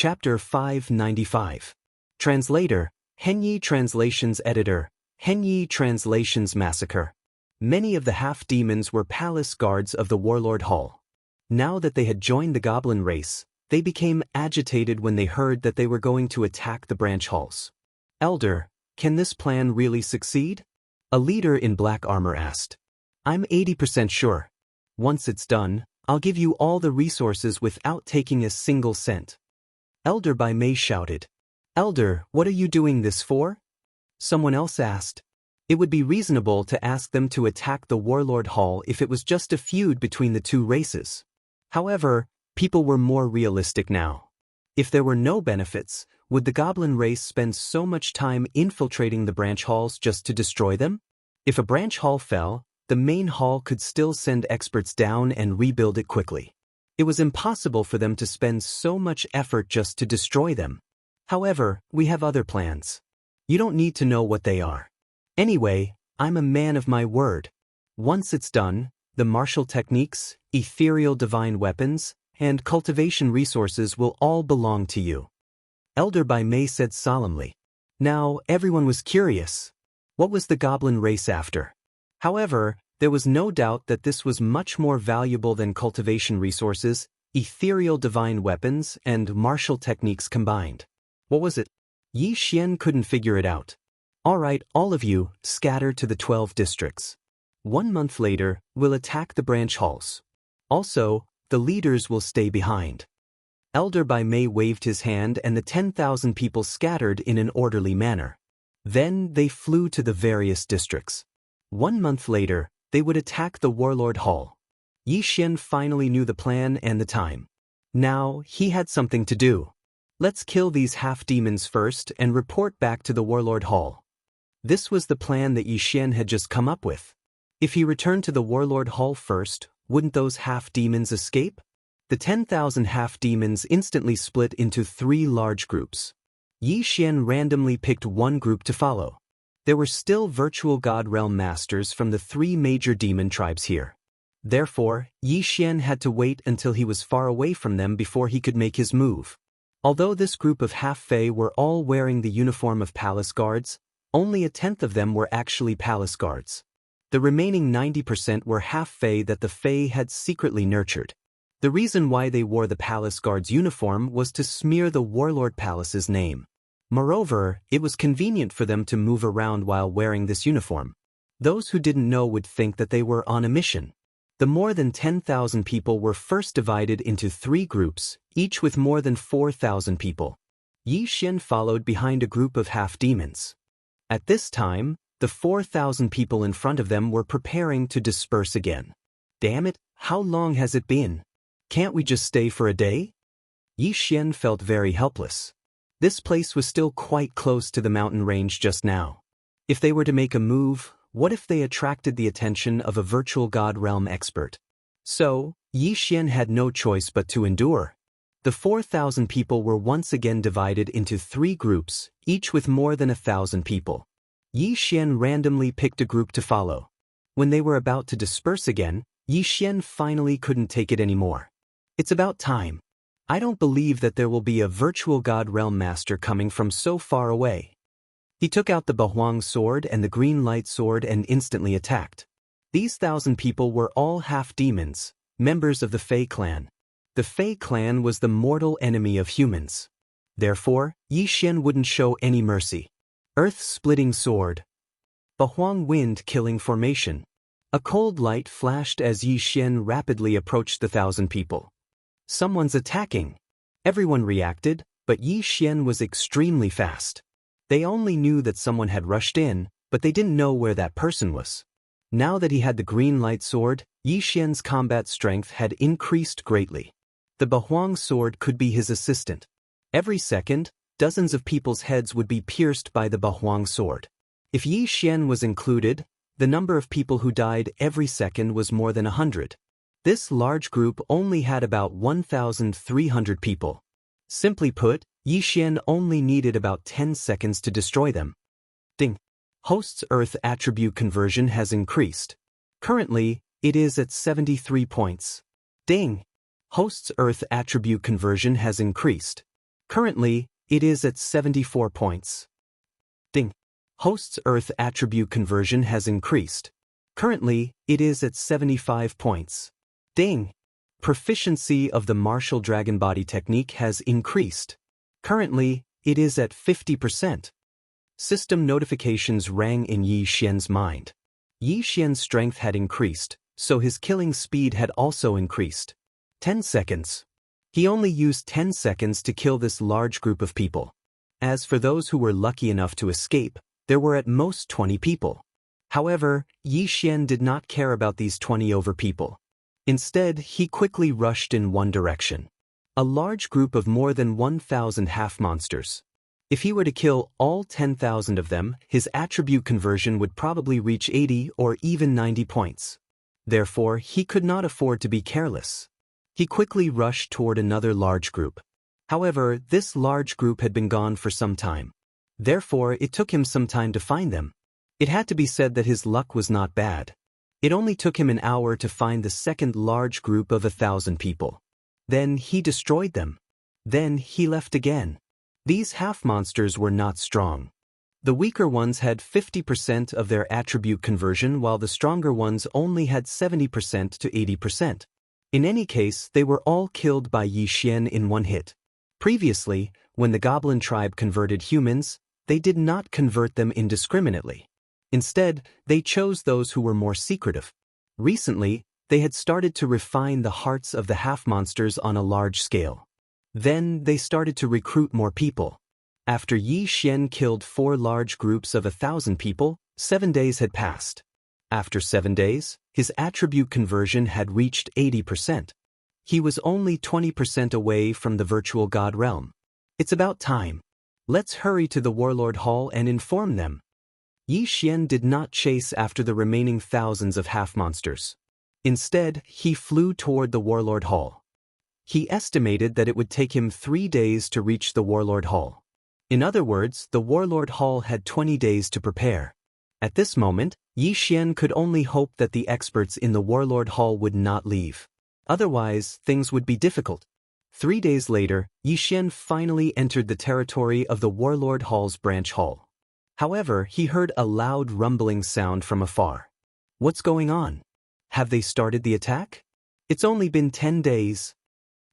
Chapter 595. Translator, Henyi Translations Editor, Henyi Translations Massacre. Many of the half-demons were palace guards of the Warlord Hall. Now that they had joined the goblin race, they became agitated when they heard that they were going to attack the branch halls. Elder, can this plan really succeed? A leader in black armor asked. I'm 80% sure. Once it's done, I'll give you all the resources without taking a single cent. Elder by May shouted. Elder, what are you doing this for? Someone else asked. It would be reasonable to ask them to attack the Warlord Hall if it was just a feud between the two races. However, people were more realistic now. If there were no benefits, would the goblin race spend so much time infiltrating the branch halls just to destroy them? If a branch hall fell, the main hall could still send experts down and rebuild it quickly. It was impossible for them to spend so much effort just to destroy them. However, we have other plans. You don't need to know what they are. Anyway, I'm a man of my word. Once it's done, the martial techniques, ethereal divine weapons, and cultivation resources will all belong to you. Elder by May said solemnly. Now, everyone was curious. What was the goblin race after? However, there was no doubt that this was much more valuable than cultivation resources, ethereal divine weapons, and martial techniques combined. What was it? Yi Xian couldn't figure it out. All right, all of you, scatter to the 12 districts. 1 month later, we'll attack the branch halls. Also, the leaders will stay behind. Elder by May waved his hand and the 10,000 people scattered in an orderly manner. Then they flew to the various districts. 1 month later, they would attack the Warlord Hall. Yi Xian finally knew the plan and the time. Now, he had something to do. Let's kill these half-demons first and report back to the Warlord Hall. This was the plan that Yi Xian had just come up with. If he returned to the Warlord Hall first, wouldn't those half-demons escape? The 10,000 half-demons instantly split into 3 large groups. Yi Xian randomly picked one group to follow. There were still virtual God Realm Masters from the 3 major demon tribes here. Therefore, Yi Xian had to wait until he was far away from them before he could make his move. Although this group of half-fae were all wearing the uniform of palace guards, only 1/10 of them were actually palace guards. The remaining 90% were half-fae that the fae had secretly nurtured. The reason why they wore the palace guard's uniform was to smear the Warlord Palace's name. Moreover, it was convenient for them to move around while wearing this uniform. Those who didn't know would think that they were on a mission. The more than 10,000 people were first divided into 3 groups, each with more than 4,000 people. Yi Xian followed behind a group of half-demons. At this time, the 4,000 people in front of them were preparing to disperse again. Damn it, how long has it been? Can't we just stay for a day? Yi Xian felt very helpless. This place was still quite close to the mountain range just now. If they were to make a move, what if they attracted the attention of a virtual God Realm expert? So, Yi Xian had no choice but to endure. The 4,000 people were once again divided into 3 groups, each with more than 1,000 people. Yi Xian randomly picked a group to follow. When they were about to disperse again, Yi Xian finally couldn't take it anymore. It's about time. I don't believe that there will be a virtual God Realm Master coming from so far away. He took out the Bahuang sword and the green light sword and instantly attacked. These 1,000 people were all half-demons, members of the Fei clan. The Fei clan was the mortal enemy of humans. Therefore, Yi Xian wouldn't show any mercy. Earth-splitting sword. Bahuang wind-killing formation. A cold light flashed as Yi Xian rapidly approached the 1,000 people. Someone's attacking. Everyone reacted, but Yi Xian was extremely fast. They only knew that someone had rushed in, but they didn't know where that person was. Now that he had the green light sword, Yi Xian's combat strength had increased greatly. The Bahuang sword could be his assistant. Every second, dozens of people's heads would be pierced by the Bahuang sword. If Yi Xian was included, the number of people who died every second was more than 100. This large group only had about 1,300 people. Simply put, Yi Xian only needed about 10 seconds to destroy them. Ding. Host's Earth attribute conversion has increased. Currently, it is at 73 points. Ding. Host's Earth attribute conversion has increased. Currently, it is at 74 points. Ding. Host's Earth attribute conversion has increased. Currently, it is at 75 points. Ding. Proficiency of the martial dragon body technique has increased. Currently, it is at 50%. System notifications rang in Yi Xian's mind. Yi Xian's strength had increased, so his killing speed had also increased. 10 seconds. He only used 10 seconds to kill this large group of people. As for those who were lucky enough to escape, there were at most 20 people. However, Yi Xian did not care about these 20 over people. Instead, he quickly rushed in one direction. A large group of more than 1,000 half-monsters. If he were to kill all 10,000 of them, his attribute conversion would probably reach 80 or even 90 points. Therefore, he could not afford to be careless. He quickly rushed toward another large group. However, this large group had been gone for some time. Therefore, it took him some time to find them. It had to be said that his luck was not bad. It only took him an hour to find the second large group of 1,000 people. Then he destroyed them. Then he left again. These half-monsters were not strong. The weaker ones had 50% of their attribute conversion while the stronger ones only had 70% to 80%. In any case, they were all killed by Yi Xian in one hit. Previously, when the goblin tribe converted humans, they did not convert them indiscriminately. Instead, they chose those who were more secretive. Recently, they had started to refine the hearts of the half-monsters on a large scale. Then they started to recruit more people. After Yi Xian killed 4 large groups of 1,000 people, 7 days had passed. After 7 days, his attribute conversion had reached 80%. He was only 20% away from the virtual god realm. It's about time. Let's hurry to the Warlord Hall and inform them. Yi Xian did not chase after the remaining thousands of half-monsters. Instead, he flew toward the Warlord Hall. He estimated that it would take him 3 days to reach the Warlord Hall. In other words, the Warlord Hall had 20 days to prepare. At this moment, Yi Xian could only hope that the experts in the Warlord Hall would not leave. Otherwise, things would be difficult. 3 days later, Yi Xian finally entered the territory of the Warlord Hall's branch hall. However, he heard a loud rumbling sound from afar. What's going on? Have they started the attack? It's only been 10 days.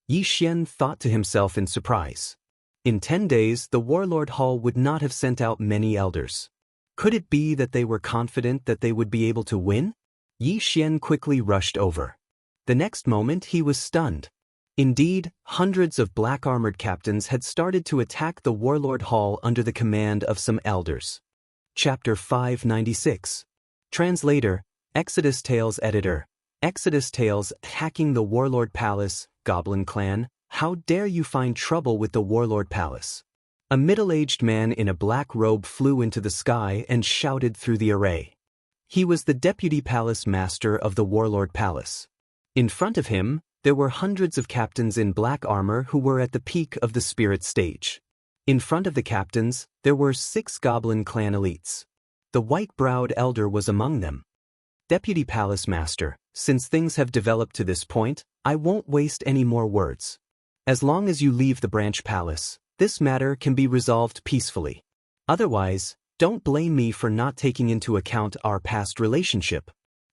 Yi Xian thought to himself in surprise. In 10 days, the Warlord Hall would not have sent out many elders. Could it be that they were confident that they would be able to win? Yi Xian quickly rushed over. The next moment, he was stunned. Indeed, hundreds of black-armored captains had started to attack the Warlord Hall under the command of some elders. Chapter 596. Translator, Exodus Tales Editor. Exodus Tales. Hacking the Warlord Palace, Goblin Clan. How dare you find trouble with the Warlord Palace? A middle-aged man in a black robe flew into the sky and shouted through the array. He was the Deputy Palace Master of the Warlord Palace. In front of him, there were hundreds of captains in black armor who were at the peak of the spirit stage. In front of the captains, there were 6 Goblin Clan elites. The white-browed elder was among them. Deputy Palace Master, since things have developed to this point, I won't waste any more words. As long as you leave the branch palace, this matter can be resolved peacefully. Otherwise, don't blame me for not taking into account our past relationship.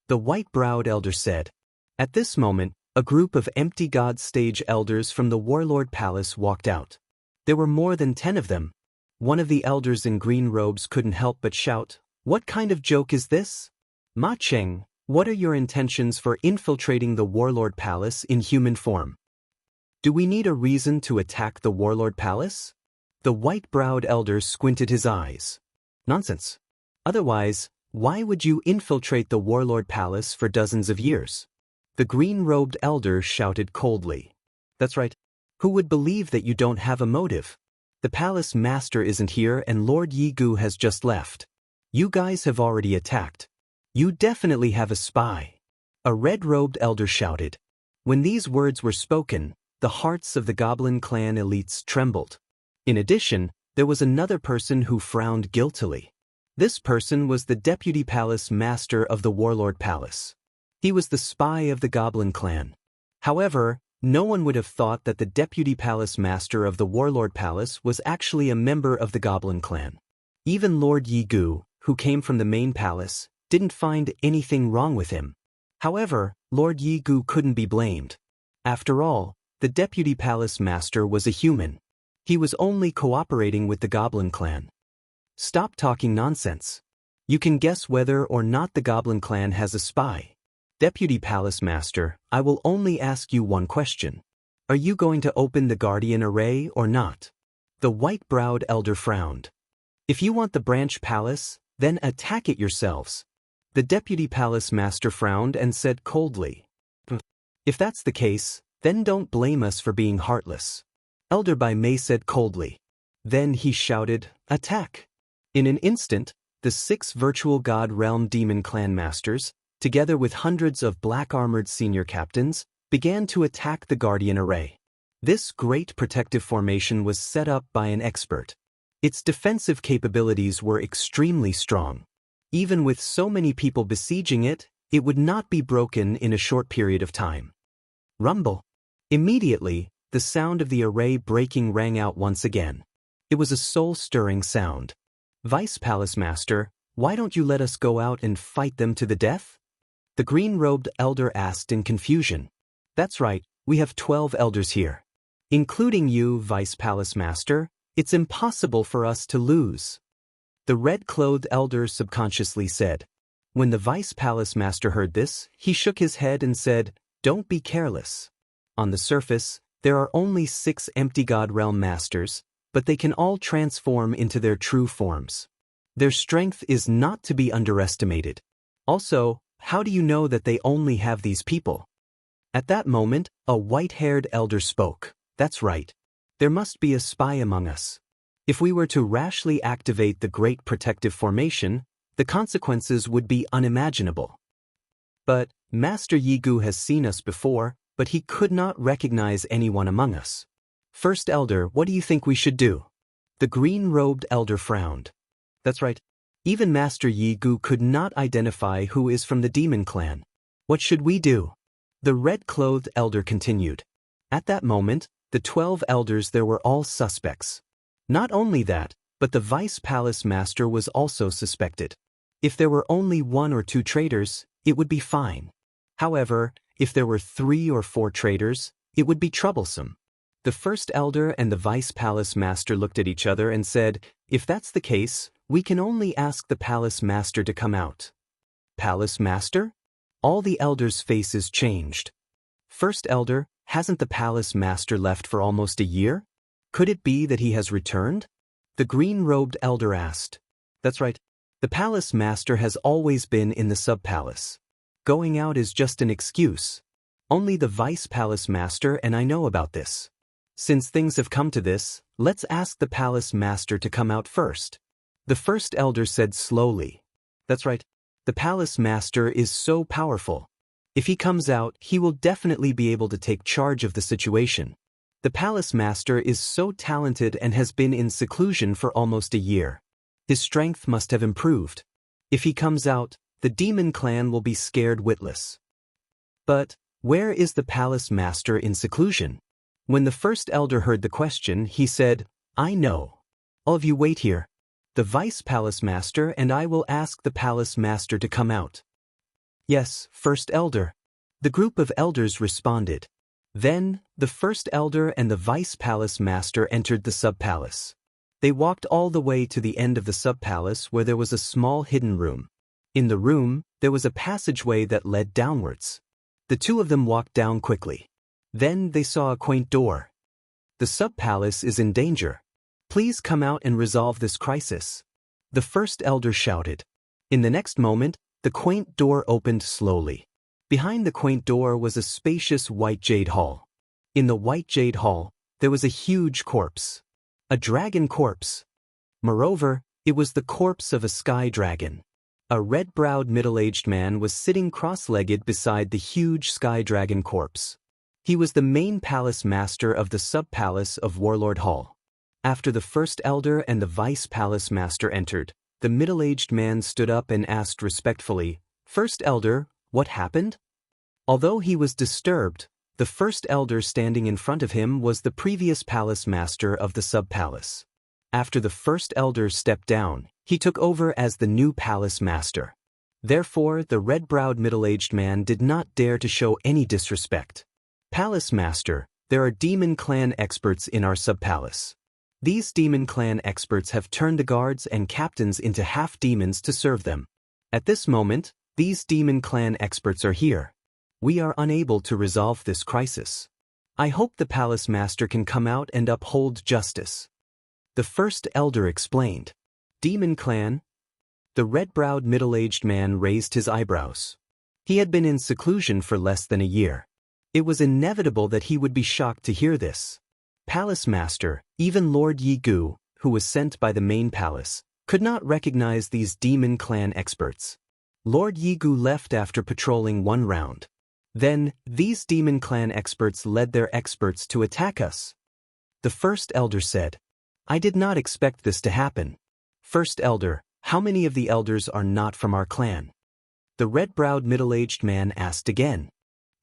The white-browed elder said. At this moment, a group of empty god stage elders from the Warlord Palace walked out. There were more than 10 of them. One of the elders in green robes couldn't help but shout, "What kind of joke is this? Ma Cheng, what are your intentions for infiltrating the Warlord Palace in human form? Do we need a reason to attack the Warlord Palace?" The white-browed elder squinted his eyes. Nonsense. Otherwise, why would you infiltrate the Warlord Palace for dozens of years? The green-robed elder shouted coldly. That's right. Who would believe that you don't have a motive? The palace master isn't here and Lord Yi Gu has just left. You guys have already attacked. You definitely have a spy. A red-robed elder shouted. When these words were spoken, the hearts of the Goblin Clan elites trembled. In addition, there was another person who frowned guiltily. This person was the Deputy Palace Master of the Warlord Palace. He was the spy of the Goblin Clan. However, No one would have thought that the deputy palace master of the Warlord Palace was actually a member of the Goblin clan. Even Lord Yi-gu, who came from the main palace, didn't find anything wrong with him. However, Lord Yi-gu couldn't be blamed. After all, the deputy palace master was a human. He was only cooperating with the Goblin clan. Stop talking nonsense. You can guess whether or not the Goblin clan has a spy. Deputy Palace Master, I will only ask you one question. Are you going to open the Guardian Array or not? The white-browed elder frowned. If you want the branch palace, then attack it yourselves. The Deputy Palace Master frowned and said coldly. If that's the case, then don't blame us for being heartless. Elder Bai Mei said coldly. Then he shouted, attack. In an instant, the 6 virtual God Realm Demon Clan Masters, together with hundreds of black-armored senior captains, began to attack the Guardian Array. This great protective formation was set up by an expert. Its defensive capabilities were extremely strong. Even with so many people besieging it, it would not be broken in a short period of time. Rumble. Immediately, the sound of the array breaking rang out once again. It was a soul-stirring sound. Vice Palace Master, why don't you let us go out and fight them to the death? The green-robed elder asked in confusion. That's right, we have 12 elders here. Including you, Vice Palace Master, it's impossible for us to lose. The red-clothed elder subconsciously said. When the Vice Palace Master heard this, he shook his head and said, don't be careless. On the surface, there are only 6 empty God Realm Masters, but they can all transform into their true forms. Their strength is not to be underestimated. Also, how do you know that they only have these people? At that moment, a white-haired elder spoke. That's right. There must be a spy among us. If we were to rashly activate the Great Protective Formation, the consequences would be unimaginable. But Master Yi-gu has seen us before, but he could not recognize anyone among us. First Elder, what do you think we should do? The green-robed elder frowned. That's right. Even Master Yi-gu could not identify who is from the demon clan. What should we do? The red-clothed elder continued. At that moment, the 12 elders there were all suspects. Not only that, but the Vice Palace Master was also suspected. If there were only 1 or 2 traitors, it would be fine. However, if there were 3 or 4 traitors, it would be troublesome. The first elder and the Vice Palace Master looked at each other and said, if that's the case, we can only ask the Palace Master to come out. Palace Master? All the elders' faces changed. First Elder, hasn't the Palace Master left for almost a year? Could it be that he has returned? The green-robed elder asked. That's right. The Palace Master has always been in the sub-palace. Going out is just an excuse. Only the Vice Palace Master and I know about this. Since things have come to this, let's ask the Palace Master to come out first. The first elder said slowly. That's right. The Palace Master is so powerful. If he comes out, he will definitely be able to take charge of the situation. The Palace Master is so talented and has been in seclusion for almost a year. His strength must have improved. If he comes out, the demon clan will be scared witless. But where is the Palace Master in seclusion? When the first elder heard the question, he said, I know. All of you wait here. The Vice Palace Master and I will ask the Palace Master to come out. Yes, First Elder. The group of elders responded. Then, the First Elder and the Vice Palace Master entered the sub-palace. They walked all the way to the end of the sub-palace where there was a small hidden room. In the room, there was a passageway that led downwards. The 2 of them walked down quickly. Then they saw a quaint door. The sub-palace is in danger. Please come out and resolve this crisis. The first elder shouted. In the next moment, the quaint door opened slowly. Behind the quaint door was a spacious white jade hall. In the white jade hall, there was a huge corpse. A dragon corpse. Moreover, it was the corpse of a sky dragon. A red-browed middle-aged man was sitting cross-legged beside the huge sky dragon corpse. He was the main palace master of the sub-palace of Warlord Hall. After the first elder and the Vice Palace Master entered, the middle-aged man stood up and asked respectfully, First Elder, what happened? Although he was disturbed, The first elder standing in front of him was the previous palace master of the sub-palace. After the first elder stepped down, he took over as the new palace master. Therefore, the red-browed middle-aged man did not dare to show any disrespect. Palace master, there are demon clan experts in our sub-palace. These demon clan experts have turned the guards and captains into half-demons to serve them. At this moment, these demon clan experts are here. We are unable to resolve this crisis. I hope the palace master can come out and uphold justice. The first elder explained. Demon clan? The red-browed middle-aged man raised his eyebrows. He had been in seclusion for less than a year. It was inevitable that he would be shocked to hear this. Palace master, even Lord Yi-gu, who was sent by the main palace, could not recognize these demon clan experts. Lord Yi-gu left after patrolling one round. Then, these demon clan experts led their experts to attack us. The first elder said, I did not expect this to happen. First elder, how many of the elders are not from our clan? The red-browed middle-aged man asked again.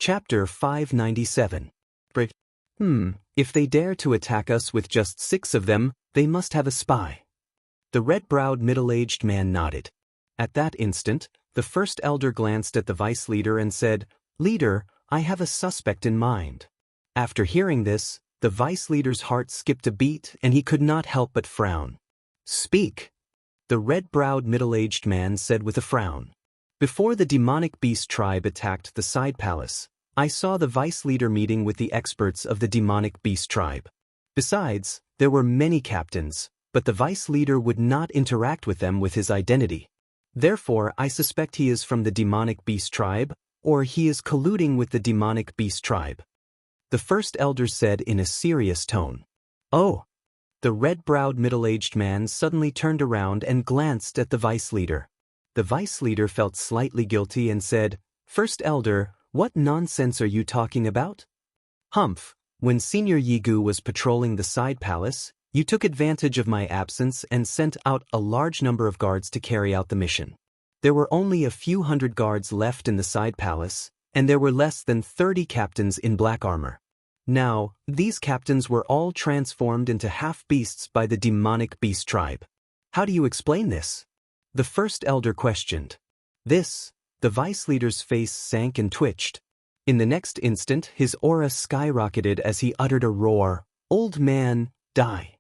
Chapter 597. If they dare to attack us with just 6 of them, they must have a spy. The red-browed middle-aged man nodded. At that instant, the first elder glanced at the vice leader and said, Leader, I have a suspect in mind. After hearing this, the vice leader's heart skipped a beat and he could not help but frown. Speak, the red-browed middle-aged man said with a frown. Before the demonic beast tribe attacked the side palace, I saw the vice leader meeting with the experts of the demonic beast tribe. Besides, there were many captains, but the vice leader would not interact with them with his identity. Therefore, I suspect he is from the demonic beast tribe, or he is colluding with the demonic beast tribe. The first elder said in a serious tone. Oh! The red-browed middle-aged man suddenly turned around and glanced at the vice leader. The vice leader felt slightly guilty and said, First elder, what nonsense are you talking about? Humph, when Senior Yi-gu was patrolling the side palace, you took advantage of my absence and sent out a large number of guards to carry out the mission. There were only a few hundred guards left in the side palace, and there were less than 30 captains in black armor. Now, these captains were all transformed into half-beasts by the demonic beast tribe. How do you explain this? The first elder questioned. The vice leader's face sank and twitched. In the next instant, his aura skyrocketed as he uttered a roar, Old man, die.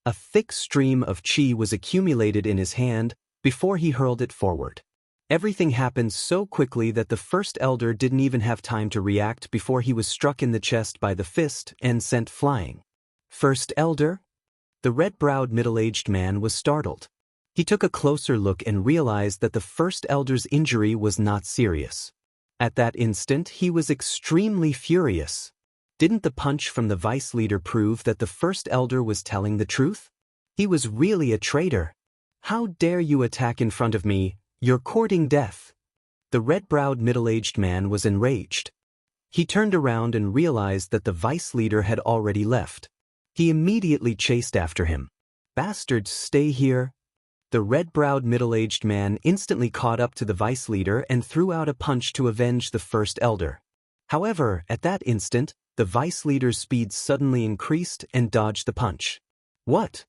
A thick stream of chi was accumulated in his hand before he hurled it forward. Everything happened so quickly that the first elder didn't even have time to react before he was struck in the chest by the fist and sent flying. First elder? The red-browed middle-aged man was startled. He took a closer look and realized that the first elder's injury was not serious. At that instant, he was extremely furious. Didn't the punch from the vice leader prove that the first elder was telling the truth? He was really a traitor. How dare you attack in front of me? You're courting death. The red-browed middle-aged man was enraged. He turned around and realized that the vice leader had already left. He immediately chased after him. Bastards, stay here. The red-browed middle-aged man instantly caught up to the vice leader and threw out a punch to avenge the first elder. However, at that instant, the vice leader's speed suddenly increased and dodged the punch. What?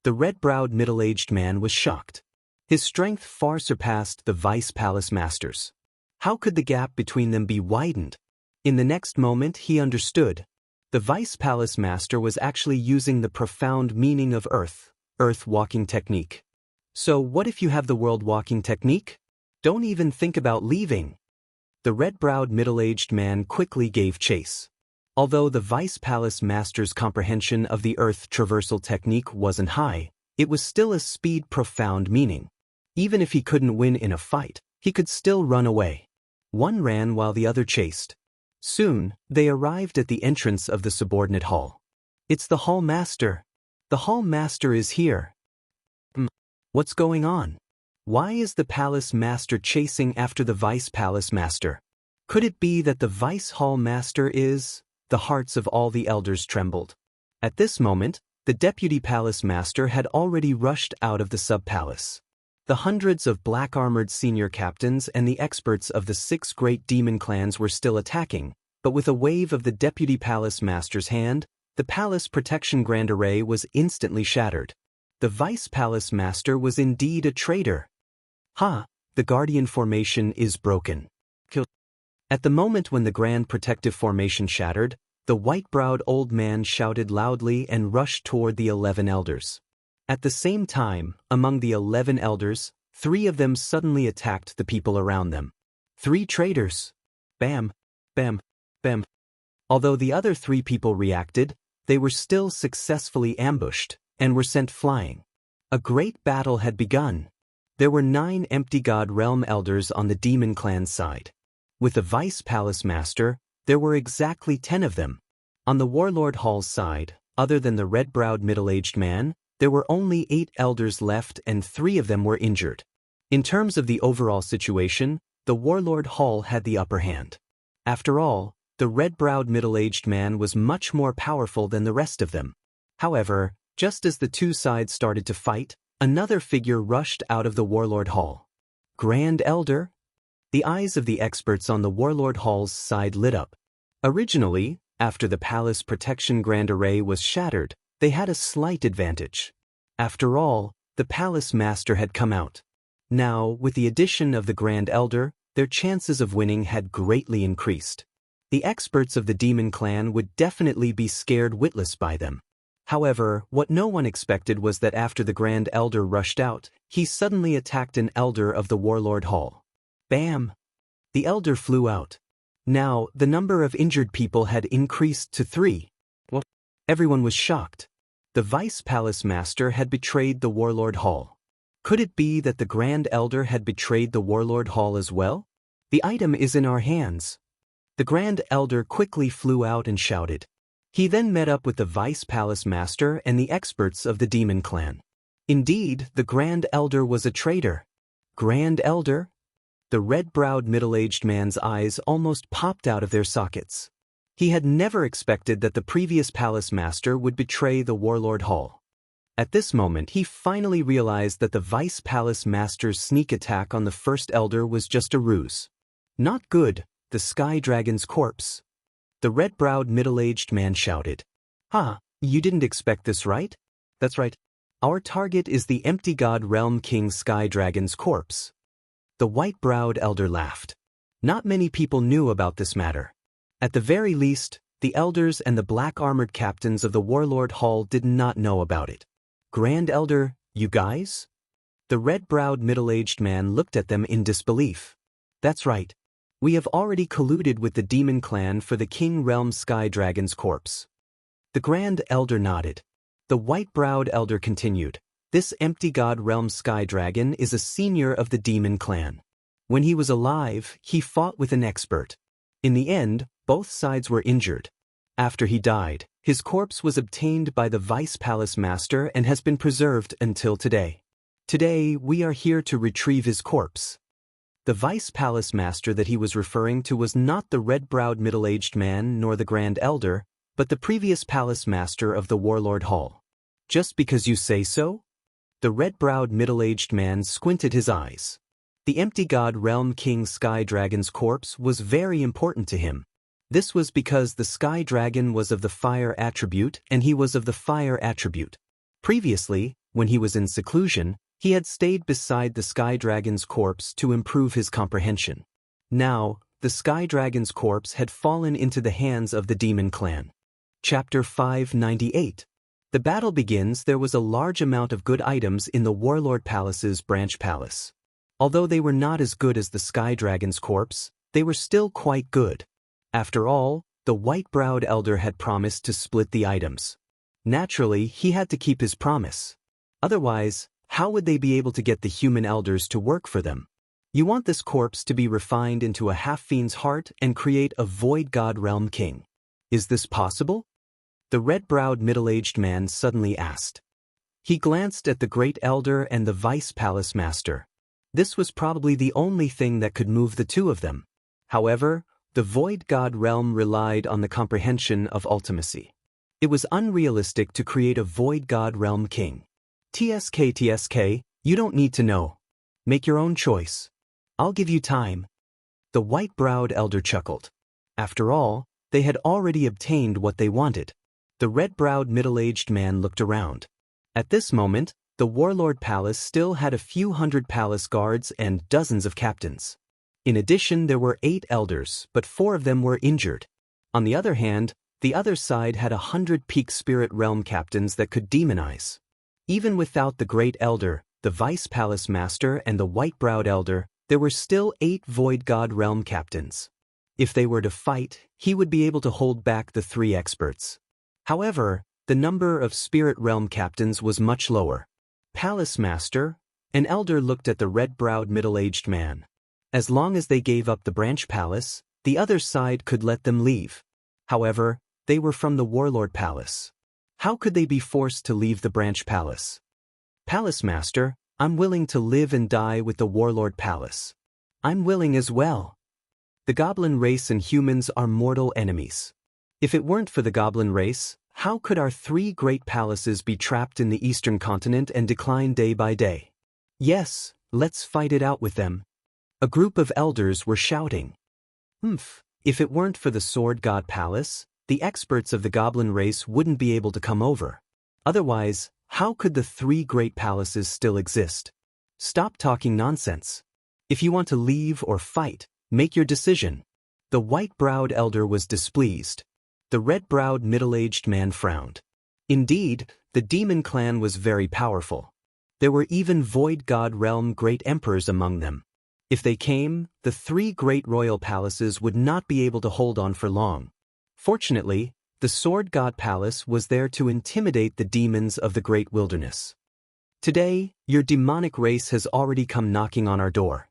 The red-browed middle-aged man was shocked. His strength far surpassed the vice palace master's. How could the gap between them be widened? In the next moment he understood. The vice palace master was actually using the profound meaning of earth walking technique. So what if you have the world walking technique? Don't even think about leaving. The red-browed middle-aged man quickly gave chase. Although the vice palace master's comprehension of the earth traversal technique wasn't high, it was still a speed profound meaning. Even if he couldn't win in a fight, he could still run away. One ran while the other chased. Soon, they arrived at the entrance of the subordinate hall. It's the hall master. The hall master is here. What's going on? Why is the palace master chasing after the vice palace master? Could it be that the vice hall master is... The hearts of all the elders trembled. At this moment, the deputy palace master had already rushed out of the sub-palace. The hundreds of black-armored senior captains and the experts of the 6 great demon clans were still attacking, But with a wave of the Deputy Palace Master's hand, the Palace Protection Grand Array was instantly shattered. The Vice Palace Master was indeed a traitor. Ha! The Guardian Formation is broken. Kill. At the moment when the Grand Protective Formation shattered, the white-browed old man shouted loudly and rushed toward the 11 elders. At the same time, among the 11 elders, 3 of them suddenly attacked the people around them. 3 traitors. Bam, bam, bam. Although the other 3 people reacted, they were still successfully ambushed and were sent flying. A great battle had begun. There were 9 empty God Realm elders on the Demon Clan side. With the Vice Palace Master, there were exactly 10 of them. On the Warlord Hall's side, other than the red-browed middle-aged man, there were only 8 elders left and 3 of them were injured. In terms of the overall situation, the Warlord Hall had the upper hand. After all, the red-browed middle-aged man was much more powerful than the rest of them. However, just as the 2 sides started to fight, another figure rushed out of the Warlord Hall. Grand Elder? The eyes of the experts on the Warlord Hall's side lit up. Originally, after the Palace Protection Grand Array was shattered, they had a slight advantage. After all, the Palace Master had come out. Now, with the addition of the Grand Elder, their chances of winning had greatly increased. The experts of the Demon Clan would definitely be scared witless by them. However, what no one expected was that after the Grand Elder rushed out, he suddenly attacked an elder of the Warlord Hall. Bam! The elder flew out. Now, the number of injured people had increased to 3. What? Everyone was shocked. The Vice Palace Master had betrayed the Warlord Hall. Could it be that the Grand Elder had betrayed the Warlord Hall as well? The item is in our hands. The Grand Elder quickly flew out and shouted. He then met up with the Vice Palace Master and the experts of the Demon Clan. Indeed, the Grand Elder was a traitor. Grand Elder? The red-browed middle-aged man's eyes almost popped out of their sockets. He had never expected that the previous Palace Master would betray the Warlord Hall. At this moment, he finally realized that the Vice Palace Master's sneak attack on the first Elder was just a ruse. Not good, the Sky Dragon's corpse. The red-browed middle-aged man shouted. Ha, you didn't expect this, right? That's right. Our target is the empty God Realm King Sky Dragon's corpse. The white-browed elder laughed. Not many people knew about this matter. At the very least, the elders and the black-armored captains of the Warlord Hall did not know about it. Grand Elder, you guys? The red-browed middle-aged man looked at them in disbelief. That's right. We have already colluded with the Demon Clan for the King Realm Sky Dragon's corpse. The Grand Elder nodded. The white-browed elder continued. This empty God Realm Sky Dragon is a senior of the Demon Clan. When he was alive, he fought with an expert. In the end, both sides were injured. After he died, his corpse was obtained by the Vice Palace Master and has been preserved until today. Today, we are here to retrieve his corpse. The Vice Palace Master that he was referring to was not the red-browed middle-aged man nor the Grand Elder, but the previous Palace Master of the Warlord Hall. Just because you say so? The red-browed middle-aged man squinted his eyes. The empty God Realm King Sky Dragon's corpse was very important to him. This was because the Sky Dragon was of the fire attribute and he was of the fire attribute. Previously, when he was in seclusion, he had stayed beside the Sky Dragon's corpse to improve his comprehension. Now, the Sky Dragon's corpse had fallen into the hands of the Demon Clan. Chapter 598. The battle begins. There was a large amount of good items in the Warlord Palace's branch palace. Although they were not as good as the Sky Dragon's corpse, they were still quite good. After all, the white-browed elder had promised to split the items. Naturally, he had to keep his promise. Otherwise, how would they be able to get the human elders to work for them? You want this corpse to be refined into a half-fiend's heart and create a void God Realm King. Is this possible? The red-browed middle-aged man suddenly asked. He glanced at the Great Elder and the Vice Palace Master. This was probably the only thing that could move the two of them. However, the Void God Realm relied on the comprehension of ultimacy. It was unrealistic to create a Void God Realm King. TSK, you don't need to know. Make your own choice. I'll give you time. The white-browed elder chuckled. After all, they had already obtained what they wanted. The red-browed middle-aged man looked around. At this moment, the warlord palace still had a few hundred palace guards and dozens of captains. In addition, there were 8 elders, but 4 of them were injured. On the other hand, the other side had 100 peak spirit realm captains that could demonize. Even without the great elder, the vice palace master and the white-browed elder, there were still 8 void god realm captains. If they were to fight, he would be able to hold back the 3 experts. However, the number of spirit realm captains was much lower. Palace master, an elder looked at the red-browed middle-aged man. As long as they gave up the branch palace, the other side could let them leave. However, they were from the warlord palace. How could they be forced to leave the branch palace? Palace master, I'm willing to live and die with the warlord palace. I'm willing as well. The goblin race and humans are mortal enemies. If it weren't for the goblin race, how could our 3 great palaces be trapped in the eastern continent and decline day by day? Yes, let's fight it out with them. A group of elders were shouting. If it weren't for the sword god palace, the experts of the goblin race wouldn't be able to come over. Otherwise, how could the 3 great palaces still exist? Stop talking nonsense. If you want to leave or fight, make your decision. The white-browed elder was displeased. The red-browed middle-aged man frowned. Indeed, the demon clan was very powerful. There were even void god realm great emperors among them. If they came, the 3 great royal palaces would not be able to hold on for long. Fortunately, the sword god palace was there to intimidate the demons of the great wilderness. Today, your demonic race has already come knocking on our door.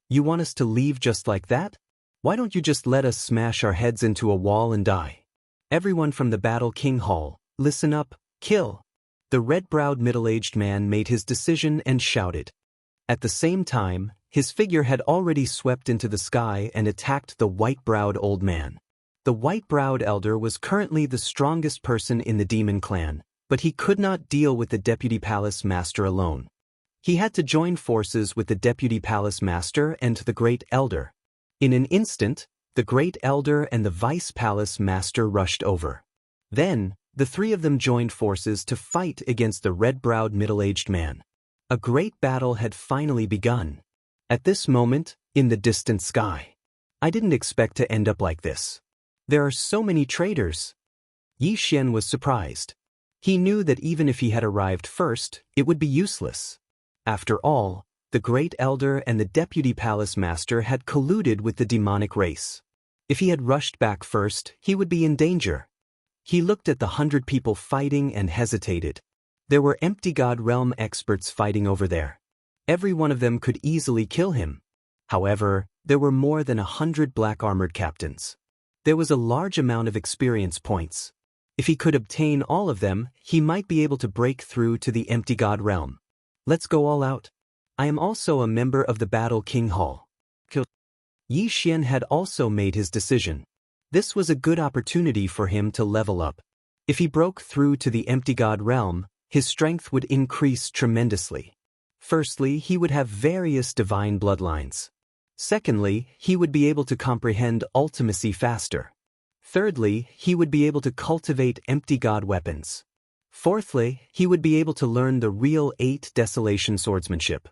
You want us to leave just like that? Why don't you just let us smash our heads into a wall and die? Everyone from the Battle King Hall, listen up, kill. The red-browed middle-aged man made his decision and shouted. At the same time, his figure had already swept into the sky and attacked the white-browed old man. The white-browed elder was currently the strongest person in the demon clan, but he could not deal with the deputy palace master alone. He had to join forces with the deputy palace master and the great elder. In an instant, the great elder and the vice palace master rushed over. Then, the 3 of them joined forces to fight against the red-browed middle-aged man. A great battle had finally begun. At this moment, in the distant sky. I didn't expect to end up like this. There are so many traitors. Yi Xian was surprised. He knew that even if he had arrived first, it would be useless. After all, the great elder and the deputy palace master had colluded with the demonic race. If he had rushed back first, he would be in danger. He looked at the 100 people fighting and hesitated. There were empty god realm experts fighting over there. Every one of them could easily kill him. However, there were more than 100 black-armored captains. There was a large amount of experience points. If he could obtain all of them, he might be able to break through to the empty god realm. Let's go all out. I am also a member of the Battle King Hall. Yi Xian had also made his decision. This was a good opportunity for him to level up. If he broke through to the empty god realm, his strength would increase tremendously. Firstly, he would have various divine bloodlines. Secondly, he would be able to comprehend ultimacy faster. Thirdly, he would be able to cultivate empty god weapons. Fourthly, he would be able to learn the real 8 Desolation swordsmanship.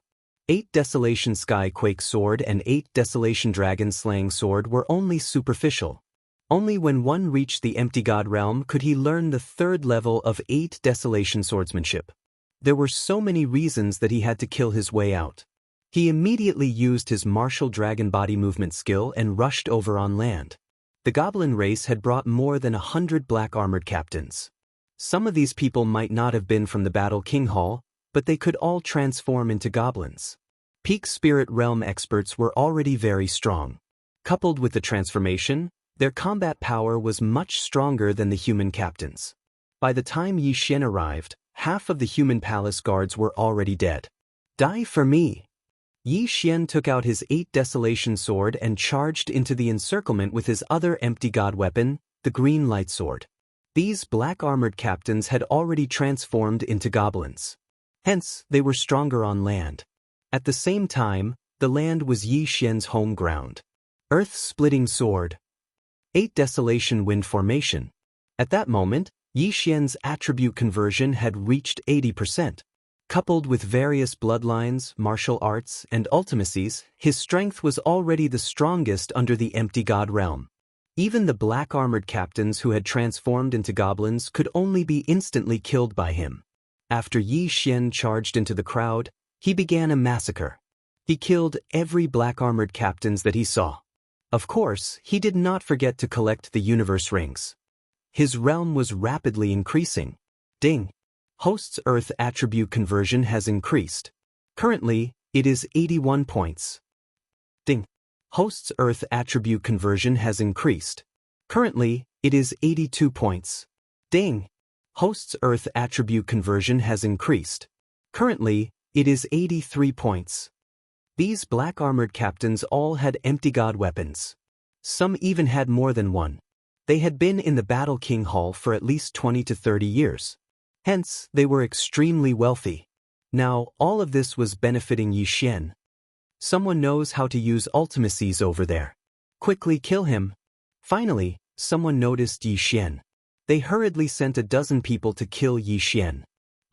8 Desolation Skyquake sword and 8 Desolation Dragon Slaying sword were only superficial. Only when one reached the empty god realm could he learn the 3rd level of 8 Desolation swordsmanship. There were so many reasons that he had to kill his way out. He immediately used his martial dragon body movement skill and rushed over on land. The goblin race had brought more than 100 black-armored captains. Some of these people might not have been from the Battle King Hall, but they could all transform into goblins. Peak Spirit Realm experts were already very strong. Coupled with the transformation, their combat power was much stronger than the human captains. By the time Yi Xian arrived, half of the human palace guards were already dead. Die for me! Yi Xian took out his 8 Desolation sword and charged into the encirclement with his other empty god weapon, the green light sword. These black-armored captains had already transformed into goblins. Hence, they were stronger on land. At the same time, the land was Yi Xian's home ground. Earth-splitting sword. 8 Desolation Wind Formation. At that moment, Yi Xian's attribute conversion had reached 80%. Coupled with various bloodlines, martial arts, and ultimacies, his strength was already the strongest under the empty god realm. Even the black-armored captains who had transformed into goblins could only be instantly killed by him. After Yi Xian charged into the crowd, he began a massacre. He killed every black-armored captains that he saw. Of course, he did not forget to collect the universe rings. His realm was rapidly increasing. Ding! Host's Earth attribute conversion has increased. Currently, it is 81 points. Ding! Host's Earth attribute conversion has increased. Currently, it is 82 points. Ding! Host's Earth attribute conversion has increased. Currently, it is 83 points. These black-armored captains all had empty god weapons. Some even had more than one. They had been in the Battle King Hall for at least 20 to 30 years. Hence, they were extremely wealthy. Now, all of this was benefiting Yi Xian. Someone knows how to use ultimacies over there. Quickly kill him. Finally, someone noticed Yi Xian. They hurriedly sent a dozen people to kill Yi Xian.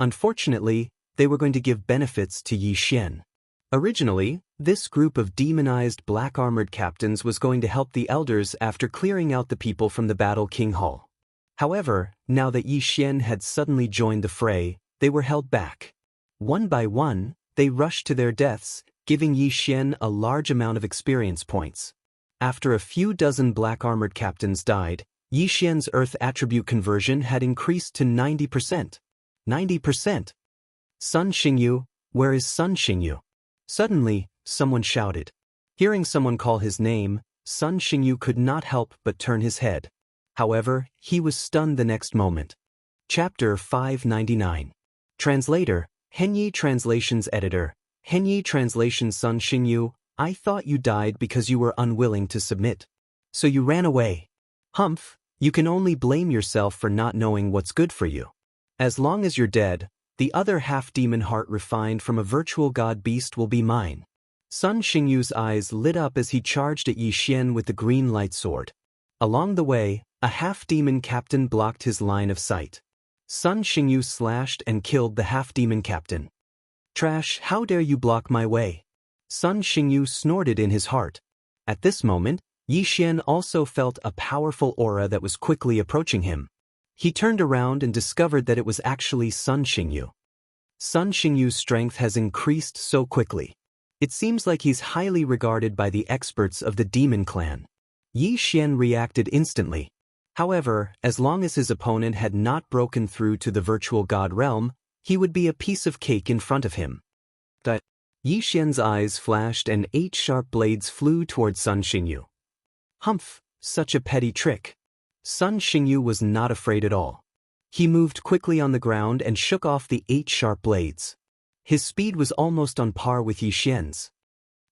Unfortunately, they were going to give benefits to Yi Xian. Originally, this group of demonized black-armored captains was going to help the elders after clearing out the people from the Battle King Hall. However, now that Yi Xian had suddenly joined the fray, they were held back. One by one, they rushed to their deaths, giving Yi Xian a large amount of experience points. After a few dozen black-armored captains died, Yi Xian's Earth attribute conversion had increased to 90%. 90%! Sun Xingyu, where is Sun Xingyu? Suddenly, someone shouted. Hearing someone call his name, Sun Xingyu could not help but turn his head. However, he was stunned the next moment. Chapter 599. Translator, Henyi Translations Editor, Henyi Translation Sun Xingyu, I thought you died because you were unwilling to submit. So you ran away. Humph, you can only blame yourself for not knowing what's good for you. As long as you're dead, the other half-demon heart refined from a virtual god beast will be mine. Sun Xingyu's eyes lit up as he charged at Yi Xian with the green light sword. Along the way, a half-demon captain blocked his line of sight. Sun Xingyu slashed and killed the half-demon captain. Trash, how dare you block my way? Sun Xingyu snorted in his heart. At this moment, Yi Xian also felt a powerful aura that was quickly approaching him. He turned around and discovered that it was actually Sun Xingyu. Sun Xingyu's strength has increased so quickly. It seems like he's highly regarded by the experts of the demon clan. Yi Xian reacted instantly. However, as long as his opponent had not broken through to the virtual god realm, he would be a piece of cake in front of him. But Yi Xian's eyes flashed and 8 sharp blades flew towards Sun Xingyu. Humph, such a petty trick. Sun Xingyu was not afraid at all. He moved quickly on the ground and shook off the 8 sharp blades. His speed was almost on par with Yi Xian's.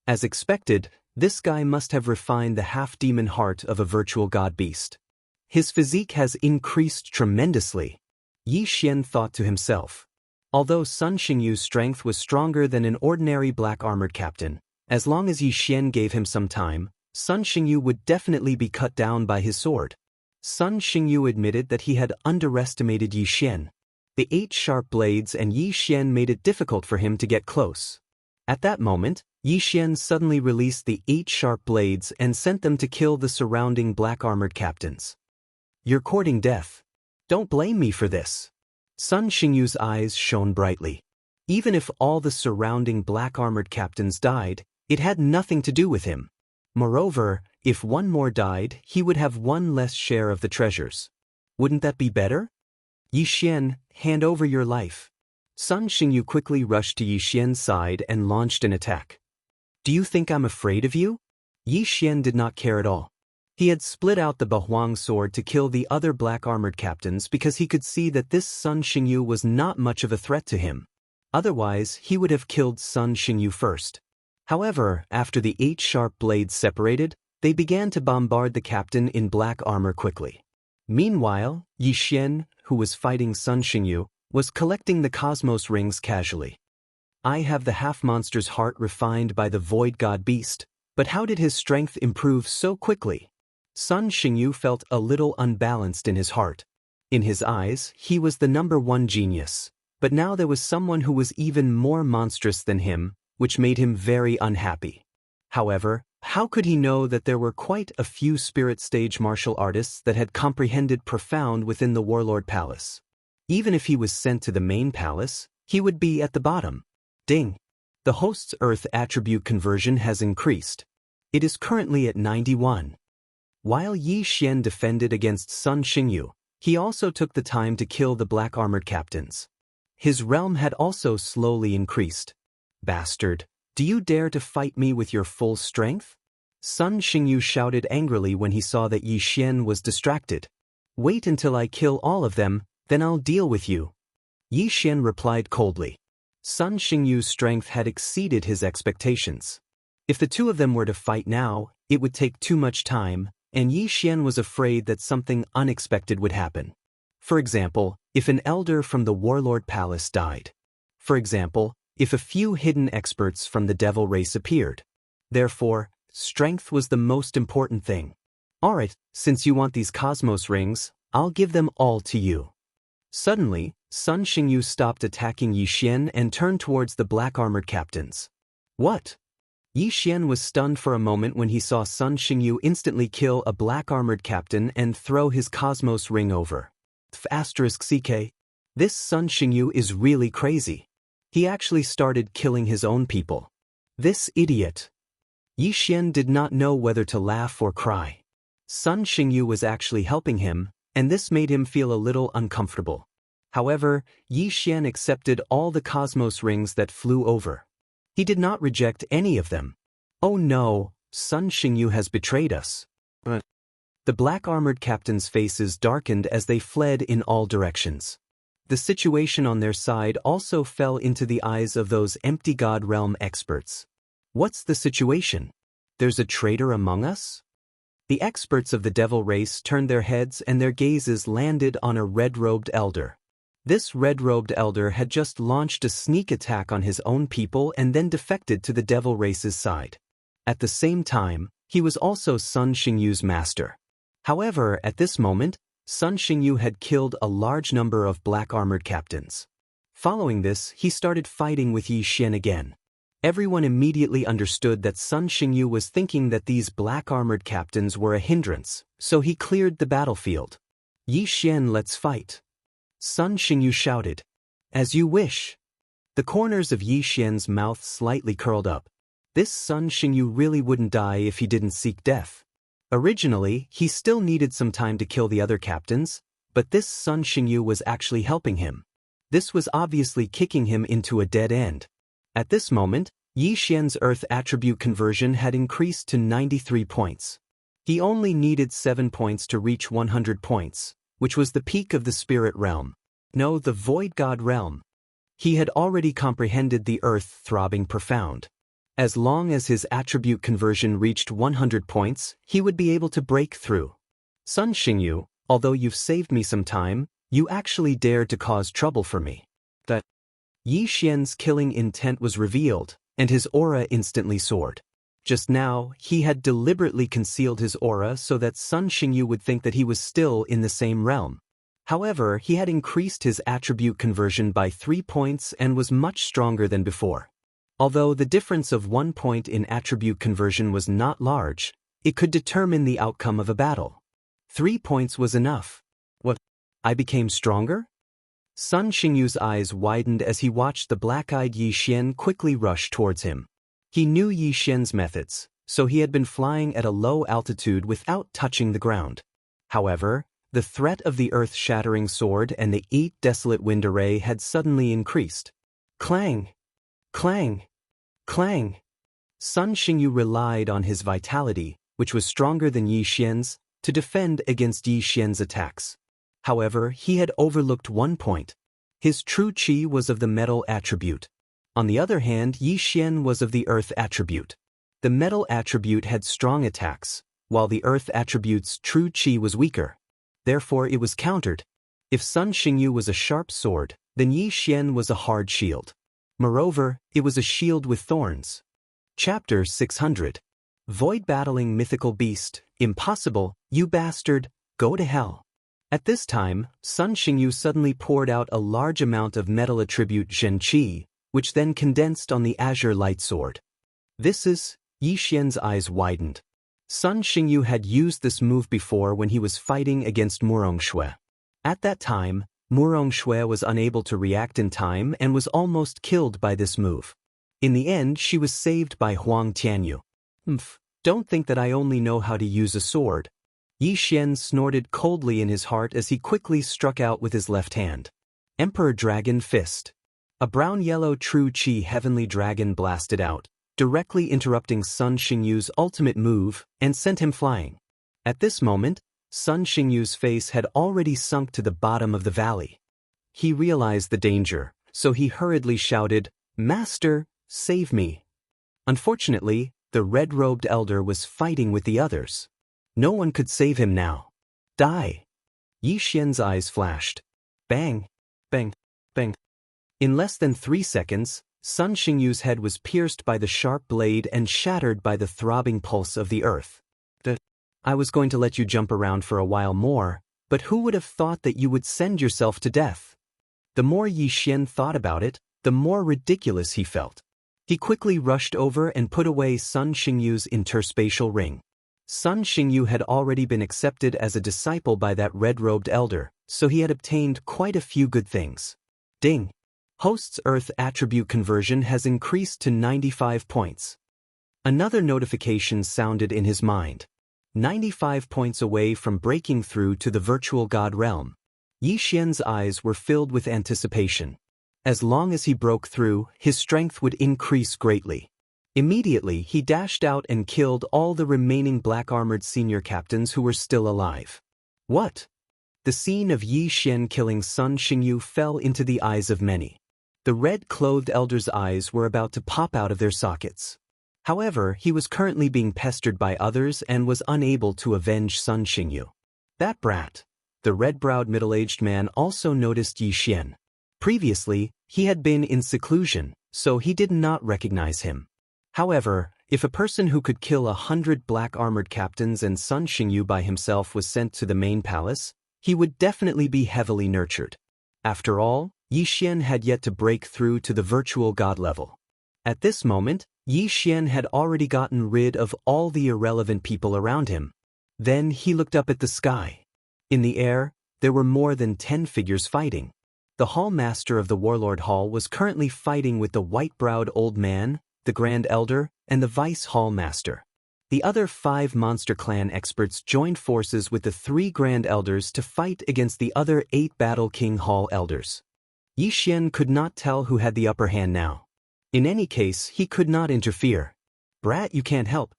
As expected, this guy must have refined the half-demon heart of a virtual god beast. His physique has increased tremendously. Yi Xian thought to himself. Although Sun Xingyu's strength was stronger than an ordinary black-armored captain, as long as Yi Xian gave him some time, Sun Xingyu would definitely be cut down by his sword. Sun Xingyu admitted that he had underestimated Yi Xian. The 8 sharp blades and Yi Xian made it difficult for him to get close. At that moment, Yi Xian suddenly released the 8 sharp blades and sent them to kill the surrounding black-armored captains. You're courting death. Don't blame me for this. Sun Xingyu's eyes shone brightly. Even if all the surrounding black-armored captains died, it had nothing to do with him. Moreover, if one more died, he would have one less share of the treasures. Wouldn't that be better? Yi Xian, hand over your life. Sun Xingyu quickly rushed to Yi Xian's side and launched an attack. Do you think I'm afraid of you? Yi Xian did not care at all. He had split out the Bahuang sword to kill the other black-armored captains because he could see that this Sun Xingyu was not much of a threat to him. Otherwise, he would have killed Sun Xingyu first. However, after the 8 sharp blades separated, they began to bombard the captain in black armor quickly. Meanwhile, Yi Xian, who was fighting Sun Xingyu, was collecting the cosmos rings casually. I have the half-monster's heart refined by the void god beast, but how did his strength improve so quickly? Sun Xingyu felt a little unbalanced in his heart. In his eyes, he was the #1 genius, but now there was someone who was even more monstrous than him, which made him very unhappy. However, how could he know that there were quite a few spirit stage martial artists that had comprehended profound within the Warlord Palace? Even if he was sent to the main palace, he would be at the bottom. Ding! The host's Earth attribute conversion has increased. It is currently at 91. While Yi Xian defended against Sun Xingyu, he also took the time to kill the black armored captains. His realm had also slowly increased. Bastard, do you dare to fight me with your full strength? Sun Xingyu shouted angrily when he saw that Yi Xian was distracted. Wait until I kill all of them, then I'll deal with you. Yi Xian replied coldly. Sun Xingyu's strength had exceeded his expectations. If the two of them were to fight now, it would take too much time, and Yi Xian was afraid that something unexpected would happen. For example, if an elder from the Warlord Palace died. For example, if a few hidden experts from the devil race appeared. Therefore, strength was the most important thing. Alright, since you want these cosmos rings, I'll give them all to you. Suddenly, Sun Xingyu stopped attacking Yi Xian and turned towards the black-armored captains. What? Yi Xian was stunned for a moment when he saw Sun Xingyu instantly kill a black-armored captain and throw his cosmos ring over. *CK. This Sun Xingyu is really crazy. He actually started killing his own people. This idiot. Yi Xian did not know whether to laugh or cry. Sun Xingyu was actually helping him, and this made him feel a little uncomfortable. However, Yi Xian accepted all the cosmos rings that flew over. He did not reject any of them. Oh no, Sun Xingyu has betrayed us. But the black-armored captains' faces darkened as they fled in all directions. The situation on their side also fell into the eyes of those empty God realm experts. What's the situation? There's a traitor among us? The experts of the devil race turned their heads and their gazes landed on a red-robed elder. This red-robed elder had just launched a sneak attack on his own people and then defected to the devil race's side. At the same time, he was also Sun Xingyu's master. However, at this moment, Sun Xingyu had killed a large number of black-armored captains. Following this, he started fighting with Yi Xian again. Everyone immediately understood that Sun Xingyu was thinking that these black-armored captains were a hindrance, so he cleared the battlefield. Yi Xian, let's fight. Sun Xingyu shouted. As you wish. The corners of Yi Xian's mouth slightly curled up. This Sun Xingyu really wouldn't die if he didn't seek death. Originally, he still needed some time to kill the other captains, but this Sun Xingyu was actually helping him. This was obviously kicking him into a dead end. At this moment, Yi Xian's Earth attribute conversion had increased to 93 points. He only needed 7 points to reach 100 points, which was the peak of the spirit realm. No, the void god realm. He had already comprehended the earth throbbing profound. As long as his attribute conversion reached 100 points, he would be able to break through. Sun Xingyu, although you've saved me some time, you actually dared to cause trouble for me. That Yi Xian's killing intent was revealed, and his aura instantly soared. Just now, he had deliberately concealed his aura so that Sun Xingyu would think that he was still in the same realm. However, he had increased his attribute conversion by 3 points and was much stronger than before. Although the difference of 1 point in attribute conversion was not large, it could determine the outcome of a battle. 3 points was enough. What? I became stronger? Sun Xingyu's eyes widened as he watched the black-eyed Yi Xian quickly rush towards him. He knew Yi Xian's methods, so he had been flying at a low altitude without touching the ground. However, the threat of the earth-shattering sword and the 8 desolate wind array had suddenly increased. Clang! Clang! Clang! Sun Xingyu relied on his vitality, which was stronger than Yi Xian's, to defend against Yi Xian's attacks. However, he had overlooked 1 point. His true qi was of the metal attribute. On the other hand, Yi Xian was of the earth attribute. The metal attribute had strong attacks, while the earth attribute's true qi was weaker. Therefore it was countered. If Sun Xingyu was a sharp sword, then Yi Xian was a hard shield. Moreover, it was a shield with thorns. Chapter 600. Void-battling mythical beast, impossible, you bastard, go to hell. At this time, Sun Xingyu suddenly poured out a large amount of metal attribute Zhen Qi, which then condensed on the azure light sword. This is... Yi Xian's eyes widened. Sun Xingyu had used this move before when he was fighting against Murong Shui. At that time, Murong Shui was unable to react in time and was almost killed by this move. In the end, she was saved by Huang Tianyu. Don't think that I only know how to use a sword. Yi Xian snorted coldly in his heart as he quickly struck out with his left hand. Emperor Dragon Fist. A brown-yellow true Qi heavenly dragon blasted out, directly interrupting Sun Xingyu's ultimate move, and sent him flying. At this moment, Sun Xingyu's face had already sunk to the bottom of the valley. He realized the danger, so he hurriedly shouted, "Master, save me." Unfortunately, the red-robed elder was fighting with the others. No one could save him now. Die! Yi Xian's eyes flashed. Bang! Bang! Bang! In less than 3 seconds, Sun Xingyu's head was pierced by the sharp blade and shattered by the throbbing pulse of the earth. I was going to let you jump around for a while more, but who would have thought that you would send yourself to death? The more Yi Xian thought about it, the more ridiculous he felt. He quickly rushed over and put away Sun Xingyu's interspatial ring. Sun Xingyu had already been accepted as a disciple by that red-robed elder, so he had obtained quite a few good things. Ding! Host's Earth attribute conversion has increased to 95 points. Another notification sounded in his mind. 95 points away from breaking through to the virtual god realm. Yi Xian's eyes were filled with anticipation. As long as he broke through, his strength would increase greatly. Immediately, he dashed out and killed all the remaining black-armored senior captains who were still alive. What? The scene of Yi Xian killing Sun Xingyu fell into the eyes of many. The red-clothed elder's eyes were about to pop out of their sockets. However, he was currently being pestered by others and was unable to avenge Sun Xingyu. That brat! The red-browed middle-aged man also noticed Yi Xian. Previously, he had been in seclusion, so he did not recognize him. However, if a person who could kill 100 black-armored captains and Sun Xingyu by himself was sent to the main palace, he would definitely be heavily nurtured. After all, Yi Xian had yet to break through to the virtual god level. At this moment, Yi Xian had already gotten rid of all the irrelevant people around him. Then he looked up at the sky. In the air, there were more than 10 figures fighting. The Hall Master of the Warlord Hall was currently fighting with the white-browed old man, the Grand Elder, and the Vice Hall Master. The other 5 Monster Clan experts joined forces with the 3 Grand Elders to fight against the other 8 Battle King Hall Elders. Yi Xian could not tell who had the upper hand now. In any case, he could not interfere. Brat, you can't help.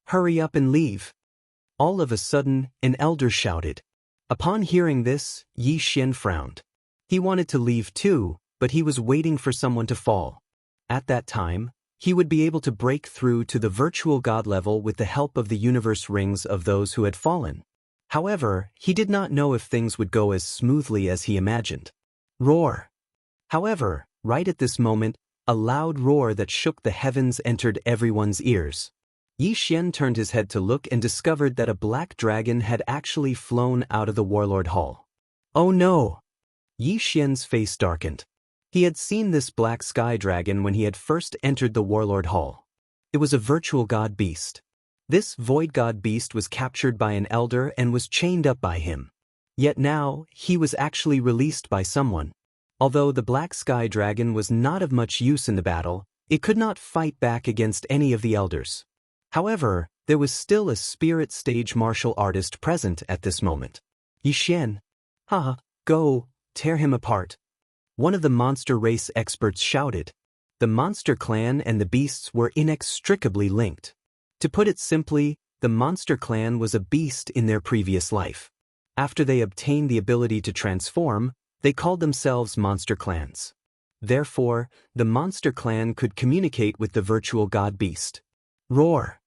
Hurry up and leave. All of a sudden, an elder shouted. Upon hearing this, Yi Xian frowned. He wanted to leave too, but he was waiting for someone to fall. At that time, he would be able to break through to the virtual god level with the help of the universe rings of those who had fallen. However, he did not know if things would go as smoothly as he imagined. Roar! However, right at this moment, a loud roar that shook the heavens entered everyone's ears. Yi Xian turned his head to look and discovered that a black dragon had actually flown out of the Warlord Hall. Oh no! Yi Xian's face darkened. He had seen this black sky dragon when he had first entered the Warlord Hall. It was a virtual god beast. This void god beast was captured by an elder and was chained up by him. Yet now, he was actually released by someone. Although the black sky dragon was not of much use in the battle, it could not fight back against any of the elders. However, there was still a spirit stage martial artist present at this moment. Yi Xian. Haha, go, tear him apart. One of the monster race experts shouted. The monster clan and the beasts were inextricably linked. To put it simply, the monster clan was a beast in their previous life. After they obtained the ability to transform, they called themselves monster clans. Therefore, the monster clan could communicate with the virtual god beast. Roar!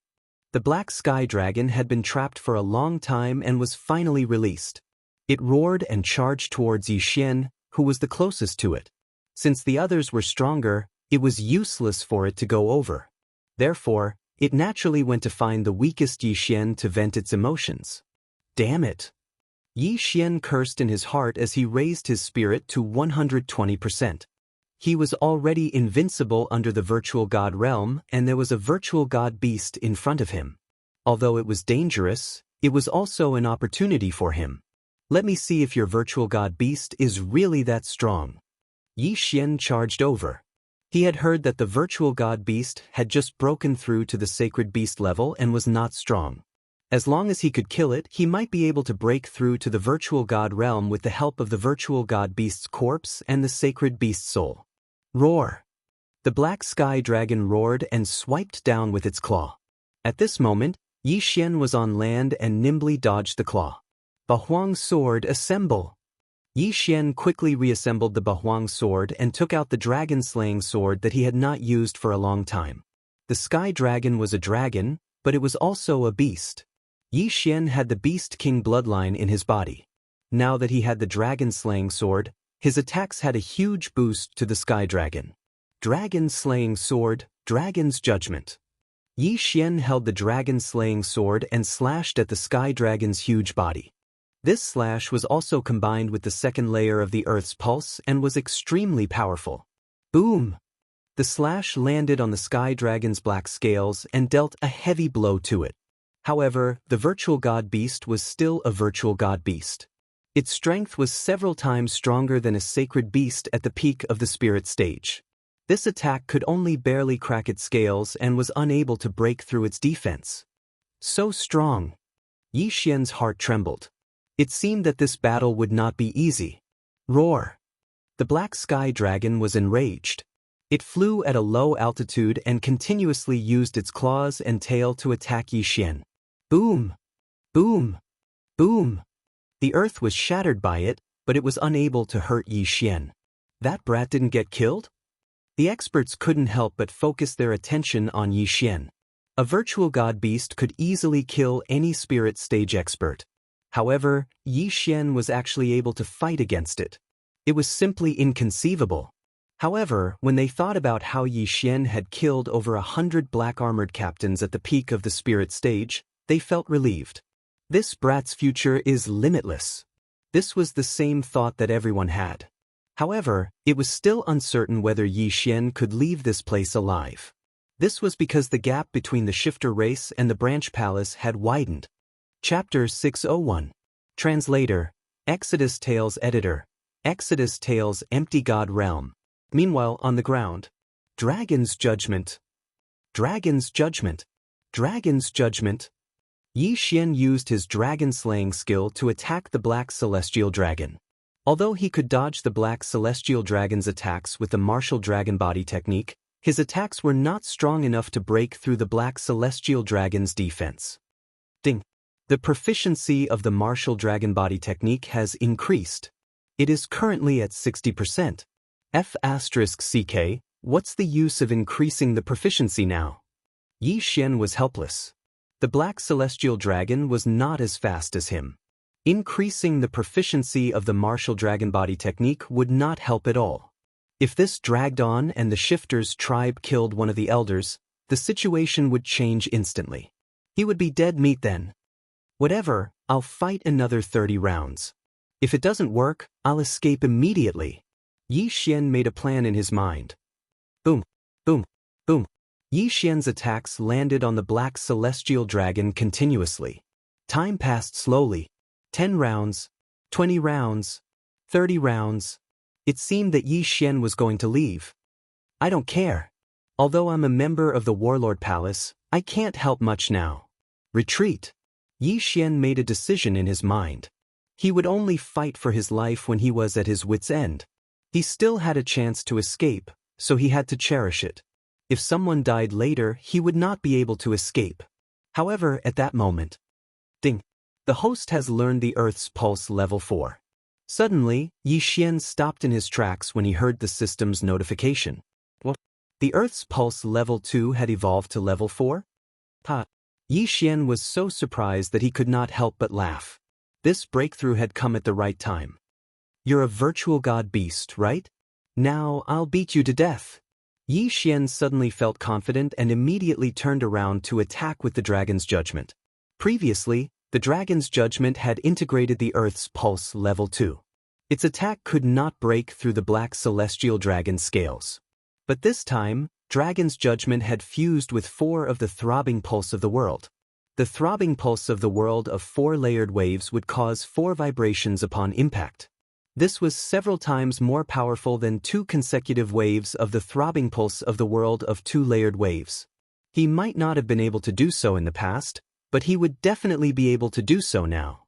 The black sky dragon had been trapped for a long time and was finally released. It roared and charged towards Yi Xian, who was the closest to it. Since the others were stronger, it was useless for it to go over. Therefore, It naturally went to find the weakest Yi Xian to vent its emotions. Damn it! Yi Xian cursed in his heart as he raised his spirit to 120%. He was already invincible under the virtual god realm, and there was a virtual god beast in front of him. Although it was dangerous, it was also an opportunity for him. Let me see if your virtual god beast is really that strong. Yi Xian charged over. He had heard that the virtual god beast had just broken through to the sacred beast level and was not strong. As long as he could kill it, he might be able to break through to the virtual god realm with the help of the virtual god beast's corpse and the sacred beast soul. Roar! The black sky dragon roared and swiped down with its claw. At this moment, Yi Xian was on land and nimbly dodged the claw. Bahuang sword, assemble! Yi Xian quickly reassembled the Bahuang sword and took out the dragon-slaying sword that he had not used for a long time. The sky dragon was a dragon, but it was also a beast. Yi Xian had the Beast King bloodline in his body. Now that he had the dragon-slaying sword, his attacks had a huge boost to the sky dragon. Dragon-slaying sword, dragon's judgment. Yi Xian held the dragon-slaying sword and slashed at the sky dragon's huge body. This slash was also combined with the second layer of the Earth's pulse and was extremely powerful. Boom! The slash landed on the sky dragon's black scales and dealt a heavy blow to it. However, the virtual god beast was still a virtual god beast. Its strength was several times stronger than a sacred beast at the peak of the spirit stage. This attack could only barely crack its scales and was unable to break through its defense. So strong! Yi Xian's heart trembled. It seemed that this battle would not be easy. Roar! The black sky dragon was enraged. It flew at a low altitude and continuously used its claws and tail to attack Yi Xian. Boom! Boom! Boom! The earth was shattered by it, but it was unable to hurt Yi Xian. That brat didn't get killed? The experts couldn't help but focus their attention on Yi Xian. A virtual god beast could easily kill any spirit stage expert. However, Yi Xian was actually able to fight against it. It was simply inconceivable. However, when they thought about how Yi Xian had killed over 100 black-armored captains at the peak of the spirit stage, they felt relieved. This brat's future is limitless. This was the same thought that everyone had. However, it was still uncertain whether Yi Xian could leave this place alive. This was because the gap between the shifter race and the branch palace had widened. Chapter 601. Translator, Exodus Tales Editor, Exodus Tales Empty God Realm. Meanwhile, on the ground, Dragon's Judgment. Dragon's Judgment. Dragon's Judgment. Yi Xian used his dragon-slaying skill to attack the Black Celestial Dragon. Although he could dodge the Black Celestial Dragon's attacks with the martial dragon body technique, his attacks were not strong enough to break through the Black Celestial Dragon's defense. Ding! The proficiency of the martial dragon body technique has increased. It is currently at 60%. F***CK, what's the use of increasing the proficiency now? Yi Xian was helpless. The Black Celestial Dragon was not as fast as him. Increasing the proficiency of the martial dragon body technique would not help at all. If this dragged on and the Shifter's tribe killed one of the elders, the situation would change instantly. He would be dead meat then. Whatever, I'll fight another 30 rounds. If it doesn't work, I'll escape immediately. Yi Xian made a plan in his mind. Boom, boom, boom. Yi Xian's attacks landed on the Black Celestial Dragon continuously. Time passed slowly. 10 rounds, 20 rounds, 30 rounds. It seemed that Yi Xian was going to leave. I don't care. Although I'm a member of the Warlord Palace, I can't help much now. Retreat. Yi Xian made a decision in his mind. He would only fight for his life when he was at his wit's end. He still had a chance to escape, so he had to cherish it. If someone died later, he would not be able to escape. However, at that moment, ding! The host has learned the Earth's pulse level 4. Suddenly, Yi Xian stopped in his tracks when he heard the system's notification. What? The Earth's pulse level 2 had evolved to level 4? Ha! Yi Xian was so surprised that he could not help but laugh. This breakthrough had come at the right time. You're a virtual god beast, right? Now I'll beat you to death. Yi Xian suddenly felt confident and immediately turned around to attack with the dragon's judgment. Previously, the dragon's judgment had integrated the Earth's pulse level 2. Its attack could not break through the black celestial dragon's scales. But this time, dragon's judgment had fused with 4 of the throbbing pulse of the world. The throbbing pulse of the world of 4 layered waves would cause 4 vibrations upon impact. This was several times more powerful than 2 consecutive waves of the throbbing pulse of the world of 2 layered waves. He might not have been able to do so in the past, but he would definitely be able to do so now.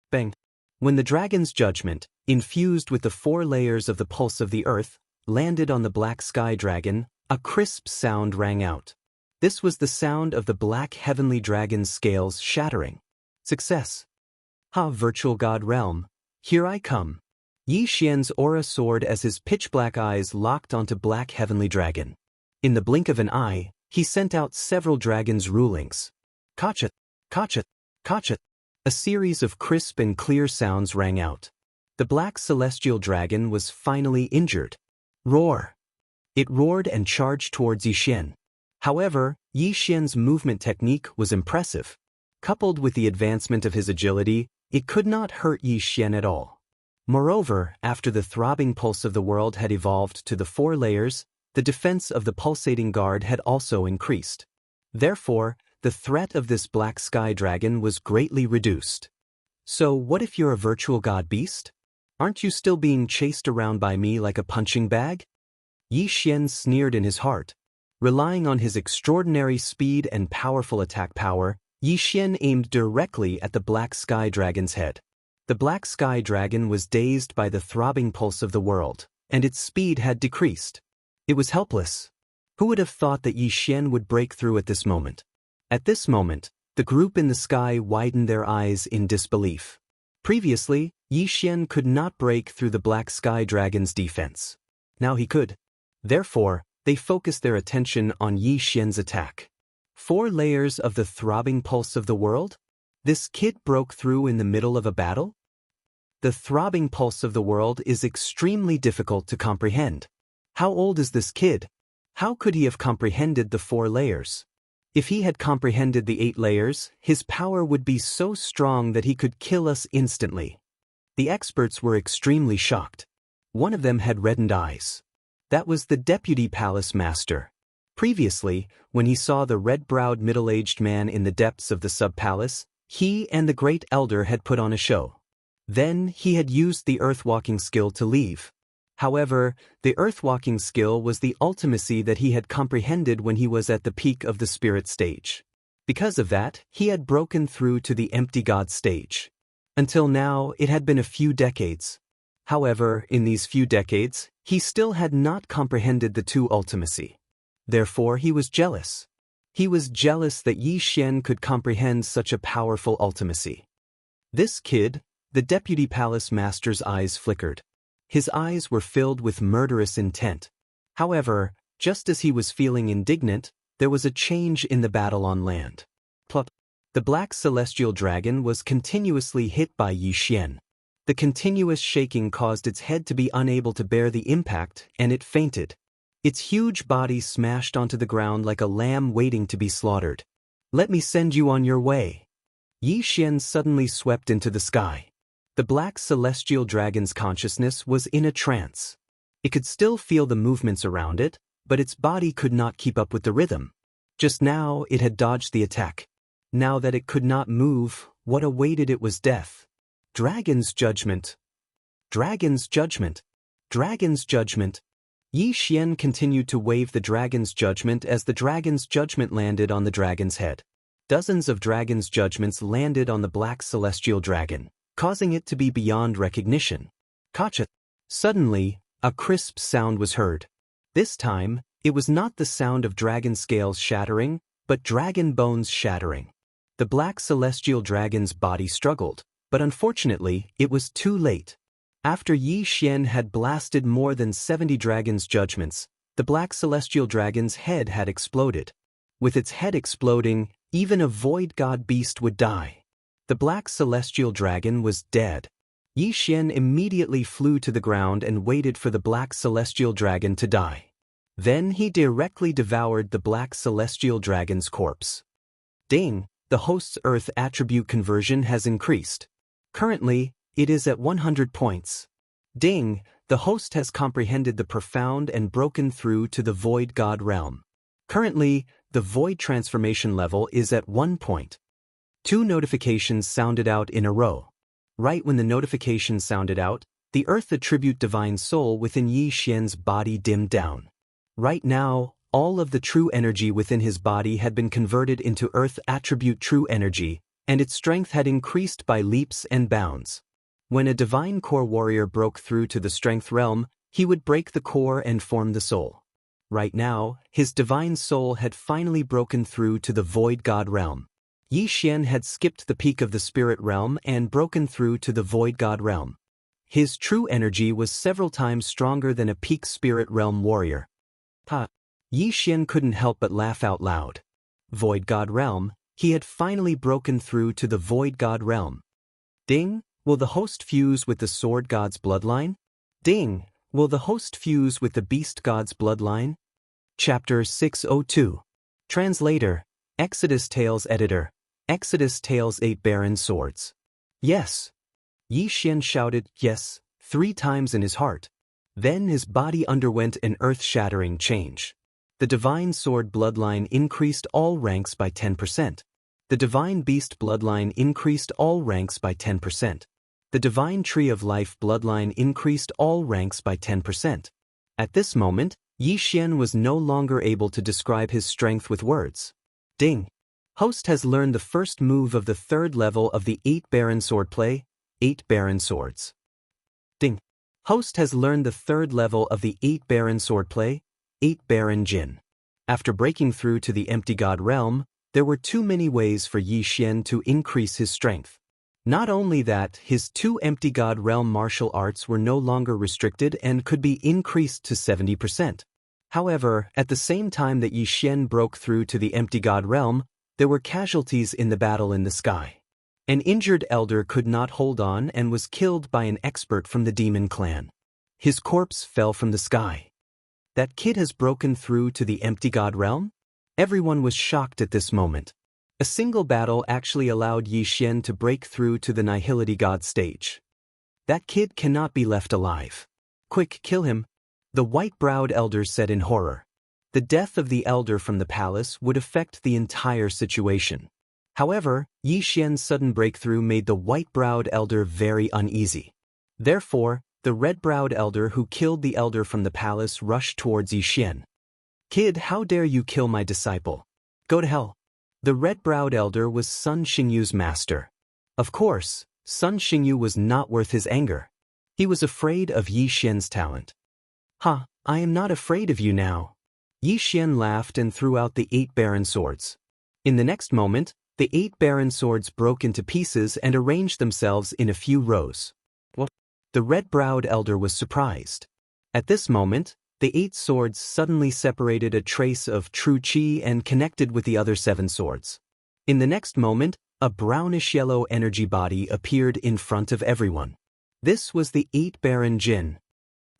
Bang! When the dragon's judgment, infused with the 4 layers of the pulse of the earth, landed on the black sky dragon, a crisp sound rang out. This was the sound of the black heavenly dragon's scales shattering. Success! Ha! Virtual God realm, here I come. Yi Xian's aura soared as his pitch-black eyes locked onto black heavenly dragon. In the blink of an eye, he sent out several dragon's rulings. Kachat! Kachat! Kachat! A series of crisp and clear sounds rang out. The black celestial dragon was finally injured. Roar! It roared and charged towards Yi Xian. However, Yi Xian's movement technique was impressive. Coupled with the advancement of his agility, it could not hurt Yi Xian at all. Moreover, after the throbbing pulse of the world had evolved to the 4 layers, the defense of the pulsating guard had also increased. Therefore, the threat of this black sky dragon was greatly reduced. So what if you're a virtual god beast? Aren't you still being chased around by me like a punching bag? Yi Xian sneered in his heart. Relying on his extraordinary speed and powerful attack power, Yi Xian aimed directly at the black sky dragon's head. The black sky dragon was dazed by the throbbing pulse of the world, and its speed had decreased. It was helpless. Who would have thought that Yi Xian would break through at this moment? At this moment, the group in the sky widened their eyes in disbelief. Previously, Yi Xian could not break through the black sky dragon's defense. Now he could. Therefore, they focused their attention on Yi Xian's attack. 4 layers of the throbbing pulse of the world? This kid broke through in the middle of a battle? The throbbing pulse of the world is extremely difficult to comprehend. How old is this kid? How could he have comprehended the 4 layers? If he had comprehended the 8 layers, his power would be so strong that he could kill us instantly. The experts were extremely shocked. One of them had reddened eyes. That was the deputy palace master. Previously, when he saw the red-browed middle-aged man in the depths of the sub-palace, he and the great elder had put on a show. Then he had used the earthwalking skill to leave. However, the earthwalking skill was the ultimacy that he had comprehended when he was at the peak of the spirit stage. Because of that, he had broken through to the empty god stage. Until now, it had been a few decades. However, in these few decades, he still had not comprehended the 2 ultimacy. Therefore, he was jealous. He was jealous that Yi Xian could comprehend such a powerful ultimacy. This kid, the deputy palace master's eyes flickered. His eyes were filled with murderous intent. However, just as he was feeling indignant, there was a change in the battle on land. Plop. The black celestial dragon was continuously hit by Yi Xian. The continuous shaking caused its head to be unable to bear the impact, and it fainted. Its huge body smashed onto the ground like a lamb waiting to be slaughtered. Let me send you on your way. Yi Xian suddenly swept into the sky. The black celestial dragon's consciousness was in a trance. It could still feel the movements around it, but its body could not keep up with the rhythm. Just now, it had dodged the attack. Now that it could not move, what awaited it was death. Dragon's judgment. Dragon's judgment. Dragon's judgment. Yi Xian continued to wave the dragon's judgment as the dragon's judgment landed on the dragon's head. Dozens of dragon's judgments landed on the black celestial dragon, causing it to be beyond recognition. Kachat! Suddenly, a crisp sound was heard. This time, it was not the sound of dragon scales shattering, but dragon bones shattering. The black celestial dragon's body struggled, but unfortunately, it was too late. After Yi Xian had blasted more than 70 dragon's judgments, the black celestial dragon's head had exploded. With its head exploding, even a void god beast would die. The black celestial dragon was dead. Yi Xian immediately flew to the ground and waited for the black celestial dragon to die. Then he directly devoured the black celestial dragon's corpse. Ding, the host's Earth attribute conversion has increased. Currently, it is at 100 points. Ding, the host has comprehended the profound and broken through to the void god realm. Currently, the void transformation level is at 1 point. 2 notifications sounded out in a row. Right when the notification sounded out, the Earth attribute divine soul within Yi Xian's body dimmed down. Right now, all of the true energy within his body had been converted into Earth attribute true energy, and its strength had increased by leaps and bounds. When a divine core warrior broke through to the strength realm, he would break the core and form the soul. Right now, his divine soul had finally broken through to the void god realm. Yi Xian had skipped the peak of the spirit realm and broken through to the void god realm. His true energy was several times stronger than a peak spirit realm warrior. Yi Xian couldn't help but laugh out loud. Void god realm, he had finally broken through to the void god realm. Ding, will the host fuse with the sword god's bloodline? Ding, will the host fuse with the beast god's bloodline? Chapter 602. Translator, Exodus Tales Editor, Exodus Tales 8 Barren Swords. Yes. Yi Xian shouted yes 3 times in his heart. Then his body underwent an earth-shattering change. The divine sword bloodline increased all ranks by 10%. The divine beast bloodline increased all ranks by 10%. The divine tree of life bloodline increased all ranks by 10%. At this moment, Yi Xian was no longer able to describe his strength with words. Ding. Host has learned the first move of the 3rd level of the 8 Barren Swordplay, 8 Barren Swords. Ding. Host has learned the 3rd level of the 8 Barren Swordplay, 8 Barren Jin. After breaking through to the empty god realm, there were too many ways for Yi Xian to increase his strength. Not only that, his 2 empty god realm martial arts were no longer restricted and could be increased to 70%. However, at the same time that Yi Xian broke through to the empty god realm, there were casualties in the battle in the sky. An injured elder could not hold on and was killed by an expert from the demon clan. His corpse fell from the sky. That kid has broken through to the empty god realm? Everyone was shocked at this moment. A single battle actually allowed Yi Xian to break through to the Nihility God stage. That kid cannot be left alive. Quick, kill him, the white-browed elder said in horror. The death of the elder from the palace would affect the entire situation. However, Yi Xian's sudden breakthrough made the white-browed elder very uneasy. Therefore, the red-browed elder who killed the elder from the palace rushed towards Yi Xian. Kid, how dare you kill my disciple? Go to hell. The red-browed elder was Sun Xingyu's master. Of course, Sun Xingyu was not worth his anger. He was afraid of Yi Xian's talent. Ha, I am not afraid of you now. Yi Xian laughed and threw out the 8 barren swords. In the next moment, the 8 barren swords broke into pieces and arranged themselves in a few rows. What? The red-browed elder was surprised. At this moment, the 8 swords suddenly separated a trace of true qi and connected with the other 7 swords. In the next moment, a brownish-yellow energy body appeared in front of everyone. This was the 8 barren jin.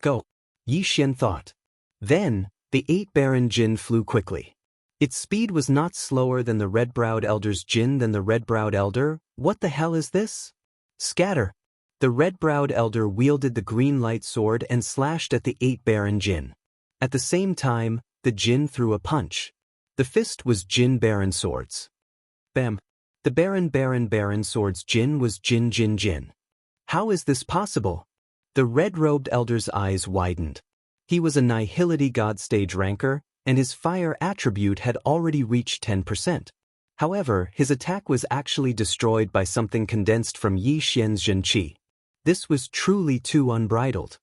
Go, Yi Xian thought. Then, the 8 barren jin flew quickly. Its speed was not slower than the red-browed elder's jin than the red-browed elder. What the hell is this? Scatter! The red-browed elder wielded the green light sword and slashed at the 8 barren jin. At the same time, the jin threw a punch. The fist was jin barren swords. Bam! The barren swords jin was jin. How is this possible? The red-robed elder's eyes widened. He was a Nihility God stage ranker, and his fire attribute had already reached 10%. However, his attack was actually destroyed by something condensed from Yi Xian's Jin Qi. This was truly too unbridled.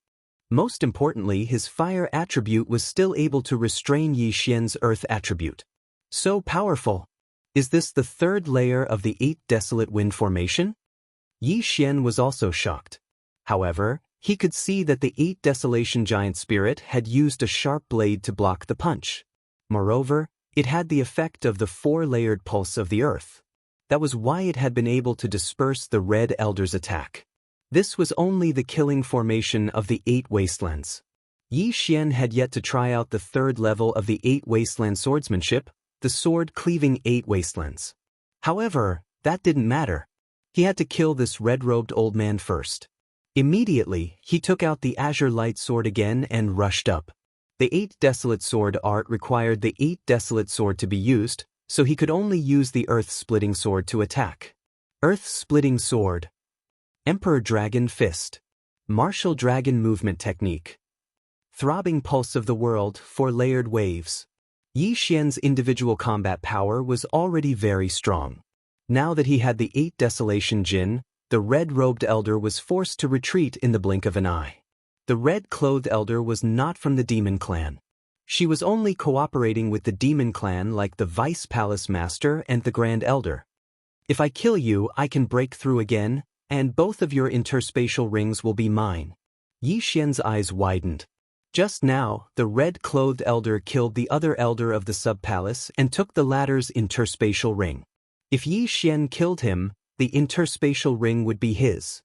Most importantly, his fire attribute was still able to restrain Yi Xian's earth attribute. So powerful! Is this the 3rd layer of the 8 desolate wind formation? Yi Xian was also shocked. However, he could see that the 8 desolation giant spirit had used a sharp blade to block the punch. Moreover, it had the effect of the 4-layered pulse of the earth. That was why it had been able to disperse the red elder's attack. This was only the killing formation of the 8 wastelands. Yi Xian had yet to try out the third level of the 8 wasteland swordsmanship, the sword cleaving 8 wastelands. However, that didn't matter. He had to kill this red-robed old man first. Immediately, he took out the azure light sword again and rushed up. The 8 desolate sword art required the 8 desolate sword to be used, so he could only use the earth-splitting sword to attack. Earth-splitting sword. Emperor Dragon Fist. Martial Dragon Movement Technique. Throbbing pulse of the world, 4 layered waves. Yi Xian's individual combat power was already very strong. Now that he had the 8 Desolation Jin, the red-robed elder was forced to retreat in the blink of an eye. The red-clothed elder was not from the demon clan. She was only cooperating with the demon clan like the Vice Palace Master and the Grand Elder. If I kill you, I can break through again, and both of your interspatial rings will be mine. Yi Xian's eyes widened. Just now, the red-clothed elder killed the other elder of the sub-palace and took the latter's interspatial ring. If Yi Xian killed him, the interspatial ring would be his.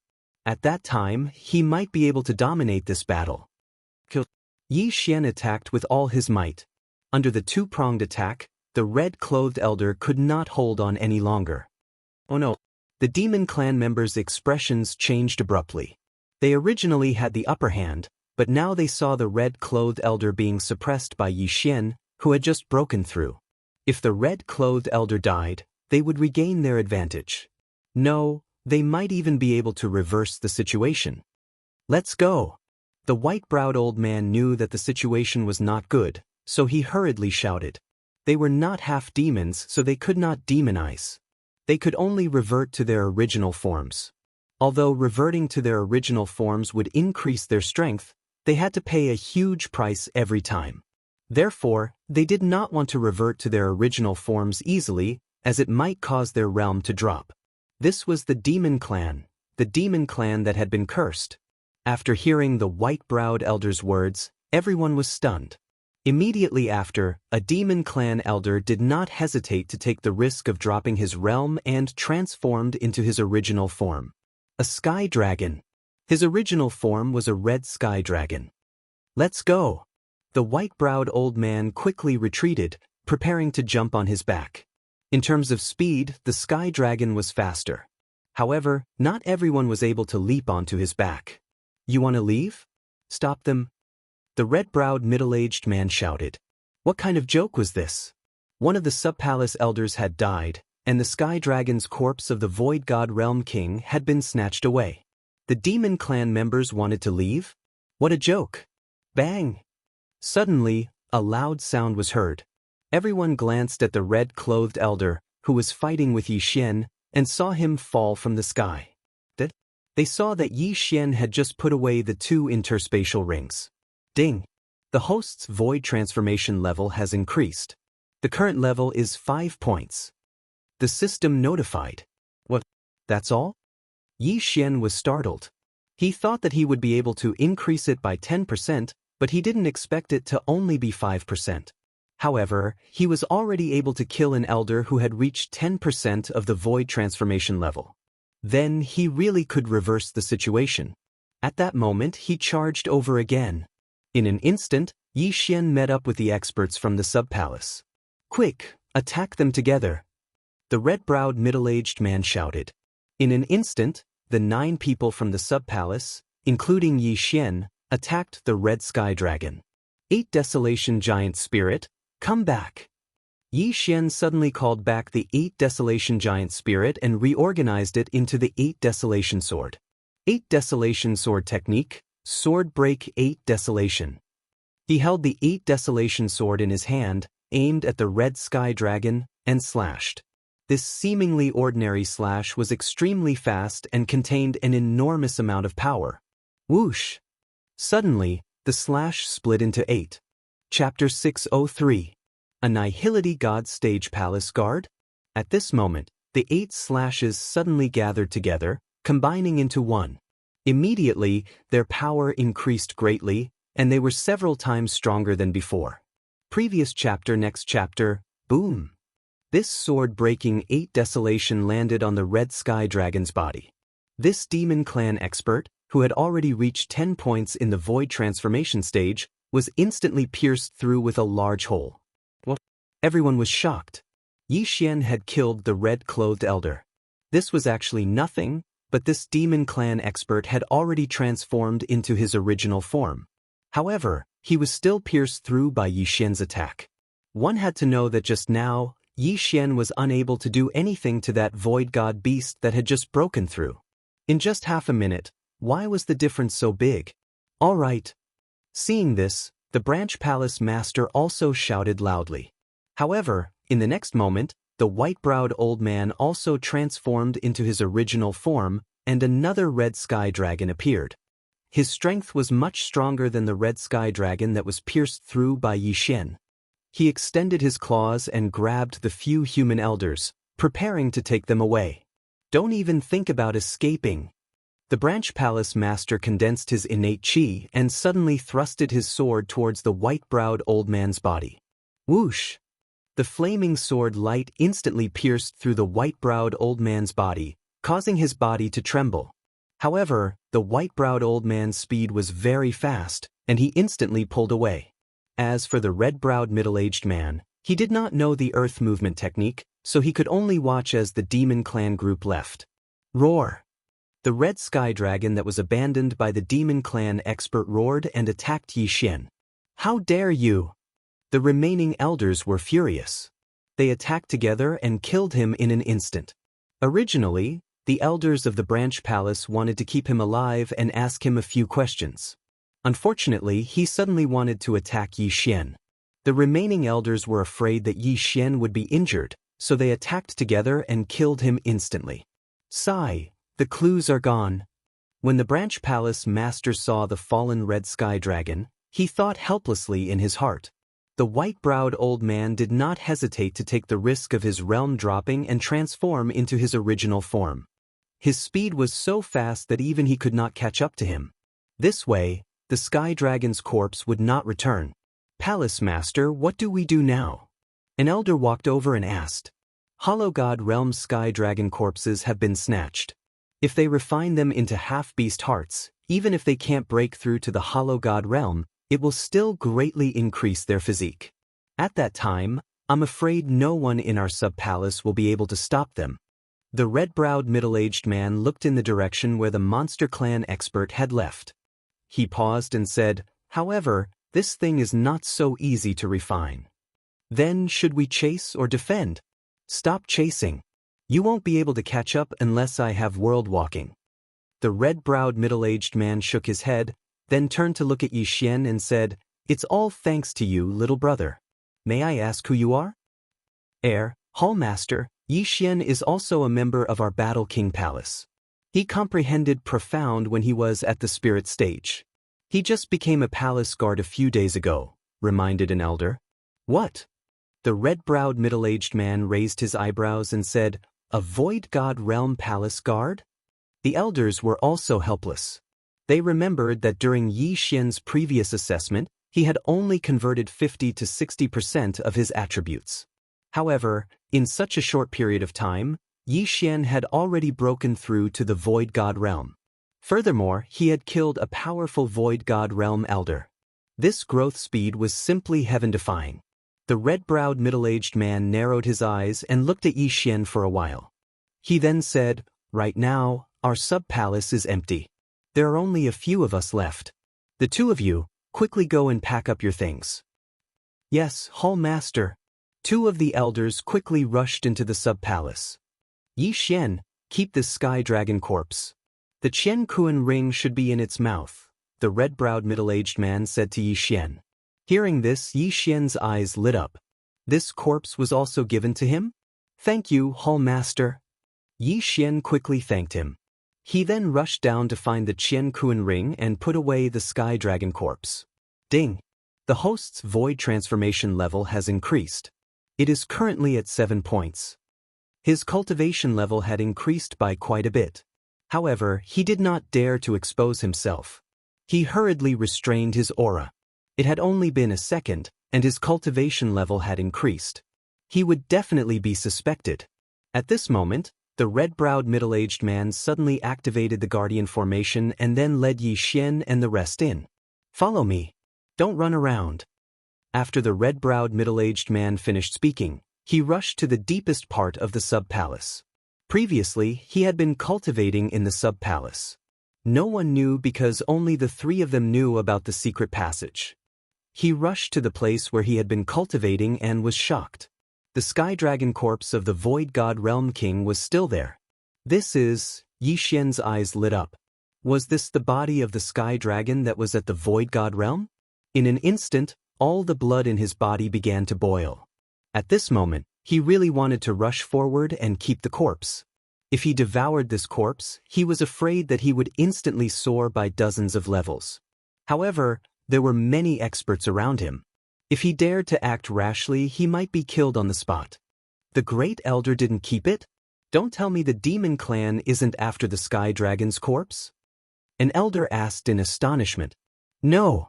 At that time, he might be able to dominate this battle. Yi Xian attacked with all his might. Under the 2-pronged attack, the red-clothed elder could not hold on any longer. Oh no! The demon clan members' expressions changed abruptly. They originally had the upper hand, but now they saw the red-clothed elder being suppressed by Yi Xian, who had just broken through. If the red-clothed elder died, they would regain their advantage. No, they might even be able to reverse the situation. Let's go! The white-browed old man knew that the situation was not good, so he hurriedly shouted. They were not half demons, so they could not demonize. They could only revert to their original forms. Although reverting to their original forms would increase their strength, they had to pay a huge price every time. Therefore, they did not want to revert to their original forms easily, as it might cause their realm to drop. This was the demon clan that had been cursed. After hearing the white-browed elder's words, everyone was stunned. Immediately after, a demon clan elder did not hesitate to take the risk of dropping his realm and transformed into his original form. A sky dragon. His original form was a red sky dragon. Let's go! The white-browed old man quickly retreated, preparing to jump on his back. In terms of speed, the sky dragon was faster. However, not everyone was able to leap onto his back. You want to leave? Stop them. The red-browed middle-aged man shouted. What kind of joke was this? One of the sub-palace elders had died, and the sky dragon's corpse of the Void God Realm King had been snatched away. The demon clan members wanted to leave? What a joke! Bang! Suddenly, a loud sound was heard. Everyone glanced at the red-clothed elder, who was fighting with Yi Xian, and saw him fall from the sky. They saw that Yi Xian had just put away the 2 interspatial rings. Ding! The host's void transformation level has increased. The current level is 5 points. The system notified. What? That's all? Yi Xian was startled. He thought that he would be able to increase it by 10%, but he didn't expect it to only be 5%. However, he was already able to kill an elder who had reached 10% of the void transformation level. Then he really could reverse the situation. At that moment, he charged over again. In an instant, Yi Xian met up with the experts from the sub-palace. Quick, attack them together! The red-browed middle-aged man shouted. In an instant, the 9 people from the sub-palace, including Yi Xian, attacked the red sky dragon. 8 Desolation Giant Spirit, come back! Yi Xian suddenly called back the 8 Desolation Giant Spirit and reorganized it into the 8 Desolation Sword. 8 Desolation Sword Technique, Sword Break 8 Desolation. He held the 8 Desolation Sword in his hand, aimed at the red sky dragon, and slashed. This seemingly ordinary slash was extremely fast and contained an enormous amount of power. Whoosh! Suddenly, the slash split into 8. Chapter 603. Annihility God Stage Palace Guard? At this moment, the 8 slashes suddenly gathered together, combining into one. Immediately, their power increased greatly, and they were several times stronger than before. Previous chapter, next chapter, boom! This sword-breaking 8 desolation landed on the red sky dragon's body. This demon clan expert, who had already reached 10 points in the void transformation stage, was instantly pierced through with a large hole. What? Everyone was shocked. Yi Xian had killed the red-clothed elder. This was actually nothing, but this demon clan expert had already transformed into his original form. However, he was still pierced through by Yi Xian's attack. One had to know that just now, Yi Xian was unable to do anything to that void god beast that had just broken through. In just half a minute, why was the difference so big? All right. Seeing this, the Branch Palace master also shouted loudly. However, in the next moment, the white-browed old man also transformed into his original form, and another red sky dragon appeared. His strength was much stronger than the red sky dragon that was pierced through by Yi Xian. He extended his claws and grabbed the few human elders, preparing to take them away. Don't even think about escaping. The Branch Palace master condensed his innate chi and suddenly thrusted his sword towards the white-browed old man's body. Whoosh! The flaming sword light instantly pierced through the white-browed old man's body, causing his body to tremble. However, the white-browed old man's speed was very fast, and he instantly pulled away. As for the red-browed middle-aged man, he did not know the earth movement technique, so he could only watch as the demon clan group left. Roar! The red sky dragon that was abandoned by the demon clan expert roared and attacked Yi Xian. How dare you! The remaining elders were furious. They attacked together and killed him in an instant. Originally, the elders of the Branch Palace wanted to keep him alive and ask him a few questions. Unfortunately, he suddenly wanted to attack Yi Xian. The remaining elders were afraid that Yi Xian would be injured, so they attacked together and killed him instantly. Sigh, the clues are gone. When the Branch Palace master saw the fallen red sky dragon, he thought helplessly in his heart. The white-browed old man did not hesitate to take the risk of his realm dropping and transform into his original form. His speed was so fast that even he could not catch up to him. This way, the sky dragon's corpse would not return. Palace master, what do we do now? An elder walked over and asked. Hollow God realm sky dragon corpses have been snatched. If they refine them into half-beast hearts, even if they can't break through to the Hollow God realm, it will still greatly increase their physique. At that time, I'm afraid no one in our sub-palace will be able to stop them. The red-browed middle-aged man looked in the direction where the Monster Clan expert had left. He paused and said, however, this thing is not so easy to refine. Then should we chase or defend? Stop chasing. You won't be able to catch up unless I have world walking. The red-browed middle-aged man shook his head, then turned to look at Yi Xian and said, It's all thanks to you, little brother. May I ask who you are? Hall Master, Yi Xian is also a member of our Battle King Palace. He comprehended profound when he was at the spirit stage. He just became a palace guard a few days ago, reminded an elder. What? The red-browed middle-aged man raised his eyebrows and said, A void god realm palace guard? The elders were also helpless. They remembered that during Yi Xian's previous assessment, he had only converted 50 to 60% of his attributes. However, in such a short period of time, Yi Xian had already broken through to the void god realm. Furthermore, he had killed a powerful void god realm elder. This growth speed was simply heaven-defying. The red-browed middle-aged man narrowed his eyes and looked at Yi Xian for a while. He then said, Right now, our sub-palace is empty. There are only a few of us left. The two of you, quickly go and pack up your things. Yes, Hall Master. Two of the elders quickly rushed into the sub-palace. Yi Xian, keep this sky dragon corpse. The Qian Kuan ring should be in its mouth, the red-browed middle-aged man said to Yi Xian. Hearing this, Yi Xian's eyes lit up. This corpse was also given to him? Thank you, Hall Master. Yi Xian quickly thanked him. He then rushed down to find the Qian Kuan ring and put away the sky dragon corpse. Ding! The host's void transformation level has increased. It is currently at 7 points. His cultivation level had increased by quite a bit. However, he did not dare to expose himself. He hurriedly restrained his aura. It had only been a second, and his cultivation level had increased. He would definitely be suspected. At this moment, The red-browed middle-aged man suddenly activated the guardian formation and then led Yi Xian and the rest in. Follow me. Don't run around. After the red-browed middle-aged man finished speaking, he rushed to the deepest part of the sub-palace. Previously, he had been cultivating in the sub-palace. No one knew because only the three of them knew about the secret passage. He rushed to the place where he had been cultivating and was shocked. The sky dragon corpse of the Void God Realm King was still there. Yi Xian's eyes lit up. Was this the body of the sky dragon that was at the Void God Realm? In an instant, all the blood in his body began to boil. At this moment, he really wanted to rush forward and keep the corpse. If he devoured this corpse, he was afraid that he would instantly soar by dozens of levels. However, there were many experts around him. If he dared to act rashly, he might be killed on the spot. The Great Elder didn't keep it? Don't tell me the demon clan isn't after the sky dragon's corpse? An elder asked in astonishment. No.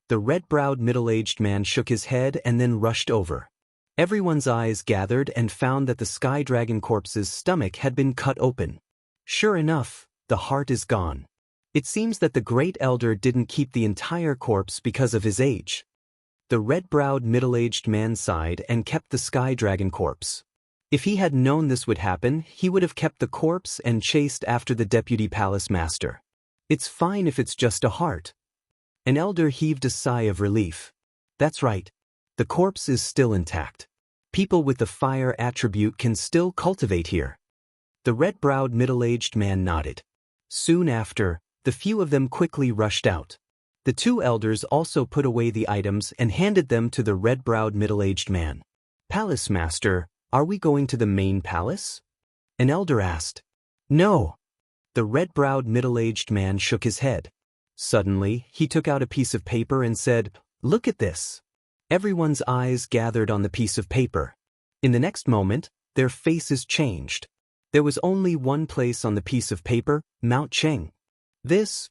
The red-browed middle-aged man shook his head and then rushed over. Everyone's eyes gathered and found that the sky dragon corpse's stomach had been cut open. Sure enough, the heart is gone. It seems that the Great Elder didn't keep the entire corpse because of his age. The red-browed middle-aged man sighed and kept the sky dragon corpse. If he had known this would happen, he would have kept the corpse and chased after the deputy palace master. It's fine if it's just a heart. An elder heaved a sigh of relief. That's right. The corpse is still intact. People with the fire attribute can still cultivate here. The red-browed middle-aged man nodded. Soon after, the few of them quickly rushed out. The two elders also put away the items and handed them to the red-browed middle-aged man. Palace master, are we going to the main palace? An elder asked. No. The red-browed middle-aged man shook his head. Suddenly, he took out a piece of paper and said, Look at this. Everyone's eyes gathered on the piece of paper. In the next moment, their faces changed. There was only one place on the piece of paper, Mount Cheng.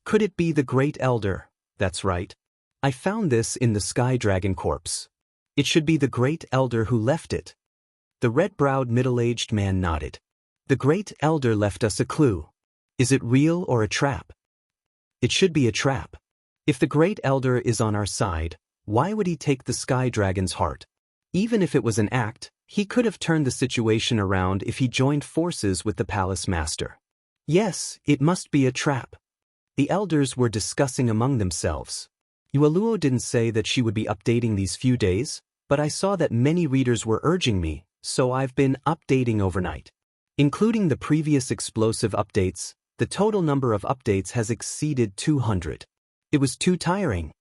Could it be the Great Elder? That's right. I found this in the sky dragon corpse. It should be the Great Elder who left it. The red-browed middle-aged man nodded. The Great Elder left us a clue. Is it real or a trap? It should be a trap. If the Great Elder is on our side, why would he take the sky dragon's heart? Even if it was an act, he could have turned the situation around if he joined forces with the palace master. Yes, it must be a trap. The elders were discussing among themselves. Yueluo didn't say that she would be updating these few days, but I saw that many readers were urging me, so I've been updating overnight. Including the previous explosive updates, the total number of updates has exceeded 200. It was too tiring.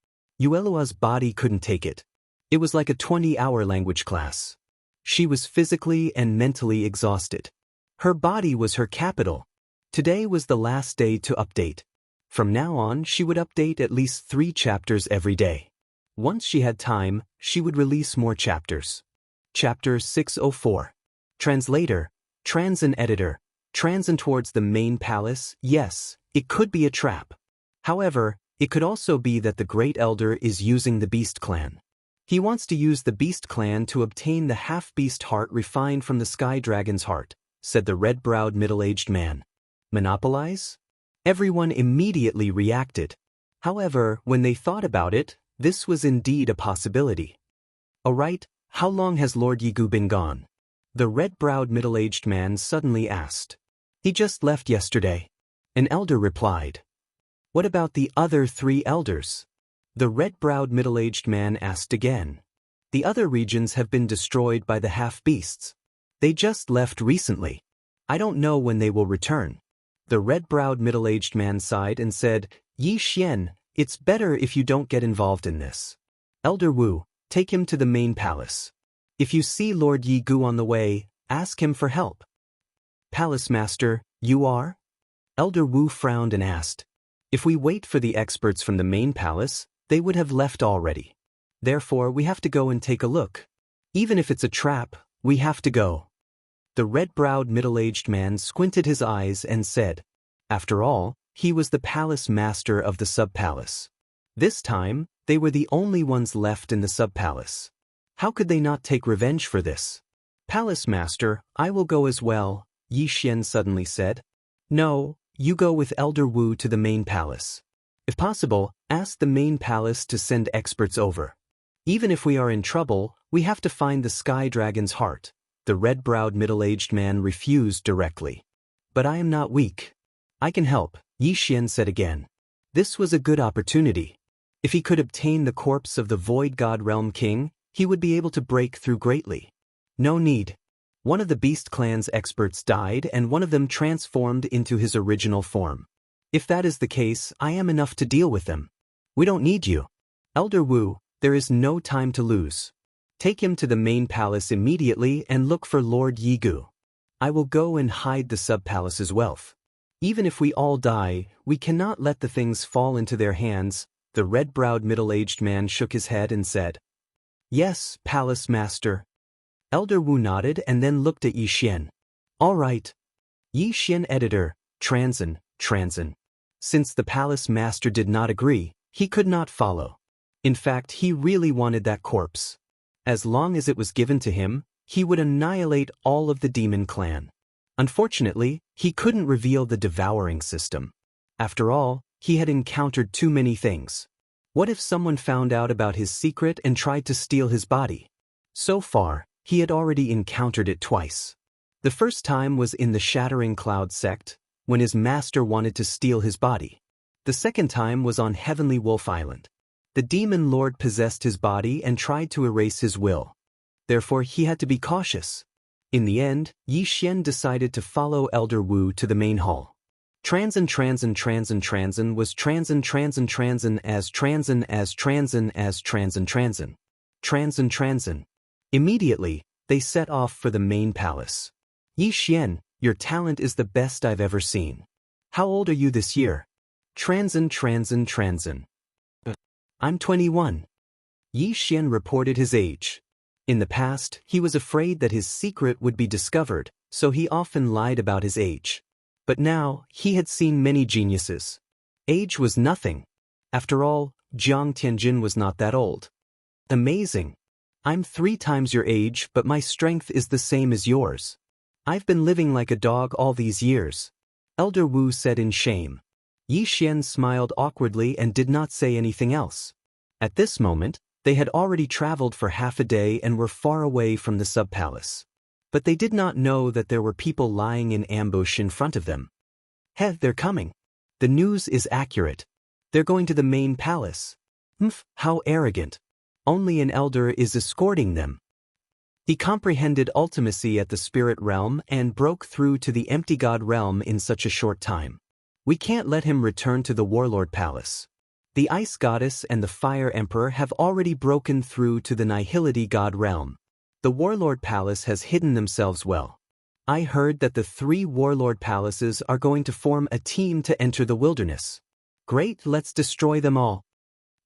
Yueluo's body couldn't take it. It was like a 20-hour language class. She was physically and mentally exhausted. Her body was her capital. Today was the last day to update. From now on, she would update at least 3 chapters every day. Once she had time, she would release more chapters. Chapter 604. Translator, Transin Editor, Transin towards the main palace. Yes, it could be a trap. However, it could also be that the Great Elder is using the Beast Clan. He wants to use the Beast Clan to obtain the half-beast heart refined from the Sky Dragon's heart, said the red-browed middle-aged man. Monopolize? Everyone immediately reacted. However, when they thought about it, this was indeed a possibility. Alright, how long has Lord Yigu been gone? The red-browed middle-aged man suddenly asked. He just left yesterday. An elder replied. What about the other 3 elders? The red-browed middle-aged man asked again. The other regions have been destroyed by the half-beasts. They just left recently. I don't know when they will return. The red-browed middle-aged man sighed and said, Yi Xian, it's better if you don't get involved in this. Elder Wu, take him to the main palace. If you see Lord Yigu on the way, ask him for help. Palace Master, you are? Elder Wu frowned and asked. If we wait for the experts from the main palace, they would have left already. Therefore, we have to go and take a look. Even if it's a trap, we have to go. The red-browed middle-aged man squinted his eyes and said, after all, he was the palace master of the sub-palace. This time, they were the only ones left in the sub-palace. How could they not take revenge for this? Palace master, I will go as well. Yi Xian suddenly said. No, you go with Elder Wu to the main palace. If possible, ask the main palace to send experts over. Even if we are in trouble, we have to find the Sky Dragon's heart. The red-browed middle-aged man refused directly. But I am not weak. I can help, Yi Xian said again. This was a good opportunity. If he could obtain the corpse of the Void God Realm King, he would be able to break through greatly. No need. One of the Beast Clan's experts died and one of them transformed into his original form. If that is the case, I am enough to deal with them. We don't need you. Elder Wu, there is no time to lose. Take him to the main palace immediately and look for Lord Yigu. I will go and hide the sub-palace's wealth. Even if we all die, we cannot let the things fall into their hands. The red-browed middle-aged man shook his head and said, Yes, Palace Master. Elder Wu nodded and then looked at Yi Xian. All right. Yi Xian editor, Transin. Since the Palace Master did not agree, he could not follow. In fact, he really wanted that corpse. As long as it was given to him, he would annihilate all of the demon clan. Unfortunately, he couldn't reveal the devouring system. After all, he had encountered too many things. What if someone found out about his secret and tried to steal his body? So far, he had already encountered it twice. The first time was in the Shattering Cloud sect, when his master wanted to steal his body. The second time was on Heavenly Wolf Island. The demon lord possessed his body and tried to erase his will. Therefore, he had to be cautious. In the end, Yi Xian decided to follow Elder Wu to the main hall. Transin was Transin. Immediately, they set off for the main palace. Yi Xian, your talent is the best I've ever seen. How old are you this year? Transin. I'm 21. Yi Xian reported his age. In the past, he was afraid that his secret would be discovered, so he often lied about his age. But now, he had seen many geniuses. Age was nothing. After all, Jiang Tianjin was not that old. Amazing. I'm 3 times your age, but my strength is the same as yours. I've been living like a dog all these years. Elder Wu said in shame. Yi Xian smiled awkwardly and did not say anything else. At this moment, they had already traveled for half a day and were far away from the sub-palace. But they did not know that there were people lying in ambush in front of them. They're coming. The news is accurate. They're going to the main palace. How arrogant. Only an elder is escorting them. He comprehended ultimacy at the spirit realm and broke through to the empty god realm in such a short time. We can't let him return to the warlord palace. The ice goddess and the fire emperor have already broken through to the nihility god realm. The warlord palace has hidden themselves well. I heard that the 3 warlord palaces are going to form a team to enter the wilderness. Great, let's destroy them all.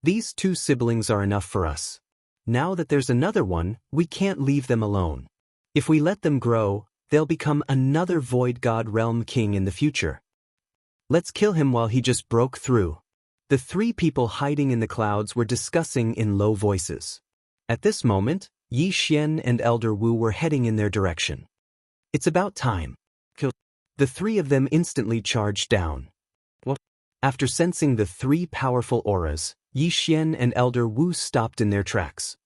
These 2 siblings are enough for us. Now that there's another one, we can't leave them alone. If we let them grow, they'll become another void god realm king in the future. Let's kill him while he just broke through. The 3 people hiding in the clouds were discussing in low voices. At this moment, Yi Xian and Elder Wu were heading in their direction. It's about time. Kill. The 3 of them instantly charged down. What? After sensing the 3 powerful auras, Yi Xian and Elder Wu stopped in their tracks.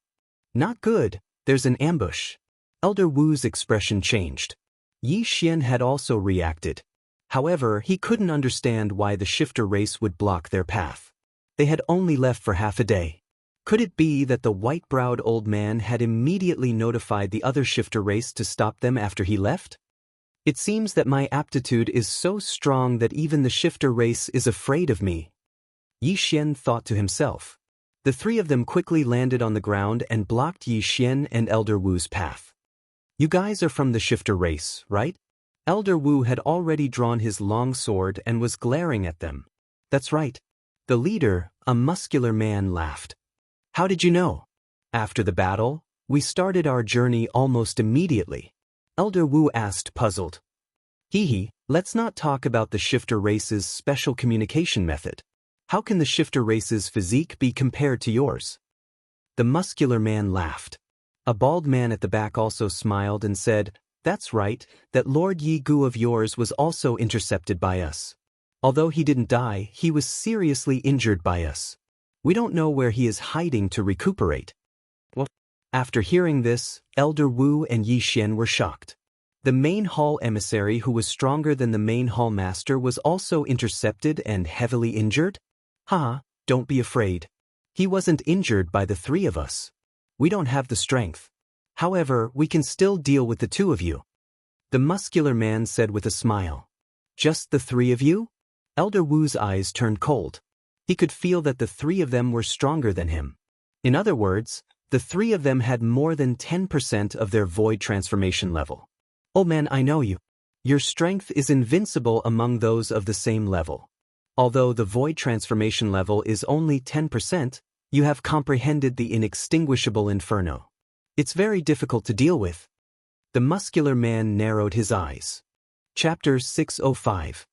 Not good, there's an ambush. Elder Wu's expression changed. Yi Xian had also reacted. However, he couldn't understand why the shifter race would block their path. They had only left for half a day. Could it be that the white-browed old man had immediately notified the other shifter race to stop them after he left? It seems that my aptitude is so strong that even the shifter race is afraid of me. Yi Xian thought to himself. The 3 of them quickly landed on the ground and blocked Yi Xian and Elder Wu's path. You guys are from the shifter race, right? Elder Wu had already drawn his long sword and was glaring at them. That's right. The leader, a muscular man, laughed. How did you know? After the battle, we started our journey almost immediately. Elder Wu asked, puzzled. Let's not talk about the shifter race's special communication method. How can the shifter race's physique be compared to yours? The muscular man laughed. A bald man at the back also smiled and said, That's right, that Lord Yi Gu of yours was also intercepted by us. Although he didn't die, he was seriously injured by us. We don't know where he is hiding to recuperate. What? After hearing this, Elder Wu and Yi Xian were shocked. The main hall emissary who was stronger than the main hall master was also intercepted and heavily injured? Haha, don't be afraid. He wasn't injured by the three of us. We don't have the strength. However, we can still deal with the two of you. The muscular man said with a smile. Just the three of you? Elder Wu's eyes turned cold. He could feel that the three of them were stronger than him. In other words, the three of them had more than 10% of their void transformation level. Oh man, I know you. Your strength is invincible among those of the same level. Although the void transformation level is only 10%, you have comprehended the inextinguishable inferno. It's very difficult to deal with. The muscular man narrowed his eyes. Chapter 605.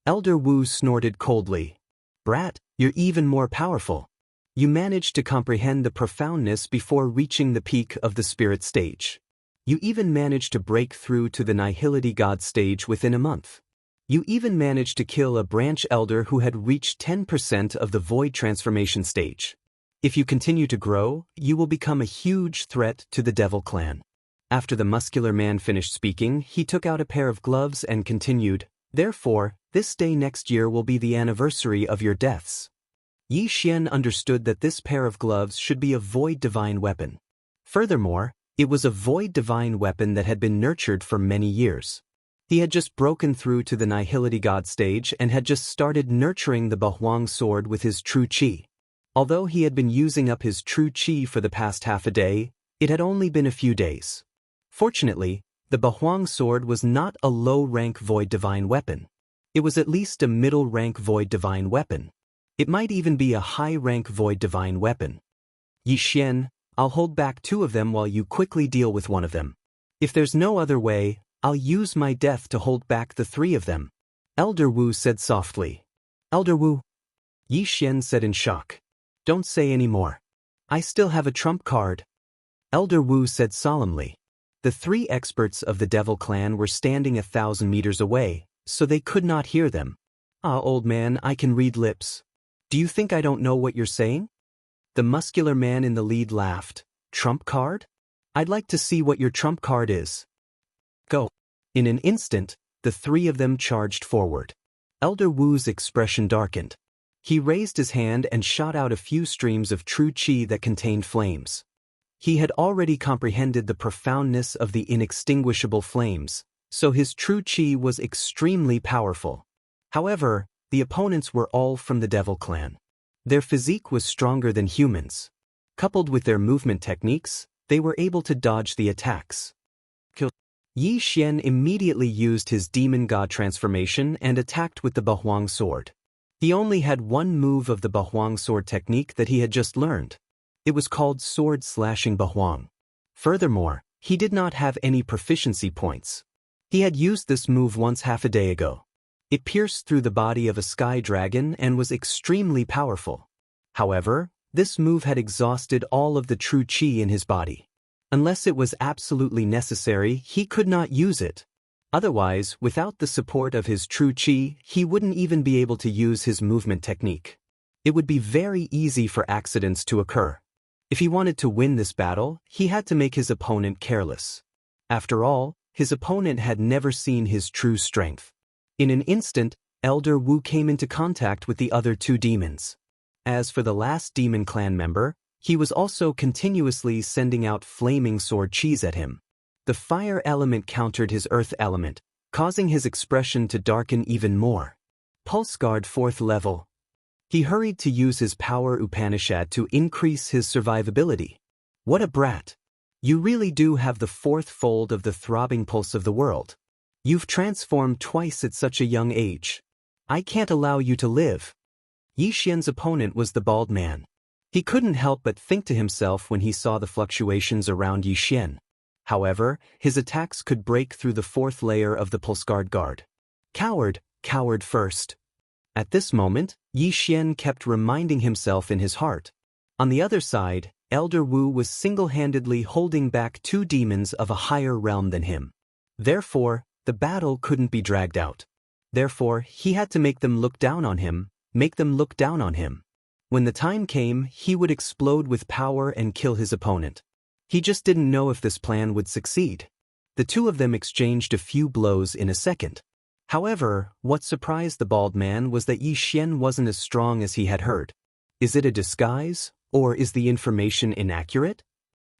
Elder Wu snorted coldly. Brat, you're even more powerful. You managed to comprehend the profoundness before reaching the peak of the spirit stage. You even managed to break through to the nihility god stage within a month. You even managed to kill a branch elder who had reached 10% of the void transformation stage. If you continue to grow, you will become a huge threat to the Devil Clan. After the muscular man finished speaking, he took out a pair of gloves and continued, Therefore, this day next year will be the anniversary of your deaths. Yi Xian understood that this pair of gloves should be a void divine weapon. Furthermore, it was a void divine weapon that had been nurtured for many years. He had just broken through to the nihility god stage and had just started nurturing the Bahuang sword with his true qi. Although he had been using up his true qi for the past half a day, it had only been a few days. Fortunately, the Bahuang sword was not a low-rank void divine weapon. It was at least a middle-rank void divine weapon. It might even be a high-rank void divine weapon. Yi Xian, I'll hold back two of them while you quickly deal with one of them. If there's no other way, I'll use my death to hold back the three of them. Elder Wu said softly. Elder Wu? Yi Xian said in shock. Don't say any more. I still have a trump card. Elder Wu said solemnly. The three experts of the Devil Clan were standing 1,000 meters away, so they could not hear them. Ah, old man, I can read lips. Do you think I don't know what you're saying? The muscular man in the lead laughed. Trump card? I'd like to see what your trump card is. Go. In an instant, the three of them charged forward. Elder Wu's expression darkened. He raised his hand and shot out a few streams of true qi that contained flames. He had already comprehended the profoundness of the inextinguishable flames, so his true qi was extremely powerful. However, the opponents were all from the Devil Clan. Their physique was stronger than humans. Coupled with their movement techniques, they were able to dodge the attacks. Yi Xian immediately used his demon god transformation and attacked with the Bahuang sword. He only had one move of the Bahuang sword technique that he had just learned. It was called Sword Slashing Bahuang. Furthermore, he did not have any proficiency points. He had used this move once half a day ago. It pierced through the body of a sky dragon and was extremely powerful. However, this move had exhausted all of the true qi in his body. Unless it was absolutely necessary, he could not use it. Otherwise, without the support of his true qi, he wouldn't even be able to use his movement technique. It would be very easy for accidents to occur. If he wanted to win this battle, he had to make his opponent careless. After all, his opponent had never seen his true strength. In an instant, Elder Wu came into contact with the other two demons. As for the last demon clan member, he was also continuously sending out flaming sword qis at him. The fire element countered his earth element, causing his expression to darken even more. Pulse Guard 4th level. He hurried to use his power Upanishad to increase his survivability. What a brat! You really do have the 4th fold of the throbbing pulse of the world. You've transformed twice at such a young age. I can't allow you to live. Yi Xian's opponent was the bald man. He couldn't help but think to himself when he saw the fluctuations around Yi Xian. However, his attacks could break through the 4th layer of the Pulse Guard. Coward, coward first. At this moment, Yi Xian kept reminding himself in his heart. On the other side, Elder Wu was single-handedly holding back two demons of a higher realm than him. Therefore, the battle couldn't be dragged out. Therefore, he had to make them look down on him, When the time came, he would explode with power and kill his opponent. He just didn't know if this plan would succeed. The two of them exchanged a few blows in a second. However, what surprised the bald man was that Yi Xian wasn't as strong as he had heard. Is it a disguise, or is the information inaccurate?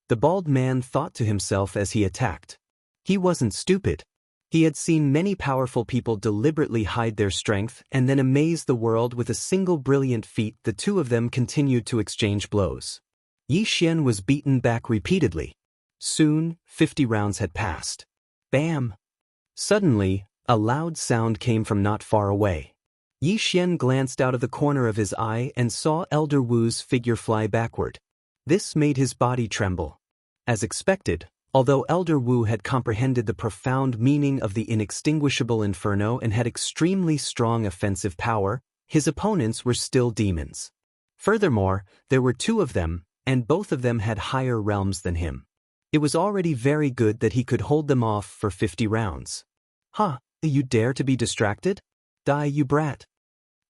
The bald man thought to himself as he attacked. He wasn't stupid. He had seen many powerful people deliberately hide their strength and then amaze the world with a single brilliant feat. The two of them continued to exchange blows. Yi Xian was beaten back repeatedly. Soon, 50 rounds had passed. Bam! Suddenly, a loud sound came from not far away. Yi Xian glanced out of the corner of his eye and saw Elder Wu's figure fly backward. This made his body tremble. As expected, although Elder Wu had comprehended the profound meaning of the inextinguishable inferno and had extremely strong offensive power, his opponents were still demons. Furthermore, there were two of them, and both of them had higher realms than him. It was already very good that he could hold them off for 50 rounds. "Ha, you dare to be distracted? Die, you brat."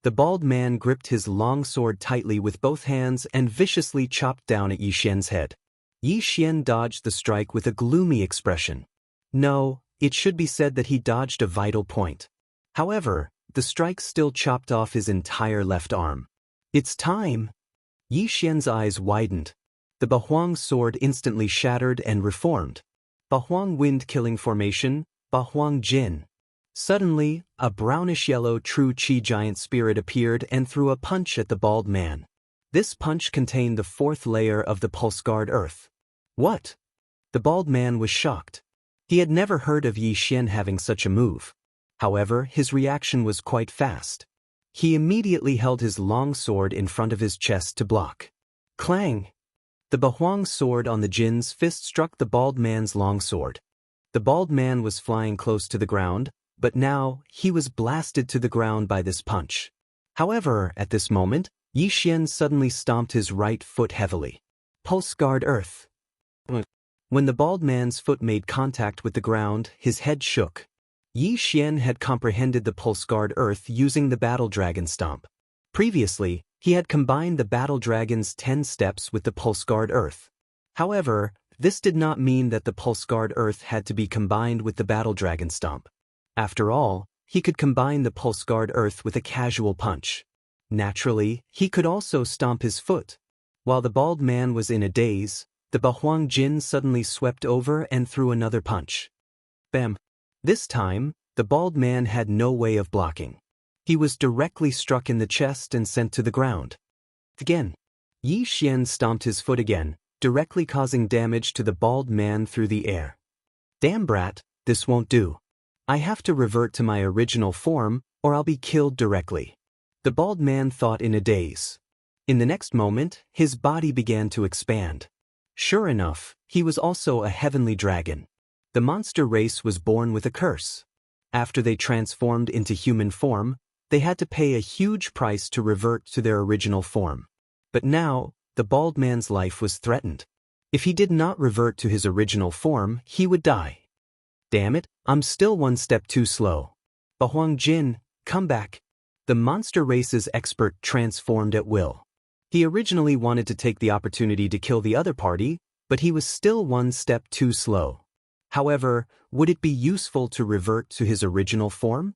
The bald man gripped his long sword tightly with both hands and viciously chopped down at Yi Xian's head. Yi Xian dodged the strike with a gloomy expression. No, it should be said that he dodged a vital point. However, the strike still chopped off his entire left arm. "It's time!" Yi Xian's eyes widened. The Bahuang sword instantly shattered and reformed. Bahuang wind-killing formation, Bahuang Jin. Suddenly, a brownish-yellow true Qi giant spirit appeared and threw a punch at the bald man. This punch contained the fourth layer of the pulse guard earth. What? The bald man was shocked. He had never heard of Yi Xian having such a move. However, his reaction was quite fast. He immediately held his long sword in front of his chest to block. Clang! The Bahuang sword on the Jin's fist struck the bald man's long sword. The bald man was flying close to the ground, but now he was blasted to the ground by this punch. However, at this moment, Yi Xian suddenly stomped his right foot heavily. Pulse guard earth. When the bald man's foot made contact with the ground, his head shook. Yi Xian had comprehended the pulse guard earth using the battle dragon stomp. Previously, he had combined the battle dragon's 10 steps with the pulse guard earth. However, this did not mean that the pulse guard earth had to be combined with the battle dragon stomp. After all, he could combine the pulse guard earth with a casual punch. Naturally, he could also stomp his foot. While the bald man was in a daze, the Bahuang Jin suddenly swept over and threw another punch. Bam! This time, the bald man had no way of blocking. He was directly struck in the chest and sent to the ground. Again, Yi Xian stomped his foot again, directly causing damage to the bald man through the air. Damn brat, this won't do. I have to revert to my original form, or I'll be killed directly. The bald man thought in a daze. In the next moment, his body began to expand. Sure enough, he was also a heavenly dragon. The monster race was born with a curse. After they transformed into human form, they had to pay a huge price to revert to their original form. But now, the bald man's life was threatened. If he did not revert to his original form, he would die. Damn it, I'm still one step too slow. Bahuang Jin, come back. The monster race's expert transformed at will. He originally wanted to take the opportunity to kill the other party, but he was still one step too slow. However, would it be useful to revert to his original form?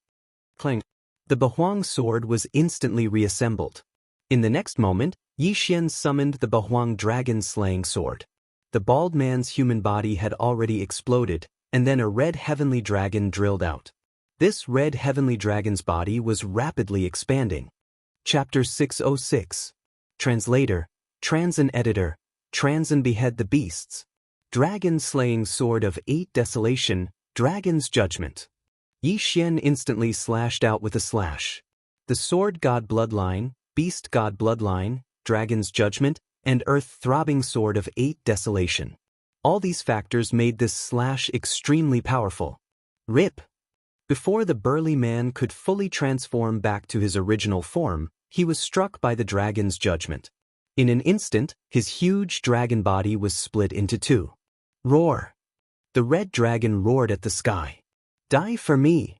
Clang. The Bahuang sword was instantly reassembled. In the next moment, Yi Xian summoned the Bahuang dragon slaying sword. The bald man's human body had already exploded, and then a red heavenly dragon drilled out. This red heavenly dragon's body was rapidly expanding. Chapter 606. Translator, Transin Editor, Transin Behead the Beasts. Dragon Slaying Sword of 8 Desolation, Dragon's Judgment. Yi Xian instantly slashed out with a slash. The Sword God Bloodline, Beast God Bloodline, Dragon's Judgment, and Earth Throbbing Sword of 8 Desolation. All these factors made this slash extremely powerful. Rip! Before the burly man could fully transform back to his original form, he was struck by the dragon's judgment. In an instant, his huge dragon body was split into two. Roar! The red dragon roared at the sky. Die for me!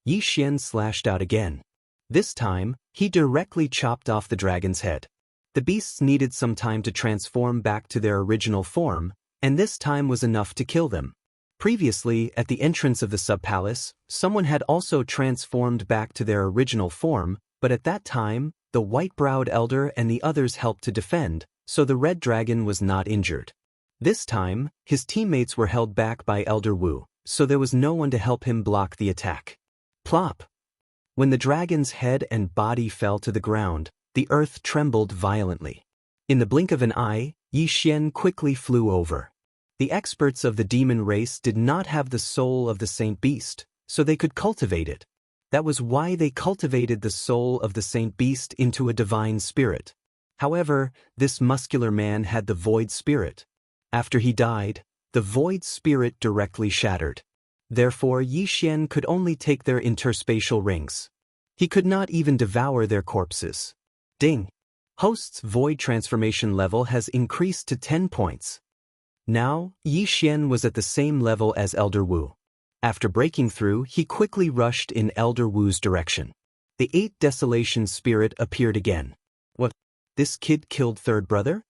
Yi Xian slashed out again. This time, he directly chopped off the dragon's head. The beasts needed some time to transform back to their original form, and this time was enough to kill them. Previously, at the entrance of the sub-palace, someone had also transformed back to their original form, but at that time, the white-browed elder and the others helped to defend, so the red dragon was not injured. This time, his teammates were held back by Elder Wu, so there was no one to help him block the attack. Plop! When the dragon's head and body fell to the ground, the earth trembled violently. In the blink of an eye, Yi Xian quickly flew over. The experts of the demon race did not have the soul of the Saint Beast, so they could cultivate it. That was why they cultivated the soul of the Saint Beast into a divine spirit. However, this muscular man had the void spirit. After he died, the void spirit directly shattered. Therefore, Yi Xian could only take their interspatial rings. He could not even devour their corpses. Ding! Host's void transformation level has increased to 10 points. Now, Yi Xian was at the same level as Elder Wu. After breaking through, he quickly rushed in Elder Wu's direction. The 8 Desolation spirit appeared again. What? This kid killed third brother?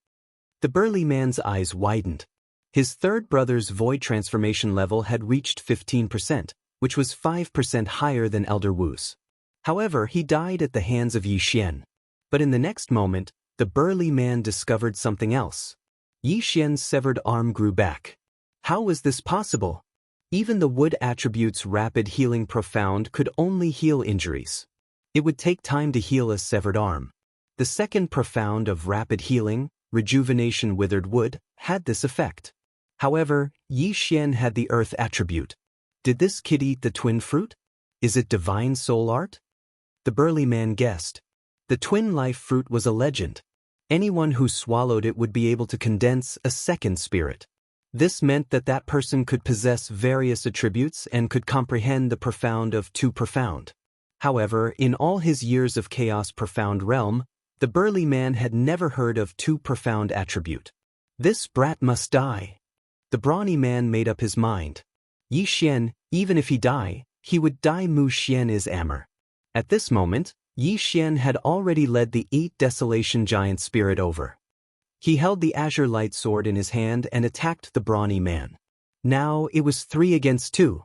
The burly man's eyes widened. His third brother's void transformation level had reached 15%, which was 5% higher than Elder Wu's. However, he died at the hands of Yi Xian. But in the next moment, the burly man discovered something else. Yi Xian's severed arm grew back. How was this possible? Even the wood attribute's rapid healing profound could only heal injuries. It would take time to heal a severed arm. The second profound of rapid healing, rejuvenation withered wood, had this effect. However, Yi Xian had the earth attribute. Did this kid eat the twin fruit? Is it divine soul art? The burly man guessed. The twin life fruit was a legend. Anyone who swallowed it would be able to condense a second spirit. This meant that that person could possess various attributes and could comprehend the profound of two profound. However, in all his years of chaos profound realm, the burly man had never heard of two profound attribute. This brat must die. The brawny man made up his mind. Yi Xian, even if he die, he would die. Mu Xian is Amr. At this moment, Yi Xian had already led the 8 Desolation giant spirit over. He held the azure light sword in his hand and attacked the brawny man. Now it was 3 against 2.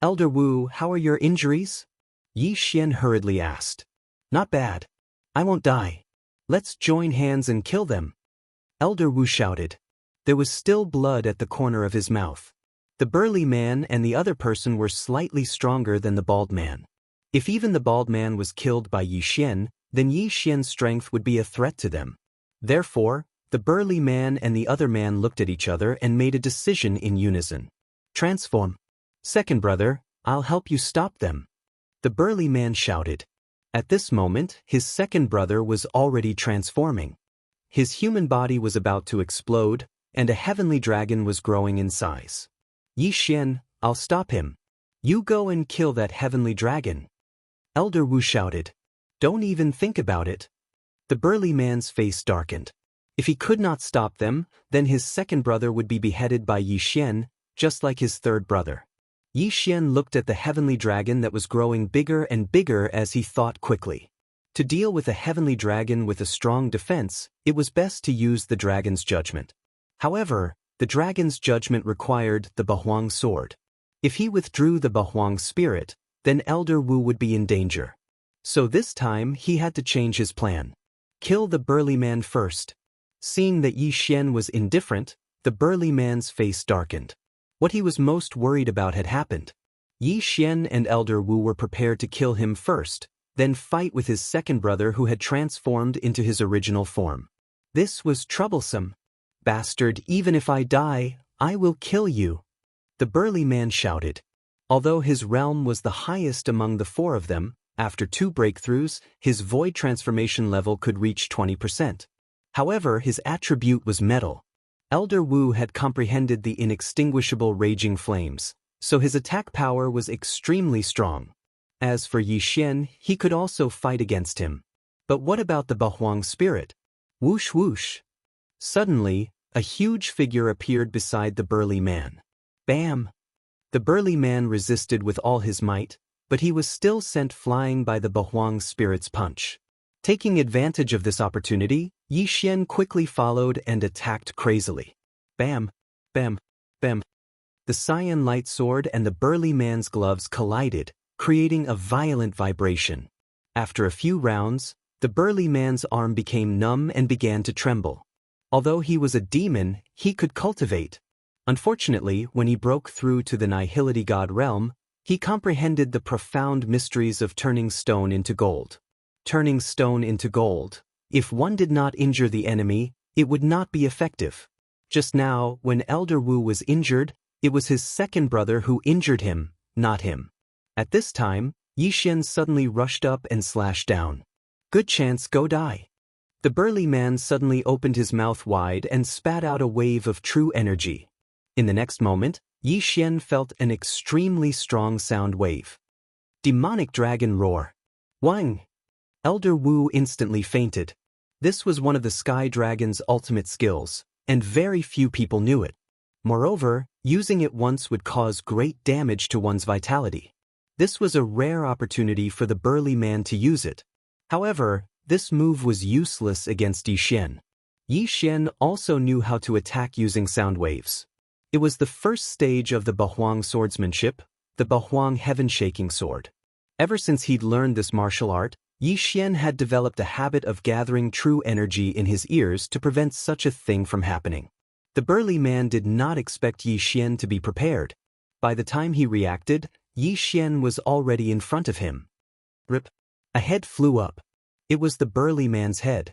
Elder Wu, how are your injuries? Yi Xian hurriedly asked. Not bad. I won't die. Let's join hands and kill them. Elder Wu shouted. There was still blood at the corner of his mouth. The burly man and the other person were slightly stronger than the bald man. If even the bald man was killed by Yi Xian, then Yi Xian's strength would be a threat to them. Therefore, the burly man and the other man looked at each other and made a decision in unison. Transform. Second brother, I'll help you stop them. The burly man shouted. At this moment, his second brother was already transforming. His human body was about to explode, and a heavenly dragon was growing in size. Yi Xian, I'll stop him. You go and kill that heavenly dragon. Elder Wu shouted. Don't even think about it. The burly man's face darkened. If he could not stop them, then his second brother would be beheaded by Yi Xian, just like his third brother. Yi Xian looked at the heavenly dragon that was growing bigger and bigger as he thought quickly. To deal with a heavenly dragon with a strong defense, it was best to use the dragon's judgment. However, the dragon's judgment required the Bahuang sword. If he withdrew the Bahuang spirit, then Elder Wu would be in danger. So this time he had to change his plan. Kill the burly man first. Seeing that Yi Xian was indifferent, the burly man's face darkened. What he was most worried about had happened. Yi Xian and Elder Wu were prepared to kill him first, then fight with his second brother who had transformed into his original form. This was troublesome. Bastard, even if I die, I will kill you. The burly man shouted. Although his realm was the highest among the 4 of them, after 2 breakthroughs, his void transformation level could reach 20%. However, his attribute was metal. Elder Wu had comprehended the inextinguishable raging flames, so his attack power was extremely strong. As for Yi Xian, he could also fight against him. But what about the Bahuang spirit? Whoosh whoosh. Suddenly, a huge figure appeared beside the burly man. Bam! The burly man resisted with all his might, but he was still sent flying by the Bahuang spirit's punch. Taking advantage of this opportunity, Yi Xian quickly followed and attacked crazily. Bam! Bam! Bam! The cyan light sword and the burly man's gloves collided, creating a violent vibration. After a few rounds, the burly man's arm became numb and began to tremble. Although he was a demon, he could cultivate. Unfortunately, when he broke through to the Nihility God realm, he comprehended the profound mysteries of turning stone into gold. Turning stone into gold. If one did not injure the enemy, it would not be effective. Just now, when Elder Wu was injured, it was his second brother who injured him, not him. At this time, Yi Xian suddenly rushed up and slashed down. Good chance, go die. The burly man suddenly opened his mouth wide and spat out a wave of true energy. In the next moment, Yi Xian felt an extremely strong sound wave. Demonic dragon roar. Wang! Elder Wu instantly fainted. This was one of the Sky Dragon's ultimate skills, and very few people knew it. Moreover, using it once would cause great damage to one's vitality. This was a rare opportunity for the burly man to use it. However, this move was useless against Yi Xian. Yi Xian also knew how to attack using sound waves. It was the first stage of the Bahuang swordsmanship, the Bahuang heaven-shaking sword. Ever since he'd learned this martial art, Yi Xian had developed a habit of gathering true energy in his ears to prevent such a thing from happening. The burly man did not expect Yi Xian to be prepared. By the time he reacted, Yi Xian was already in front of him. Rip! A head flew up. It was the burly man's head.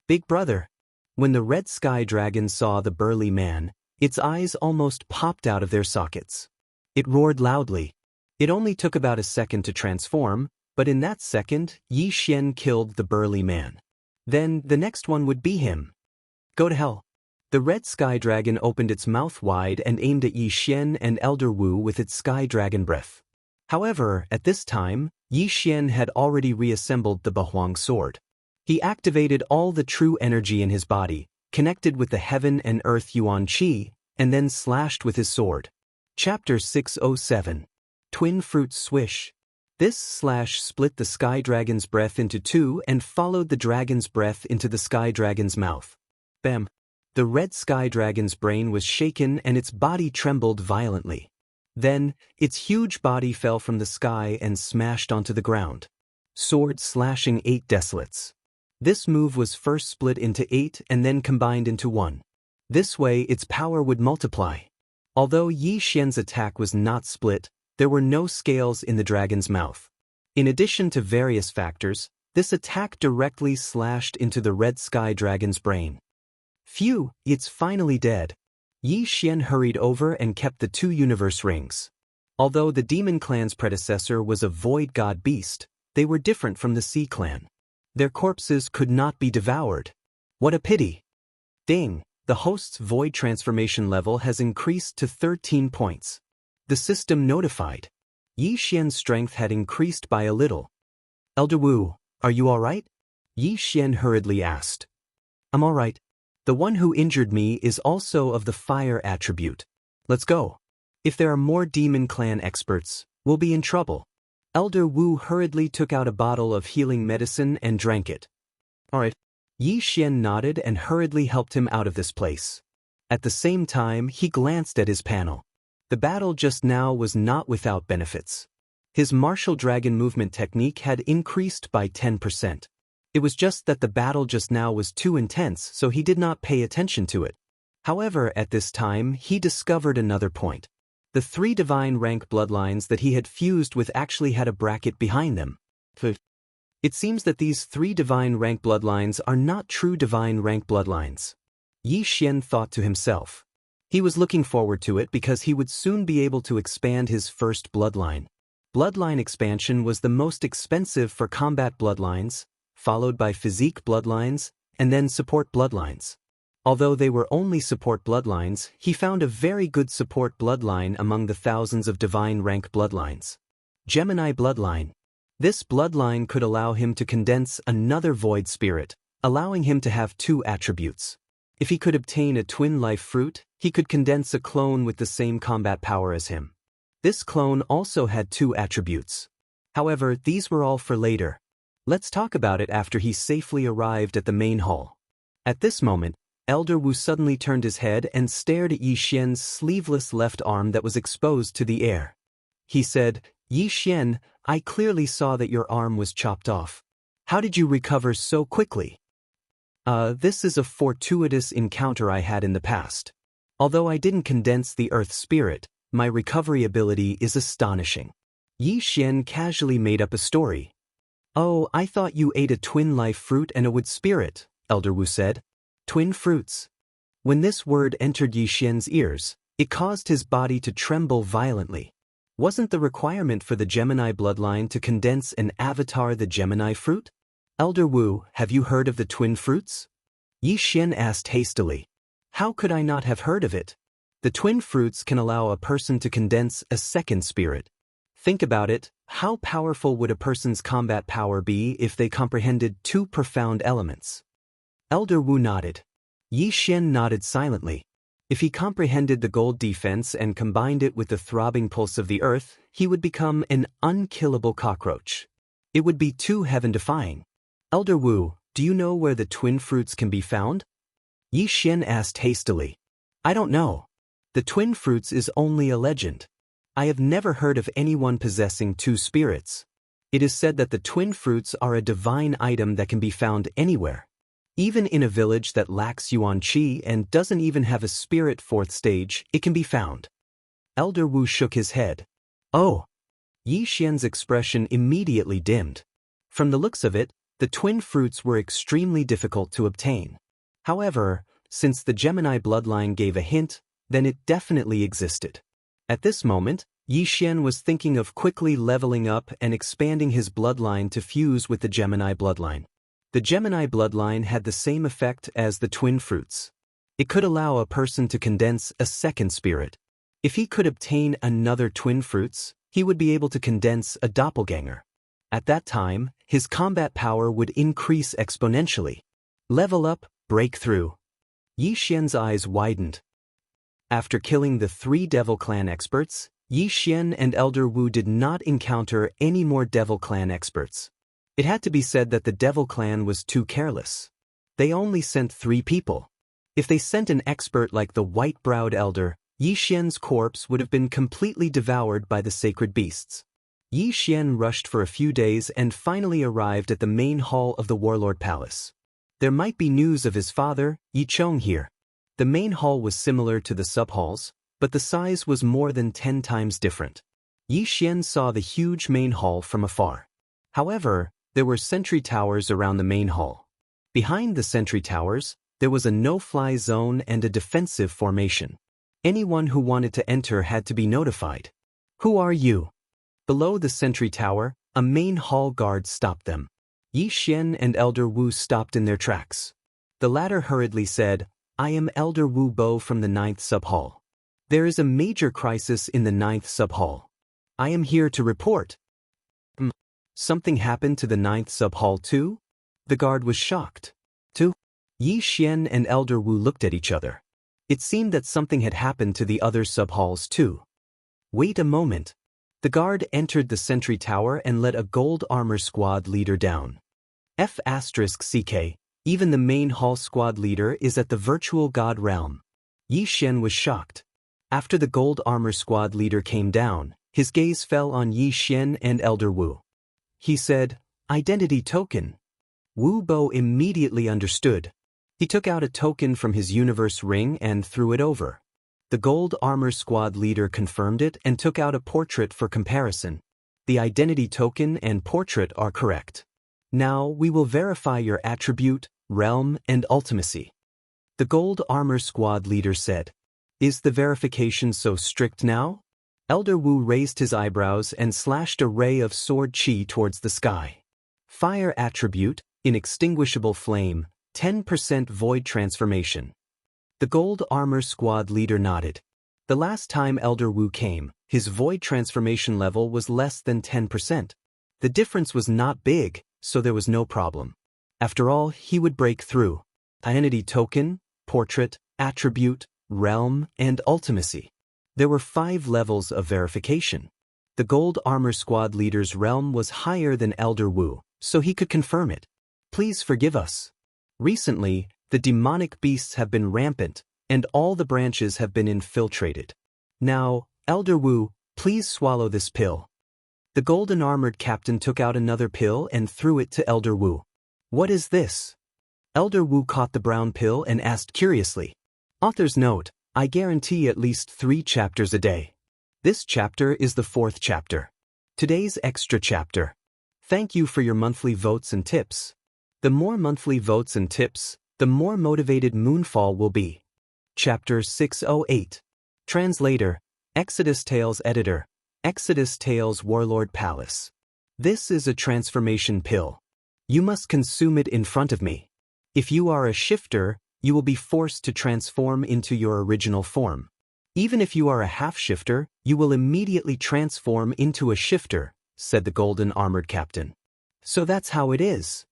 Big brother! When the red sky dragon saw the burly man, its eyes almost popped out of their sockets. It roared loudly. It only took about a second to transform, but in that second, Yi Xian killed the burly man. Then the next one would be him. Go to hell. The red sky dragon opened its mouth wide and aimed at Yi Xian and Elder Wu with its sky dragon breath. However, at this time, Yi Xian had already reassembled the Bahuang sword. He activated all the true energy in his body, connected with the heaven and earth Yuan Qi, and then slashed with his sword. Chapter 607. Twin Fruit Swish. This slash split the sky dragon's breath into two and followed the dragon's breath into the sky dragon's mouth. Bam! The red sky dragon's brain was shaken and its body trembled violently. Then, its huge body fell from the sky and smashed onto the ground. Sword slashing 8 desolates. This move was first split into 8 and then combined into 1. This way its power would multiply. Although Yi Xian's attack was not split, there were no scales in the dragon's mouth. In addition to various factors, this attack directly slashed into the red sky dragon's brain. Phew, it's finally dead. Yi Xian hurried over and kept the 2 universe rings. Although the demon clan's predecessor was a void god beast, they were different from the sea clan. Their corpses could not be devoured. What a pity. Ding, the host's void transformation level has increased to 13 points. The system notified. Yi Xian's strength had increased by a little. Elder Wu, are you alright? Yi Xian hurriedly asked. I'm alright. The one who injured me is also of the fire attribute. Let's go. If there are more demon clan experts, we'll be in trouble. Elder Wu hurriedly took out a bottle of healing medicine and drank it. Alright. Yi Xian nodded and hurriedly helped him out of this place. At the same time, he glanced at his panel. The battle just now was not without benefits. His martial dragon movement technique had increased by 10%. It was just that the battle just now was too intense, so he did not pay attention to it. However, at this time, he discovered another point. The 3 divine rank bloodlines that he had fused with actually had a bracket behind them. It seems that these 3 divine rank bloodlines are not true divine rank bloodlines. Yi Xian thought to himself. He was looking forward to it because he would soon be able to expand his first bloodline. Bloodline expansion was the most expensive for combat bloodlines, followed by physique bloodlines, and then support bloodlines. Although they were only support bloodlines, he found a very good support bloodline among the thousands of divine rank bloodlines. Gemini bloodline. This bloodline could allow him to condense another void spirit, allowing him to have two attributes. If he could obtain a twin life fruit, he could condense a clone with the same combat power as him. This clone also had two attributes. However, these were all for later. Let's talk about it after he safely arrived at the main hall. At this moment, Elder Wu suddenly turned his head and stared at Yi Xian's sleeveless left arm that was exposed to the air. He said, "Yi Xian, I clearly saw that your arm was chopped off. How did you recover so quickly?" This is a fortuitous encounter I had in the past. Although I didn't condense the earth spirit, my recovery ability is astonishing." Yi Xian casually made up a story. "Oh, I thought you ate a twin life fruit and a wood spirit," Elder Wu said. Twin fruits. When this word entered Yi Xian's ears, it caused his body to tremble violently. Wasn't the requirement for the Gemini bloodline to condense and avatar the Gemini fruit? "Elder Wu, have you heard of the twin fruits?" Yi Xian asked hastily. "How could I not have heard of it? The twin fruits can allow a person to condense a second spirit. Think about it, how powerful would a person's combat power be if they comprehended two profound elements?" Elder Wu nodded. Yi Xian nodded silently. If he comprehended the gold defense and combined it with the throbbing pulse of the earth, he would become an unkillable cockroach. It would be too heaven-defying. "Elder Wu, do you know where the twin fruits can be found?" Yi Xian asked hastily. "I don't know. The twin fruits is only a legend. I have never heard of anyone possessing two spirits. It is said that the twin fruits are a divine item that can be found anywhere. Even in a village that lacks Yuan Qi and doesn't even have a spirit fourth stage, it can be found." Elder Wu shook his head. "Oh." Yi Xian's expression immediately dimmed. From the looks of it, the twin fruits were extremely difficult to obtain. However, since the Gemini bloodline gave a hint, then it definitely existed. At this moment, Yi Xian was thinking of quickly leveling up and expanding his bloodline to fuse with the Gemini bloodline. The Gemini bloodline had the same effect as the twin fruits. It could allow a person to condense a second spirit. If he could obtain another twin fruits, he would be able to condense a doppelganger. At that time, his combat power would increase exponentially. Level up, breakthrough. Yi Xian's eyes widened. After killing the 3 Devil Clan experts, Yi Xian and Elder Wu did not encounter any more Devil Clan experts. It had to be said that the Devil Clan was too careless. They only sent 3 people. If they sent an expert like the white-browed elder, Yi Xian's corpse would have been completely devoured by the sacred beasts. Yi Xian rushed for a few days and finally arrived at the main hall of the Warlord Palace. There might be news of his father, Yi Chong, here. The main hall was similar to the sub-halls, but the size was more than 10 times different. Yi Xian saw the huge main hall from afar. However, there were sentry towers around the main hall. Behind the sentry towers, there was a no-fly zone and a defensive formation. Anyone who wanted to enter had to be notified. "Who are you?" Below the sentry tower, a main hall guard stopped them. Yi Xian and Elder Wu stopped in their tracks. The latter hurriedly said, "I am Elder Wu Bo from the 9th sub-hall. There is a major crisis in the 9th sub-hall. I am here to report." Something happened to the 9th sub-hall too? The guard was shocked. Too? Yi Xian and Elder Wu looked at each other. It seemed that something had happened to the other sub-halls too. Wait a moment. The guard entered the sentry tower and let a gold armor squad leader down. F***CK, even the main hall squad leader is at the virtual god realm. Yi Xian was shocked. After the gold armor squad leader came down, his gaze fell on Yi Xian and Elder Wu. He said, "Identity token." Wu Bo immediately understood. He took out a token from his universe ring and threw it over. The gold armor squad leader confirmed it and took out a portrait for comparison. The identity token and portrait are correct. Now we will verify your attribute, realm, and ultimacy. The gold armor squad leader said. Is the verification so strict now? Elder Wu raised his eyebrows and slashed a ray of sword chi towards the sky. Fire attribute, inextinguishable flame, 10% void transformation. The gold armor squad leader nodded. The last time Elder Wu came, his void transformation level was less than 10%. The difference was not big, so there was no problem. After all, he would break through. Identity token, portrait, attribute, realm, and ultimacy. There were 5 levels of verification. The Gold Armor Squad leader's realm was higher than Elder Wu, so he could confirm it. Please forgive us. Recently, the demonic beasts have been rampant, and all the branches have been infiltrated. Now, Elder Wu, please swallow this pill. The golden armored captain took out another pill and threw it to Elder Wu. What is this? Elder Wu caught the brown pill and asked curiously. Author's note, I guarantee at least 3 chapters a day. This chapter is the 4th chapter. Today's extra chapter. Thank you for your monthly votes and tips. The more monthly votes and tips, the more motivated Moonfall will be. Chapter 608. Translator, Exodus Tales Editor, Exodus Tales Warlord Palace. This is a transformation pill. You must consume it in front of me. If you are a shifter, you will be forced to transform into your original form. Even if you are a half-shifter, you will immediately transform into a shifter, said the golden armored captain. So that's how it is.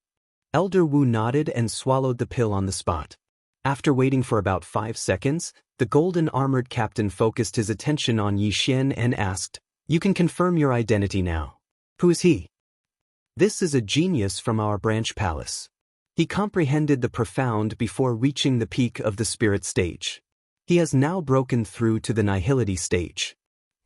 Elder Wu nodded and swallowed the pill on the spot. After waiting for about 5 seconds, the golden armored captain focused his attention on Yi Xian and asked, You can confirm your identity now. Who is he? This is a genius from our branch palace. He comprehended the profound before reaching the peak of the spirit stage. He has now broken through to the nihility stage.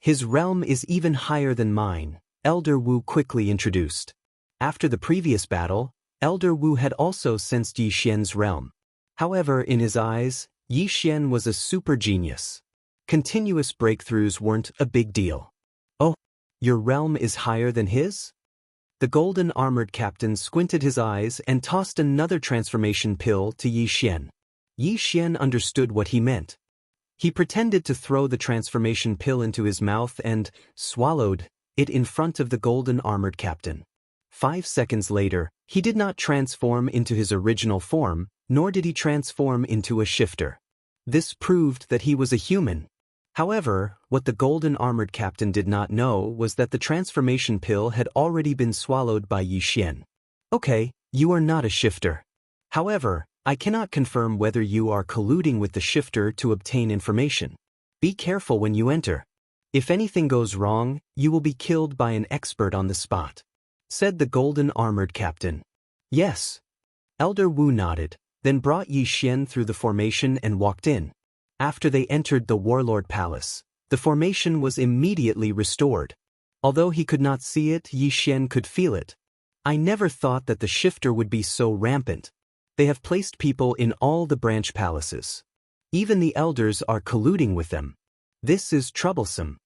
His realm is even higher than mine, Elder Wu quickly introduced. After the previous battle, Elder Wu had also sensed Yi Xian's realm. However, in his eyes, Yi Xian was a super genius. Continuous breakthroughs weren't a big deal. Oh, your realm is higher than his? The golden armored captain squinted his eyes and tossed another transformation pill to Yi Xian. Yi Xian understood what he meant. He pretended to throw the transformation pill into his mouth and swallowed it in front of the golden armored captain. 5 seconds later, he did not transform into his original form, nor did he transform into a shifter. This proved that he was a human. However, what the golden armored captain did not know was that the transformation pill had already been swallowed by Yi Xian. Okay, you are not a shifter. However, I cannot confirm whether you are colluding with the shifter to obtain information. Be careful when you enter. If anything goes wrong, you will be killed by an expert on the spot, said the golden armored captain. Yes. Elder Wu nodded, then brought Yi Xian through the formation and walked in. After they entered the warlord palace, the formation was immediately restored. Although he could not see it, Yi Xian could feel it. I never thought that the shifter would be so rampant. They have placed people in all the branch palaces. Even the elders are colluding with them. This is troublesome.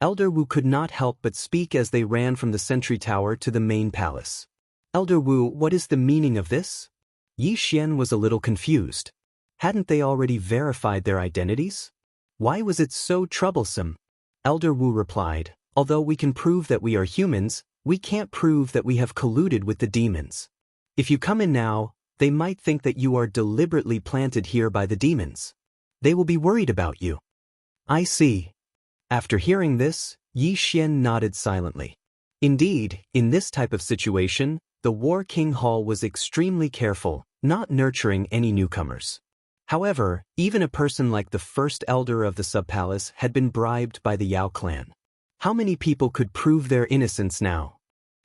Elder Wu could not help but speak as they ran from the sentry tower to the main palace. Elder Wu, what is the meaning of this? Yi Xian was a little confused. Hadn't they already verified their identities? Why was it so troublesome? Elder Wu replied, although we can prove that we are humans, we can't prove that we have colluded with the demons. If you come in now, they might think that you are deliberately planted here by the demons. They will be worried about you. I see. After hearing this, Yi Xian nodded silently. Indeed, in this type of situation, the War King Hall was extremely careful, not nurturing any newcomers. However, even a person like the first elder of the subpalace had been bribed by the Yao clan. How many people could prove their innocence now?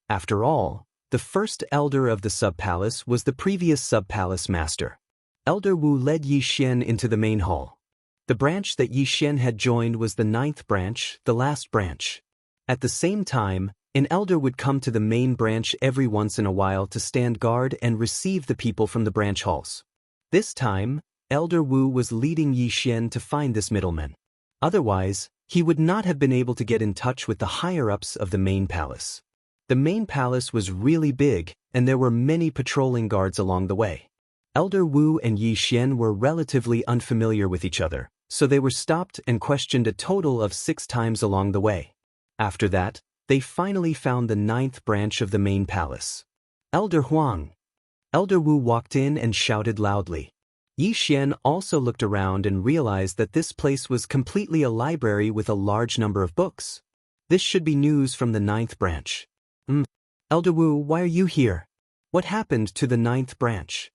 After all, the first elder of the subpalace was the previous subpalace master. Elder Wu led Yi Xian into the main hall. The branch that Yi Xian had joined was the 9th branch, the last branch. At the same time, an elder would come to the main branch every once in a while to stand guard and receive the people from the branch halls. This time, Elder Wu was leading Yi Xian to find this middleman. Otherwise, he would not have been able to get in touch with the higher-ups of the main palace. The main palace was really big, and there were many patrolling guards along the way. Elder Wu and Yi Xian were relatively unfamiliar with each other, so they were stopped and questioned a total of 6 times along the way. After that, they finally found the 9th branch of the main palace. Elder Huang. Elder Wu walked in and shouted loudly. Yi Xian also looked around and realized that this place was completely a library with a large number of books. This should be news from the 9th branch. Elder Wu, why are you here? What happened to the ninth branch?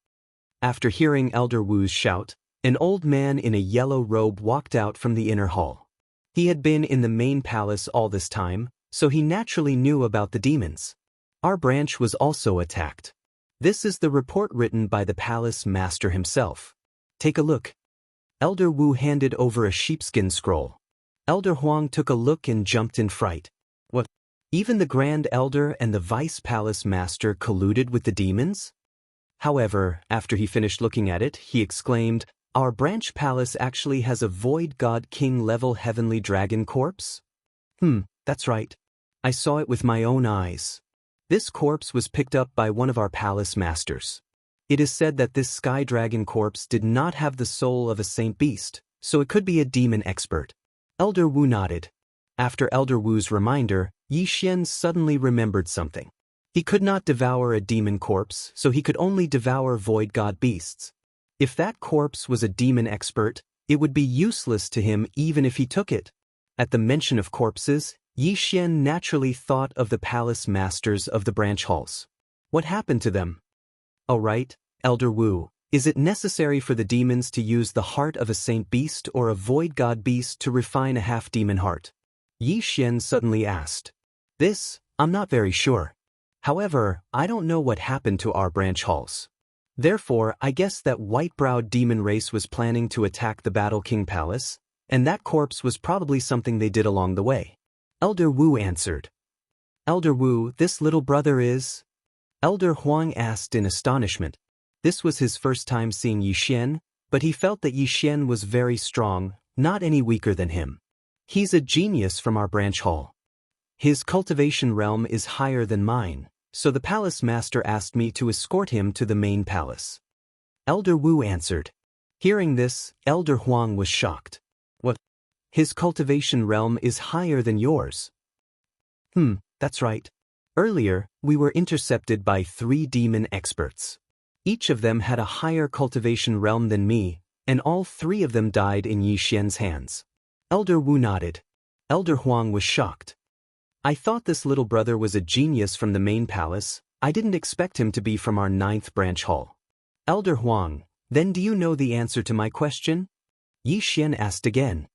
After hearing Elder Wu's shout, an old man in a yellow robe walked out from the inner hall. He had been in the main palace all this time, so he naturally knew about the demons. Our branch was also attacked. This is the report written by the palace master himself. Take a look. Elder Wu handed over a sheepskin scroll. Elder Huang took a look and jumped in fright. What? Even the Grand Elder and the Vice Palace Master colluded with the demons? However, after he finished looking at it, he exclaimed, "Our branch palace actually has a Void God King level Heavenly Dragon corpse?" That's right. I saw it with my own eyes. This corpse was picked up by one of our palace masters. It is said that this Sky Dragon corpse did not have the soul of a saint beast, so it could be a demon expert. Elder Wu nodded. After Elder Wu's reminder, Yi Xian suddenly remembered something. He could not devour a demon corpse, so he could only devour void god beasts. If that corpse was a demon expert, it would be useless to him even if he took it. At the mention of corpses, Yi Xian naturally thought of the palace masters of the branch halls. What happened to them? Oh right, Elder Wu, is it necessary for the demons to use the heart of a saint beast or a void god beast to refine a half-demon heart? Yi Xian suddenly asked. This, I'm not very sure. However, I don't know what happened to our branch halls. Therefore, I guess that white-browed demon race was planning to attack the Battle King Palace, and that corpse was probably something they did along the way. Elder Wu answered. Elder Wu, this little brother is? Elder Huang asked in astonishment. This was his first time seeing Yi Xian, but he felt that Yi Xian was very strong, not any weaker than him. He's a genius from our branch hall. His cultivation realm is higher than mine, so the palace master asked me to escort him to the main palace. Elder Wu answered. Hearing this, Elder Huang was shocked. What? His cultivation realm is higher than yours. That's right. Earlier, we were intercepted by 3 demon experts. Each of them had a higher cultivation realm than me, and all 3 of them died in Yi Xian's hands. Elder Wu nodded. Elder Huang was shocked. I thought this little brother was a genius from the main palace. I didn't expect him to be from our 9th branch hall. Elder Huang, then do you know the answer to my question? Yi Xian asked again.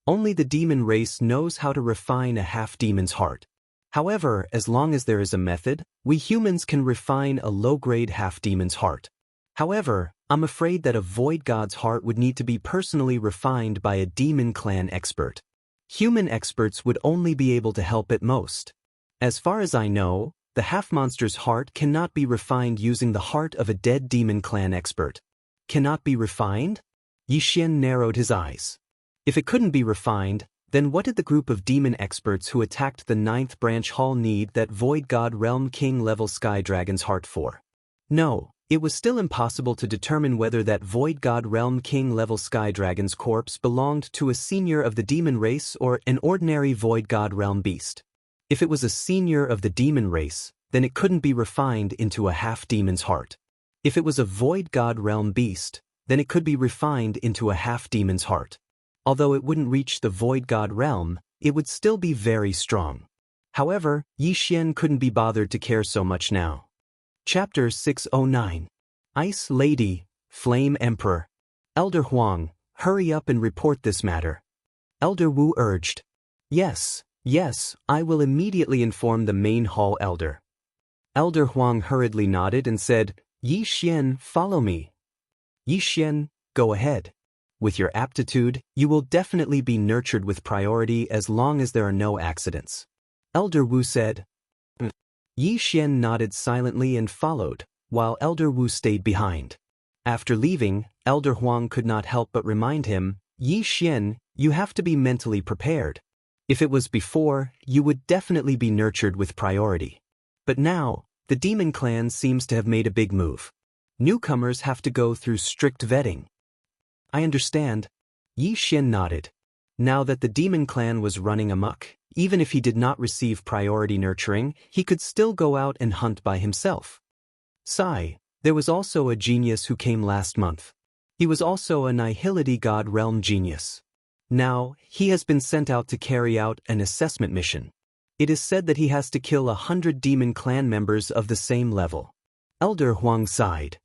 Only the demon race knows how to refine a half-demon's heart. However, as long as there is a method, we humans can refine a low-grade half-demon's heart. However, I'm afraid that a void god's heart would need to be personally refined by a demon clan expert. Human experts would only be able to help at most. As far as I know, the half-monster's heart cannot be refined using the heart of a dead demon clan expert. Cannot be refined? Yi Xian narrowed his eyes. If it couldn't be refined, then what did the group of demon experts who attacked the 9th branch hall need that Void God Realm King level Sky Dragon's heart for? No, it was still impossible to determine whether that Void God Realm King level Sky Dragon's corpse belonged to a senior of the demon race or an ordinary Void God Realm beast. If it was a senior of the demon race, then it couldn't be refined into a half-demon's heart. If it was a Void God Realm beast, then it could be refined into a half-demon's heart. Although it wouldn't reach the Void God realm, it would still be very strong. However, Yi Xian couldn't be bothered to care so much now. Chapter 609. Ice Lady, Flame Emperor. Elder Huang, hurry up and report this matter. Elder Wu urged. Yes, I will immediately inform the main hall elder. Elder Huang hurriedly nodded and said, Yi Xian, follow me. Yi Xian, go ahead. With your aptitude, you will definitely be nurtured with priority as long as there are no accidents. Elder Wu said. Yi Xian nodded silently and followed, while Elder Wu stayed behind. After leaving, Elder Huang could not help but remind him, Yi Xian, you have to be mentally prepared. If it was before, you would definitely be nurtured with priority. But now, the demon clan seems to have made a big move. Newcomers have to go through strict vetting. I understand. Yi Xian nodded. Now that the demon clan was running amok, even if he did not receive priority nurturing, he could still go out and hunt by himself. Sigh, there was also a genius who came last month. He was also a Nihility God Realm genius. Now, he has been sent out to carry out an assessment mission. It is said that he has to kill 100 demon clan members of the same level. Elder Huang sighed.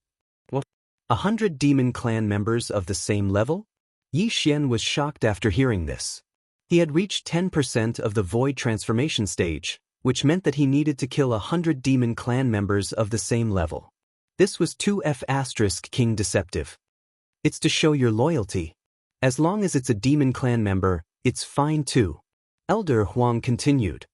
What? 100 demon clan members of the same level? Yi Xian was shocked after hearing this. He had reached 10% of the void transformation stage, which meant that he needed to kill 100 demon clan members of the same level. This was 2F** King deceptive. It's to show your loyalty. As long as it's a demon clan member, it's fine too. Elder Huang continued.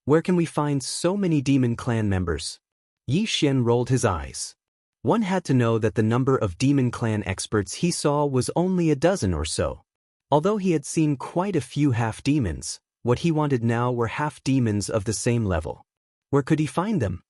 Where can we find so many demon clan members? Yi Xian rolled his eyes. One had to know that the number of demon clan experts he saw was only a dozen or so. Although he had seen quite a few half-demons, what he wanted now were half-demons of the same level. Where could he find them?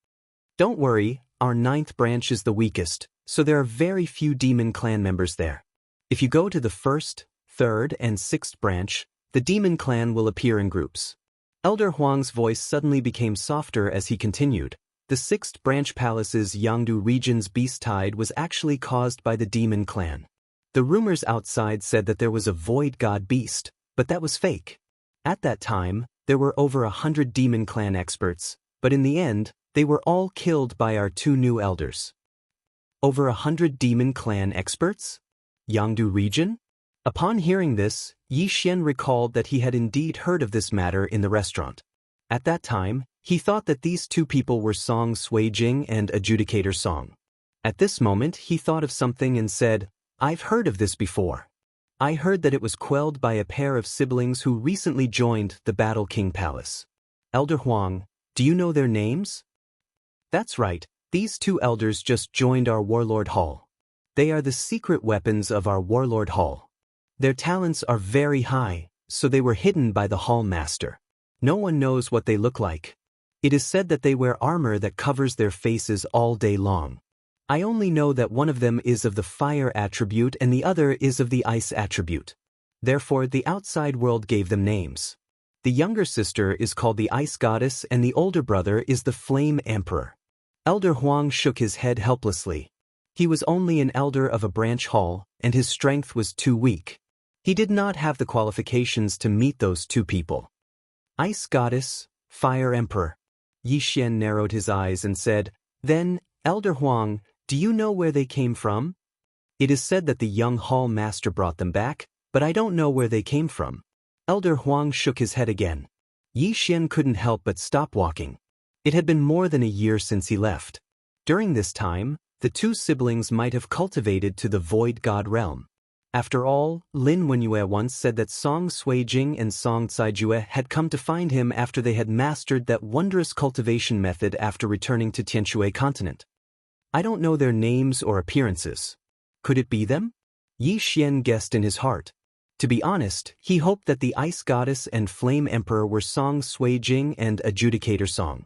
Don't worry, our 9th branch is the weakest, so there are very few demon clan members there. If you go to the 1st, 3rd, and 6th branch, the demon clan will appear in groups. Elder Huang's voice suddenly became softer as he continued. The 6th branch palace's Yangdu region's beast tide was actually caused by the demon clan. The rumors outside said that there was a void god beast, but that was fake. At that time, there were over 100 demon clan experts, but in the end, they were all killed by our 2 new elders. Over 100 demon clan experts? Yangdu region? Upon hearing this, Yi Xian recalled that he had indeed heard of this matter in the restaurant. At that time, he thought that these 2 people were Song Suijing and Adjudicator Song. At this moment, he thought of something and said, I've heard of this before. I heard that it was quelled by a pair of siblings who recently joined the Battle King Palace. Elder Huang, do you know their names? That's right, these 2 elders just joined our Warlord Hall. They are the secret weapons of our Warlord Hall. Their talents are very high, so they were hidden by the Hall Master. No one knows what they look like. It is said that they wear armor that covers their faces all day long. I only know that one of them is of the fire attribute and the other is of the ice attribute. Therefore, the outside world gave them names. The younger sister is called the Ice Goddess and the older brother is the Flame Emperor. Elder Huang shook his head helplessly. He was only an elder of a branch hall, and his strength was too weak. He did not have the qualifications to meet those 2 people. Ice Goddess, Fire Emperor. Yi Xian narrowed his eyes and said, Then, Elder Huang, do you know where they came from? It is said that the young hall master brought them back, but I don't know where they came from. Elder Huang shook his head again. Yi Xian couldn't help but stop walking. It had been more than a year since he left. During this time, the 2 siblings might have cultivated to the void god realm. After all, Lin Wenyue once said that Song Suijing and Song Caijue had come to find him after they had mastered that wondrous cultivation method after returning to Tianshui continent. I don't know their names or appearances. Could it be them? Yi Xian guessed in his heart. To be honest, he hoped that the Ice Goddess and Flame Emperor were Song Suijing and Adjudicator Song.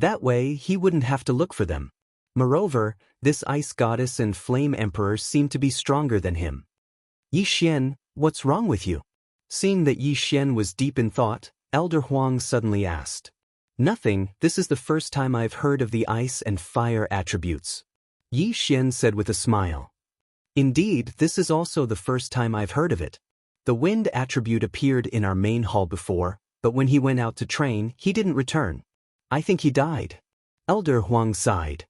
That way, he wouldn't have to look for them. Moreover, this Ice Goddess and Flame Emperor seemed to be stronger than him. Yi Xian, what's wrong with you? Seeing that Yi Xian was deep in thought, Elder Huang suddenly asked. Nothing, this is the first time I've heard of the ice and fire attributes. Yi Xian said with a smile. Indeed, this is also the first time I've heard of it. The wind attribute appeared in our main hall before, but when he went out to train, he didn't return. I think he died. Elder Huang sighed.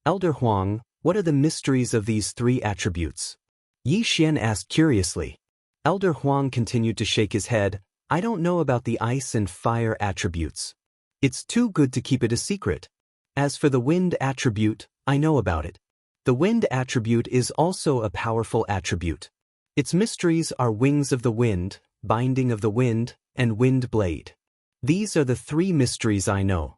Elder Huang, what are the mysteries of these 3 attributes? Yi Xian asked curiously. Elder Huang continued to shake his head. I don't know about the ice and fire attributes. It's too good to keep it a secret. As for the wind attribute, I know about it. The wind attribute is also a powerful attribute. Its mysteries are wings of the wind, binding of the wind, and wind blade. These are the 3 mysteries I know.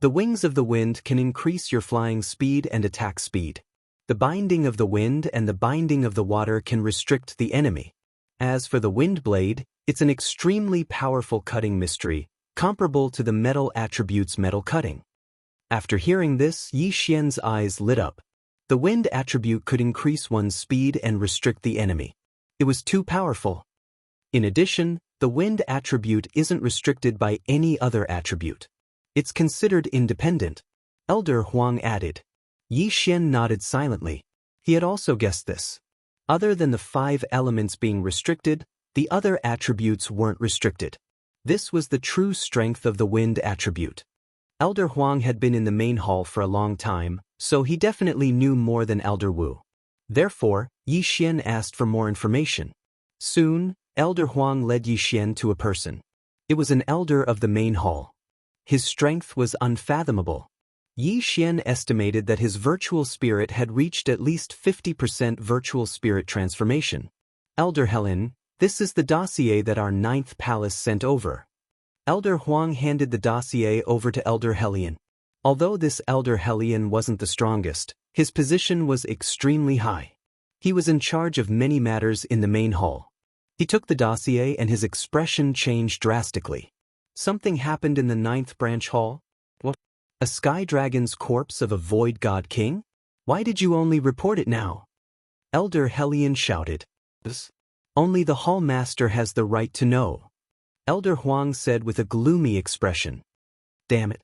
The wings of the wind can increase your flying speed and attack speed. The binding of the wind and the binding of the water can restrict the enemy. As for the wind blade, it's an extremely powerful cutting mystery, comparable to the metal attribute's metal cutting. After hearing this, Yi Xian's eyes lit up. The wind attribute could increase one's speed and restrict the enemy. It was too powerful. In addition, the wind attribute isn't restricted by any other attribute. It's considered independent. Elder Huang added. Yi Xian nodded silently. He had also guessed this. Other than the 5 elements being restricted, the other attributes weren't restricted. This was the true strength of the wind attribute. Elder Huang had been in the main hall for a long time, so he definitely knew more than Elder Wu. Therefore, Yi Xian asked for more information. Soon, Elder Huang led Yi Xian to a person. It was an elder of the main hall. His strength was unfathomable. Yi Xian estimated that his virtual spirit had reached at least 50% virtual spirit transformation. Elder Helen, this is the dossier that our 9th palace sent over. Elder Huang handed the dossier over to Elder Helian. Although this Elder Helian wasn't the strongest, his position was extremely high. He was in charge of many matters in the main hall. He took the dossier and his expression changed drastically. Something happened in the 9th branch hall? What? A sky dragon's corpse of a void god king? Why did you only report it now? Elder Helian shouted. Only the hall master has the right to know. Elder Huang said with a gloomy expression. Damn it.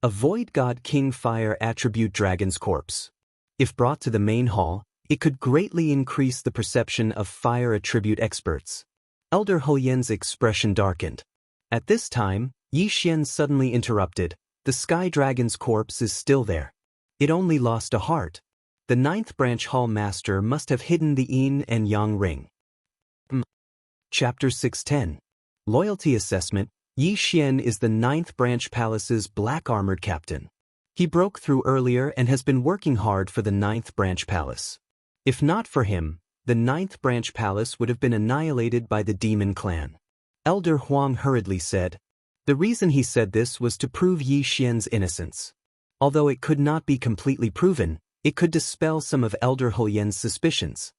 A void god king fire attribute dragon's corpse. If brought to the main hall, it could greatly increase the perception of fire attribute experts. Elder Huyen's expression darkened. At this time, Yi Xian suddenly interrupted. The sky dragon's corpse is still there. It only lost a heart. The 9th branch hall master must have hidden the yin and yang ring. Chapter 610. Loyalty Assessment. Yi Xian is the 9th branch palace's black-armored captain. He broke through earlier and has been working hard for the 9th branch palace. If not for him, the 9th branch palace would have been annihilated by the demon clan. Elder Huang hurriedly said. The reason he said this was to prove Yi Xian's innocence. Although it could not be completely proven, it could dispel some of Elder Huyen's suspicions.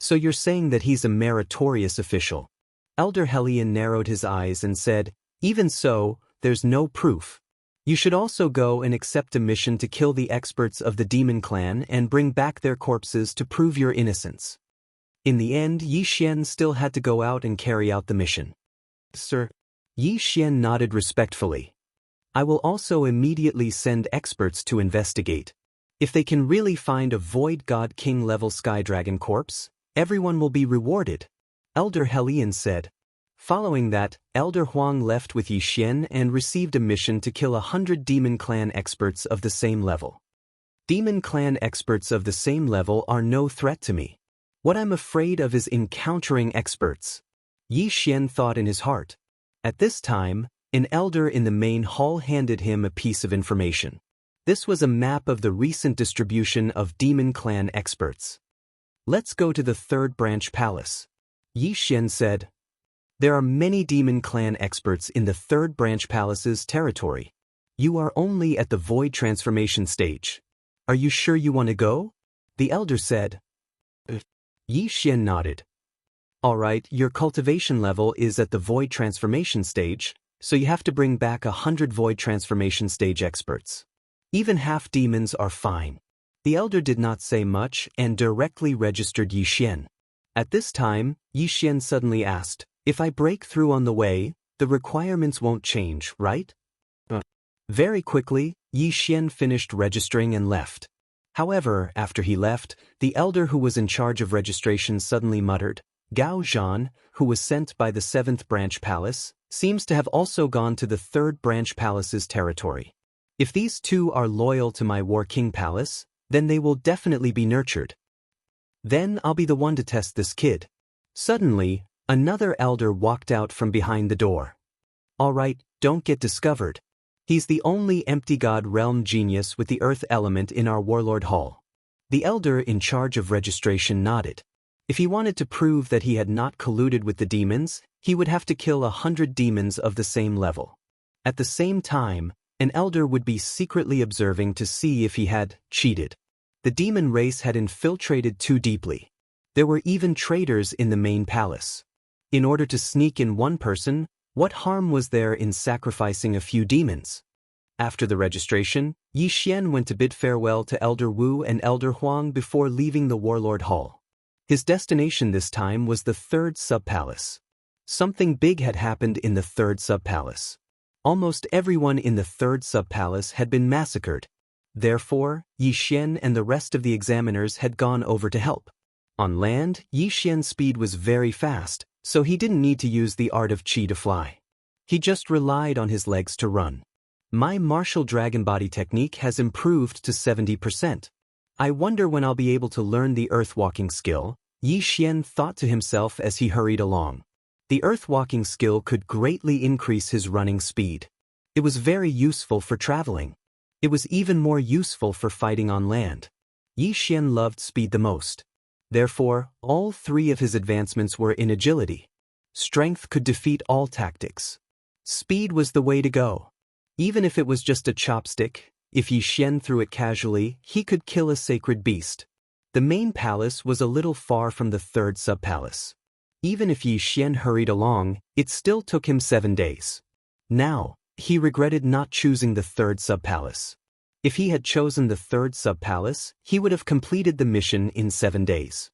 So you're saying that he's a meritorious official? Elder Helian narrowed his eyes and said, even so, there's no proof. You should also go and accept a mission to kill the experts of the demon clan and bring back their corpses to prove your innocence. In the end, Yi Xian still had to go out and carry out the mission. Sir. Yi Xian nodded respectfully. I will also immediately send experts to investigate. If they can really find a void god king level sky dragon corpse, everyone will be rewarded. Elder Helian said. Following that, Elder Huang left with Yi Xian and received a mission to kill 100 demon clan experts of the same level. Demon clan experts of the same level are no threat to me. What I'm afraid of is encountering experts. Yi Xian thought in his heart. At this time, an elder in the main hall handed him a piece of information. This was a map of the recent distribution of demon clan experts. Let's go to the 3rd branch palace. Yi Xian said. There are many demon clan experts in the 3rd branch palace's territory. You are only at the void transformation stage. Are you sure you want to go? The elder said. Yi Xian nodded. Alright, your cultivation level is at the void transformation stage, so you have to bring back 100 void transformation stage experts. Even half demons are fine. The elder did not say much and directly registered Yi Xian. At this time, Yi Xian suddenly asked, if I break through on the way, the requirements won't change, right? Very quickly, Yi Xian finished registering and left. However, after he left, the elder who was in charge of registration suddenly muttered, Gao Zhan, who was sent by the 7th branch palace, seems to have also gone to the 3rd branch palace's territory. If these two are loyal to my War King palace, then they will definitely be nurtured. Then I'll be the one to test this kid. Suddenly, another elder walked out from behind the door. Alright, don't get discovered. He's the only empty god realm genius with the earth element in our warlord hall. The elder in charge of registration nodded. If he wanted to prove that he had not colluded with the demons, he would have to kill 100 demons of the same level. At the same time, an elder would be secretly observing to see if he had cheated. The demon race had infiltrated too deeply. There were even traitors in the main palace. In order to sneak in one person, what harm was there in sacrificing a few demons? After the registration, Yi Xian went to bid farewell to Elder Wu and Elder Huang before leaving the Warlord Hall. His destination this time was the 3rd sub-palace. Something big had happened in the 3rd sub-palace. Almost everyone in the 3rd sub-palace had been massacred. Therefore, Yi Xian and the rest of the examiners had gone over to help. On land, Yi Xian's speed was very fast, so he didn't need to use the art of qi to fly. He just relied on his legs to run. My martial dragon body technique has improved to 70%. I wonder when I'll be able to learn the earth-walking skill, Yi Xian thought to himself as he hurried along. The earth-walking skill could greatly increase his running speed. It was very useful for traveling. It was even more useful for fighting on land. Yi Xian loved speed the most. Therefore, all three of his advancements were in agility. Strength could defeat all tactics. Speed was the way to go. Even if it was just a chopstick, if Yi Xian threw it casually, he could kill a sacred beast. The main palace was a little far from the third sub-palace. Even if Yi Xian hurried along, it still took him 7 days. Now, he regretted not choosing the third sub-palace. If he had chosen the third sub-palace, he would have completed the mission in 7 days.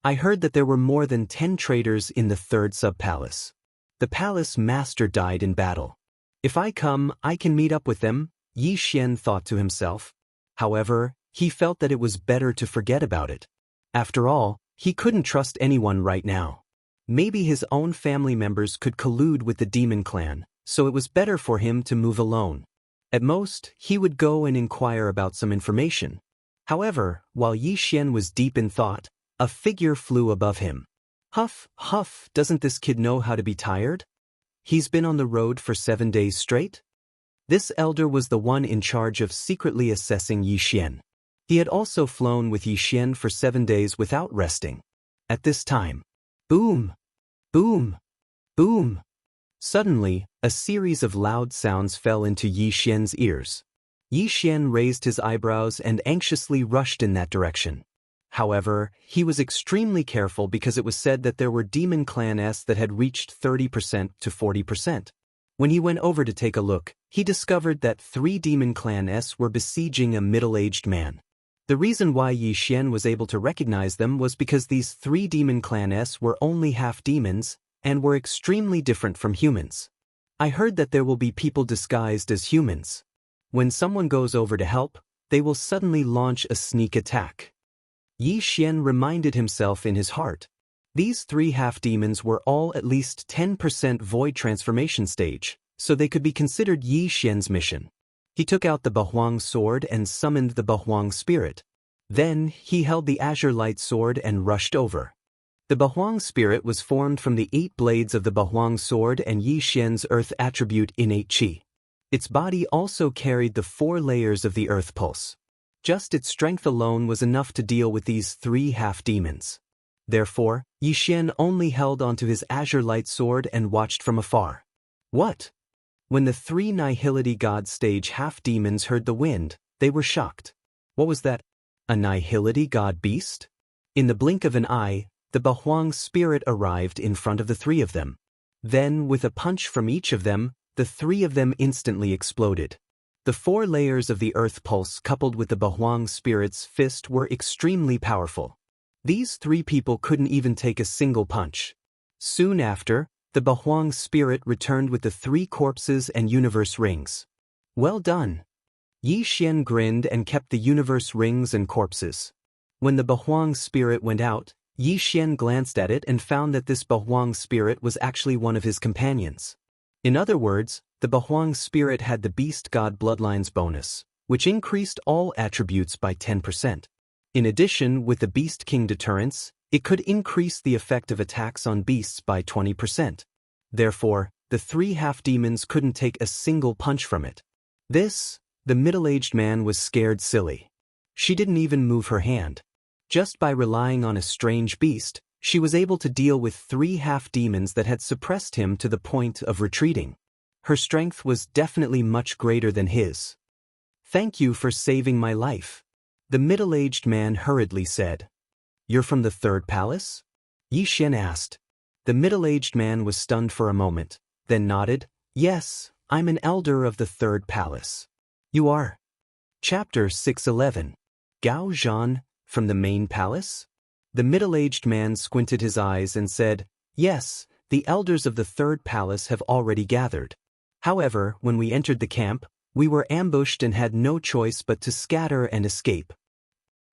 I heard that there were more than 10 traders in the third sub-palace. The palace master died in battle. If I come, I can meet up with them, Yi Xian thought to himself. However, he felt that it was better to forget about it. After all, he couldn't trust anyone right now. Maybe his own family members could collude with the demon clan, so it was better for him to move alone. At most, he would go and inquire about some information. However, while Yi Xian was deep in thought, a figure flew above him. Huff, huff, doesn't this kid know how to be tired? He's been on the road for 7 days straight? This elder was the one in charge of secretly assessing Yi Xian. He had also flown with Yi Xian for 7 days without resting. At this time, boom, boom, boom. Suddenly, a series of loud sounds fell into Yi Xian's ears. Yi Xian raised his eyebrows and anxiously rushed in that direction. However, he was extremely careful because it was said that there were demon clans that had reached 30% to 40%. When he went over to take a look, he discovered that 3 demon clans were besieging a middle-aged man. The reason why Yi Xian was able to recognize them was because these 3 demon clans were only half demons and were extremely different from humans. I heard that there will be people disguised as humans. When someone goes over to help, they will suddenly launch a sneak attack. Yi Xian reminded himself in his heart. These 3 half-demons were all at least 10% void transformation stage, so they could be considered Yi Xian's mission. He took out the Bahuang sword and summoned the Bahuang spirit. Then, he held the azure light sword and rushed over. The Bahuang spirit was formed from the 8 blades of the Bahuang sword and Yi Xian's earth attribute innate qi. Its body also carried the 4 layers of the earth pulse. Just its strength alone was enough to deal with these 3 half-demons. Therefore, Yi Xian only held onto his azure light sword and watched from afar. What? When the 3 Nihility God stage half-demons heard the wind, they were shocked. What was that? A Nihility God beast? In the blink of an eye, the Bahuang spirit arrived in front of the 3 of them. Then, with a punch from each of them, the 3 of them instantly exploded. The 4 layers of the earth pulse coupled with the Bahuang spirit's fist were extremely powerful. These 3 people couldn't even take a single punch. Soon after, the Bahuang spirit returned with the 3 corpses and universe rings. Well done. Yi Xian grinned and kept the universe rings and corpses. When the Bahuang spirit went out, Yi Xian glanced at it and found that this Bahuang spirit was actually one of his companions. In other words, the Bahuang spirit had the Beast God Bloodlines bonus, which increased all attributes by 10%. In addition, with the Beast King deterrence, it could increase the effect of attacks on beasts by 20%. Therefore, the 3 half-demons couldn't take a single punch from it. The middle-aged man was scared silly. She didn't even move her hand. Just by relying on a strange beast, she was able to deal with 3 half-demons that had suppressed him to the point of retreating. Her strength was definitely much greater than his. Thank you for saving my life, the middle-aged man hurriedly said. You're from the third palace? Yi Xian asked. The middle-aged man was stunned for a moment, then nodded. Yes, I'm an elder of the third palace. You are? Chapter 611. Gao Zhan, from the main palace? The middle-aged man squinted his eyes and said, Yes, the elders of the third palace have already gathered. However, when we entered the camp, we were ambushed and had no choice but to scatter and escape.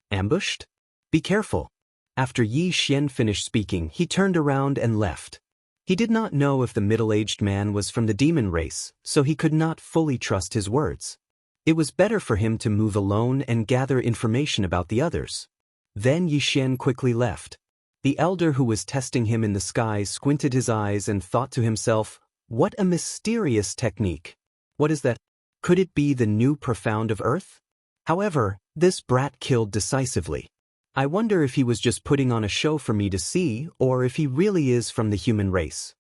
Ambushed? Be careful. After Yi Xian finished speaking, he turned around and left. He did not know if the middle-aged man was from the demon race, so he could not fully trust his words. It was better for him to move alone and gather information about the others. Then Yi Xian quickly left. The elder who was testing him in the sky squinted his eyes and thought to himself, "What a mysterious technique. What is that? Could it be the new profound of Earth?" However, this brat killed decisively. I wonder if he was just putting on a show for me to see, or if he really is from the human race.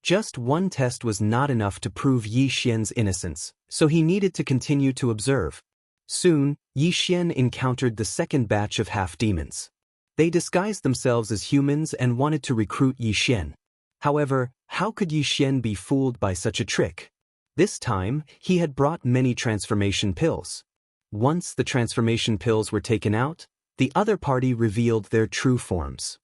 Just one test was not enough to prove Yi Xian's innocence, so he needed to continue to observe. Soon, Yi Xian encountered the second batch of half-demons. They disguised themselves as humans and wanted to recruit Yi Xian. However, how could Yi Xian be fooled by such a trick? This time, he had brought many transformation pills. Once the transformation pills were taken out, the other party revealed their true forms.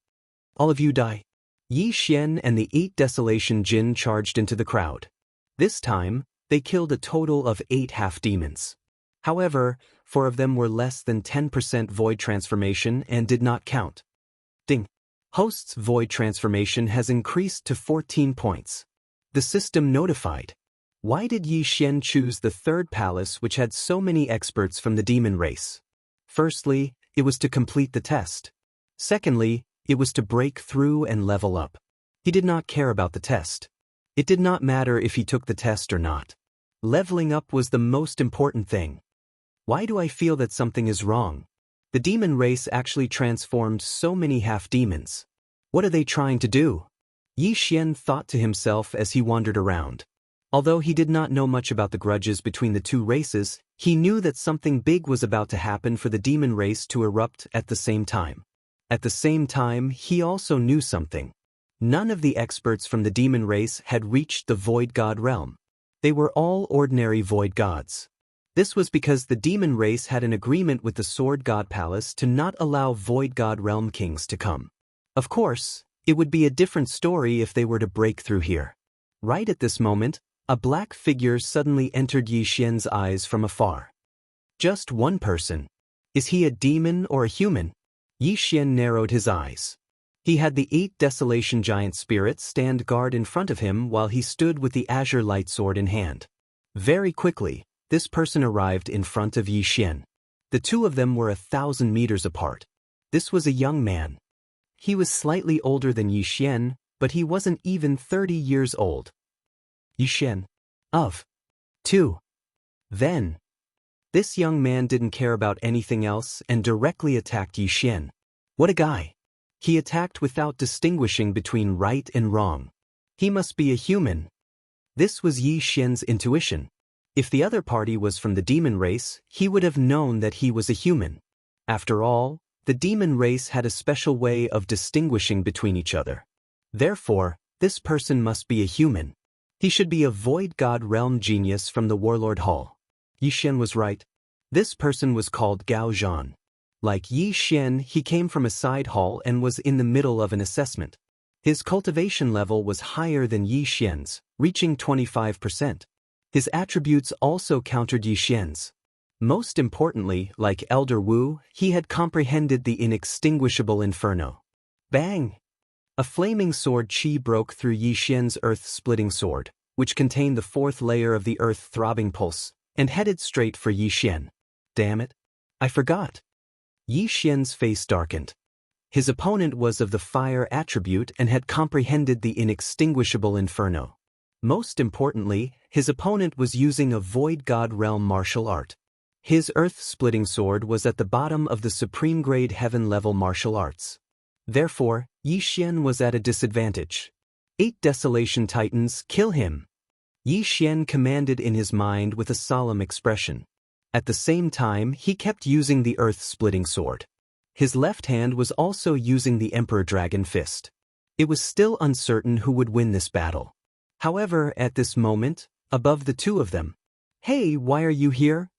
"All of you die." Yi Xian and the 8 Desolation Jin charged into the crowd. This time, they killed a total of 8 half-demons. However, 4 of them were less than 10% void transformation and did not count. Ding. Host's void transformation has increased to 14 points. The system notified. Why did Yi Xian choose the third palace which had so many experts from the demon race? Firstly, it was to complete the test. Secondly, it was to break through and level up. He did not care about the test. It did not matter if he took the test or not. Leveling up was the most important thing. Why do I feel that something is wrong? The demon race actually transformed so many half-demons. What are they trying to do? Yi Xian thought to himself as he wandered around. Although he did not know much about the grudges between the two races, he knew that something big was about to happen for the demon race to erupt at the same time. At the same time, he also knew something. None of the experts from the demon race had reached the void god realm. They were all ordinary void gods. This was because the demon race had an agreement with the sword god palace to not allow void god realm kings to come. Of course, it would be a different story if they were to break through here. Right at this moment, a black figure suddenly entered Yi Xian's eyes from afar. Just one person. Is he a demon or a human? Yi Xian narrowed his eyes. He had the 8 Desolation Giant Spirits stand guard in front of him while he stood with the Azure Light Sword in hand. Very quickly, this person arrived in front of Yi Xian. The two of them were 1,000 meters apart. This was a young man. He was slightly older than Yi Xian, but he wasn't even 30 years old. Yi Xian. Of. 2. Then. This young man didn't care about anything else and directly attacked Yi Xian. What a guy. He attacked without distinguishing between right and wrong. He must be a human. This was Yi Xian's intuition. If the other party was from the demon race, he would have known that he was a human. After all, the demon race had a special way of distinguishing between each other. Therefore, this person must be a human. He should be a void god realm genius from the Warlord Hall. Yi Xian was right. This person was called Gao Zhan. Like Yi Xian, he came from a side hall and was in the middle of an assessment. His cultivation level was higher than Yi Xian's, reaching 25%. His attributes also countered Yi Xian's. Most importantly, like Elder Wu, he had comprehended the inextinguishable inferno. Bang! A flaming sword chi broke through Yi Xian's earth-splitting sword, which contained the 4th layer of the earth-throbbing pulse, and headed straight for Yi Xian. Damn it! I forgot. Yi Xian's face darkened. His opponent was of the fire attribute and had comprehended the inextinguishable inferno. Most importantly, his opponent was using a void god realm martial art. His earth-splitting sword was at the bottom of the supreme grade heaven level martial arts. Therefore, Yi Xian was at a disadvantage. 8 Desolation Titans, kill him! Yi Xian commanded in his mind with a solemn expression. At the same time, he kept using the earth-splitting sword. His left hand was also using the Emperor Dragon Fist. It was still uncertain who would win this battle. However, at this moment, above the two of them, "Hey, why are you here?"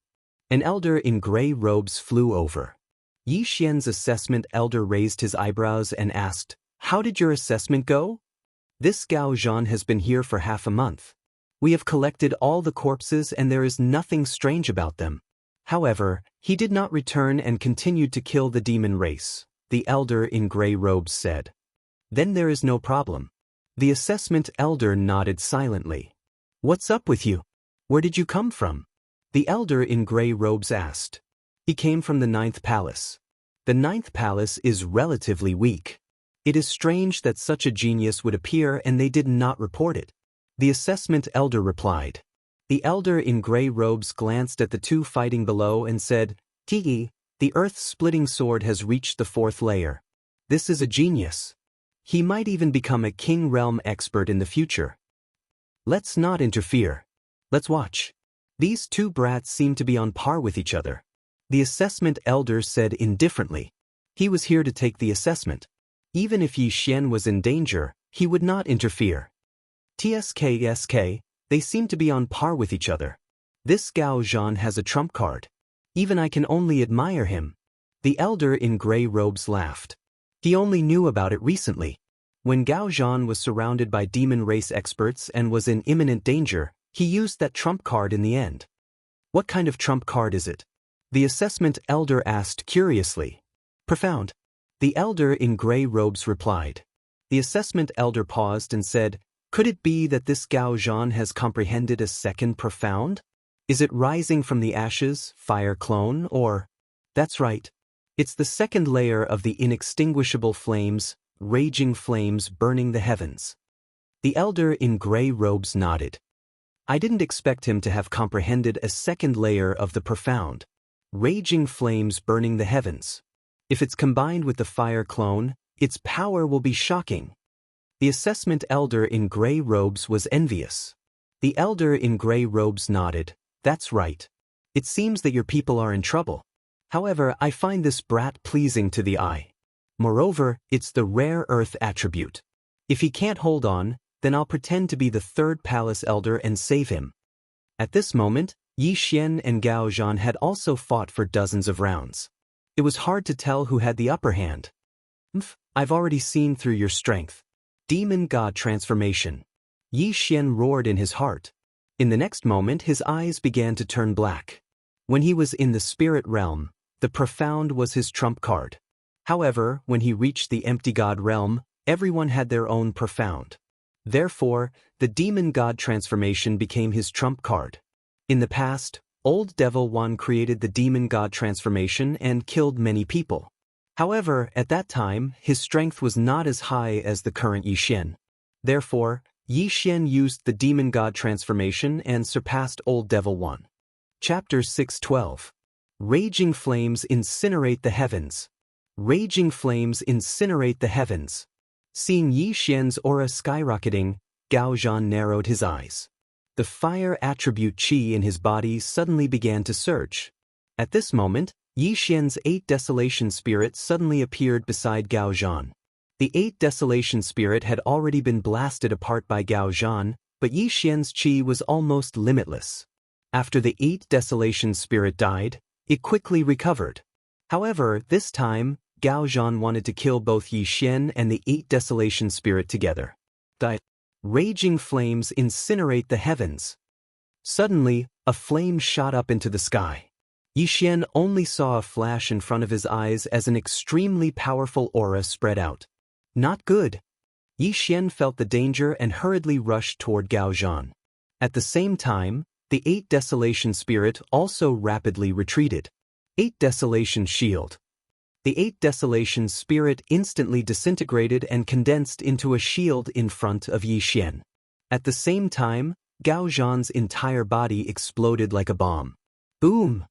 An elder in gray robes flew over. Yi Xian's assessment elder raised his eyebrows and asked, "How did your assessment go?" "This Gao Zhan has been here for half a month. We have collected all the corpses and there is nothing strange about them. However, he did not return and continued to kill the demon race," the elder in gray robes said. "Then there is no problem. The assessment elder nodded silently. What's up with you? Where did you come from? The elder in gray robes asked. He came from the 9th palace. The 9th palace is relatively weak. It is strange that such a genius would appear and they did not report it. The assessment elder replied. The elder in gray robes glanced at the two fighting below and said, Tee, the earth-splitting sword has reached the 4th layer. This is a genius. He might even become a king realm expert in the future. Let's not interfere. Let's watch. These two brats seem to be on par with each other. The assessment elder said indifferently. He was here to take the assessment. Even if Yi Xian was in danger, he would not interfere. TSK, they seem to be on par with each other. This Gao Zhan has a trump card. Even I can only admire him. The elder in gray robes laughed. He only knew about it recently. When Gao Zhan was surrounded by demon race experts and was in imminent danger, he used that trump card in the end. What kind of trump card is it? The assessment elder asked curiously. Profound. The elder in gray robes replied. The assessment elder paused and said, Could it be that this Gao Zhan has comprehended a second profound? Is it rising from the ashes, fire clone, or? That's right. It's the second layer of the inextinguishable flames, raging flames burning the heavens. The elder in gray robes nodded. I didn't expect him to have comprehended a second layer of the profound. Raging flames burning the heavens. If it's combined with the fire clone, its power will be shocking. The assessment elder in gray robes was envious. The elder in gray robes nodded. That's right. It seems that your people are in trouble. However, I find this brat pleasing to the eye. Moreover, it's the rare earth attribute. If he can't hold on, then I'll pretend to be the 3rd palace elder and save him. At this moment, Yi Xian and Gao Zhan had also fought for dozens of rounds. It was hard to tell who had the upper hand. I've already seen through your strength. Demon God transformation. Yi Xian roared in his heart. In the next moment his eyes began to turn black. When he was in the spirit realm, the profound was his trump card. However, when he reached the empty God realm, everyone had their own profound. Therefore, the demon God transformation became his trump card. In the past, Old Devil One created the demon God transformation and killed many people. However, at that time, his strength was not as high as the current Yi Xian. Therefore, Yi Xian used the demon God transformation and surpassed Old Devil One. Chapter 612. Raging flames incinerate the heavens. Raging flames incinerate the heavens. Seeing Yi Xian's aura skyrocketing, Gao Zhan narrowed his eyes. The fire attribute qi in his body suddenly began to surge. At this moment, Yi Xian's 8 desolation spirit suddenly appeared beside Gao Zhan. The 8 desolation spirit had already been blasted apart by Gao Zhan, but Yi Xian's qi was almost limitless. After the 8 desolation spirit died, it quickly recovered. However, this time, Gao Zhan wanted to kill both Yi Xian and the 8 desolation spirit together. Raging flames incinerate the heavens. Suddenly, a flame shot up into the sky. Yi Xian only saw a flash in front of his eyes as an extremely powerful aura spread out. Not good. Yi Xian felt the danger and hurriedly rushed toward Gao Zhan. At the same time, the 8 desolation spirit also rapidly retreated. 8 desolation shield. The 8 desolation spirit instantly disintegrated and condensed into a shield in front of Yi Xian. At the same time, Gao Zhan's entire body exploded like a bomb. Boom!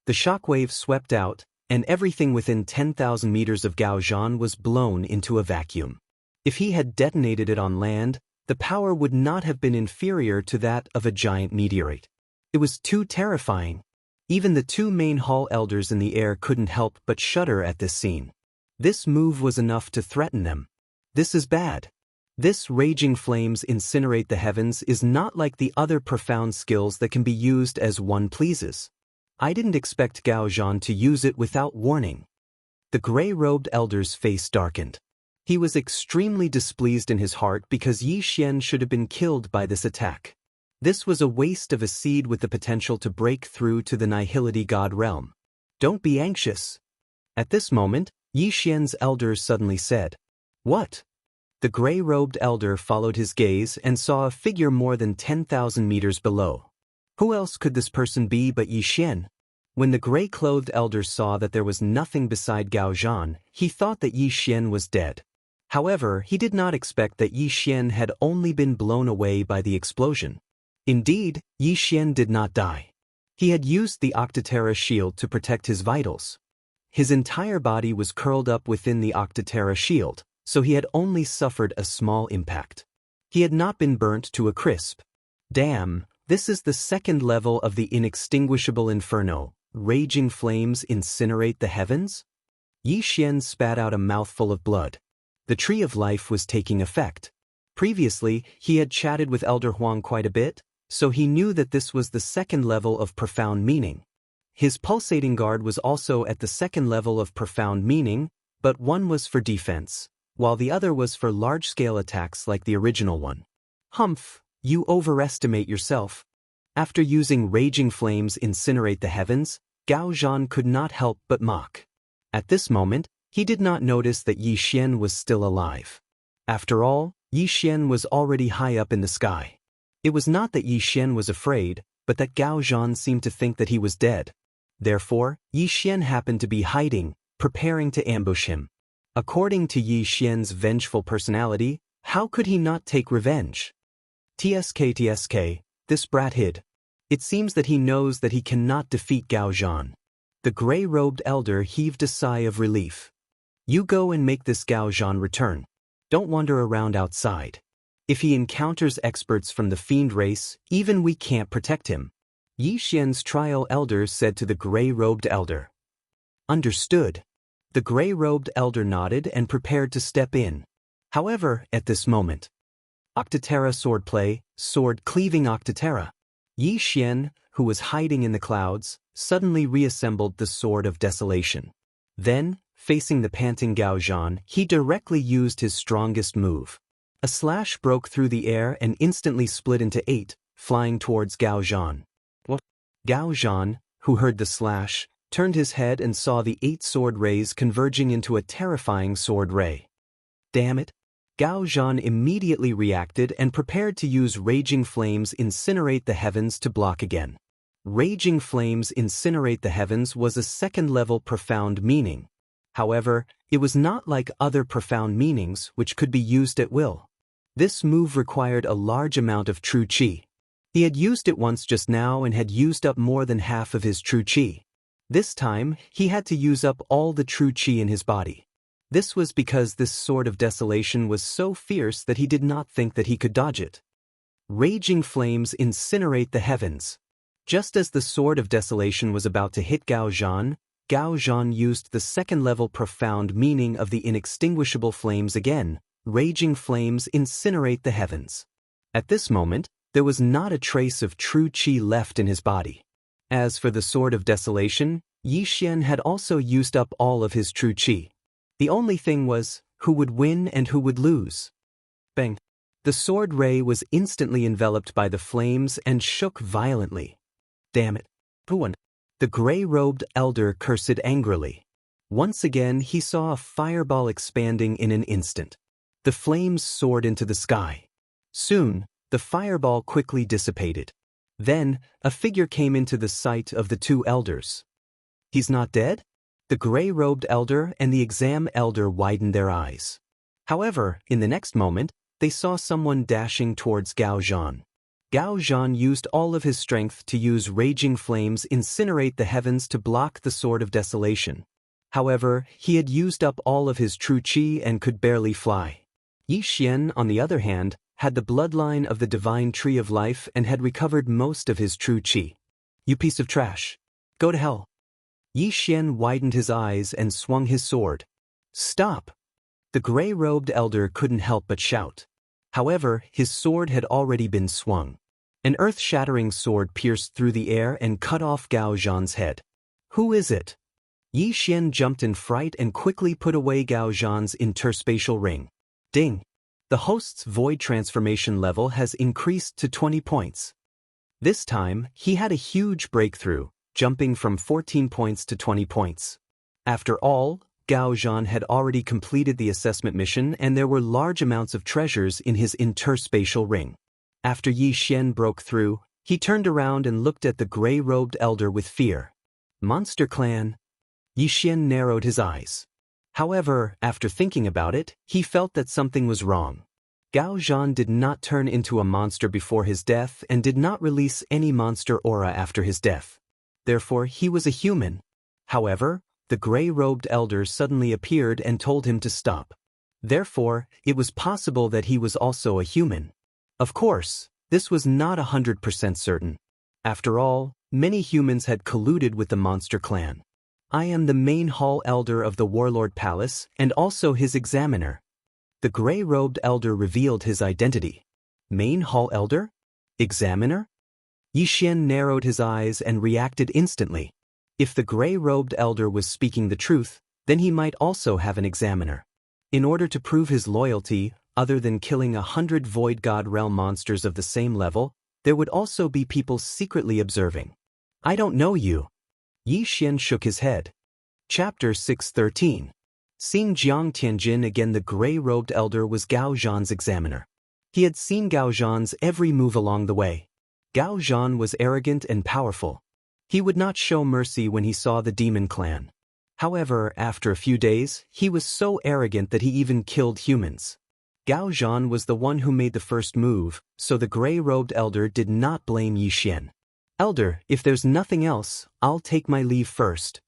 The shockwave swept out, and everything within 10,000 meters of Gao Zhan was blown into a vacuum. If he had detonated it on land, the power would not have been inferior to that of a giant meteorite. It was too terrifying. Even the 2 main hall elders in the air couldn't help but shudder at this scene. This move was enough to threaten them. This is bad. This raging flames incinerate the heavens is not like the other profound skills that can be used as one pleases. I didn't expect Gao Zhan to use it without warning. The gray-robed elder's face darkened. He was extremely displeased in his heart because Yi Xian should have been killed by this attack. This was a waste of a seed with the potential to break through to the Nihility God realm. Don't be anxious. At this moment, Yi Xian's elders suddenly said, What? The gray-robed elder followed his gaze and saw a figure more than 10,000 meters below. Who else could this person be but Yi Xian? When the gray-clothed elder saw that there was nothing beside Gao Zhan, he thought that Yi Xian was dead. However, he did not expect that Yi Xian had only been blown away by the explosion. Indeed, Yi Xian did not die. He had used the Octaterra shield to protect his vitals. His entire body was curled up within the Octaterra shield, so he had only suffered a small impact. He had not been burnt to a crisp. Damn, this is the second level of the inextinguishable inferno. Raging flames incinerate the heavens? Yi Xian spat out a mouthful of blood. The tree of life was taking effect. Previously, he had chatted with Elder Huang quite a bit, so he knew that this was the second level of profound meaning. His pulsating guard was also at the second level of profound meaning, but one was for defense, while the other was for large-scale attacks like the original one. Humph, you overestimate yourself. After using raging flames incinerate the heavens, Gao Zhan could not help but mock. At this moment, he did not notice that Yi Xian was still alive. After all, Yi Xian was already high up in the sky. It was not that Yi Xian was afraid, but that Gao Zhan seemed to think that he was dead. Therefore, Yi Xian happened to be hiding, preparing to ambush him. According to Yi Xian's vengeful personality, how could he not take revenge? TSK, this brat hid. It seems that he knows that he cannot defeat Gao Zhan. The gray-robed elder heaved a sigh of relief. You go and make this Gao Zhan return. Don't wander around outside. If he encounters experts from the fiend race, even we can't protect him. Yi Xian's trial elder said to the gray-robed elder. Understood. The gray-robed elder nodded and prepared to step in. However, at this moment, Octaterra swordplay, sword-cleaving Octaterra. Yi Xian, who was hiding in the clouds, suddenly reassembled the Sword of Desolation. Then, facing the panting Gao Zhan, he directly used his strongest move. A slash broke through the air and instantly split into 8, flying towards Gao Zhan. What? Gao Zhan, who heard the slash, turned his head and saw the 8 sword rays converging into a terrifying sword ray. Damn it! Gao Zhan immediately reacted and prepared to use Raging Flames Incinerate the Heavens to block again. Raging Flames Incinerate the Heavens was a second-level profound meaning. However, it was not like other profound meanings which could be used at will. This move required a large amount of true qi. He had used it once just now and had used up more than half of his true qi. This time, he had to use up all the true qi in his body. This was because this Sword of Desolation was so fierce that he did not think that he could dodge it. Raging Flames Incinerate the Heavens. Just as the Sword of Desolation was about to hit Gao Zhan used the second-level profound meaning of the inextinguishable flames again. Raging Flames Incinerate the Heavens. At this moment, there was not a trace of true qi left in his body. As for the Sword of Desolation, Yi Xian had also used up all of his true qi. The only thing was, who would win and who would lose? Bang! The sword ray was instantly enveloped by the flames and shook violently. Damn it! Puan! The gray-robed elder cursed angrily. Once again he saw a fireball expanding in an instant. The flames soared into the sky. Soon, the fireball quickly dissipated. Then, a figure came into the sight of the two elders. He's not dead? The gray-robed elder and the exam elder widened their eyes. However, in the next moment, they saw someone dashing towards Gao Zhan. Gao Zhan used all of his strength to use Raging Flames Incinerate the Heavens to block the Sword of Desolation. However, he had used up all of his true qi and could barely fly. Yi Xian, on the other hand, had the bloodline of the Divine Tree of Life and had recovered most of his true qi. You piece of trash. Go to hell. Yi Xian widened his eyes and swung his sword. Stop! The gray-robed elder couldn't help but shout. However, his sword had already been swung. An earth-shattering sword pierced through the air and cut off Gao Zhan's head. Who is it? Yi Xian jumped in fright and quickly put away Gao Zhan's interspatial ring. Ding! The host's void transformation level has increased to 20 points. This time, he had a huge breakthrough, jumping from 14 points to 20 points. After all, Gao Zhan had already completed the assessment mission and there were large amounts of treasures in his interspatial ring. After Yi Xian broke through, he turned around and looked at the gray-robed elder with fear. Monster Clan? Yi Xian narrowed his eyes. However, after thinking about it, he felt that something was wrong. Gao Zhan did not turn into a monster before his death and did not release any monster aura after his death. Therefore, he was a human. However, the gray-robed elder suddenly appeared and told him to stop. Therefore, it was possible that he was also a human. Of course, this was not 100% certain. After all, many humans had colluded with the Monster Clan. I am the main hall elder of the Warlord Palace and also his examiner. The gray-robed elder revealed his identity. Main hall elder? Examiner? Yi Xian narrowed his eyes and reacted instantly. If the gray-robed elder was speaking the truth, then he might also have an examiner. In order to prove his loyalty, other than killing 100 Void God Realm monsters of the same level, there would also be people secretly observing. I don't know you. Yi Xian shook his head. Chapter 613. Seeing Jiang Tianjin again, the gray-robed elder was Gao Zhan's examiner. He had seen Gao Zhan's every move along the way. Gao Zhan was arrogant and powerful. He would not show mercy when he saw the demon clan. However, after a few days, he was so arrogant that he even killed humans. Gao Zhan was the one who made the first move, so the gray-robed elder did not blame Yi Xian. Elder, if there's nothing else, I'll take my leave first.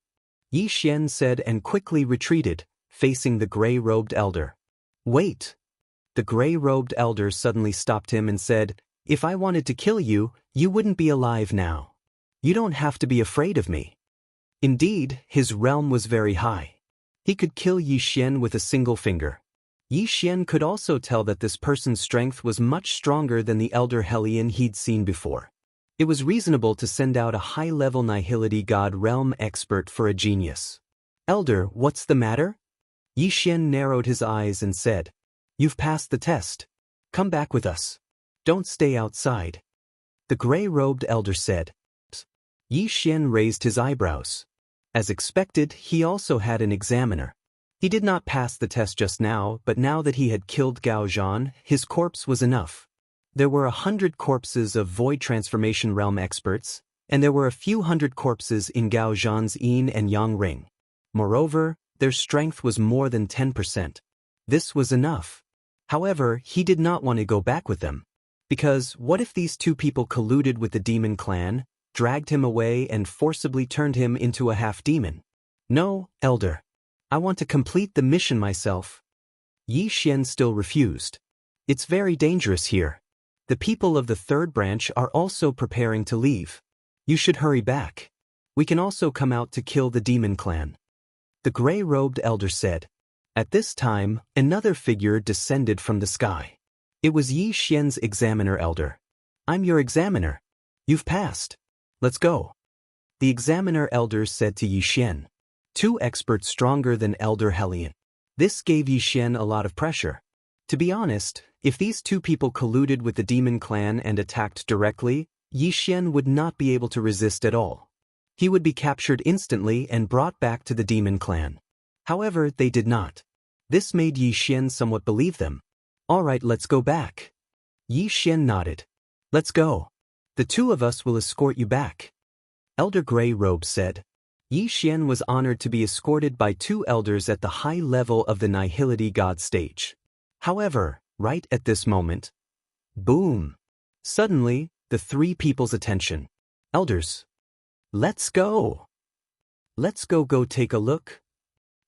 Yi Xian said and quickly retreated, facing the gray-robed elder. Wait. The gray-robed elder suddenly stopped him and said, if I wanted to kill you, you wouldn't be alive now. You don't have to be afraid of me. Indeed, his realm was very high. He could kill Yi Xian with a single finger. Yi Xian could also tell that this person's strength was much stronger than the elder Hellion he'd seen before. It was reasonable to send out a high-level Nihility God Realm expert for a genius. Elder, what's the matter? Yi Xian narrowed his eyes and said, you've passed the test. Come back with us. Don't stay outside. The gray-robed elder said. Yi Xian raised his eyebrows. As expected, he also had an examiner. He did not pass the test just now, but now that he had killed Gao Zhan, his corpse was enough. There were 100 corpses of Void Transformation Realm experts, and there were a few hundred corpses in Gao Zhan's Yin and Yang ring. Moreover, their strength was more than 10%. This was enough. However, he did not want to go back with them. Because what if these two people colluded with the demon clan, dragged him away and forcibly turned him into a half-demon? No, Elder. I want to complete the mission myself. Yi Xian still refused. It's very dangerous here. The people of the third branch are also preparing to leave. You should hurry back. We can also come out to kill the demon clan. The gray-robed elder said. At this time, another figure descended from the sky. It was Yi Xian's examiner elder. I'm your examiner. You've passed. Let's go. The examiner elder said to Yi Xian. Two experts stronger than Elder Hellion. This gave Yi Xian a lot of pressure. To be honest, if these two people colluded with the demon clan and attacked directly, Yi Xian would not be able to resist at all. He would be captured instantly and brought back to the demon clan. However, they did not. This made Yi Xian somewhat believe them. All right, let's go back. Yi Xian nodded. Let's go. The two of us will escort you back. Elder Grey Robe said. Yi Xian was honored to be escorted by two elders at the high level of the Nihility God stage. However, right at this moment, boom! Suddenly, the three people's attention. Elders. Let's go. Let's go take a look.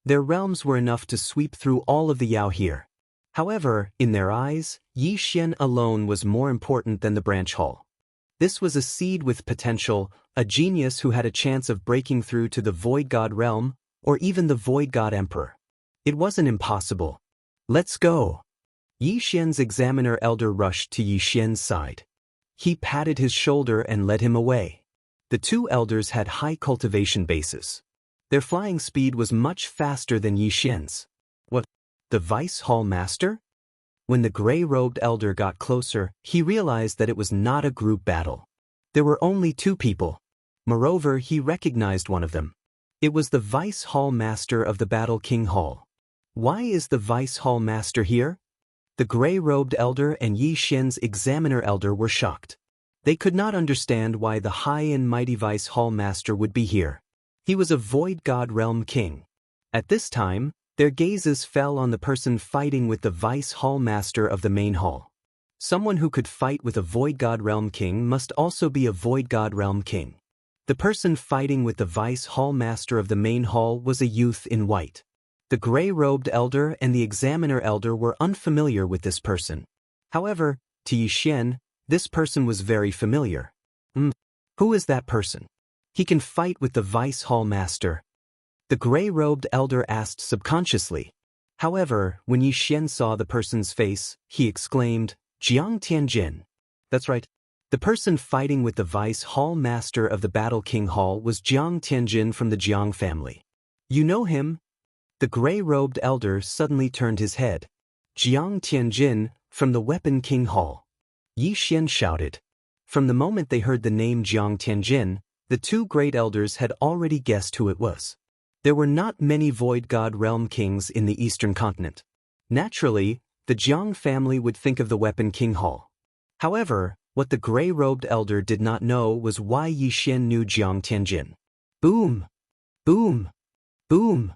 Their realms were enough to sweep through all of the Yao here. However, in their eyes, Yi Xian alone was more important than the branch hall. This was a seed with potential, a genius who had a chance of breaking through to the Void God realm, or even the Void God Emperor. It wasn't impossible. Let's go. Yi Xian's examiner elder rushed to Yi Xian's side. He patted his shoulder and led him away. The two elders had high cultivation bases. Their flying speed was much faster than Yi Xian's. What? The Vice Hall Master? When the gray-robed elder got closer, he realized that it was not a group battle. There were only two people. Moreover, he recognized one of them. It was the Vice Hall Master of the Battle King Hall. Why is the Vice Hall Master here? The gray-robed elder and Yi Xian's examiner elder were shocked. They could not understand why the high and mighty Vice Hall Master would be here. He was a Void God Realm King. At this time, their gazes fell on the person fighting with the Vice Hall Master of the main hall. Someone who could fight with a Void God Realm King must also be a Void God Realm King. The person fighting with the Vice Hall Master of the main hall was a youth in white. The gray-robed elder and the examiner elder were unfamiliar with this person. However, to Yi Xian, this person was very familiar. Who is that person? He can fight with the Vice Hall Master. The gray-robed elder asked subconsciously. However, when Yi Xian saw the person's face, he exclaimed, Jiang Tianjin. That's right. The person fighting with the Vice Hall Master of the Battle King Hall was Jiang Tianjin from the Jiang family. You know him? The gray-robed elder suddenly turned his head. Jiang Tianjin, from the Weapon King Hall. Yi Xian shouted. From the moment they heard the name Jiang Tianjin, the two great elders had already guessed who it was. There were not many Void God Realm Kings in the Eastern continent. Naturally, the Jiang family would think of the Weapon King Hall. However, what the gray-robed elder did not know was why Yi Xian knew Jiang Tianjin. Boom! Boom! Boom!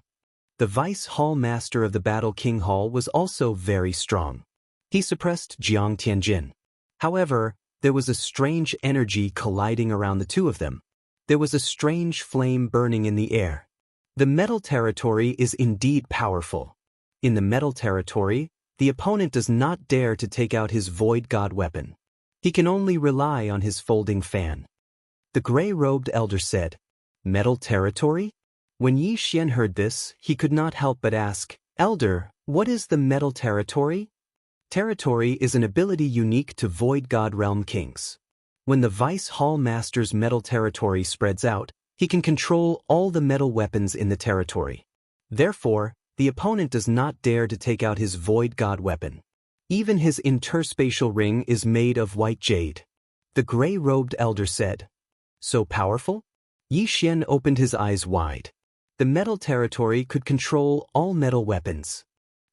The Vice Hall Master of the Battle King Hall was also very strong. He suppressed Jiang Tianjin. However, there was a strange energy colliding around the two of them. There was a strange flame burning in the air. The metal territory is indeed powerful. In the metal territory, the opponent does not dare to take out his Void God weapon. He can only rely on his folding fan. The gray-robed elder said, Metal territory? When Yi Xian heard this, he could not help but ask, Elder, what is the metal territory? Territory is an ability unique to Void God Realm Kings. When the Vice Hall Master's metal territory spreads out, he can control all the metal weapons in the territory. Therefore, the opponent does not dare to take out his Void God weapon. Even his interspatial ring is made of white jade. The gray-robed elder said, So powerful? Yi Xian opened his eyes wide. The metal territory could control all metal weapons.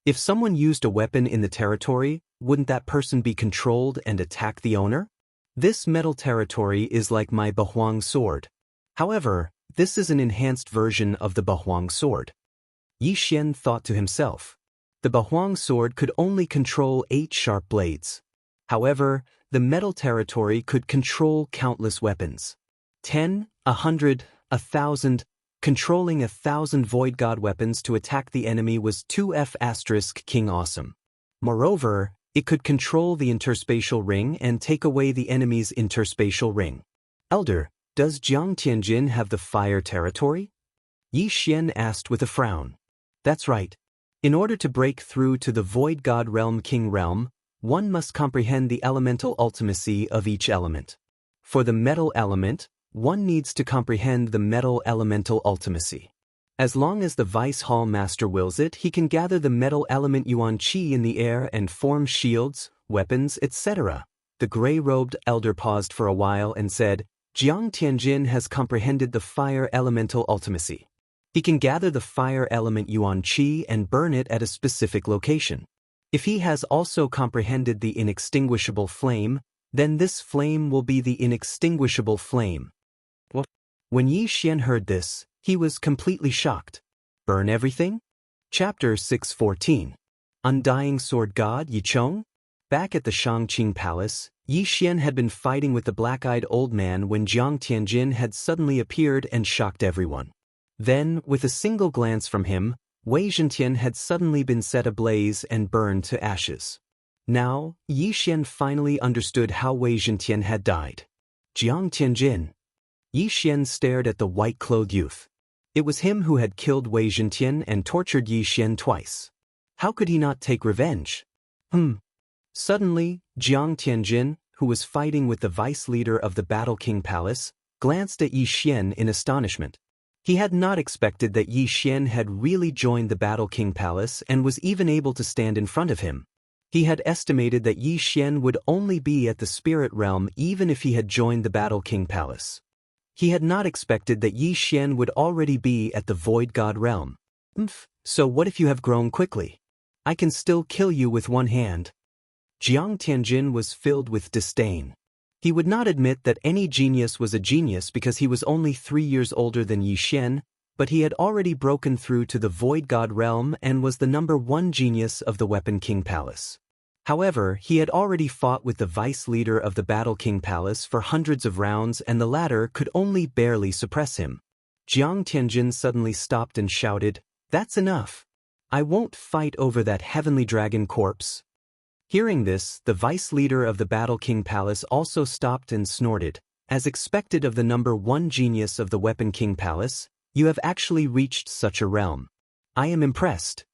If someone used a weapon in the territory, wouldn't that person be controlled and attack the owner? This metal territory is like my Bahuang sword. However, this is an enhanced version of the Bahuang sword. Yi Xian thought to himself. The Bahuang sword could only control 8 sharp blades. However, the metal territory could control countless weapons. 10, 100, 1,000. Controlling 1,000 Void God weapons to attack the enemy was 2F** King Awesome. Moreover, it could control the interspatial ring and take away the enemy's interspatial ring. Elder, does Jiang Tianjin have the fire territory? Yi Xian asked with a frown. That's right. In order to break through to the Void God Realm King realm, one must comprehend the elemental ultimacy of each element. For the metal element, one needs to comprehend the metal elemental ultimacy. As long as the Vice Hall Master wills it, he can gather the metal element Yuan Qi in the air and form shields, weapons, etc. The gray-robed elder paused for a while and said, Jiang Tianjin has comprehended the fire elemental ultimacy. He can gather the fire element Yuan Qi and burn it at a specific location. If he has also comprehended the inextinguishable flame, then this flame will be the inextinguishable flame. What? When Yi Xian heard this, he was completely shocked. Burn everything? Chapter 614. Undying Sword God Yi Chong? Back at the Shangqing Palace, Yi Xian had been fighting with the black-eyed old man when Jiang Tianjin had suddenly appeared and shocked everyone. Then, with a single glance from him, Wei Zhentian had suddenly been set ablaze and burned to ashes. Now, Yi Xian finally understood how Wei Zhentian had died. Jiang Tianjin. Yi Xian stared at the white-clothed youth. It was him who had killed Wei Zhentian and tortured Yi Xian twice. How could he not take revenge? Suddenly, Jiang Tianjin, who was fighting with the vice leader of the Battle King Palace, glanced at Yi Xian in astonishment. He had not expected that Yi Xian had really joined the Battle King Palace and was even able to stand in front of him. He had estimated that Yi Xian would only be at the spirit realm even if he had joined the Battle King Palace. He had not expected that Yi Xian would already be at the Void God realm. So what if you have grown quickly? I can still kill you with one hand. Jiang Tianjin was filled with disdain. He would not admit that any genius was a genius because he was only 3 years older than Yi Xian, but he had already broken through to the Void God realm and was the #1 genius of the Weapon King Palace. However, he had already fought with the vice leader of the Battle King Palace for hundreds of rounds and the latter could only barely suppress him. Jiang Tianjin suddenly stopped and shouted, "That's enough. I won't fight over that heavenly dragon corpse." Hearing this, the vice leader of the Battle King Palace also stopped and snorted. As expected of the #1 genius of the Weapon King Palace, you have actually reached such a realm. I am impressed.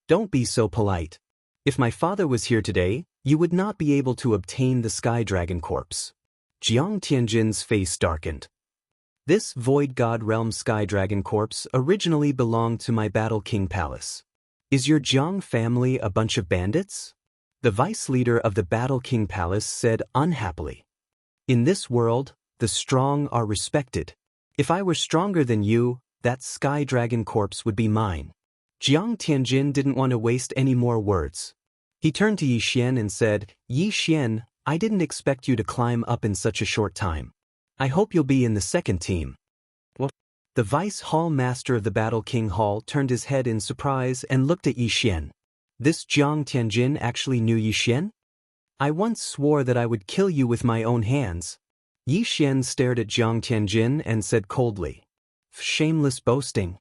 Don't be so polite. If my father was here today, you would not be able to obtain the Sky Dragon Corpse. Jiang Tianjin's face darkened. This Void God Realm Sky Dragon Corpse originally belonged to my Battle King Palace. Is your Jiang family a bunch of bandits? The vice leader of the Battle King Palace said unhappily. In this world, the strong are respected. If I were stronger than you, that Sky Dragon Corpse would be mine. Jiang Tianjin didn't want to waste any more words. He turned to Yi Xian and said, "Yi Xian, I didn't expect you to climb up in such a short time. I hope you'll be in the second team." Well, the Vice Hall Master of the Battle King Hall turned his head in surprise and looked at Yi Xian. This Jiang Tianjin actually knew Yi Xian? I once swore that I would kill you with my own hands. Yi Xian stared at Jiang Tianjin and said coldly, "Shameless boasting."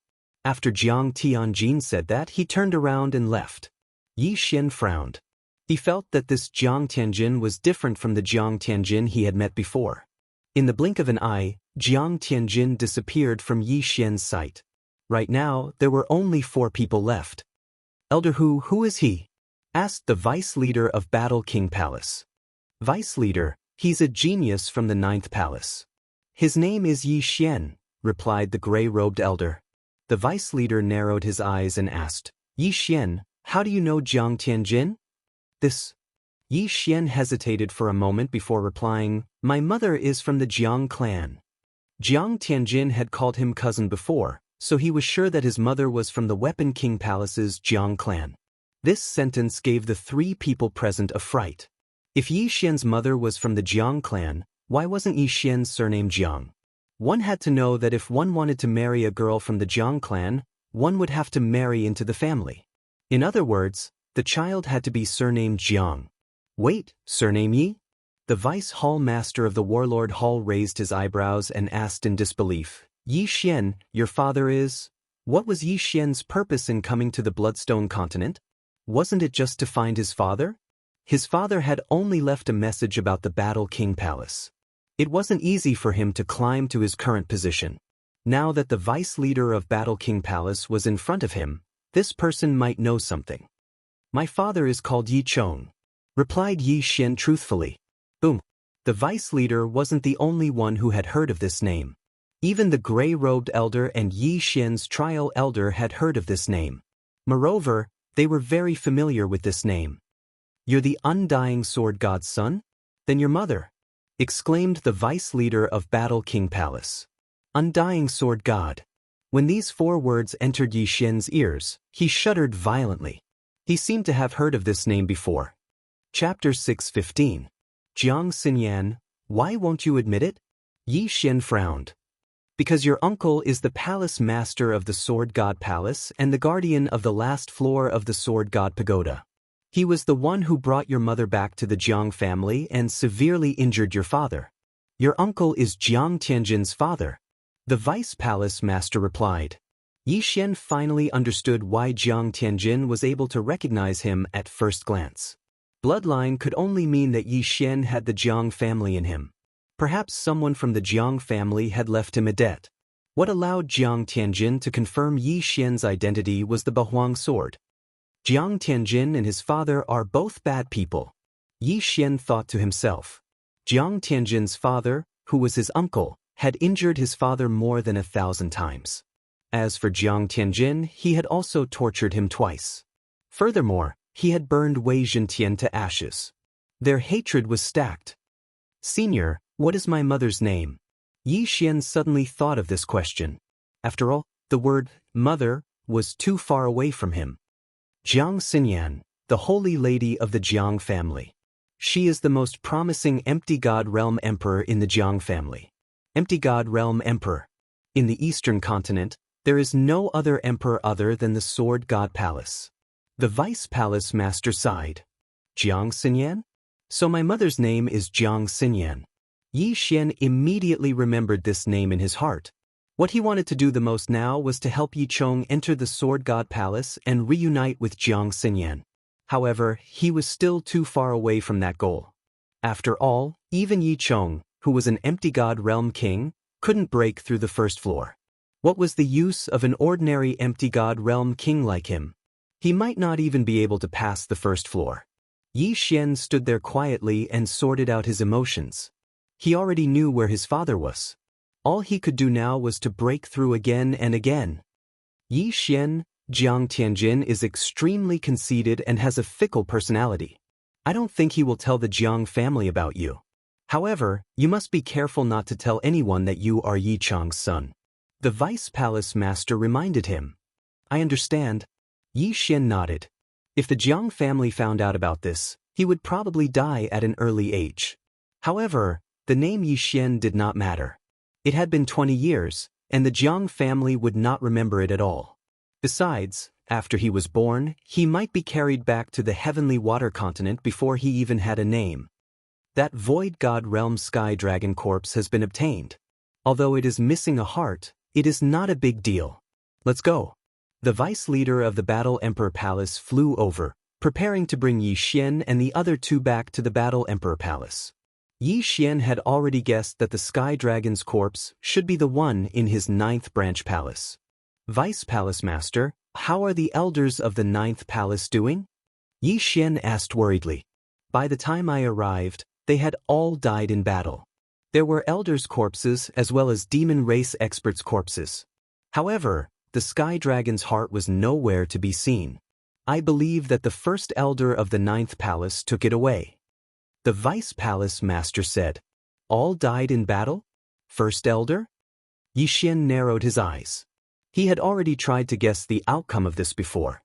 After Jiang Tianjin said that, he turned around and left. Yi Xian frowned. He felt that this Jiang Tianjin was different from the Jiang Tianjin he had met before. In the blink of an eye, Jiang Tianjin disappeared from Yi Xian's sight. Right now, there were only 4 people left. "Elder who is he?" asked the vice leader of Battle King Palace. "Vice leader, he's a genius from the 9th palace. His name is Yi Xian," replied the gray-robed elder. The vice leader narrowed his eyes and asked, "Yi Xian, how do you know Jiang Tianjin?" This. Yi Xian hesitated for a moment before replying, "My mother is from the Jiang clan." Jiang Tianjin had called him cousin before, so he was sure that his mother was from the Weapon King Palace's Jiang clan. This sentence gave the 3 people present a fright. If Yi Xian's mother was from the Jiang clan, why wasn't Yi Xian's surname Jiang? One had to know that if one wanted to marry a girl from the Jiang clan, one would have to marry into the family. In other words, the child had to be surnamed Jiang. Wait, surname Yi? The Vice Hall Master of the Warlord Hall raised his eyebrows and asked in disbelief, "Yi Xian, your father is—" What was Yi Xian's purpose in coming to the Bloodstone continent? Wasn't it just to find his father? His father had only left a message about the Battle King Palace. It wasn't easy for him to climb to his current position. Now that the vice leader of Battle King Palace was in front of him, this person might know something. "My father is called Yi Chong," replied Yi Xian truthfully. Boom. The vice leader wasn't the only one who had heard of this name. Even the gray-robed elder and Yi Xian's trial elder had heard of this name. Moreover, they were very familiar with this name. "You're the Undying Sword God's son? Then your mother," exclaimed the vice leader of Battle King Palace. Undying Sword God. When these 4 words entered Yi Xian's ears, he shuddered violently. He seemed to have heard of this name before. Chapter 6:15. Jiang Xinyan, why won't you admit it? Yi Xian frowned. Because your uncle is the palace master of the Sword God Palace and the guardian of the last floor of the Sword God Pagoda. He was the one who brought your mother back to the Jiang family and severely injured your father. Your uncle is Jiang Tianjin's father. The vice palace master replied. Yi Xian finally understood why Jiang Tianjin was able to recognize him at first glance. Bloodline could only mean that Yi Xian had the Jiang family in him. Perhaps someone from the Jiang family had left him a debt. What allowed Jiang Tianjin to confirm Yi Xian's identity was the Bahuang sword. Jiang Tianjin and his father are both bad people. Yi Xian thought to himself. Jiang Tianjin's father, who was his uncle, had injured his father more than 1,000 times. As for Jiang Tianjin, he had also tortured him twice. Furthermore, he had burned Wei Zhentian to ashes. Their hatred was stacked. "Senior, what is my mother's name?" Yi Xian suddenly thought of this question. After all, the word mother was too far away from him. Jiang Xinyan, the holy lady of the Jiang family. She is the most promising empty god realm emperor in the Jiang family. Empty god realm emperor. In the eastern continent, there is no other emperor other than the sword god palace. The vice palace master sighed. Jiang Xinyan? So my mother's name is Jiang Xinyan. Yi Xian immediately remembered this name in his heart. What he wanted to do the most now was to help Yi Chong enter the Sword God Palace and reunite with Jiang Xinyan. However, he was still too far away from that goal. After all, even Yi Chong, who was an empty god realm king, couldn't break through the first floor. What was the use of an ordinary empty god realm king like him? He might not even be able to pass the first floor. Yi Xian stood there quietly and sorted out his emotions. He already knew where his father was. All he could do now was to break through again and again. Yi Xian, Jiang Tianjin is extremely conceited and has a fickle personality. I don't think he will tell the Jiang family about you. However, you must be careful not to tell anyone that you are Yi Chong's son. The vice palace master reminded him. I understand. Yi Xian nodded. If the Jiang family found out about this, he would probably die at an early age. However, the name Yi Xian did not matter. It had been 20 years, and the Jiang family would not remember it at all. Besides, after he was born, he might be carried back to the heavenly water continent before he even had a name. That void god realm sky dragon corpse has been obtained. Although it is missing a heart, it is not a big deal. Let's go. The vice leader of the Battle Emperor Palace flew over, preparing to bring Yi Xian and the other two back to the Battle Emperor Palace. Yi Xian had already guessed that the Sky Dragon's corpse should be the one in his 9th branch palace. Vice Palace Master, how are the elders of the 9th palace doing? Yi Xian asked worriedly. By the time I arrived, they had all died in battle. There were elders' corpses as well as demon race experts' corpses. However, the Sky Dragon's heart was nowhere to be seen. I believe that the first elder of the 9th palace took it away. The Vice Palace Master said. All died in battle? First elder? Yi Xian narrowed his eyes. He had already tried to guess the outcome of this before.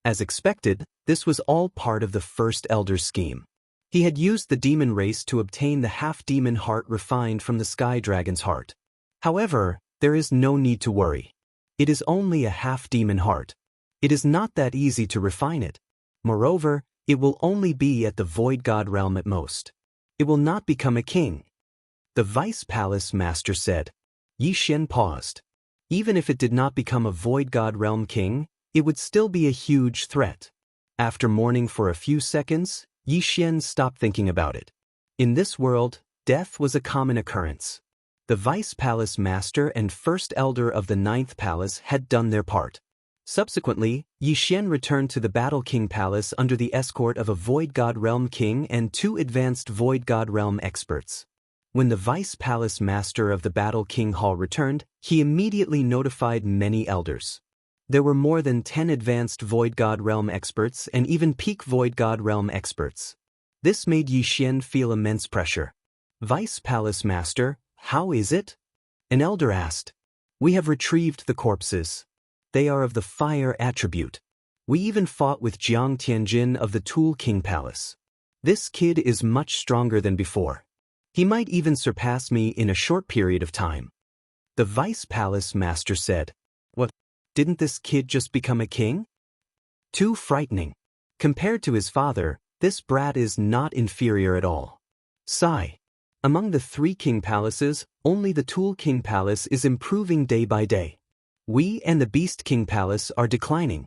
As expected, this was all part of the first elder's scheme. He had used the demon race to obtain the half-demon heart refined from the Sky Dragon's heart. However, there is no need to worry. It is only a half-demon heart. It is not that easy to refine it. Moreover, it will only be at the Void God realm at most. It will not become a king. The Vice Palace Master said. Yi Xian paused. Even if it did not become a Void God realm king, it would still be a huge threat. After mourning for a few seconds, Yi Xian stopped thinking about it. In this world, death was a common occurrence. The Vice Palace Master and First Elder of the 9th Palace had done their part. Subsequently, Yi Xian returned to the Battle King Palace under the escort of a Void God Realm King and 2 advanced Void God Realm experts. When the Vice Palace Master of the Battle King Hall returned, he immediately notified many elders. There were more than 10 advanced Void God Realm experts and even peak Void God Realm experts. This made Yi Xian feel immense pressure. Vice Palace Master, how is it? An elder asked. We have retrieved the corpses. They are of the fire attribute. We even fought with Jiang Tianjin of the Tool King Palace. This kid is much stronger than before. He might even surpass me in a short period of time. The Vice Palace Master said. What? Didn't this kid just become a king? Too frightening. Compared to his father, this brat is not inferior at all. Sigh. Among the 3 king palaces, only the Tool King Palace is improving day by day. We and the Beast King Palace are declining.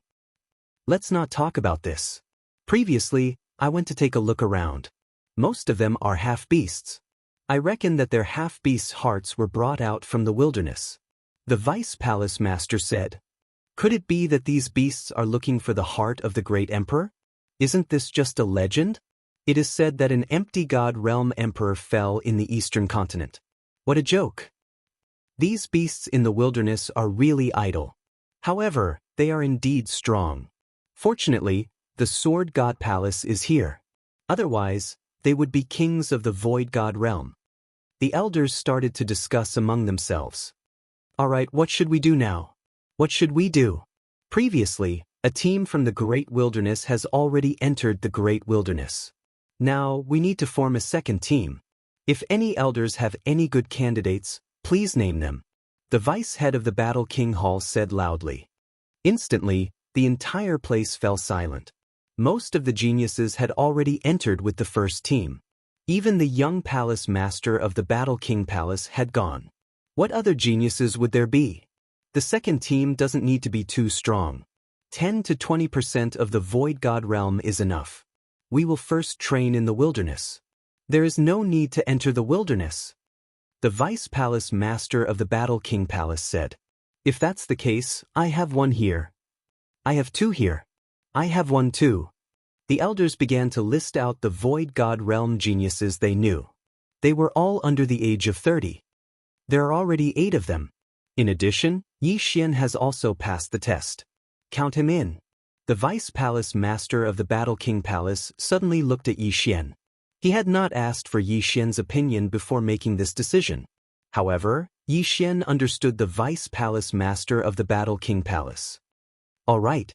Let's not talk about this. Previously, I went to take a look around. Most of them are half-beasts. I reckon that their half-beasts' hearts were brought out from the wilderness. The Vice Palace Master said. Could it be that these beasts are looking for the heart of the great emperor? Isn't this just a legend? It is said that an empty god realm emperor fell in the eastern continent. What a joke. These beasts in the wilderness are really idle. However, they are indeed strong. Fortunately, the Sword God Palace is here. Otherwise, they would be kings of the Void God realm. The elders started to discuss among themselves. Alright, what should we do now? What should we do? Previously, a team from the Great Wilderness has already entered the Great Wilderness. Now, we need to form a second team. If any elders have any good candidates, please name them. The vice head of the Battle King Hall said loudly. Instantly, the entire place fell silent. Most of the geniuses had already entered with the first team. Even the young palace master of the Battle King Palace had gone. What other geniuses would there be? The second team doesn't need to be too strong. 10 to 20% of the Void God realm is enough. We will first train in the wilderness. There is no need to enter the wilderness. The Vice Palace Master of the Battle King Palace said. If that's the case, I have one here. I have two here. I have one too. The elders began to list out the Void God realm geniuses they knew. They were all under the age of 30. There are already 8 of them. In addition, Yi Xian has also passed the test. Count him in. The Vice Palace Master of the Battle King Palace suddenly looked at Yi Xian. He had not asked for Yi Xian's opinion before making this decision. However, Yi Xian understood the Vice Palace Master of the Battle King Palace. All right.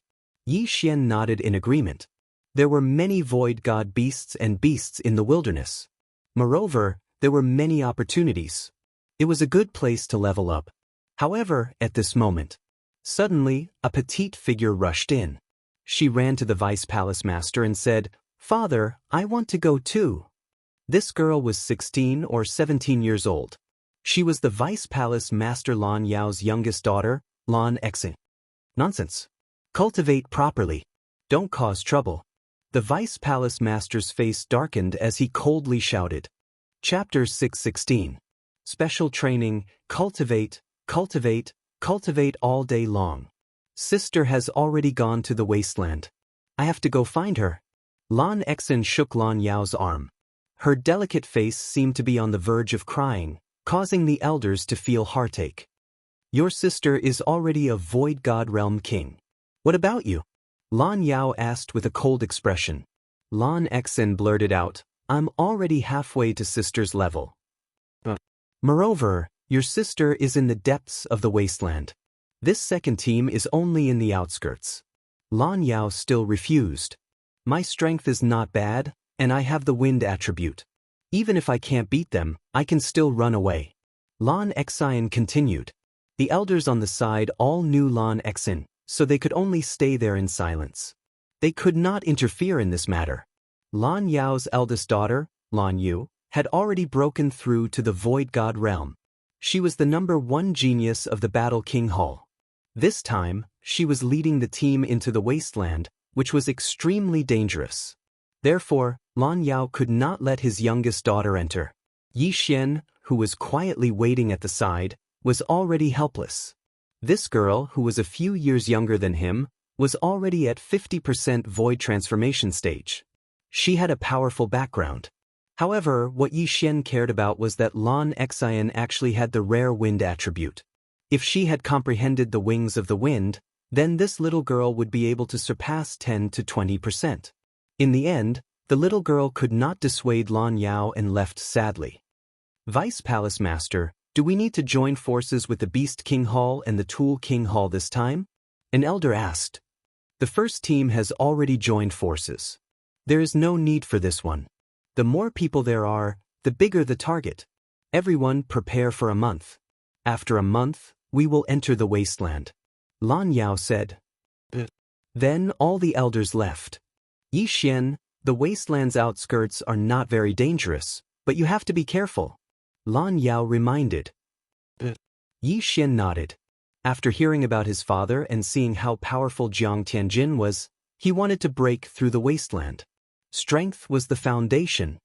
Yi Xian nodded in agreement. There were many void god beasts and beasts in the wilderness. Moreover, there were many opportunities. It was a good place to level up. However, at this moment, suddenly, a petite figure rushed in. She ran to the Vice Palace Master and said, "Father, I want to go too." This girl was 16 or 17 years old. She was the Vice Palace Master Lan Yao's youngest daughter, Lan Exing. Nonsense. Cultivate properly. Don't cause trouble. The Vice Palace Master's face darkened as he coldly shouted. Chapter 6:16. Special training, cultivate, cultivate, cultivate all day long. Sister has already gone to the wasteland. I have to go find her. Lan Exin shook Lan Yao's arm. Her delicate face seemed to be on the verge of crying, causing the elders to feel heartache. Your sister is already a Void God Realm King. What about you? Lan Yao asked with a cold expression. Lan Exin blurted out, I'm already halfway to sister's level. Moreover, your sister is in the depths of the wasteland. This second team is only in the outskirts. Lan Yao still refused. My strength is not bad, and I have the wind attribute. Even if I can't beat them, I can still run away. Lan Exin continued. The elders on the side all knew Lan Exin, so they could only stay there in silence. They could not interfere in this matter. Lan Yao's eldest daughter, Lan Yu, had already broken through to the Void God realm. She was the #1 genius of the Battle King Hall. This time, she was leading the team into the wasteland, which was extremely dangerous. Therefore, Lan Yao could not let his youngest daughter enter. Yi Xian, who was quietly waiting at the side, was already helpless. This girl, who was a few years younger than him, was already at 50% void transformation stage. She had a powerful background. However, what Yi Xian cared about was that Lan Exin actually had the rare wind attribute. If she had comprehended the wings of the wind, then this little girl would be able to surpass 10 to 20%. In the end, the little girl could not dissuade Lan Yao and left sadly. Vice Palace Master, do we need to join forces with the Beast King Hall and the Tool King Hall this time? An elder asked. The first team has already joined forces. There is no need for this one. The more people there are, the bigger the target. Everyone prepare for a month. After a month, we will enter the wasteland. Lan Yao said. Then all the elders left. Yi Xian, the wasteland's outskirts are not very dangerous, but you have to be careful. Lan Yao reminded. Yi Xian nodded. After hearing about his father and seeing how powerful Jiang Tianjin was, he wanted to break through the wasteland. Strength was the foundation.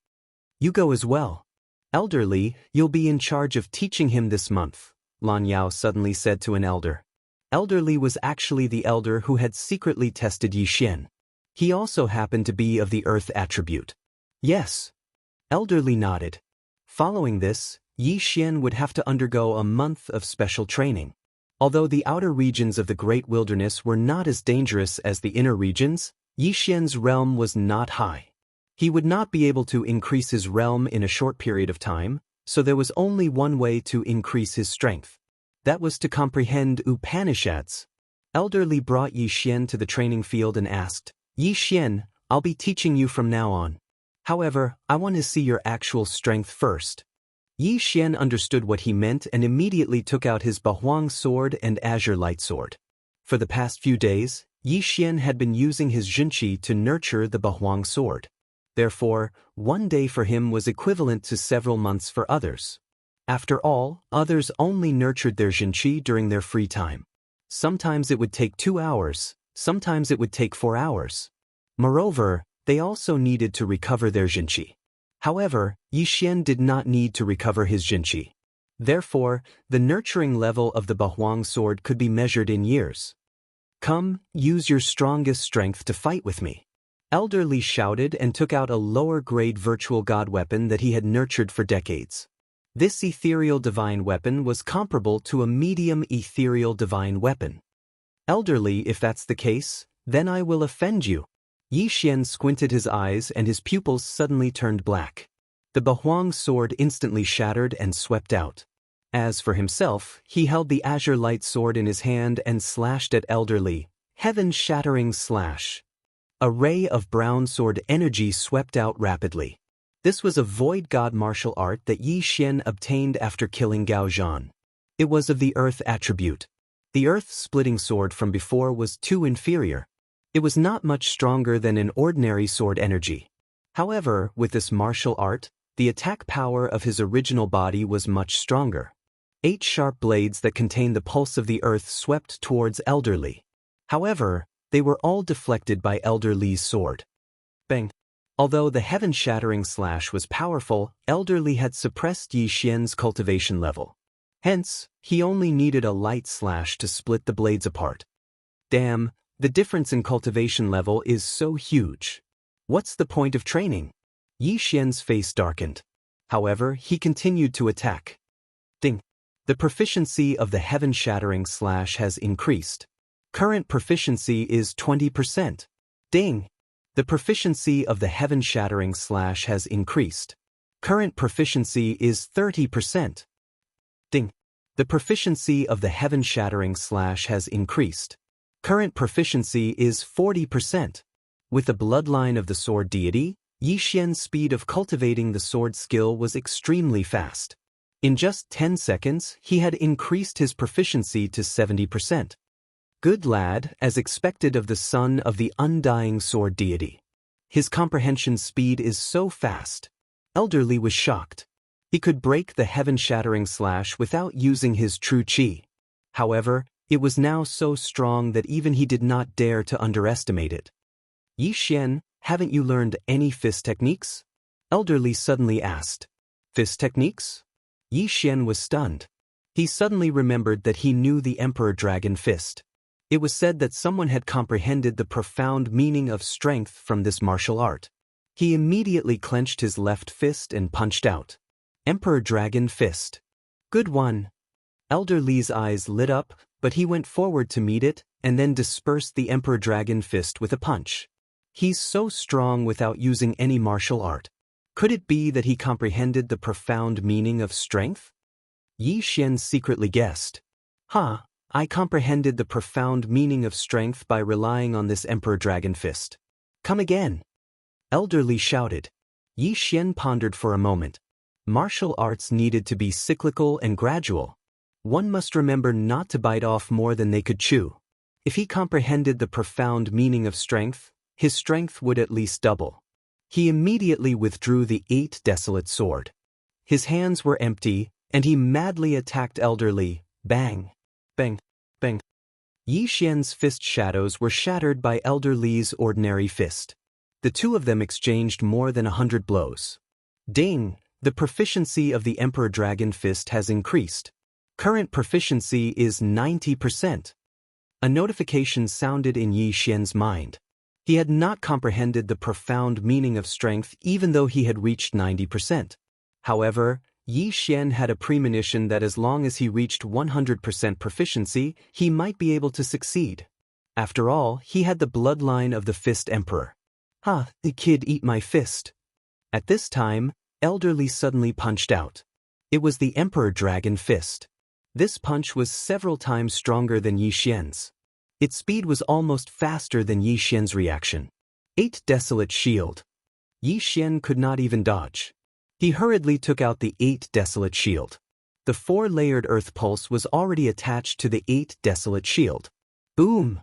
You go as well. Elderly, you'll be in charge of teaching him this month, Lan Yao suddenly said to an elder. Elderly was actually the elder who had secretly tested Yi Xian. He also happened to be of the earth attribute. Yes. Elderly nodded. Following this, Yi Xian would have to undergo a month of special training. Although the outer regions of the Great Wilderness were not as dangerous as the inner regions, Yi Xian's realm was not high. He would not be able to increase his realm in a short period of time, so there was only one way to increase his strength. That was to comprehend Upanishads. Elder Li brought Yi Xian to the training field and asked, "Yi Xian, I'll be teaching you from now on. However, I want to see your actual strength first." Yi Xian understood what he meant and immediately took out his Bahuang sword and azure light sword. For the past few days, Yi Xian had been using his Zhenqi to nurture the Bahuang sword. Therefore, one day for him was equivalent to several months for others. After all, others only nurtured their Zhenqi during their free time. Sometimes it would take 2 hours, sometimes it would take 4 hours. Moreover, they also needed to recover their Zhenqi. However, Yi Xian did not need to recover his Zhenqi. Therefore, the nurturing level of the Bahuang sword could be measured in years. "Come, use your strongest strength to fight with me." Elder Li shouted and took out a lower-grade virtual god weapon that he had nurtured for decades. This ethereal divine weapon was comparable to a medium ethereal divine weapon. "Elder Li, if that's the case, then I will offend you." Yi Xian squinted his eyes and his pupils suddenly turned black. The Bahuang sword instantly shattered and swept out. As for himself, he held the azure light sword in his hand and slashed at Elder Li. Heaven-shattering slash. A ray of brown sword energy swept out rapidly. This was a void god martial art that Yi Xian obtained after killing Gao Zhan. It was of the earth attribute. The earth-splitting sword from before was too inferior. It was not much stronger than an ordinary sword energy. However, with this martial art, the attack power of his original body was much stronger. 8 sharp blades that contained the pulse of the earth swept towards Elder Li. However, they were all deflected by Elder Li's sword. Bang! Although the heaven-shattering slash was powerful, Elder Li had suppressed Yi Xian's cultivation level. Hence, he only needed a light slash to split the blades apart. Damn, the difference in cultivation level is so huge. What's the point of training? Yi Xian's face darkened. However, he continued to attack. Ding! The proficiency of the heaven-shattering slash has increased. Current proficiency is 20%. Ding! The proficiency of the heaven-shattering slash has increased. Current proficiency is 30%. Ding! The proficiency of the heaven-shattering slash has increased. Current proficiency is 40%. With the bloodline of the sword deity, Yi Xian's speed of cultivating the sword skill was extremely fast. In just 10 seconds, he had increased his proficiency to 70%. Good lad, as expected of the son of the undying sword deity. His comprehension speed is so fast. Elder Li was shocked. He could break the heaven-shattering slash without using his true qi. However, it was now so strong that even he did not dare to underestimate it. "Yi Xian, haven't you learned any fist techniques?" Elder Li suddenly asked. "Fist techniques?" Yi Xian was stunned. He suddenly remembered that he knew the Emperor Dragon Fist. It was said that someone had comprehended the profound meaning of strength from this martial art. He immediately clenched his left fist and punched out. Emperor Dragon Fist. Good one. Elder Li's eyes lit up, but he went forward to meet it and then dispersed the Emperor Dragon Fist with a punch. He's so strong without using any martial art. Could it be that he comprehended the profound meaning of strength? Yi Xian secretly guessed. I comprehended the profound meaning of strength by relying on this Emperor Dragon Fist. Come again. Elder Li shouted. Yi Xian pondered for a moment. Martial arts needed to be cyclical and gradual. One must remember not to bite off more than they could chew. If he comprehended the profound meaning of strength, his strength would at least double. He immediately withdrew the 8 desolate sword. His hands were empty, and he madly attacked Elder Li. Bang! Bang! Bang! Yi Xian's fist shadows were shattered by Elder Li's ordinary fist. The two of them exchanged more than 100 blows. Ding! The proficiency of the Emperor Dragon Fist has increased. Current proficiency is 90%. A notification sounded in Yi Xian's mind. He had not comprehended the profound meaning of strength even though he had reached 90%. However, Yi Xian had a premonition that as long as he reached 100% proficiency, he might be able to succeed. After all, he had the bloodline of the Fist Emperor. The kid eat my fist. At this time, Elder Li suddenly punched out. It was the Emperor Dragon Fist. This punch was several times stronger than Yi Xian's. Its speed was almost faster than Yi Xian's reaction. 8 Desolate Shield. Yi Xian could not even dodge. He hurriedly took out the 8 Desolate Shield. The 4-layered Earth Pulse was already attached to the 8 Desolate Shield. Boom!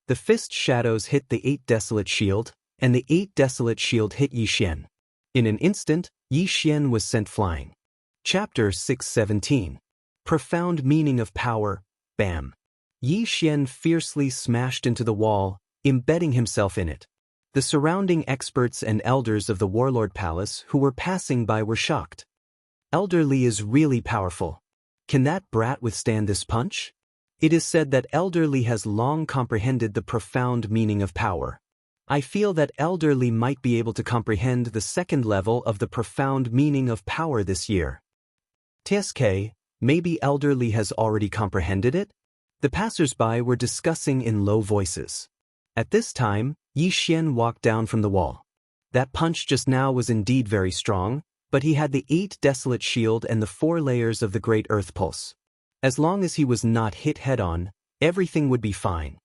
The fist shadows hit the 8 Desolate Shield, and the 8 Desolate Shield hit Yi Xian. In an instant, Yi Xian was sent flying. Chapter 617. Profound Meaning of Power. Bam! Yi Xian fiercely smashed into the wall, embedding himself in it. The surrounding experts and elders of the Warlord Palace who were passing by were shocked. Elder Li is really powerful. Can that brat withstand this punch? It is said that Elder Li has long comprehended the profound meaning of power. I feel that Elder Li might be able to comprehend the second level of the profound meaning of power this year. TSK, maybe Elder Li has already comprehended it? The passers-by were discussing in low voices. At this time, Yi Xian walked down from the wall. That punch just now was indeed very strong, but he had the 8 Desolate Shield and the 4 layers of the Great Earth Pulse. As long as he was not hit head-on, everything would be fine.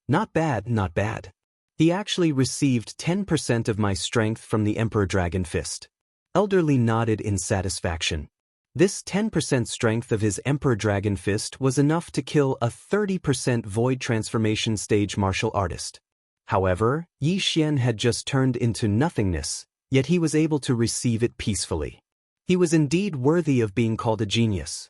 Not bad, not bad. He actually received 10% of my strength from the Emperor Dragon Fist. Elder Li nodded in satisfaction. This 10% strength of his Emperor Dragon Fist was enough to kill a 30% Void Transformation stage martial artist. However, Yi Xian had just turned into nothingness, yet he was able to receive it peacefully. He was indeed worthy of being called a genius.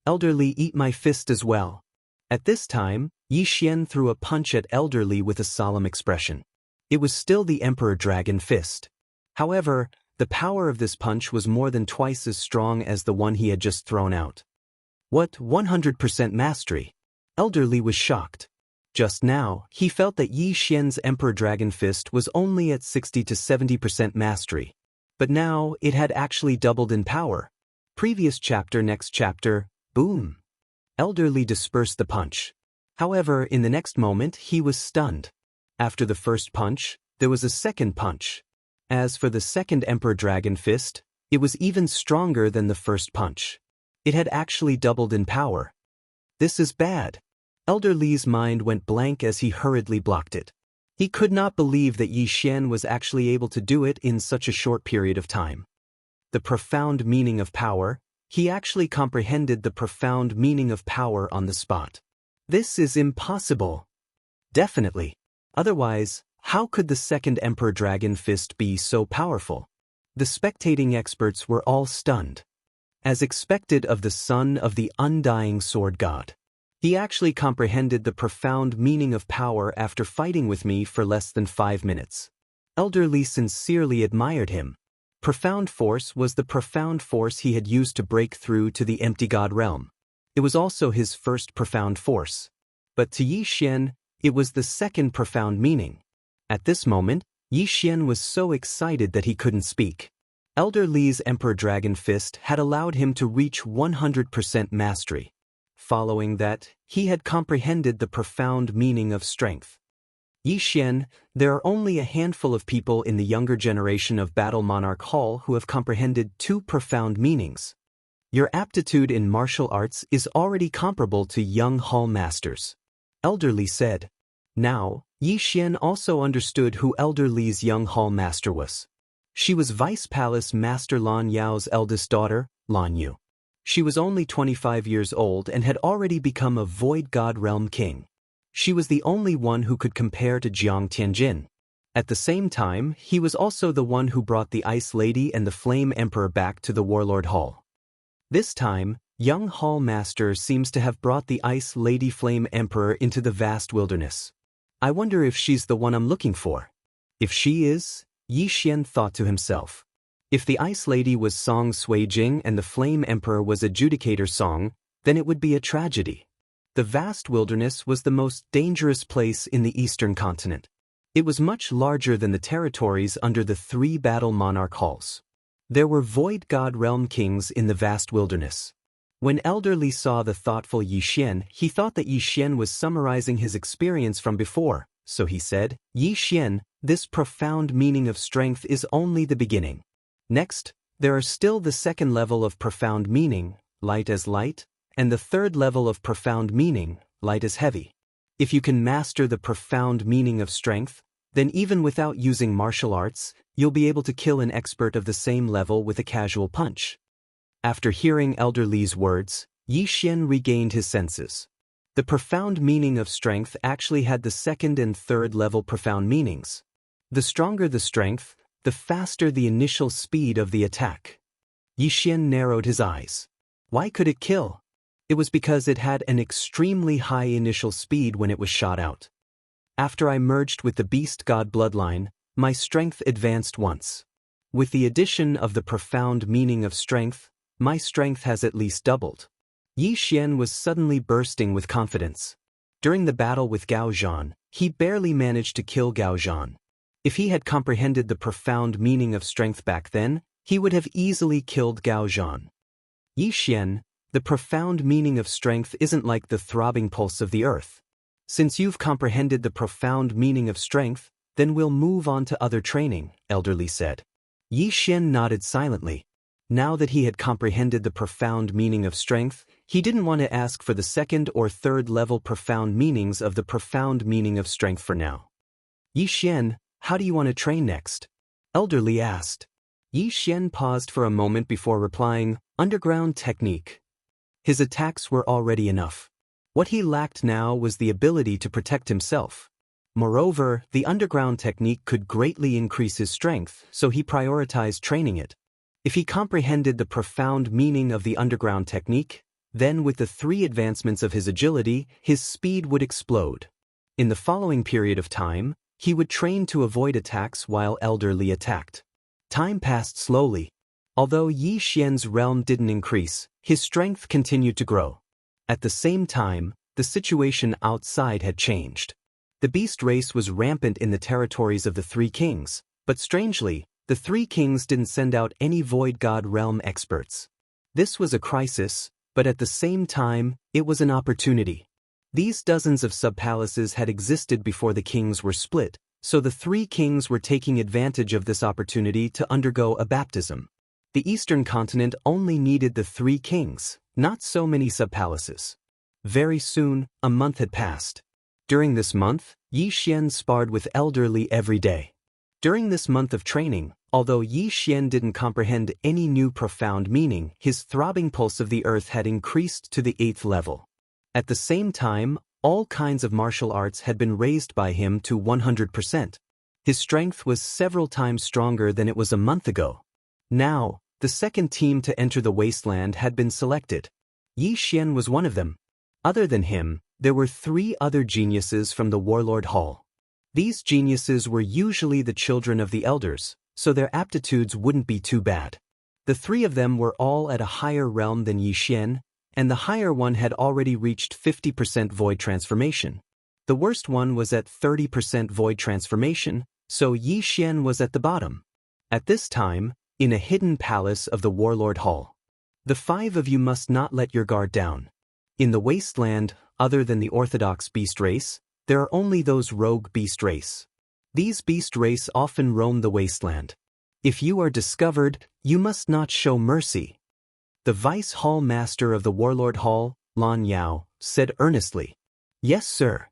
Elder Li, eat my fist as well. At this time, Yi Xian threw a punch at Elder Li with a solemn expression. It was still the Emperor Dragon Fist. However, the power of this punch was more than twice as strong as the one he had just thrown out. What, 100% mastery? Elder Li was shocked. Just now, he felt that Yi Xian's Emperor Dragon Fist was only at 60 to 70% mastery. But now, it had actually doubled in power. Previous chapter, next chapter, boom! Elder Li dispersed the punch. However, in the next moment, he was stunned. After the first punch, there was a second punch. As for the second Emperor Dragon Fist, it was even stronger than the first punch. It had actually doubled in power. This is bad. Elder Li's mind went blank as he hurriedly blocked it. He could not believe that Yi Xian was actually able to do it in such a short period of time. The profound meaning of power, he actually comprehended the profound meaning of power on the spot. This is impossible. Definitely. Otherwise, how could the second Emperor Dragon Fist be so powerful? The spectating experts were all stunned. As expected of the son of the undying sword god, he actually comprehended the profound meaning of power after fighting with me for less than 5 minutes. Elder Li sincerely admired him. Profound force was the profound force he had used to break through to the empty god realm. It was also his first profound force. But to Yi Xian, it was the second profound meaning. At this moment, Yi Xian was so excited that he couldn't speak. Elder Li's Emperor Dragon Fist had allowed him to reach 100% mastery. Following that, he had comprehended the profound meaning of strength. Yi Xian, there are only a handful of people in the younger generation of Battle Monarch Hall who have comprehended 2 profound meanings. Your aptitude in martial arts is already comparable to young hall masters. Elder Li said. Now, Yi Xian also understood who Elder Li's young hall master was. She was Vice Palace Master Lan Yao's eldest daughter, Lan Yu. She was only 25 years old and had already become a Void God Realm King. She was the only one who could compare to Jiang Tianjin. At the same time, he was also the one who brought the Ice Lady and the Flame Emperor back to the Warlord Hall. This time, young Hall Master seems to have brought the Ice Lady Flame Emperor into the vast wilderness. I wonder if she's the one I'm looking for. If she is, Yi Xian thought to himself. If the Ice Lady was Song Suijing and the Flame Emperor was Adjudicator Song, then it would be a tragedy. The vast wilderness was the most dangerous place in the eastern continent. It was much larger than the territories under the 3 Battle Monarch Halls. There were Void God Realm Kings in the vast wilderness. When Elder Li saw the thoughtful Yi Xian, he thought that Yi Xian was summarizing his experience from before, so he said, Yi Xian, this profound meaning of strength is only the beginning. Next, There are still the second level of profound meaning, light as light, and the third level of profound meaning, light as heavy. If you can master the profound meaning of strength, then even without using martial arts, you'll be able to kill an expert of the same level with a casual punch. After hearing Elder Li's words, Yi Xian regained his senses. The profound meaning of strength actually had the second and third level profound meanings. The stronger the strength, the faster the initial speed of the attack. Yi Xian narrowed his eyes. Why could it kill? It was because it had an extremely high initial speed when it was shot out. After I merged with the beast god bloodline, my strength advanced once. With the addition of the profound meaning of strength, my strength has at least doubled. Yi Xian was suddenly bursting with confidence. During the battle with Gao Zhan, he barely managed to kill Gao Zhan. If he had comprehended the profound meaning of strength back then, he would have easily killed Gao Zhan. Yi Xian, the profound meaning of strength isn't like the throbbing pulse of the earth. Since you've comprehended the profound meaning of strength, then we'll move on to other training, Elder Li said. Yi Xian nodded silently. Now that he had comprehended the profound meaning of strength, he didn't want to ask for the second or third level profound meanings of the profound meaning of strength for now. Yi Xian, how do you want to train next? Elder Li asked. Yi Xian paused for a moment before replying, underground technique. His attacks were already enough. What he lacked now was the ability to protect himself. Moreover, the underground technique could greatly increase his strength, so he prioritized training it. If he comprehended the profound meaning of the underground technique, then with the 3 advancements of his agility, his speed would explode. In the following period of time, he would train to avoid attacks while Elder Li attacked. Time passed slowly. Although Yi Xian's realm didn't increase, his strength continued to grow. At the same time, the situation outside had changed. The beast race was rampant in the territories of the 3 kings, but strangely, the 3 kings didn't send out any void god realm experts. This was a crisis, but at the same time, it was an opportunity. These dozens of sub-palaces had existed before the kings were split, so the 3 kings were taking advantage of this opportunity to undergo a baptism. The eastern continent only needed the 3 kings, not so many sub-palaces. Very soon, a month had passed. During this month, Yi Xian sparred with Elder Li every day. During this month of training, although Yi Xian didn't comprehend any new profound meaning, his throbbing pulse of the earth had increased to the 8th level. At the same time, all kinds of martial arts had been raised by him to 100%. His strength was several times stronger than it was a month ago. Now, the second team to enter the wasteland had been selected. Yi Xian was one of them. Other than him, there were 3 other geniuses from the Warlord Hall. These geniuses were usually the children of the elders, so their aptitudes wouldn't be too bad. The 3 of them were all at a higher realm than Yi Xian, and the higher one had already reached 50% void transformation. The worst one was at 30% void transformation, so Yi Xian was at the bottom. At this time, in a hidden palace of the Warlord Hall. The 5 of you must not let your guard down. In the wasteland, other than the orthodox beast race, there are only those rogue beast race. These beast race often roam the wasteland. If you are discovered, you must not show mercy. The Vice Hall Master of the Warlord Hall, Lan Yao, said earnestly. Yes, sir.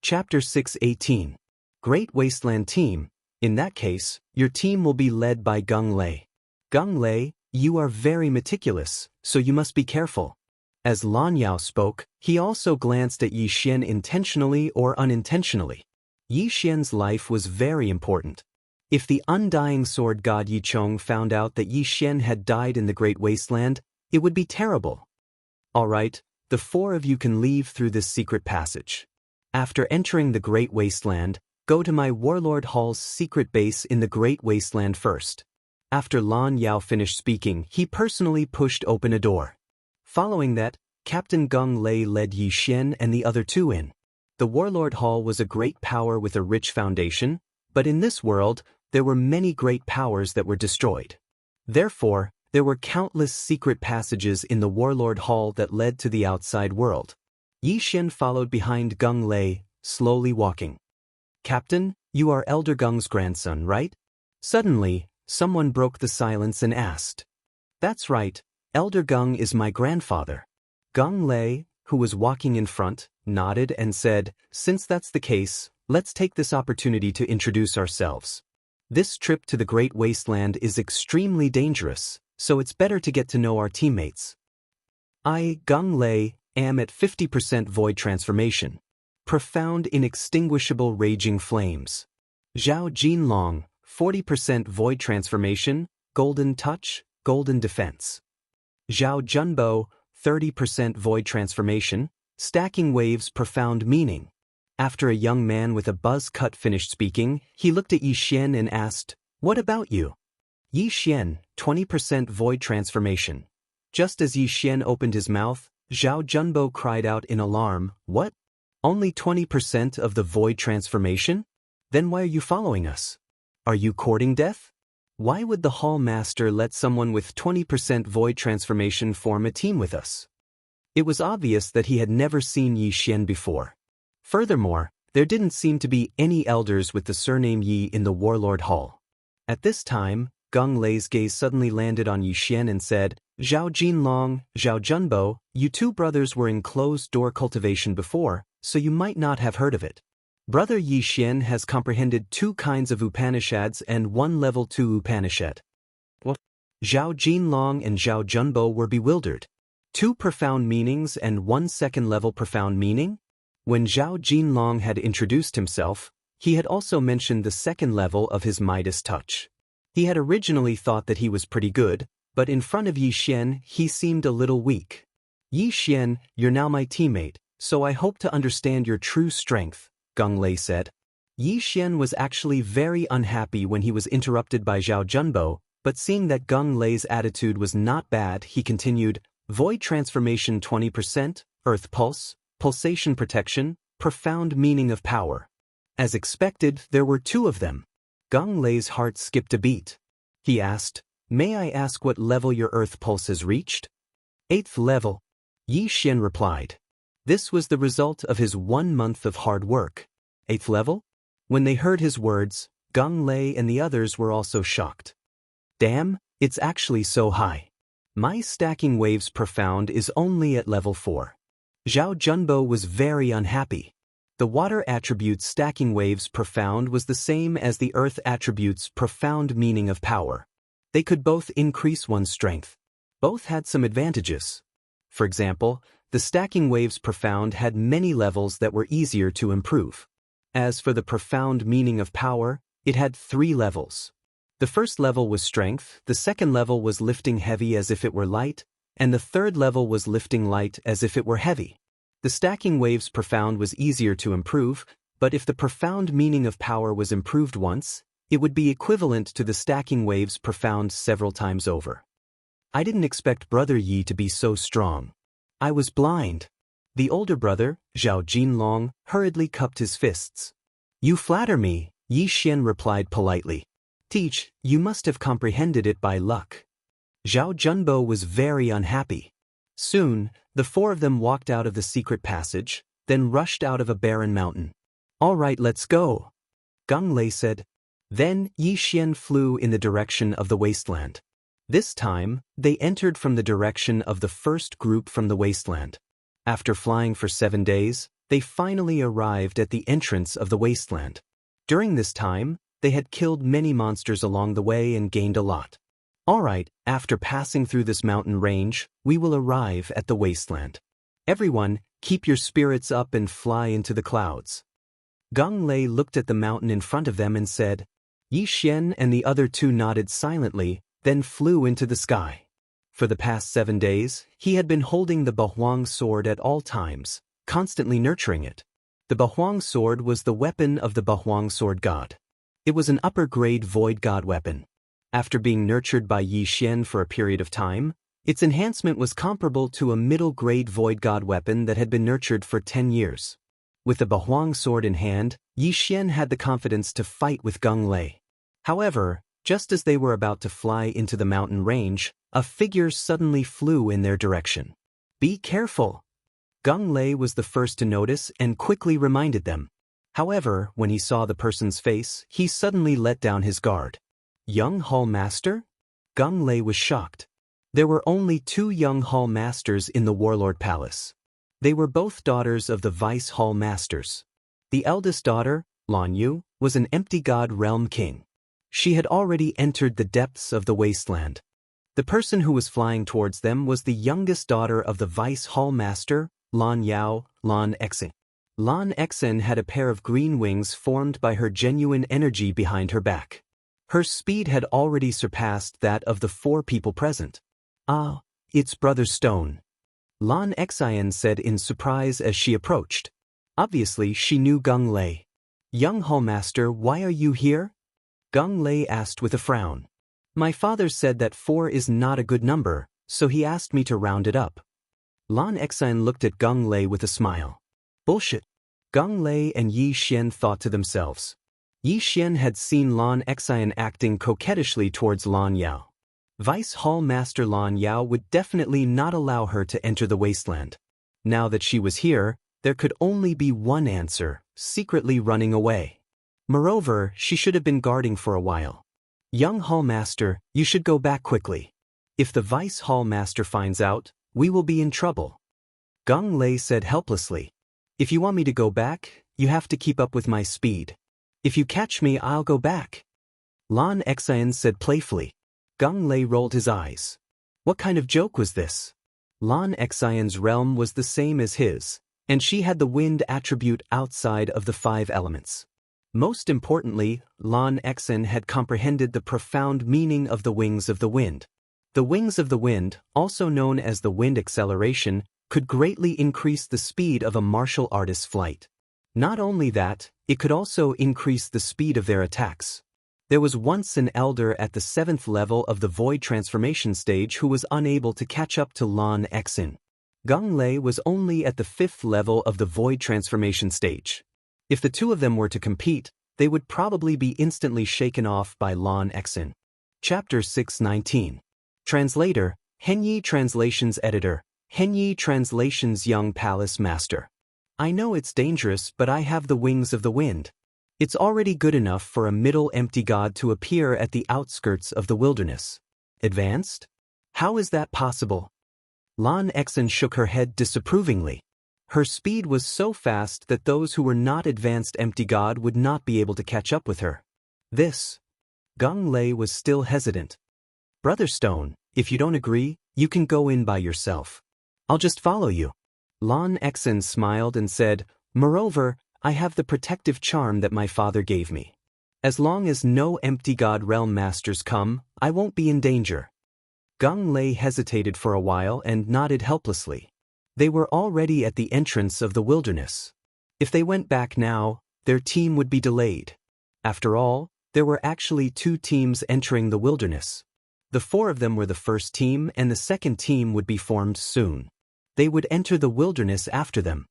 Chapter 6:18. Great Wasteland Team. In that case, your team will be led by Gung Lei. Gung Lei, you are very meticulous, so you must be careful. As Lan Yao spoke, he also glanced at Yi Xian intentionally or unintentionally. Yi Xian's life was very important. If the undying sword god Yi Chong found out that Yi Xian had died in the Great Wasteland, it would be terrible. All right, the 4 of you can leave through this secret passage. After entering the Great Wasteland, go to my Warlord Hall's secret base in the Great Wasteland first. After Lan Yao finished speaking, he personally pushed open a door. Following that, Captain Gung Lei led Yi Xian and the other 2 in. The Warlord Hall was a great power with a rich foundation, but in this world, there were many great powers that were destroyed. Therefore, there were countless secret passages in the Warlord Hall that led to the outside world. Yi Xian followed behind Gung Lei, slowly walking. Captain, you are Elder Gung's grandson, right? Suddenly, someone broke the silence and asked. That's right, Elder Gung is my grandfather. Gung Lei, who was walking in front, nodded and said, since that's the case, let's take this opportunity to introduce ourselves. This trip to the Great Wasteland is extremely dangerous, so it's better to get to know our teammates. I, Gung Lei, am at 50% void transformation. Profound inextinguishable raging flames. Zhao Jinlong, 40% void transformation, golden touch, golden defense. Zhao Junbo, 30% void transformation, stacking waves profound meaning. After a young man with a buzz cut finished speaking, he looked at Yi Xian and asked, what about you? Yi Xian, 20% void transformation. Just as Yi Xian opened his mouth, Zhao Junbo cried out in alarm, what? Only 20% of the void transformation? Then why are you following us? Are you courting death? Why would the Hall Master let someone with 20% void transformation form a team with us? It was obvious that he had never seen Yi Xian before. Furthermore, there didn't seem to be any elders with the surname Yi in the Warlord Hall. At this time, Gung Lei's gaze suddenly landed on Yi Xian and said, Zhao Jinlong, Zhao Junbo, you two brothers were in closed-door cultivation before, so you might not have heard of it. Brother Yi Xian has comprehended 2 kinds of Upanishads and 1 level 2 Upanishad. What? Zhao Jinlong and Zhao Junbo were bewildered. 2 profound meanings and 1 second-level profound meaning? When Zhao Jinlong had introduced himself, he had also mentioned the second level of his Midas touch. He had originally thought that he was pretty good, but in front of Yi Xian he seemed a little weak. Yi Xian, you're now my teammate, so I hope to understand your true strength, Gung Lei said. Yi Xian was actually very unhappy when he was interrupted by Zhao Junbo, but seeing that Gung Lei's attitude was not bad, he continued, Void Transformation 20%, Earth Pulse, Pulsation Protection, Profound Meaning of Power. As expected, there were 2 of them. Gung Lei's heart skipped a beat. He asked, May I ask what level your Earth Pulse has reached? 8th level. Yi Xian replied. This was the result of his 1 month of hard work. 8th level? When they heard his words, Gung Lei and the others were also shocked. Damn, it's actually so high. My stacking waves profound is only at level 4. Zhao Junbo was very unhappy. The water attribute's stacking waves profound was the same as the earth attribute's profound meaning of power. They could both increase one's strength. Both had some advantages. For example, the stacking waves profound had many levels that were easier to improve. As for the profound meaning of power, it had 3 levels. The first level was strength, the second level was lifting heavy as if it were light, and the third level was lifting light as if it were heavy. The stacking waves profound was easier to improve, but if the profound meaning of power was improved once, it would be equivalent to the stacking waves profound several times over. I didn't expect Brother Yi to be so strong. I was blind. The older brother, Zhao Jinlong, hurriedly cupped his fists. You flatter me, Yi Xian replied politely. Teach, you must have comprehended it by luck. Zhao Junbo was very unhappy. Soon, the 4 of them walked out of the secret passage, then rushed out of a barren mountain. All right, let's go, Gung Lei said. Then Yi Xian flew in the direction of the wasteland. This time, they entered from the direction of the first group from the wasteland. After flying for 7 days, they finally arrived at the entrance of the wasteland. During this time, they had killed many monsters along the way and gained a lot. All right, after passing through this mountain range, we will arrive at the wasteland. Everyone, keep your spirits up and fly into the clouds. Gung Lei looked at the mountain in front of them and said. Yi Xian and the other 2 nodded silently, then flew into the sky. For the past 7 days, he had been holding the Bahuang sword at all times, constantly nurturing it. The Bahuang sword was the weapon of the Bahuang sword god. It was an upper-grade void god weapon. After being nurtured by Yi Xian for a period of time, its enhancement was comparable to a middle-grade void god weapon that had been nurtured for 10 years. With the Bahuang sword in hand, Yi Xian had the confidence to fight with Gung Lei. However, just as they were about to fly into the mountain range, a figure suddenly flew in their direction. Be careful! Gung Lei was the first to notice and quickly reminded them. However, when he saw the person's face, he suddenly let down his guard. Young Hall Master? Gung Lei was shocked. There were only 2 young Hall Masters in the Warlord Palace. They were both daughters of the Vice Hall Masters. The eldest daughter, Lan Yu, was an empty god realm king. She had already entered the depths of the wasteland. The person who was flying towards them was the youngest daughter of the Vice Hall Master, Lan Yao, Lan Exen. Lan Exen had a pair of green wings formed by her genuine energy behind her back. Her speed had already surpassed that of the 4 people present. "Ah, it's Brother Stone," Lan Exen said in surprise as she approached. Obviously, she knew Gung Lei. "Young Hall Master, why are you here?" Gung Lei asked with a frown. "My father said that 4 is not a good number, so he asked me to round it up." Lan Exen looked at Gung Lei with a smile. "Bullshit." Gung Lei and Yi Xian thought to themselves. Yi Xian had seen Lan Exen acting coquettishly towards Lan Yao. Vice Hall Master Lan Yao would definitely not allow her to enter the wasteland. Now that she was here, there could only be one answer: secretly running away. Moreover, she should have been guarding for a while. "Young Hall Master, you should go back quickly. If the Vice Hall Master finds out, we will be in trouble." Gung Lei said helplessly. "If you want me to go back, you have to keep up with my speed. If you catch me, I'll go back." Lan Exen said playfully. Gung Lei rolled his eyes. What kind of joke was this? Lan Exen's realm was the same as his, and she had the wind attribute outside of the 5 elements. Most importantly, Lan Exen had comprehended the profound meaning of the wings of the wind. The wings of the wind, also known as the wind acceleration, could greatly increase the speed of a martial artist's flight. Not only that, it could also increase the speed of their attacks. There was once an elder at the 7th level of the void transformation stage who was unable to catch up to Lan Exen. Gung Lei was only at the 5th level of the void transformation stage. If the 2 of them were to compete, they would probably be instantly shaken off by Lan Exen. Chapter 619. Translator, Henyi Translations Editor, Henyi Translations Young Palace Master. I know it's dangerous, but I have the wings of the wind. It's already good enough for a middle empty god to appear at the outskirts of the wilderness. Advanced? How is that possible? Lan Exen shook her head disapprovingly. Her speed was so fast that those who were not advanced empty god would not be able to catch up with her. This. Gung Lei was still hesitant. "Brother Stone, if you don't agree, you can go in by yourself. I'll just follow you." Lan Exen smiled and said, "Moreover, I have the protective charm that my father gave me. As long as no empty god realm masters come, I won't be in danger." Gung Lei hesitated for a while and nodded helplessly. They were already at the entrance of the wilderness. If they went back now, their team would be delayed. After all, there were actually 2 teams entering the wilderness. The 4 of them were the first team, and the second team would be formed soon. They would enter the wilderness after them.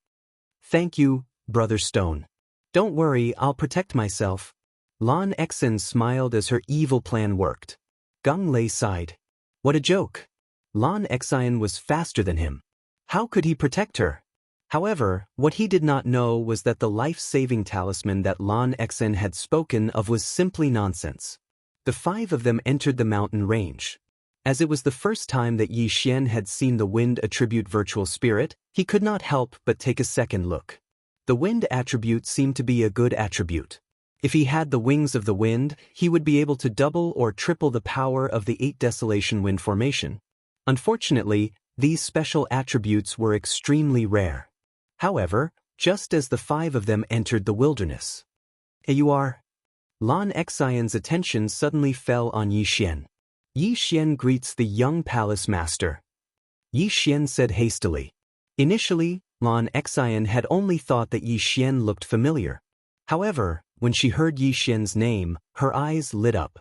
"Thank you, Brother Stone. Don't worry, I'll protect myself." Lan Exen smiled as her evil plan worked. Gung Lei sighed. What a joke. Lan Exen was faster than him. How could he protect her? However, what he did not know was that the life-saving talisman that Lan Exen had spoken of was simply nonsense. The 5 of them entered the mountain range. As it was the first time that Yi Xian had seen the wind attribute virtual spirit, he could not help but take a second look. The wind attribute seemed to be a good attribute. If he had the wings of the wind, he would be able to double or triple the power of the 8 Desolation Wind formation. Unfortunately, these special attributes were extremely rare. However, just as the 5 of them entered the wilderness. "Hey, you are?" Lan Exen's attention suddenly fell on Yi Xian. "Yi Xian greets the young palace master," Yi Xian said hastily. Initially, Lan Exen had only thought that Yi Xian looked familiar. However, when she heard Yi Xian's name, her eyes lit up.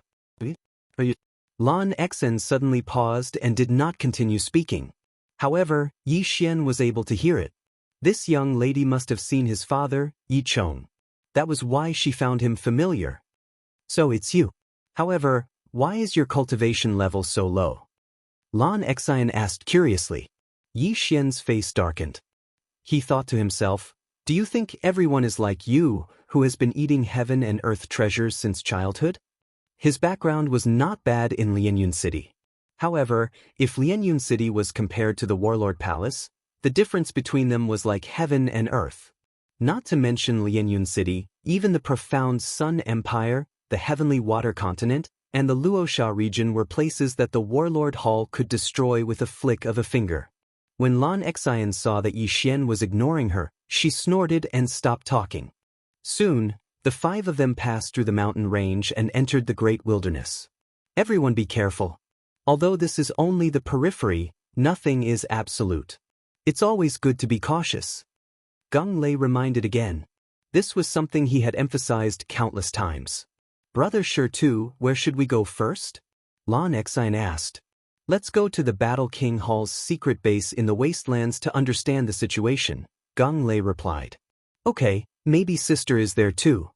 Lan Exen suddenly paused and did not continue speaking. However, Yi Xian was able to hear it. This young lady must have seen his father, Yi Chong. That was why she found him familiar. "So it's you. However, why is your cultivation level so low?" Lan Exen asked curiously. Yi Xian's face darkened. He thought to himself, "Do you think everyone is like you, who has been eating heaven and earth treasures since childhood?" His background was not bad in Lianyun City. However, if Lianyun City was compared to the Warlord Palace, the difference between them was like heaven and earth. Not to mention Lianyun City, even the profound Sun Empire, the Heavenly Water Continent, and the Luosha region were places that the Warlord Hall could destroy with a flick of a finger. When Lan Xian saw that Yi Xian was ignoring her, she snorted and stopped talking. Soon, the five of them passed through the mountain range and entered the great wilderness. Everyone be careful. Although this is only the periphery, nothing is absolute. It's always good to be cautious. Gung Lei reminded again. This was something he had emphasized countless times. Brother Shirtu, where should we go first? Lan Xian asked. Let's go to the Battle King Hall's secret base in the wastelands to understand the situation, Gung Lei replied. Okay, maybe sister is there too.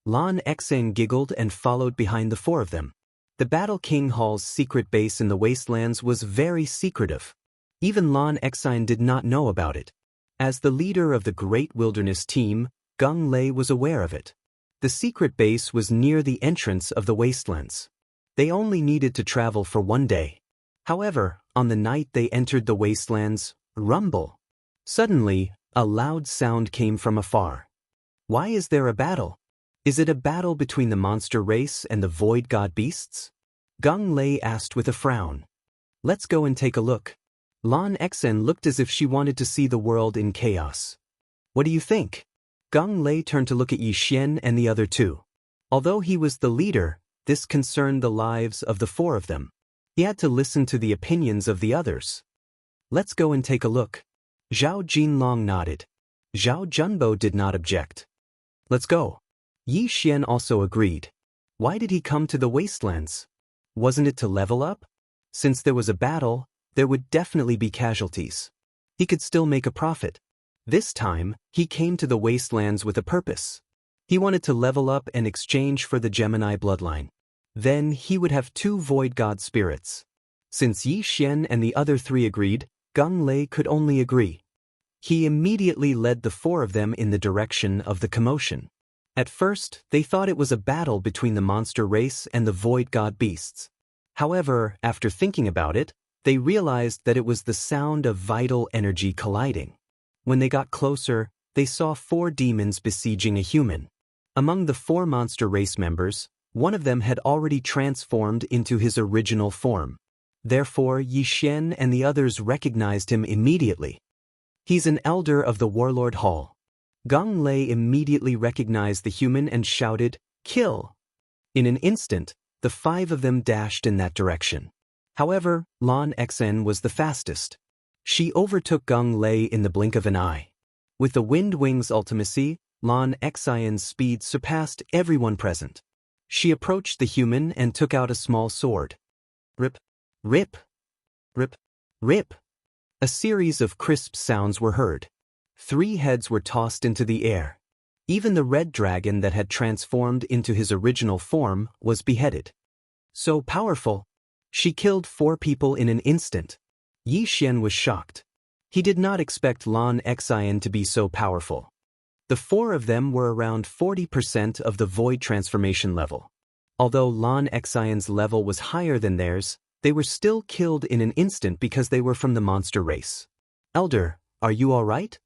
Lan Xian giggled and followed behind the four of them. The Battle King Hall's secret base in the wastelands was very secretive. Even Lan Xian did not know about it. As the leader of the Great Wilderness team, Gung Lei was aware of it. The secret base was near the entrance of the wastelands. They only needed to travel for one day. However, on the night they entered the wastelands, rumble. Suddenly, a loud sound came from afar. Why is there a battle? Is it a battle between the monster race and the void god beasts? Gung Lei asked with a frown. Let's go and take a look. Lan Xian looked as if she wanted to see the world in chaos. What do you think? Gung Lei turned to look at Yi Xian and the other two. Although he was the leader, this concerned the lives of the four of them. He had to listen to the opinions of the others. Let's go and take a look. Zhao Jinlong nodded. Zhao Junbo did not object. Let's go. Yi Xian also agreed. Why did he come to the wastelands? Wasn't it to level up? Since there was a battle, there would definitely be casualties. He could still make a profit. This time, he came to the wastelands with a purpose. He wanted to level up and exchange for the Gemini bloodline. Then he would have two void god spirits. Since Yi Xian and the other three agreed, Gung Lei could only agree. He immediately led the four of them in the direction of the commotion. At first, they thought it was a battle between the monster race and the void god beasts. However, after thinking about it, they realized that it was the sound of vital energy colliding. When they got closer, they saw four demons besieging a human. Among the four monster race members, one of them had already transformed into his original form. Therefore, Yi Xian and the others recognized him immediately. He's an elder of the Warlord Hall. Gung Lei immediately recognized the human and shouted, "Kill!" In an instant, the five of them dashed in that direction. However, Lan Xian was the fastest. She overtook Gung Lei in the blink of an eye. With the Wind Wings ultimacy, Lan Xian's speed surpassed everyone present. She approached the human and took out a small sword. Rip, rip, rip, rip. A series of crisp sounds were heard. 3 heads were tossed into the air. Even the red dragon that had transformed into his original form was beheaded. So powerful. She killed 4 people in an instant. Yi Xian was shocked. He did not expect Lan Xian to be so powerful. The 4 of them were around 40% of the void transformation level. Although Lan Xian's level was higher than theirs, they were still killed in an instant because they were from the monster race. Elder, are you all right?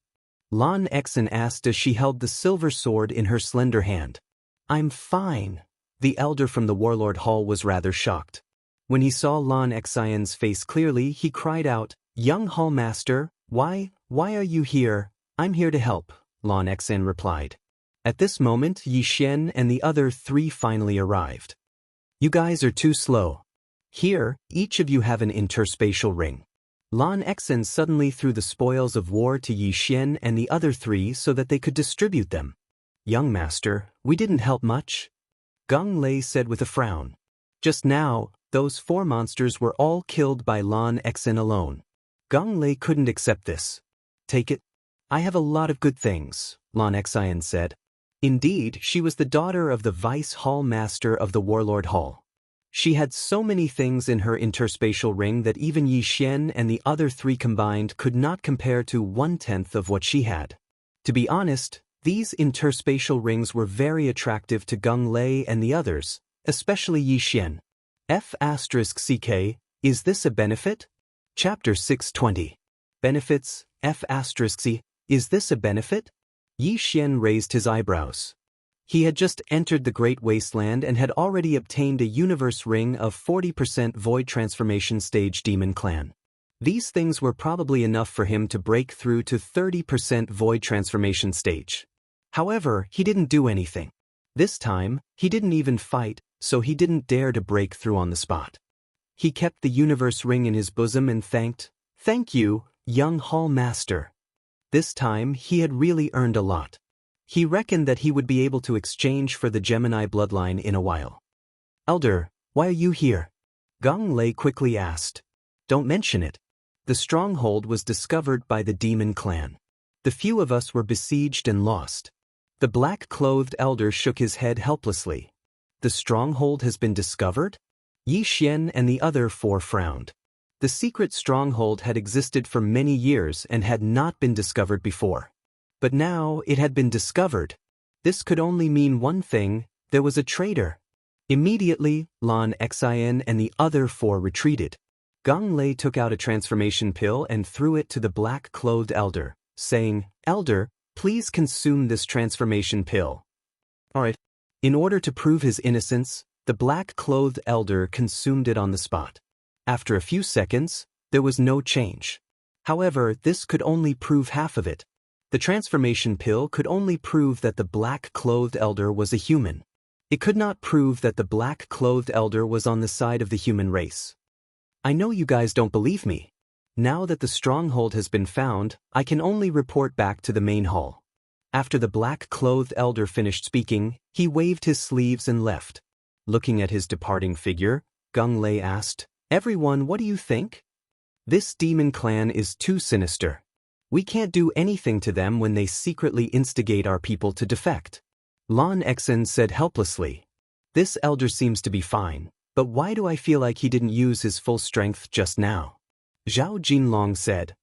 Lan Xian asked as she held the silver sword in her slender hand. I'm fine. The elder from the Warlord Hall was rather shocked. When he saw Lan Xian's face clearly, he cried out, Young Hall Master, why are you here? I'm here to help, Lan Xian replied. At this moment, Yi Xian and the other 3 finally arrived. You guys are too slow. Here, each of you have an interspatial ring. Lan Xian suddenly threw the spoils of war to Yi Xian and the other 3 so that they could distribute them. Young Master, we didn't help much. Gung Lei said with a frown. Just now, those 4 monsters were all killed by Lan Xian alone. Gung Lei couldn't accept this. Take it. I have a lot of good things, Lan Xian said. Indeed, she was the daughter of the Vice Hall Master of the Warlord Hall. She had so many things in her interspatial ring that even Yi Xian and the other 3 combined could not compare to 1/10 of what she had. To be honest, these interspatial rings were very attractive to Gung Lei and the others, especially Yi Xian. F***ck, is this a benefit? Chapter 620. Benefits, F***c, is this a benefit? Yi Xian raised his eyebrows. He had just entered the Great Wasteland and had already obtained a universe ring of 40% Void Transformation Stage Demon Clan. These things were probably enough for him to break through to 30% Void Transformation Stage. However, he didn't do anything. This time, he didn't even fight, so he didn't dare to break through on the spot. He kept the universe ring in his bosom and "Thank you, young Hall Master." This time, he had really earned a lot. He reckoned that he would be able to exchange for the Gemini bloodline in a while. "Elder, why are you here?" Gong Lei quickly asked. "Don't mention it." The stronghold was discovered by the demon clan. The few of us were besieged and lost. The black-clothed elder shook his head helplessly. The stronghold has been discovered? Yi Xian and the other four frowned. The secret stronghold had existed for many years and had not been discovered before. But now it had been discovered. This could only mean one thing: there was a traitor. Immediately, Lan Xin and the other four retreated. Gong Lei took out a transformation pill and threw it to the black-clothed elder, saying, "Elder, please consume this transformation pill." Alright. In order to prove his innocence, the black-clothed elder consumed it on the spot. After a few seconds, there was no change. However, this could only prove half of it. The transformation pill could only prove that the black-clothed elder was a human. It could not prove that the black-clothed elder was on the side of the human race. "I know you guys don't believe me. Now that the stronghold has been found, I can only report back to the main hall." After the black-clothed elder finished speaking, he waved his sleeves and left. Looking at his departing figure, Gong Lei asked, "Everyone, what do you think? This demon clan is too sinister. We can't do anything to them when they secretly instigate our people to defect." Lan Xin said helplessly, "This elder seems to be fine, but why do I feel like he didn't use his full strength just now?" Zhao Jinlong said,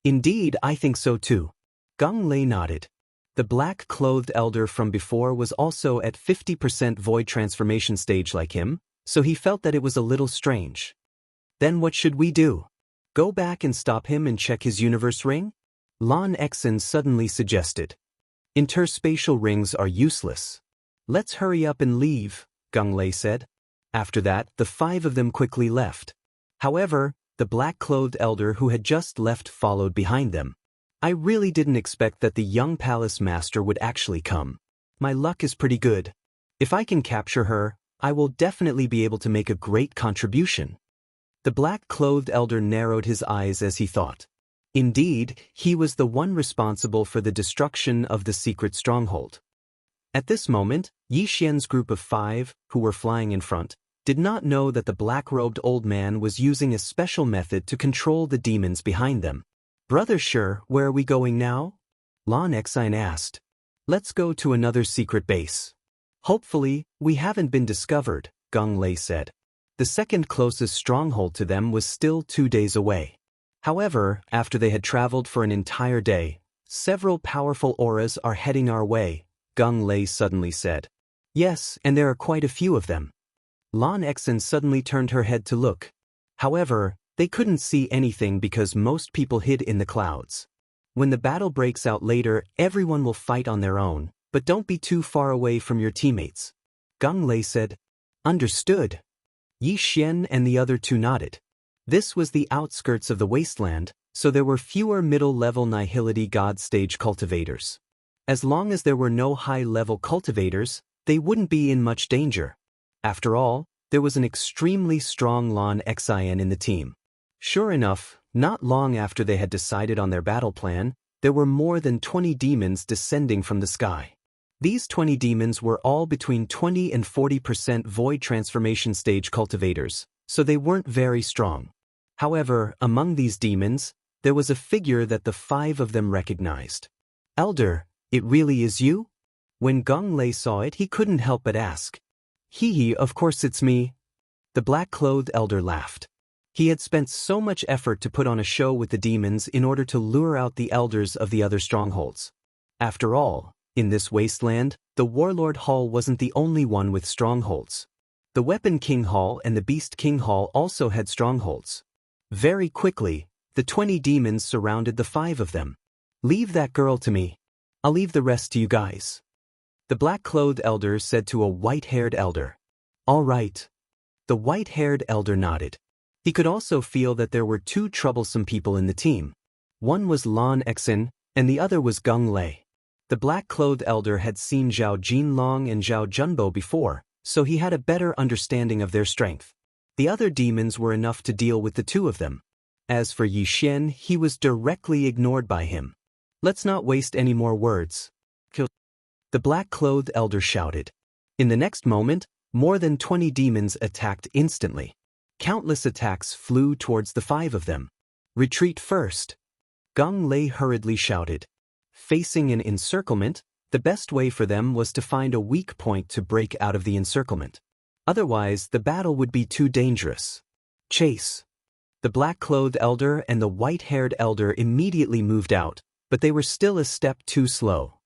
"Indeed, I think so too." Gong Lei nodded. The black-clothed elder from before was also at 50% void transformation stage like him, so he felt that it was a little strange. "Then what should we do? Go back and stop him and check his universe ring?" Lan Xin suddenly suggested. "Interspatial rings are useless. Let's hurry up and leave," Gong Lei said. After that, the five of them quickly left. However, the black-clothed elder who had just left followed behind them. "I really didn't expect that the young palace master would actually come. My luck is pretty good. If I can capture her, I will definitely be able to make a great contribution." The black-clothed elder narrowed his eyes as he thought. Indeed, he was the one responsible for the destruction of the secret stronghold. At this moment, Yi Xian's group of five, who were flying in front, did not know that the black-robed old man was using a special method to control the demons behind them. "Brother Sure, where are we going now?" Lan Xin asked. "Let's go to another secret base. Hopefully, we haven't been discovered," Gong Lei said. The second closest stronghold to them was still 2 days away. However, after they had traveled for an entire day, "Several powerful auras are heading our way," Gong Lei suddenly said. "Yes, and there are quite a few of them." Lan Xin suddenly turned her head to look. However, they couldn't see anything because most people hid in the clouds. "When the battle breaks out later, everyone will fight on their own, but don't be too far away from your teammates," Gong Lei said. "Understood." Yi Xian and the other two nodded. This was the outskirts of the wasteland, so there were fewer middle-level Nihility God stage cultivators. As long as there were no high-level cultivators, they wouldn't be in much danger. After all, there was an extremely strong Lan Xin in the team. Sure enough, not long after they had decided on their battle plan, there were more than 20 demons descending from the sky. These 20 demons were all between 20 and 40% void transformation stage cultivators, so they weren't very strong. However, among these demons, there was a figure that the five of them recognized. "Elder, it really is you?" When Gong Lei saw it, he couldn't help but ask. "Hee, of course it's me." The black-clothed elder laughed. He had spent so much effort to put on a show with the demons in order to lure out the elders of the other strongholds. After all, in this wasteland, the Warlord Hall wasn't the only one with strongholds. The Weapon King Hall and the Beast King Hall also had strongholds. Very quickly, the 20 demons surrounded the 5 of them. "Leave that girl to me. I'll leave the rest to you guys," the black-clothed elder said to a white-haired elder. "All right." The white-haired elder nodded. He could also feel that there were 2 troublesome people in the team. One was Lan Exin, and the other was Gung Lei. The black-clothed elder had seen Zhao Jinlong and Zhao Junbo before, so he had a better understanding of their strength. The other demons were enough to deal with the 2 of them. As for Yi Xian, he was directly ignored by him. "Let's not waste any more words. Kill," the black-clothed elder shouted. In the next moment, more than 20 demons attacked instantly. Countless attacks flew towards the 5 of them. "Retreat first," Gung Lei hurriedly shouted. Facing an encirclement, the best way for them was to find a weak point to break out of the encirclement. Otherwise, the battle would be too dangerous. "Chase." The black-clothed elder and the white-haired elder immediately moved out, but they were still a step too slow.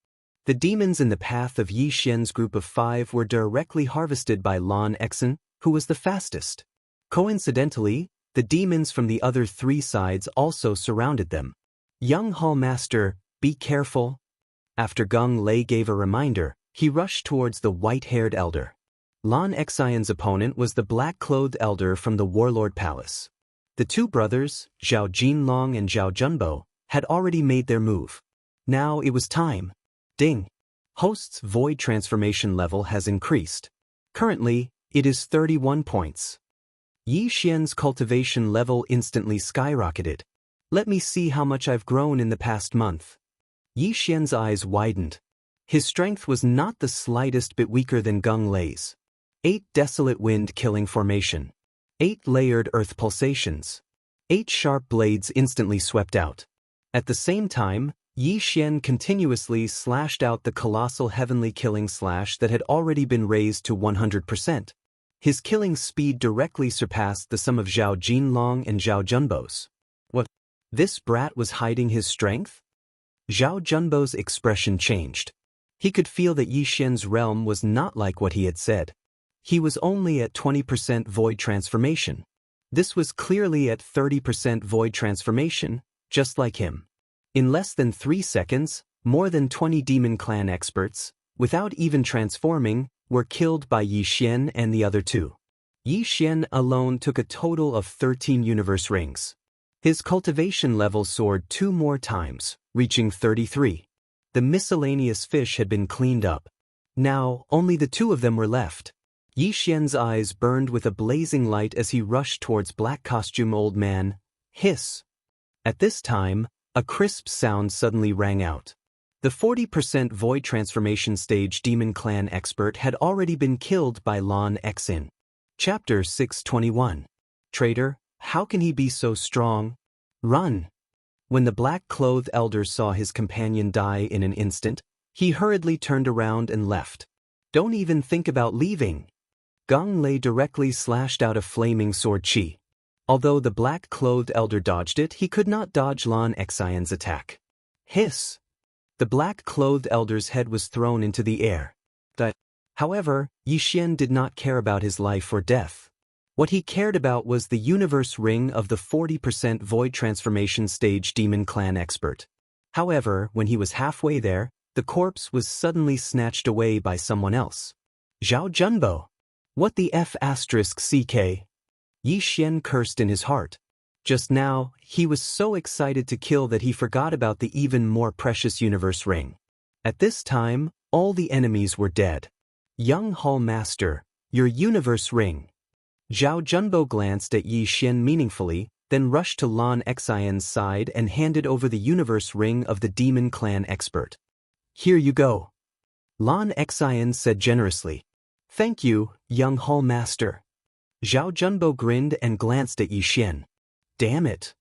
The demons in the path of Yi Xian's group of 5 were directly harvested by Lan Exin, who was the fastest. Coincidentally, the demons from the other 3 sides also surrounded them. "Young Hall Master, be careful." After Gung Lei gave a reminder, he rushed towards the white-haired elder. Lan Xian's opponent was the black-clothed elder from the Warlord Palace. The 2 brothers, Zhao Jinlong and Zhao Junbo, had already made their move. Now it was time. Ding. Host's void transformation level has increased. Currently, it is 31 points. Yi Xian's cultivation level instantly skyrocketed. "Let me see how much I've grown in the past month." Yi Xian's eyes widened. His strength was not the slightest bit weaker than Gung Lei's. 8 desolate wind-killing formation. 8 layered earth pulsations. 8 sharp blades instantly swept out. At the same time, Yi Xian continuously slashed out the colossal heavenly killing slash that had already been raised to 100%. His killing speed directly surpassed the sum of Zhao Jinlong and Zhao Junbo's. What? This brat was hiding his strength? Zhao Junbo's expression changed. He could feel that Yi Xian's realm was not like what he had said. He was only at 20% void transformation. This was clearly at 30% void transformation, just like him. In less than 3 seconds, more than 20 Demon Clan experts, without even transforming, were killed by Yi Xian and the other 2. Yi Xian alone took a total of 13 universe rings. His cultivation level soared 2 more times, reaching 33. The miscellaneous fish had been cleaned up. Now, only the 2 of them were left. Yi Xian's eyes burned with a blazing light as he rushed towards Black Costume Old Man. Hiss. At this time, a crisp sound suddenly rang out. The 40% void transformation stage Demon Clan expert had already been killed by Lan Exin. Chapter 621. Traitor, how can he be so strong? Run! When the black-clothed elder saw his companion die in an instant, he hurriedly turned around and left. Don't even think about leaving. Gung Lei directly slashed out a flaming sword chi. Although the black-clothed elder dodged it, he could not dodge Lan Xian's attack. Hiss! The black-clothed elder's head was thrown into the air. However, Yi Xian did not care about his life or death. What he cared about was the universe ring of the 40% void transformation stage Demon Clan expert. However, when he was halfway there, the corpse was suddenly snatched away by someone else. Zhao Junbo! What the F***CK? Yi Xian cursed in his heart. Just now, he was so excited to kill that he forgot about the even more precious universe ring. At this time, all the enemies were dead. Young Hall Master, your universe ring. Zhao Junbo glanced at Yi Xian meaningfully, then rushed to Lan Xian's side and handed over the universe ring of the Demon Clan expert. Here you go. Lan Xian said generously. Thank you, young Hall Master. Zhao Junbo grinned and glanced at Yi Xian. Damn it.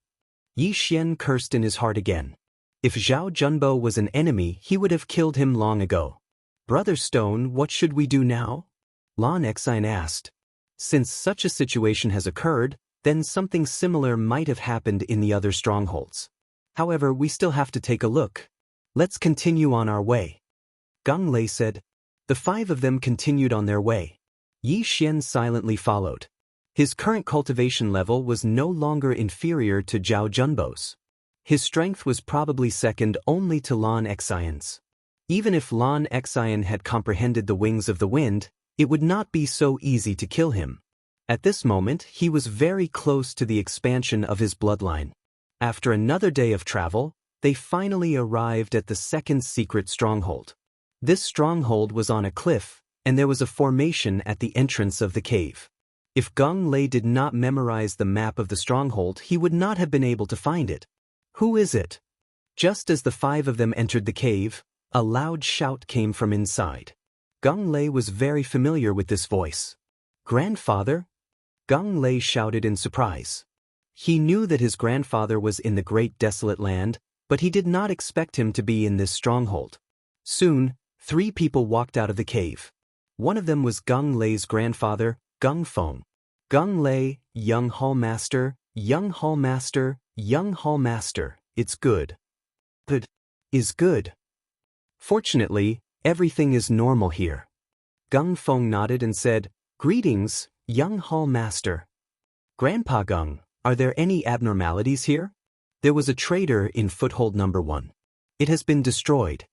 Yi Xian cursed in his heart again. If Zhao Junbo was an enemy, he would have killed him long ago. Brother Stone, what should we do now? Lan Xian asked. Since such a situation has occurred, then something similar might have happened in the other strongholds. However, we still have to take a look. Let's continue on our way. Gung Lei said. The 5 of them continued on their way. Yi Xian silently followed. His current cultivation level was no longer inferior to Zhao Junbo's. His strength was probably second only to Lan Xian's. Even if Lan Xian had comprehended the wings of the wind, it would not be so easy to kill him. At this moment, he was very close to the expansion of his bloodline. After another day of travel, they finally arrived at the second secret stronghold. This stronghold was on a cliff, and there was a formation at the entrance of the cave. If Geng Lei did not memorize the map of the stronghold, he would not have been able to find it. "Who is it?" Just as the five of them entered the cave, a loud shout came from inside. Geng Lei was very familiar with this voice. "Grandfather?" Geng Lei shouted in surprise. He knew that his grandfather was in the great desolate land, but he did not expect him to be in this stronghold. Soon, 3 people walked out of the cave. One of them was Geng Lei's grandfather, Geng Feng. "Geng Lei, young hall master, young hall master, young hall master, it's good." "Good. Is good." "Fortunately, everything is normal here." Geng Feng nodded and said, "Greetings, young hall master." "Grandpa Geng, are there any abnormalities here?" "There was a trader in foothold number 1. It has been destroyed."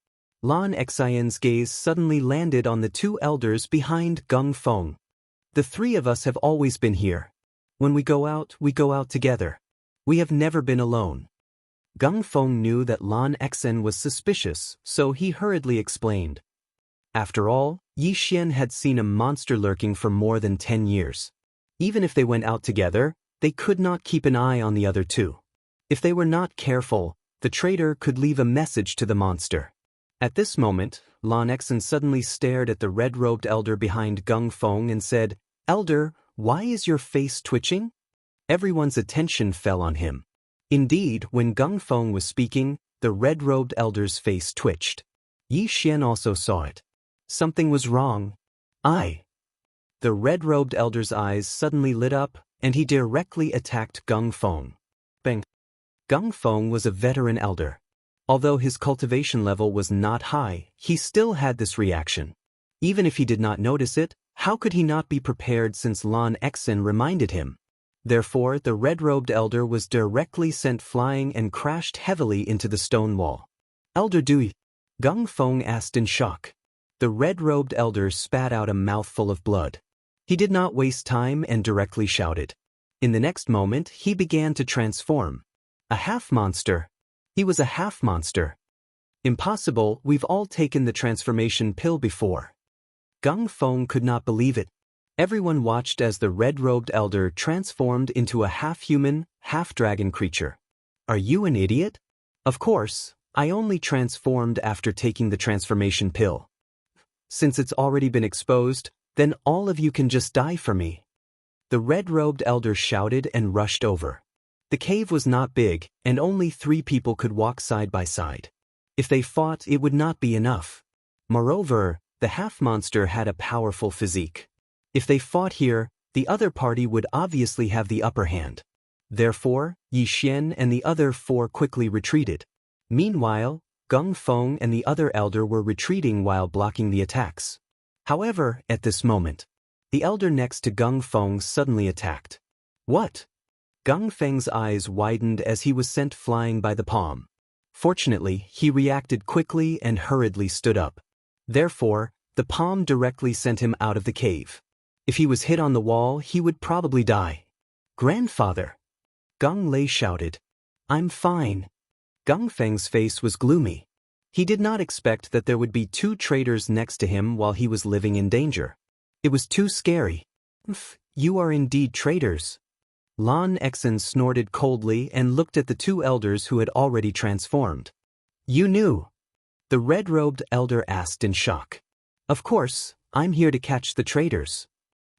Lan Xian's gaze suddenly landed on the 2 elders behind Geng Feng. "The 3 of us have always been here. When we go out together. We have never been alone." Geng Feng knew that Lan Xian was suspicious, so he hurriedly explained. After all, Yi Xian had seen a monster lurking for more than 10 years. Even if they went out together, they could not keep an eye on the other 2. If they were not careful, the traitor could leave a message to the monster. At this moment, Lan Xian suddenly stared at the red-robed elder behind Geng Feng and said, "Elder, why is your face twitching?" Everyone's attention fell on him. Indeed, when Geng Feng was speaking, the red-robed elder's face twitched. Yi Xian also saw it. Something was wrong. The red-robed elder's eyes suddenly lit up, and he directly attacked Geng Feng. Bang! Geng Feng was a veteran elder. Although his cultivation level was not high, he still had this reaction. Even if he did not notice it, how could he not be prepared since Lan Xian reminded him? Therefore, the red-robed elder was directly sent flying and crashed heavily into the stone wall. "Elder Dui?" Geng Feng asked in shock. The red-robed elder spat out a mouthful of blood. He did not waste time and directly shouted. In the next moment, he began to transform. A half-monster. He was a half-monster. Impossible, we've all taken the transformation pill before. Geng Feng could not believe it. Everyone watched as the red-robed elder transformed into a half-human, half-dragon creature. "Are you an idiot?" "Of course, I only transformed after taking the transformation pill. Since it's already been exposed, then all of you can just die for me." The red-robed elder shouted and rushed over. The cave was not big, and only 3 people could walk side by side. If they fought, it would not be enough. Moreover, the half-monster had a powerful physique. If they fought here, the other party would obviously have the upper hand. Therefore, Yi Xian and the other 4 quickly retreated. Meanwhile, Geng Feng and the other elder were retreating while blocking the attacks. However, at this moment, the elder next to Geng Feng suddenly attacked. "What?" Geng Feng's eyes widened as he was sent flying by the palm. Fortunately, he reacted quickly and hurriedly stood up. Therefore, the palm directly sent him out of the cave. If he was hit on the wall, he would probably die. "Grandfather!" Geng Lei shouted. "I'm fine." Geng Feng's face was gloomy. He did not expect that there would be 2 traitors next to him while he was living in danger. It was too scary. "You are indeed traitors." Lan Xian snorted coldly and looked at the 2 elders who had already transformed. "You knew?" the red-robed elder asked in shock. "Of course, I'm here to catch the traitors."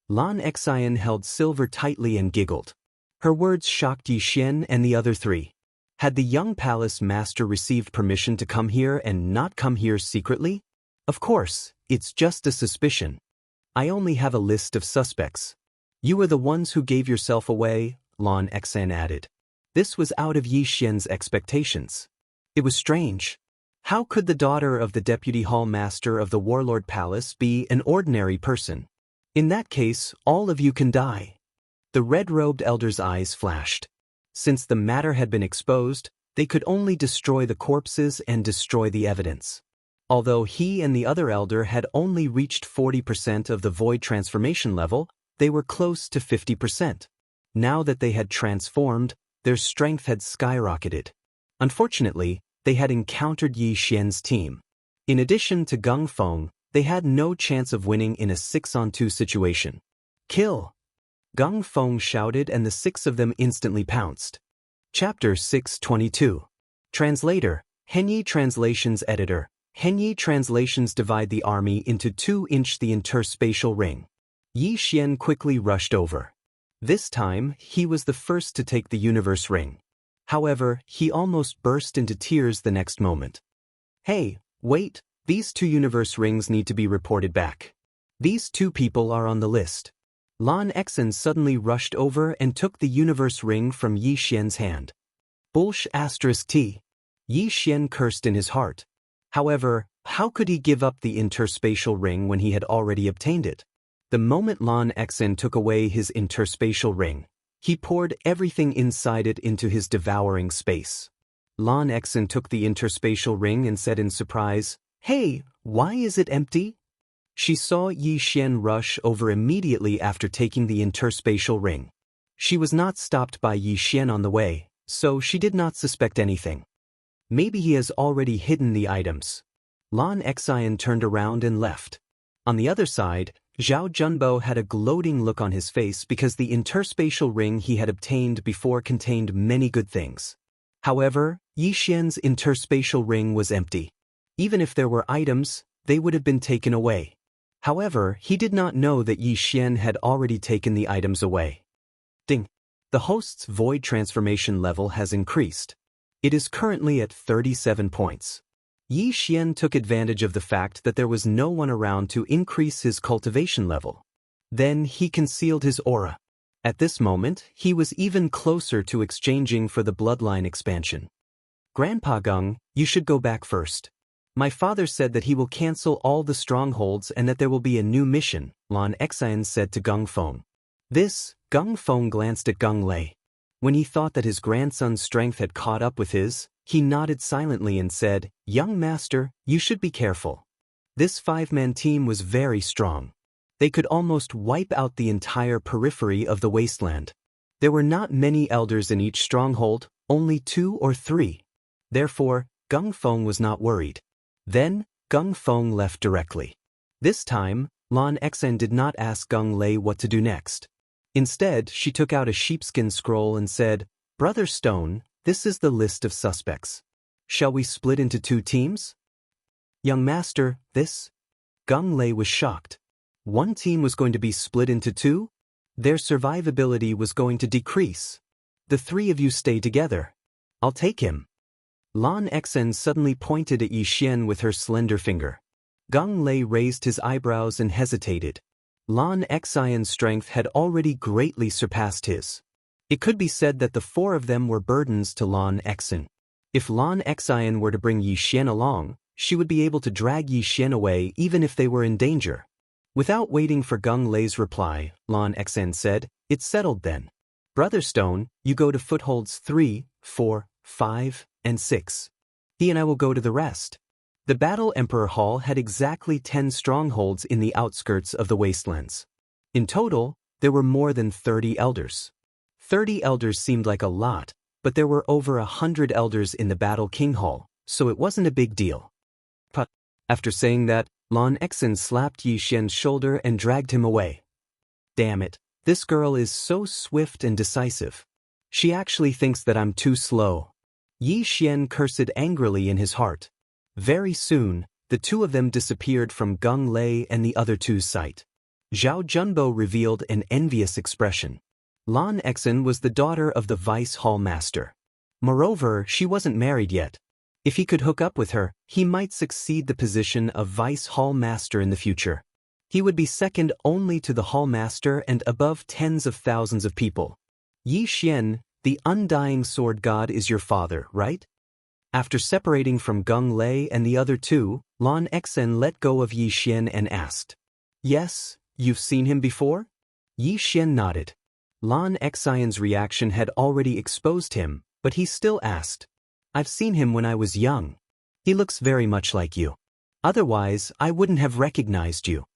Lan Xian held silver tightly and giggled. Her words shocked Yi Xian and the other 3. Had the young palace master received permission to come here and not come here secretly? Of course, it's just a suspicion. I only have a list of suspects. You were the ones who gave yourself away, Lan Xian added. This was out of Yi Xian's expectations. It was strange. How could the daughter of the deputy hall master of the warlord palace be an ordinary person? In that case, all of you can die. The red-robed elder's eyes flashed. Since the matter had been exposed, they could only destroy the corpses and destroy the evidence. Although he and the other elder had only reached 40% of the void transformation level, they were close to 50%. Now that they had transformed, their strength had skyrocketed. Unfortunately, they had encountered Yi Xian's team. In addition to Gung Feng, they had no chance of winning in a 6-on-2 situation. Kill! Gung Feng shouted and the 6 of them instantly pounced. Chapter 622. Translator, Henyi Translations Editor. Henyi Translations divide the army into 2-inch the interspatial ring. Yi Xian quickly rushed over. This time, he was the first to take the universe ring. However, he almost burst into tears the next moment. Hey, wait, these 2 universe rings need to be reported back. These 2 people are on the list. Lan Exen suddenly rushed over and took the universe ring from Yi Xian's hand. Bullsh *T. Yi Xian cursed in his heart. However, how could he give up the interspatial ring when he had already obtained it? The moment Lan Exen took away his interspatial ring, he poured everything inside it into his devouring space. Lan Exen took the interspatial ring and said in surprise, "Hey, why is it empty?" She saw Yi Xian rush over immediately after taking the interspatial ring. She was not stopped by Yi Xian on the way, so she did not suspect anything. Maybe he has already hidden the items. Lan Exen turned around and left. On the other side, Zhao Junbo had a gloating look on his face because the interspatial ring he had obtained before contained many good things. However, Yi Xian's interspatial ring was empty. Even if there were items, they would have been taken away. However, he did not know that Yi Xian had already taken the items away. Ding! The host's void transformation level has increased. It is currently at 37 points. Yi Xian took advantage of the fact that there was no one around to increase his cultivation level. Then he concealed his aura. At this moment, he was even closer to exchanging for the bloodline expansion. Grandpa Gung, you should go back first. My father said that he will cancel all the strongholds and that there will be a new mission, Lan Exen said to Gung Feng. Gung Feng glanced at Gung Lei. When he thought that his grandson's strength had caught up with his, he nodded silently and said, "Young master, you should be careful." This 5-man team was very strong. They could almost wipe out the entire periphery of the wasteland. There were not many elders in each stronghold, only 2 or 3. Therefore, Gung Feng was not worried. Then, Gung Feng left directly. This time, Lan Exen did not ask Gung Lei what to do next. Instead, she took out a sheepskin scroll and said, "Brother Stone, this is the list of suspects. Shall we split into 2 teams?" "Young master, this?" Gung Lei was shocked. One team was going to be split into 2? Their survivability was going to decrease. "The 3 of you stay together. I'll take him." Lan Exen suddenly pointed at Yi Xian with her slender finger. Gung Lei raised his eyebrows and hesitated. Lan Exen's strength had already greatly surpassed his. It could be said that the 4 of them were burdens to Lan Exen. If Lan Exen were to bring Yi Xian along, she would be able to drag Yi Xian away even if they were in danger. Without waiting for Gung Lei's reply, Lan Exen said, "It's settled then. Brother Stone, you go to footholds 3, 4, 5, and 6. He and I will go to the rest." The Battle Emperor Hall had exactly 10 strongholds in the outskirts of the wastelands. In total, there were more than 30 elders. 30 elders seemed like a lot, but there were over 100 elders in the Battle King Hall, so it wasn't a big deal. But after saying that, Lan Exen slapped Yi Xian's shoulder and dragged him away. "Damn it, this girl is so swift and decisive. She actually thinks that I'm too slow." Yi Xian cursed angrily in his heart. Very soon, the 2 of them disappeared from Gung Lei and the other 2's sight. Zhao Junbo revealed an envious expression. Lan Exen was the daughter of the Vice Hall Master. Moreover, she wasn't married yet. If he could hook up with her, he might succeed the position of Vice Hall Master in the future. He would be second only to the Hall Master and above tens of thousands of people. "Yi Xian, the undying sword god is your father, right?" After separating from Gung Lei and the other 2, Lan Exen let go of Yi Xian and asked. "Yes, You've seen him before? Yi Xian nodded. Lan Xian's reaction had already exposed him, but he still asked. I've seen him when I was young. He looks very much like you. Otherwise, I wouldn't have recognized you.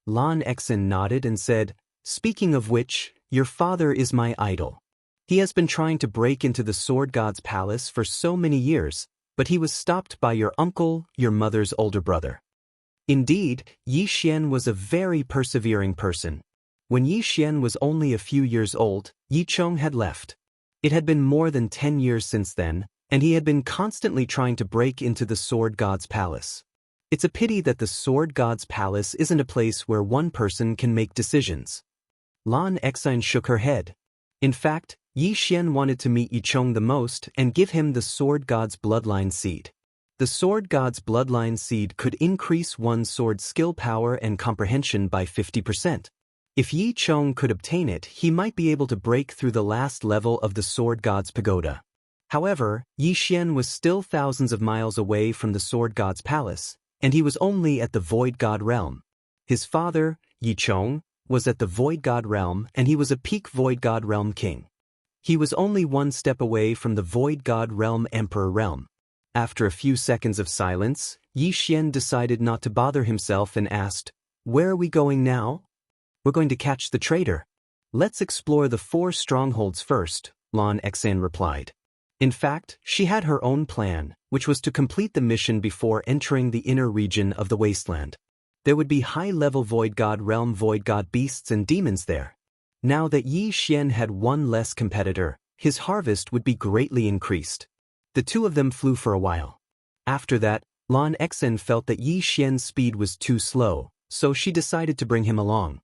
Lan Xian nodded and said, Speaking of which, your father is my idol. He has been trying to break into the Sword God's palace for so many years, but he was stopped by your uncle, your mother's older brother. Indeed, Yi Xian was a very persevering person. When Yi Xian was only a few years old, Yi Chong had left. It had been more than 10 years since then, and he had been constantly trying to break into the Sword God's palace. It's a pity that the Sword God's palace isn't a place where one person can make decisions. Lan Xian shook her head. In fact, Yi Xian wanted to meet Yi Chong the most and give him the Sword God's bloodline seed. The Sword God's bloodline seed could increase one's sword skill power and comprehension by 50%. If Yi Chong could obtain it, he might be able to break through the last level of the Sword God's pagoda. However, Yi Xian was still thousands of miles away from the Sword God's palace, and he was only at the Void God realm. His father, Yi Chong, was at the Void God realm, and he was a peak Void God realm king. He was only one step away from the Void God realm Emperor realm. After a few seconds of silence, Yi Xian decided not to bother himself and asked, Where are we going now? We're going to catch the traitor. Let's explore the 4 strongholds first, Lan Xian replied. In fact, she had her own plan, which was to complete the mission before entering the inner region of the wasteland. There would be high-level Void God realm Void God beasts and demons there. Now that Yi Xian had one less competitor, his harvest would be greatly increased. The two of them flew for a while. After that, Lan Xian felt that Yi Xian's speed was too slow, so she decided to bring him along.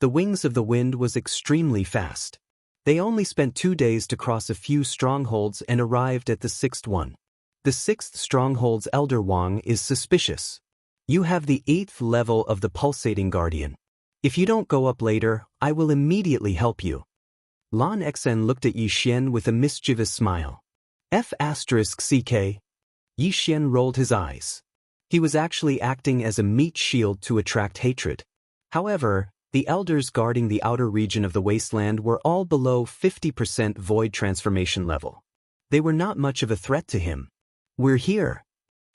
The wings of the wind was extremely fast. They only spent 2 days to cross a few strongholds and arrived at the 6th one. The 6th stronghold's Elder Wang is suspicious. You have the 8th level of the Pulsating Guardian. If you don't go up later, I will immediately help you. Lan Xian looked at Yi Xian with a mischievous smile. F***CK. Yi Xian rolled his eyes. He was actually acting as a meat shield to attract hatred. However, the elders guarding the outer region of the wasteland were all below 50% void transformation level. They were not much of a threat to him. We're here.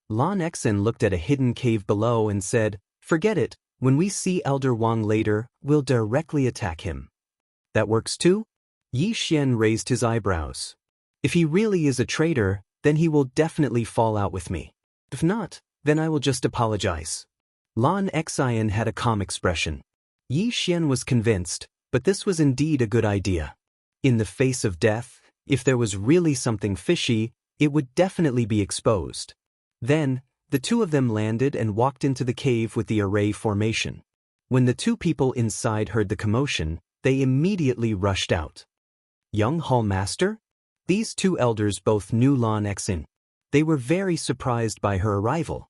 Lan Xian looked at a hidden cave below and said, Forget it, when we see Elder Wang later, we'll directly attack him. That works too? Yi Xian raised his eyebrows. If he really is a traitor, then he will definitely fall out with me. If not, then I will just apologize. Lan Xian had a calm expression. Yi Xian was convinced, but this was indeed a good idea. In the face of death, if there was really something fishy, it would definitely be exposed. Then, the two of them landed and walked into the cave with the array formation. When the two people inside heard the commotion, they immediately rushed out. Young Hall Master? These two elders both knew Lan Xian. They were very surprised by her arrival.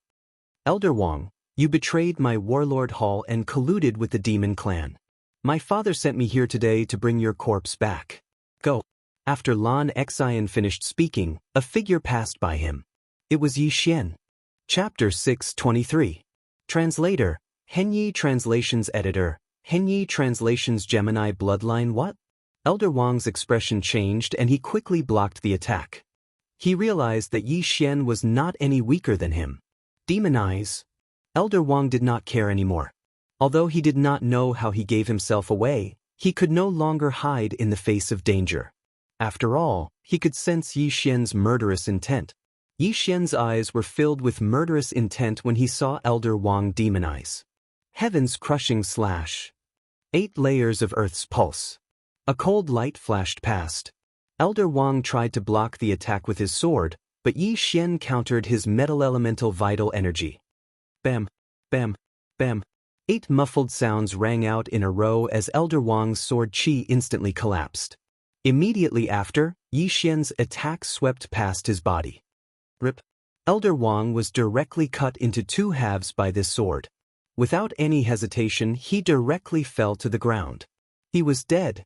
Elder Wang, you betrayed my warlord Hall and colluded with the demon clan. My father sent me here today to bring your corpse back. Go. After Lan Xian finished speaking, a figure passed by him. It was Yi Xian. Chapter 623. Translator, Henyi Translations Editor, Henyi Translations Gemini Bloodline What? Elder Wang's expression changed and he quickly blocked the attack. He realized that Yi Xian was not any weaker than him. Demon Eyes. Elder Wang did not care anymore. Although he did not know how he gave himself away, he could no longer hide in the face of danger. After all, he could sense Yi Xian's murderous intent. Yi Xian's eyes were filled with murderous intent when he saw Elder Wang demonize. Heaven's crushing slash. 8 layers of Earth's pulse. A cold light flashed past. Elder Wang tried to block the attack with his sword, but Yi Xian countered his metal elemental vital energy. Bam, bam, bam. 8 muffled sounds rang out in a row as Elder Wang's sword chi instantly collapsed. Immediately after, Yi Xian's attack swept past his body. Rip. Elder Wang was directly cut into 2 halves by this sword. Without any hesitation, he directly fell to the ground. He was dead.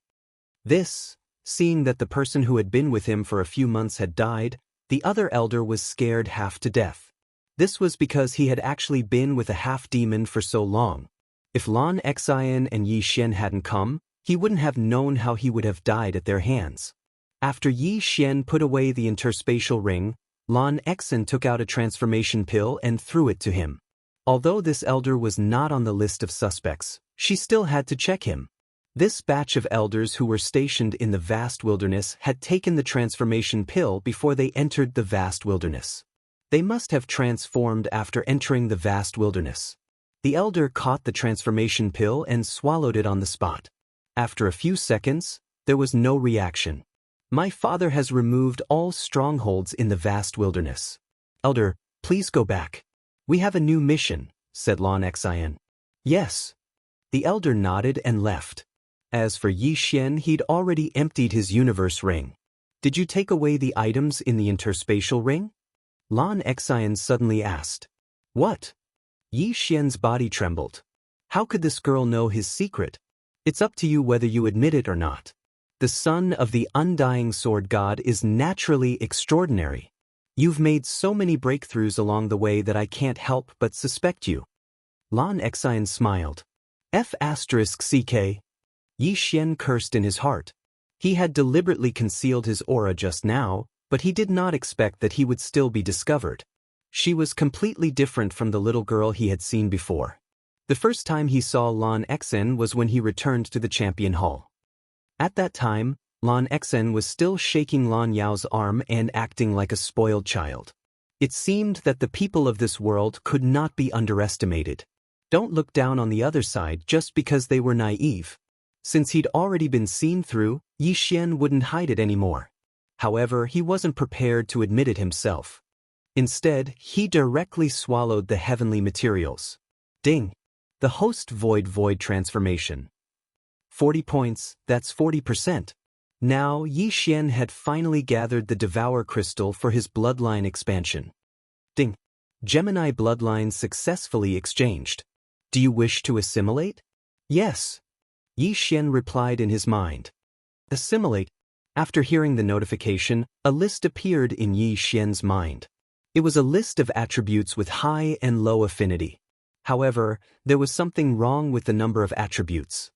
Seeing that the person who had been with him for a few months had died, the other elder was scared half to death. This was because he had actually been with a half-demon for so long. If Lan Xian and Yi Xian hadn't come, he wouldn't have known how he would have died at their hands. After Yi Xian put away the interspatial ring, Lan Xian took out a transformation pill and threw it to him. Although this elder was not on the list of suspects, she still had to check him. This batch of elders who were stationed in the vast wilderness had taken the transformation pill before they entered the vast wilderness. They must have transformed after entering the vast wilderness. The elder caught the transformation pill and swallowed it on the spot. After a few seconds, there was no reaction. My father has removed all strongholds in the vast wilderness. Elder, please go back. We have a new mission, said Lan Xian. Yes. The elder nodded and left. As for Yi Xian, he'd already emptied his universe ring. Did you take away the items in the interspatial ring? Lan Xian suddenly asked. What? Yi Xian's body trembled. How could this girl know his secret? It's up to you whether you admit it or not. The son of the undying sword god is naturally extraordinary. You've made so many breakthroughs along the way that I can't help but suspect you. Lan Xian smiled. F***ck. Yi Xian cursed in his heart. He had deliberately concealed his aura just now, but he did not expect that he would still be discovered. She was completely different from the little girl he had seen before. The first time he saw Lan Xian was when he returned to the Champion Hall. At that time, Lan Xian was still shaking Lan Yao's arm and acting like a spoiled child. It seemed that the people of this world could not be underestimated. Don't look down on the other side just because they were naive. Since he'd already been seen through, Yi Xian wouldn't hide it anymore. However, he wasn't prepared to admit it himself. Instead, he directly swallowed the heavenly materials. Ding! The host void transformation. 40 points, that's 40%. Now, Yi Xian had finally gathered the Devour Crystal for his bloodline expansion. Ding! Gemini bloodline successfully exchanged. Do you wish to assimilate? Yes. Yi Xian replied in his mind. Assimilate. After hearing the notification, a list appeared in Yi Xian's mind. It was a list of attributes with high and low affinity. However, there was something wrong with the number of attributes.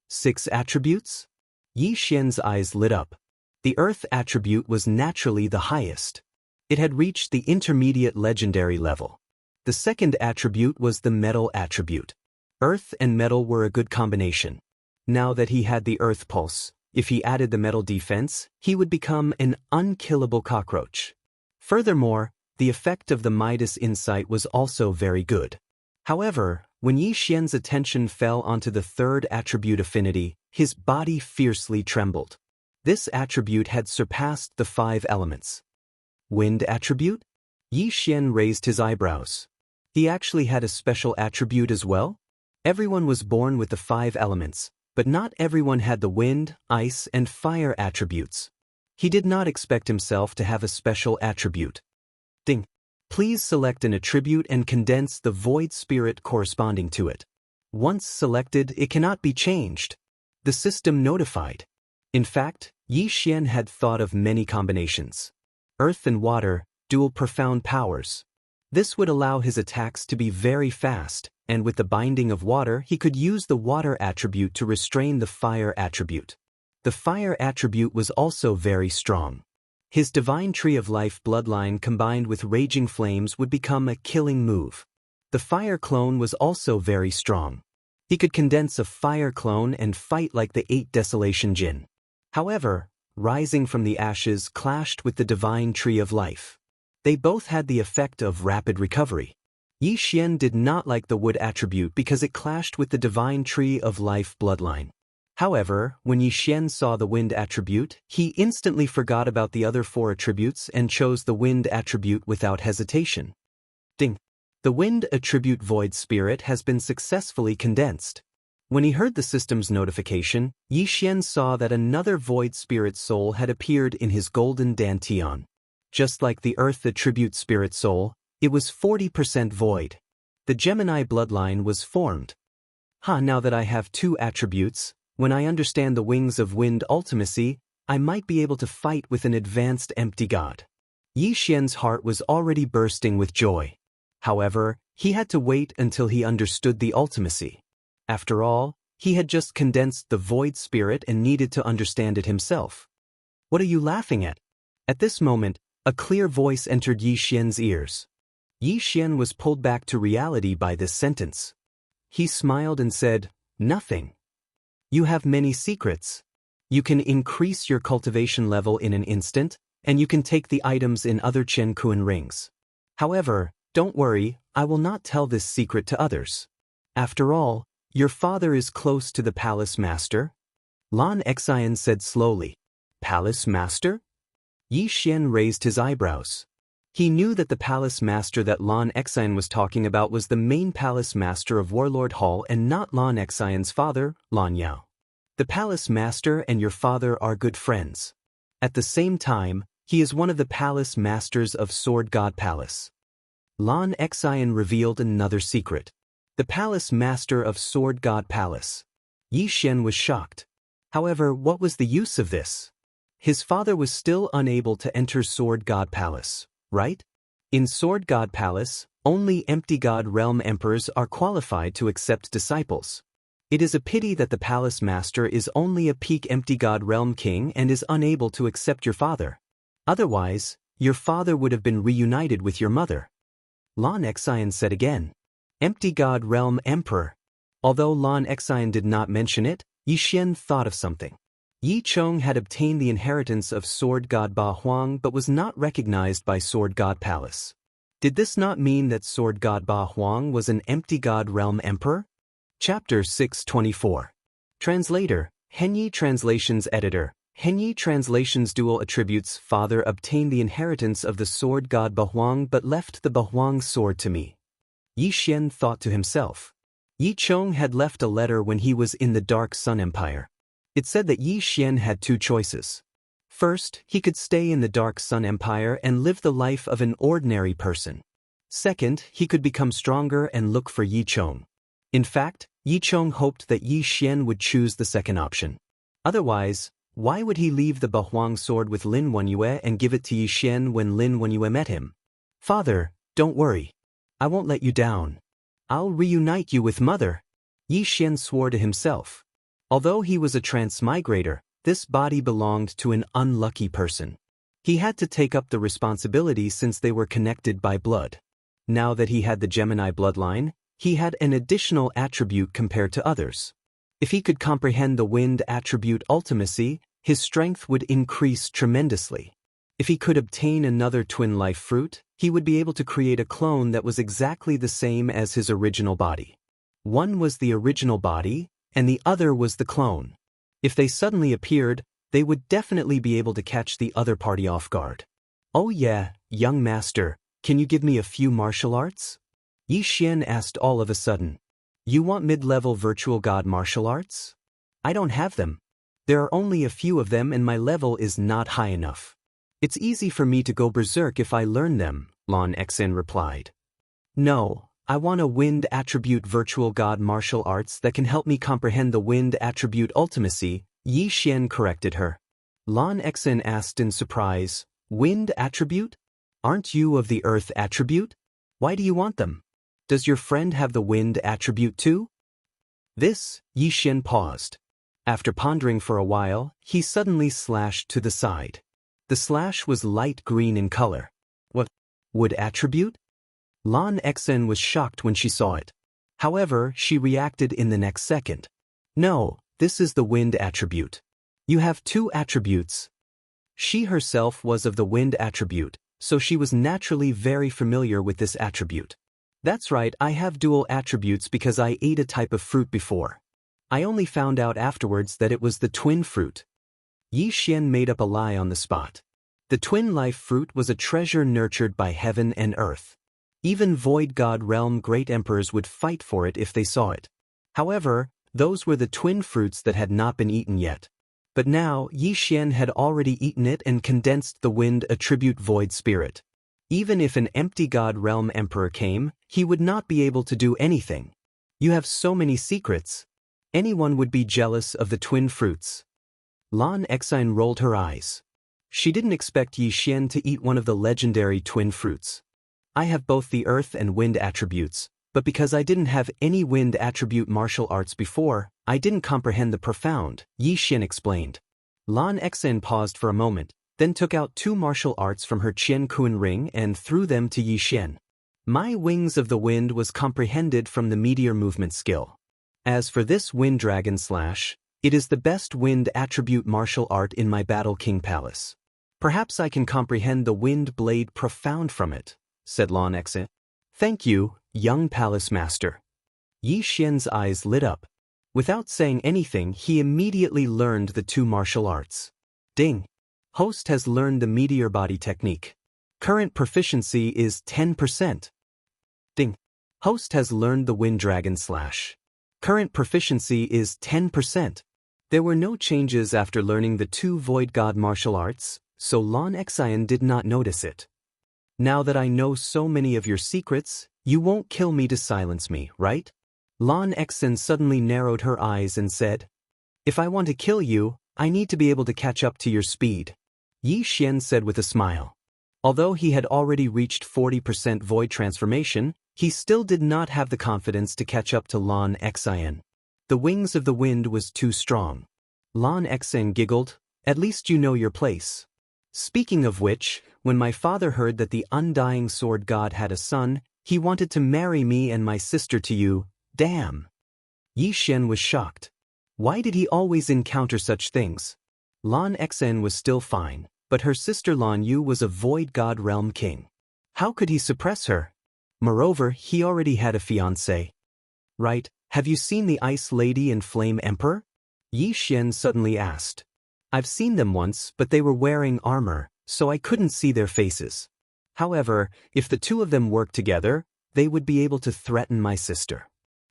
6 attributes? Yi Xian's eyes lit up. The Earth attribute was naturally the highest. It had reached the intermediate legendary level. The second attribute was the Metal attribute. Earth and Metal were a good combination. Now that he had the Earth pulse, if he added the Metal defense, he would become an unkillable cockroach. Furthermore, the effect of the Midas insight was also very good. However, when Yi Xian's attention fell onto the third attribute affinity, his body fiercely trembled. This attribute had surpassed the 5 elements. Wind attribute? Yi Xian raised his eyebrows. He actually had a special attribute as well? Everyone was born with the 5 elements, but not everyone had the wind, ice, and fire attributes. He did not expect himself to have a special attribute. Ding! Please select an attribute and condense the void spirit corresponding to it. Once selected, it cannot be changed. The system notified. In fact, Yi Xian had thought of many combinations. Earth and water, dual profound powers. This would allow his attacks to be very fast, and with the binding of water, he could use the water attribute to restrain the fire attribute. The fire attribute was also very strong. His divine tree of life bloodline combined with raging flames would become a killing move. The fire clone was also very strong. He could condense a fire clone and fight like the 8 Desolation Jinn. However, rising from the ashes clashed with the divine tree of life. They both had the effect of rapid recovery. Yi Xian did not like the wood attribute because it clashed with the divine tree of life bloodline. However, when Yi Xian saw the wind attribute, he instantly forgot about the other 4 attributes and chose the wind attribute without hesitation. Ding! The wind attribute void spirit has been successfully condensed. When he heard the system's notification, Yi Xian saw that another void spirit soul had appeared in his golden dantian. Just like the earth attribute spirit soul, it was 40% void. The Gemini bloodline was formed. Now that I have 2 attributes, when I understand the wings of wind ultimacy, I might be able to fight with an advanced empty god. Yi Xian's heart was already bursting with joy. However, he had to wait until he understood the ultimacy. After all, he had just condensed the void spirit and needed to understand it himself. What are you laughing at? At this moment, a clear voice entered Yi Xian's ears. Yi Xian was pulled back to reality by this sentence. He smiled and said, "Nothing. You have many secrets. You can increase your cultivation level in an instant, and you can take the items in other Chen Kuan rings. However, don't worry, I will not tell this secret to others. After all, your father is close to the palace master." Lan Xian said slowly. "Palace master?" Yi Xian raised his eyebrows. He knew that the palace master that Lan Xian was talking about was the main palace master of Warlord Hall and not Lan Xian's father, Lan Yao. The palace master and your father are good friends. At the same time, he is one of the palace masters of Sword God Palace. Lan Xian revealed another secret. The palace master of Sword God Palace. Yi Xian was shocked. However, what was the use of this? His father was still unable to enter Sword God Palace, right? In Sword God Palace, only Empty God Realm Emperors are qualified to accept disciples. It is a pity that the palace master is only a peak Empty God Realm King and is unable to accept your father. Otherwise, your father would have been reunited with your mother. Lan Xian said again. Empty God Realm Emperor. Although Lan Xian did not mention it, Yi Xian thought of something. Yi Chong had obtained the inheritance of Sword God Ba Huang but was not recognized by Sword God Palace. Did this not mean that Sword God Ba Huang was an Empty God Realm Emperor? Chapter 624. Translator, Henyi Translations Editor, Henyi Translations Dual Attributes. Father obtained the inheritance of the Sword God Ba Huang but left the Ba Huang sword to me. Yi Xian thought to himself. Yi Chong had left a letter when he was in the Dark Sun Empire. It said that Yi Xian had two choices. First, he could stay in the Dark Sun Empire and live the life of an ordinary person. Second, he could become stronger and look for Yi Chong. In fact, Yi Chong hoped that Yi Xian would choose the second option. Otherwise, why would he leave the Ba Huang sword with Lin Wenyue and give it to Yi Xian when Lin Wenyue met him? Father, don't worry. I won't let you down. I'll reunite you with Mother. Yi Xian swore to himself. Although he was a transmigrator, this body belonged to an unlucky person. He had to take up the responsibility since they were connected by blood. Now that he had the Gemini bloodline, he had an additional attribute compared to others. If he could comprehend the wind attribute ultimacy, his strength would increase tremendously. If he could obtain another twin life fruit, he would be able to create a clone that was exactly the same as his original body. One was the original body, and the other was the clone. If they suddenly appeared, they would definitely be able to catch the other party off guard. Oh yeah, young master, can you give me a few martial arts? Yi Xian asked all of a sudden. You want mid-level virtual god martial arts? I don't have them. There are only a few of them and my level is not high enough. It's easy for me to go berserk if I learn them, Lan Xian replied. No, I want a wind attribute virtual god martial arts that can help me comprehend the wind attribute ultimacy, Yi Xian corrected her. Lan Xian asked in surprise, Wind attribute? Aren't you of the earth attribute? Why do you want them? Does your friend have the wind attribute too? This, Yi Xian paused. After pondering for a while, he suddenly slashed to the side. The slash was light green in color. What? Wood attribute? Lan Xian was shocked when she saw it. However, she reacted in the next second. No, this is the wind attribute. You have two attributes. She herself was of the wind attribute, so she was naturally very familiar with this attribute. That's right, I have dual attributes because I ate a type of fruit before. I only found out afterwards that it was the twin fruit. Yi Xian made up a lie on the spot. The twin life fruit was a treasure nurtured by heaven and earth. Even Void God Realm great emperors would fight for it if they saw it. However, those were the twin fruits that had not been eaten yet. But now, Yi Xian had already eaten it and condensed the wind attribute void spirit. Even if an empty God Realm emperor came, he would not be able to do anything. You have so many secrets. Anyone would be jealous of the twin fruits. Lan Xian rolled her eyes. She didn't expect Yi Xian to eat one of the legendary twin fruits. I have both the earth and wind attributes, But because I didn't have any wind attribute martial arts before, I didn't comprehend the profound, Yi Xian explained. Lan Xen paused for a moment, then took out 2 martial arts from her Qian Kun ring and threw them to Yi Xian. My Wings of the Wind was comprehended from the meteor movement skill. As for this Wind Dragon Slash, it is the best wind attribute martial art in my Battle King Palace. Perhaps I can comprehend the Wind Blade Profound from it, said Lan Xen. Thank you, young Palace Master. Yi Xian's eyes lit up. Without saying anything, he immediately learned the 2 martial arts. Ding! Host has learned the Meteor Body technique. Current proficiency is 10%. Ding! Host has learned the Wind Dragon Slash. Current proficiency is 10%. There were no changes after learning the 2 Void God martial arts, so Lan Xian did not notice it. Now that I know so many of your secrets, you won't kill me to silence me, right? Lan Xen suddenly narrowed her eyes and said, If I want to kill you, I need to be able to catch up to your speed. Yi Xian said with a smile. Although he had already reached 40% void transformation, he still did not have the confidence to catch up to Lan Xian. The Wings of the Wind was too strong. Lan Xian giggled, At least you know your place. Speaking of which, when my father heard that the Undying Sword God had a son, he wanted to marry me and my sister to you. Damn! Yi Xian was shocked. Why did he always encounter such things? Lan Xen was still fine, but her sister Lan Yu was a Void God Realm king. How could he suppress her? Moreover, he already had a fiancée. Right, have you seen the Ice Lady and Flame Emperor? Yi Xian suddenly asked. I've seen them once, but they were wearing armor, so I couldn't see their faces. However, if the 2 of them worked together, they would be able to threaten my sister.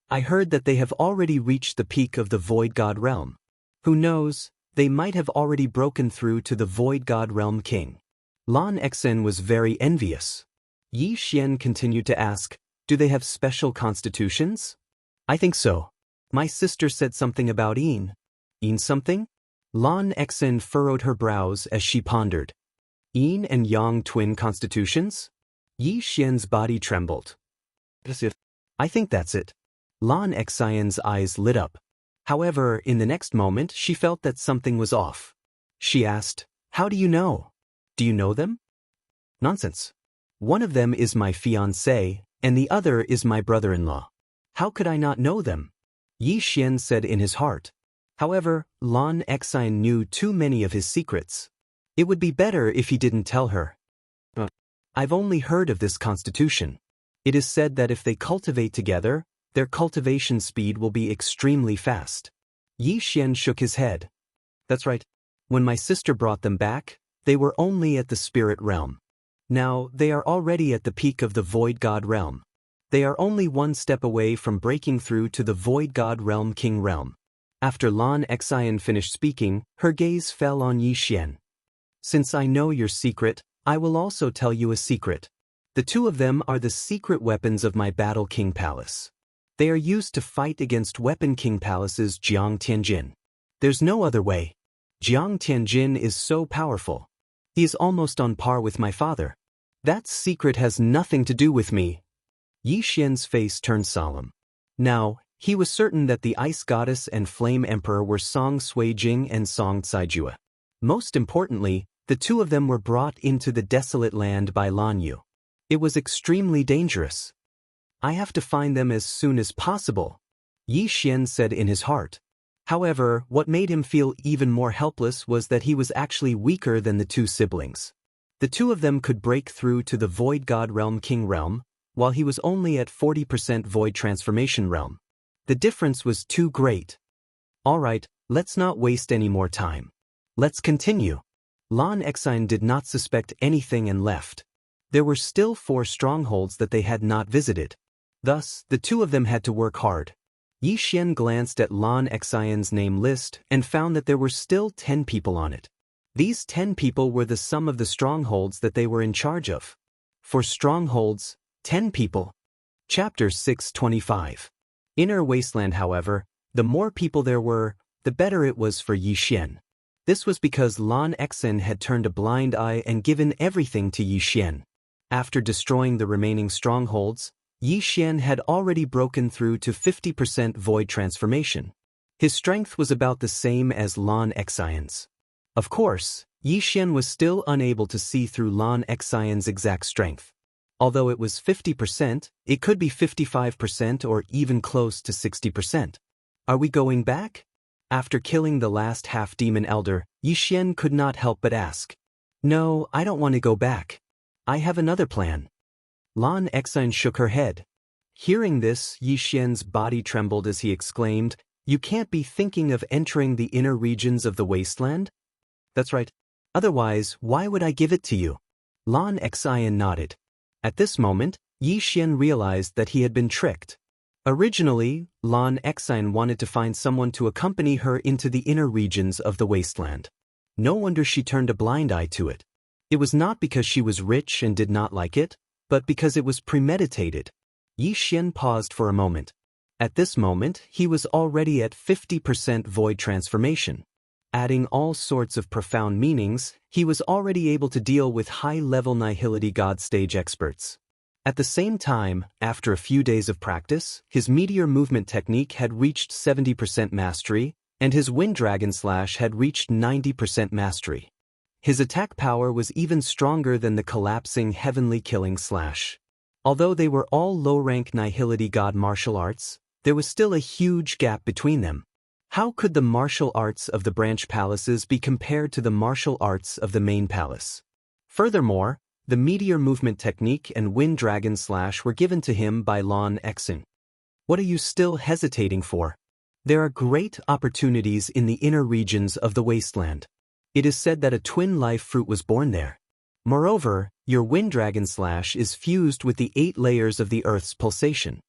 I heard that they have already reached the peak of the Void God Realm. Who knows, they might have already broken through to the Void God Realm King. Lan Xen was very envious. Yi Xian continued to ask, Do they have special constitutions? I think so. My sister said something about Yin. Yin something? Lan Xen furrowed her brows as she pondered. Yin and Yang twin constitutions? Yi Xian's body trembled. I think that's it. Lan Xian's eyes lit up. However, in the next moment she felt that something was off. She asked, How do you know? Do you know them? Nonsense. One of them is my fiancé, and the other is my brother-in-law. How could I not know them? Yi Xian said in his heart. However, Lan Xian knew too many of his secrets. It would be better if he didn't tell her. I've only heard of this constitution. It is said that if they cultivate together, their cultivation speed will be extremely fast. Yi Xian shook his head. That's right. When my sister brought them back, they were only at the spirit realm. Now, they are already at the peak of the Void God Realm. They are only 1 step away from breaking through to the Void God Realm King Realm. After Lan Xian finished speaking, her gaze fell on Yi Xian. Since I know your secret, I will also tell you a secret. The 2 of them are the secret weapons of my Battle King Palace. They are used to fight against Weapon King Palace's Jiang Tianjin. There's no other way. Jiang Tianjin is so powerful. He is almost on par with my father. That secret has nothing to do with me. Yi Xian's face turned solemn. Now, he was certain that the Ice Goddess and Flame Emperor were Song Suijing and Song Caijue. Most importantly, the 2 of them were brought into the desolate land by Lan Yu. It was extremely dangerous. I have to find them as soon as possible, Yi Xian said in his heart. However, what made him feel even more helpless was that he was actually weaker than the 2 siblings. The 2 of them could break through to the Void God Realm King Realm, while he was only at 40% Void Transformation Realm. The difference was too great. Alright, let's not waste any more time. Let's continue. Lan Xian did not suspect anything and left. There were still 4 strongholds that they had not visited. Thus, the 2 of them had to work hard. Yi Xian glanced at Lan Xian's name list and found that there were still 10 people on it. These 10 people were the sum of the strongholds that they were in charge of. For strongholds, 10 people. Chapter 625. Inner Wasteland. However, the more people there were, the better it was for Yi Xian. This was because Lan Xen had turned a blind eye and given everything to Yi Xian. After destroying the remaining strongholds, Yi Xian had already broken through to 50% void transformation. His strength was about the same as Lan Xian's. Of course, Yi Xian was still unable to see through Lan Xian's exact strength. Although it was 50%, it could be 55% or even close to 60%. Are we going back? After killing the last half-demon elder, Yi Xian could not help but ask. No, I don't want to go back. I have another plan. Lan Xian shook her head. Hearing this, Yi Xian's body trembled as he exclaimed, You can't be thinking of entering the inner regions of the wasteland? That's right. Otherwise, why would I give it to you? Lan Xian nodded. At this moment, Yi Xian realized that he had been tricked. Originally, Lan Xian wanted to find someone to accompany her into the inner regions of the wasteland. No wonder she turned a blind eye to it. It was not because she was rich and did not like it, but because it was premeditated. Yi Xian paused for a moment. At this moment, he was already at 50% void transformation. Adding all sorts of profound meanings, he was already able to deal with high-level Nihility God stage experts. At the same time, after a few days of practice, his meteor movement technique had reached 70% mastery, and his Wind Dragon Slash had reached 90% mastery. His attack power was even stronger than the collapsing Heavenly Killing Slash. Although they were all low-rank Nihility God martial arts, there was still a huge gap between them. How could the martial arts of the branch palaces be compared to the martial arts of the main palace? Furthermore, the meteor movement technique and Wind Dragon Slash were given to him by Lan Xian. What are you still hesitating for? There are great opportunities in the inner regions of the wasteland. It is said that a twin life fruit was born there. Moreover, your Wind Dragon Slash is fused with the 8 layers of the Earth's pulsation.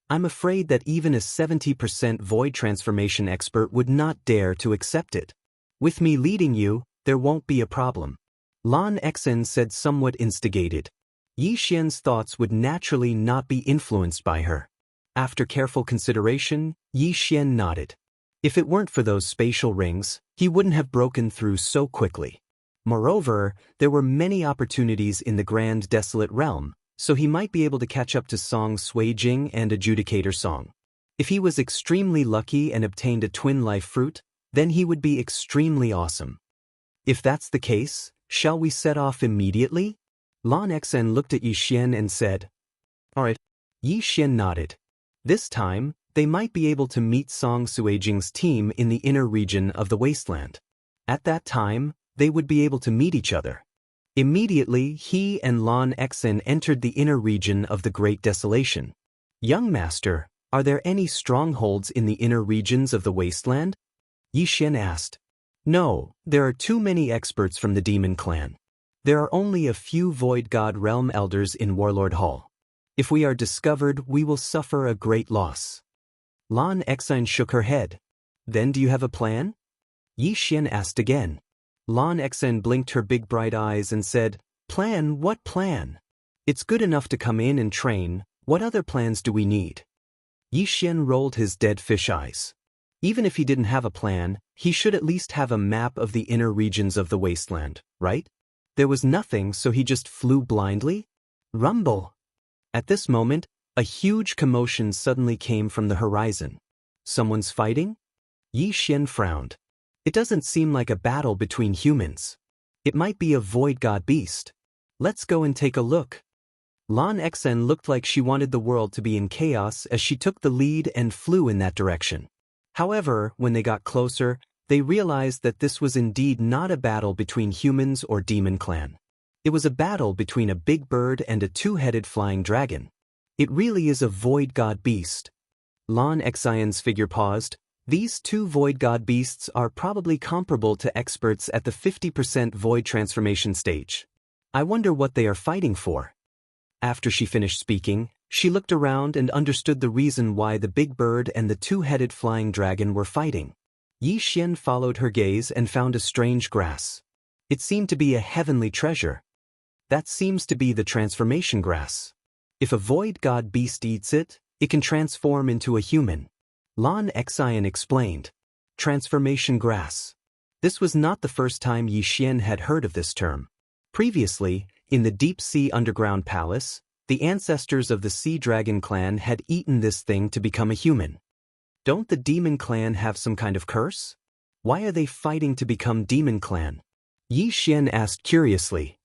I'm afraid that even a 70% void transformation expert would not dare to accept it. With me leading you, there won't be a problem. Lan Xian said somewhat instigated. Yi Xian's thoughts would naturally not be influenced by her. After careful consideration, Yi Xian nodded. If it weren't for those spatial rings, he wouldn't have broken through so quickly. Moreover, there were many opportunities in the Grand Desolate Realm, so he might be able to catch up to Song Suijing and Adjudicator Song. If he was extremely lucky and obtained a twin life fruit, then he would be extremely awesome. If that's the case, shall we set off immediately? Lan Xian looked at Yi Xian and said, All right. Yi Xian nodded. This time, they might be able to meet Song Suijing's team in the inner region of the wasteland. At that time, they would be able to meet each other. Immediately, he and Lan Xian entered the inner region of the Great Desolation. Young Master, are there any strongholds in the inner regions of the wasteland? Yi Xian asked. No, there are too many experts from the Demon Clan. There are only a few Void God Realm Elders in Warlord Hall. If we are discovered, we will suffer a great loss. Lan Xian shook her head. Then do you have a plan? Yi Xian asked again. Lan Xian blinked her big bright eyes and said, Plan? What plan? It's good enough to come in and train. What other plans do we need? Yi Xian rolled his dead fish eyes. Even if he didn't have a plan, he should at least have a map of the inner regions of the wasteland, right? There was nothing, so he just flew blindly? Rumble! At this moment, a huge commotion suddenly came from the horizon. Someone's fighting? Yi Xian frowned. It doesn't seem like a battle between humans. It might be a void god beast. Let's go and take a look. Lan Xian looked like she wanted the world to be in chaos as she took the lead and flew in that direction. However, when they got closer, they realized that this was indeed not a battle between humans or Demon Clan. It was a battle between a big bird and a two-headed flying dragon. It really is a void god beast. Lan Xian's figure paused. These two void god beasts are probably comparable to experts at the 50% void transformation stage. I wonder what they are fighting for. After she finished speaking, she looked around and understood the reason why the big bird and the two-headed flying dragon were fighting. Yi Xian followed her gaze and found a strange grass. It seemed to be a heavenly treasure. That seems to be the transformation grass. If a void god beast eats it, it can transform into a human. Lan Xian explained. Transformation grass. This was not the first time Yi Xian had heard of this term. Previously, in the deep-sea underground palace, The ancestors of the Sea Dragon clan had eaten this thing to become a human. Don't the Demon clan have some kind of curse? Why are they fighting to become Demon clan? Yi Xian asked curiously.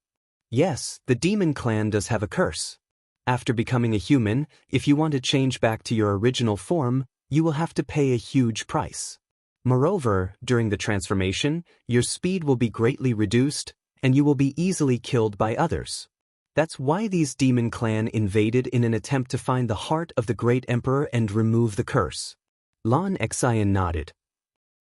Yes, the Demon clan does have a curse. After becoming a human, if you want to change back to your original form, you will have to pay a huge price. Moreover, during the transformation, your speed will be greatly reduced, and you will be easily killed by others. That's why these Demon clan invaded in an attempt to find the heart of the great emperor and remove the curse. Lan Xian nodded.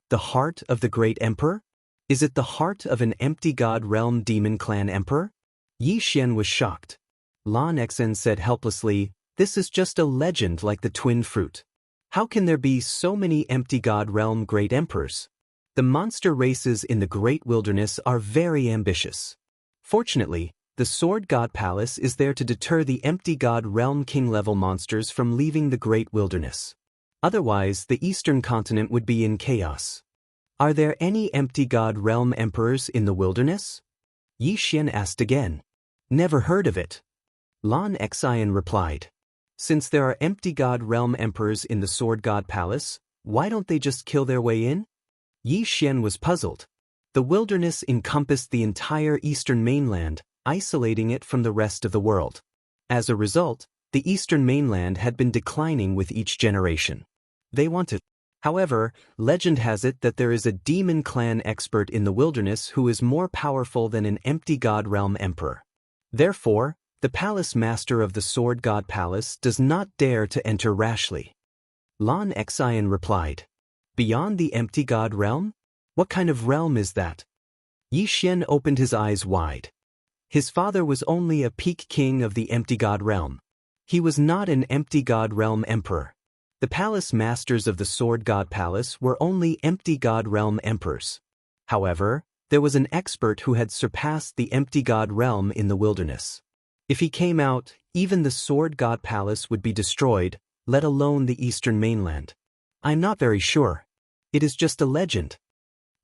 The heart of the great emperor? Is it the heart of an empty god realm Demon clan emperor? Yi Xian was shocked. Lan Xian said helplessly, this is just a legend like the twin fruit. How can there be so many empty god realm great emperors? The monster races in the great wilderness are very ambitious. Fortunately, the Sword God Palace is there to deter the empty god realm king level monsters from leaving the great wilderness. Otherwise, the eastern continent would be in chaos. Are there any empty god realm emperors in the wilderness? Yi Xian asked again. Never heard of it. Lan Xian replied. Since there are empty god realm emperors in the Sword God Palace, why don't they just kill their way in? Yi Xian was puzzled. The wilderness encompassed the entire eastern mainland, isolating it from the rest of the world. As a result, the eastern mainland had been declining with each generation. They wanted. However, legend has it that there is a Demon clan expert in the wilderness who is more powerful than an empty god realm emperor. Therefore, the palace master of the Sword God Palace does not dare to enter rashly. Lan Xian replied. Beyond the empty god realm? What kind of realm is that? Yi Xian opened his eyes wide. His father was only a peak king of the empty god realm. He was not an empty god realm emperor. The palace masters of the Sword God Palace were only empty god realm emperors. However, there was an expert who had surpassed the empty god realm in the wilderness. If he came out, even the Sword God Palace would be destroyed, let alone the eastern mainland. I'm not very sure. It is just a legend.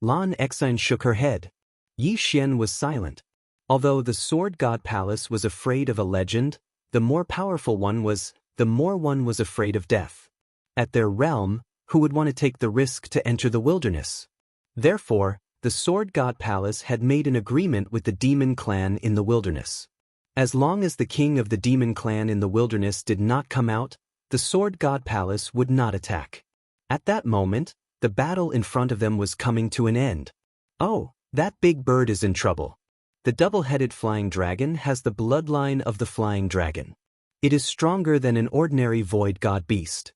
Lan Xian shook her head. Yi Xian was silent. Although the Sword God Palace was afraid of a legend, the more powerful one was, the more one was afraid of death. At their realm, who would want to take the risk to enter the wilderness? Therefore, the Sword God Palace had made an agreement with the Demon clan in the wilderness. As long as the king of the Demon clan in the wilderness did not come out, the Sword God Palace would not attack. At that moment, the battle in front of them was coming to an end. Oh, that big bird is in trouble. The double-headed flying dragon has the bloodline of the flying dragon. It is stronger than an ordinary void god beast.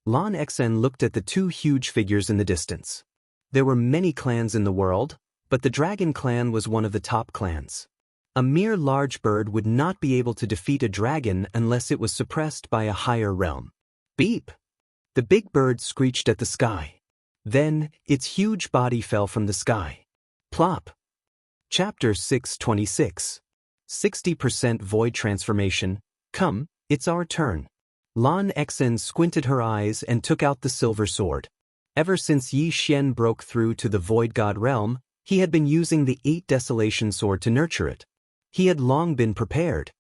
Lan Xian looked at the two huge figures in the distance. There were many clans in the world, but the dragon clan was one of the top clans. A mere large bird would not be able to defeat a dragon unless it was suppressed by a higher realm. Beep! The big bird screeched at the sky. Then, its huge body fell from the sky. Plop! Chapter 626. 60% Void Transformation. Come, it's our turn. Lan Xian squinted her eyes and took out the silver sword. Ever since Yi Xian broke through to the Void God realm, he had been using the 8 Desolation sword to nurture it. He had long been prepared.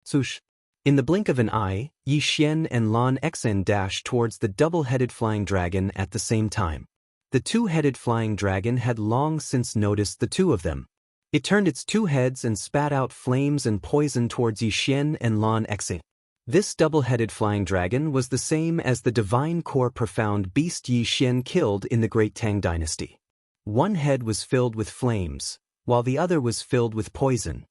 Swoosh! In the blink of an eye, Yi Xian and Lan Xian dashed towards the double-headed flying dragon at the same time. The two-headed flying dragon had long since noticed the two of them. It turned its 2 heads and spat out flames and poison towards Yi Xian and Lan Xian. This double-headed flying dragon was the same as the divine core profound beast Yi Xian killed in the Great Tang Dynasty. One head was filled with flames, while the other was filled with poison.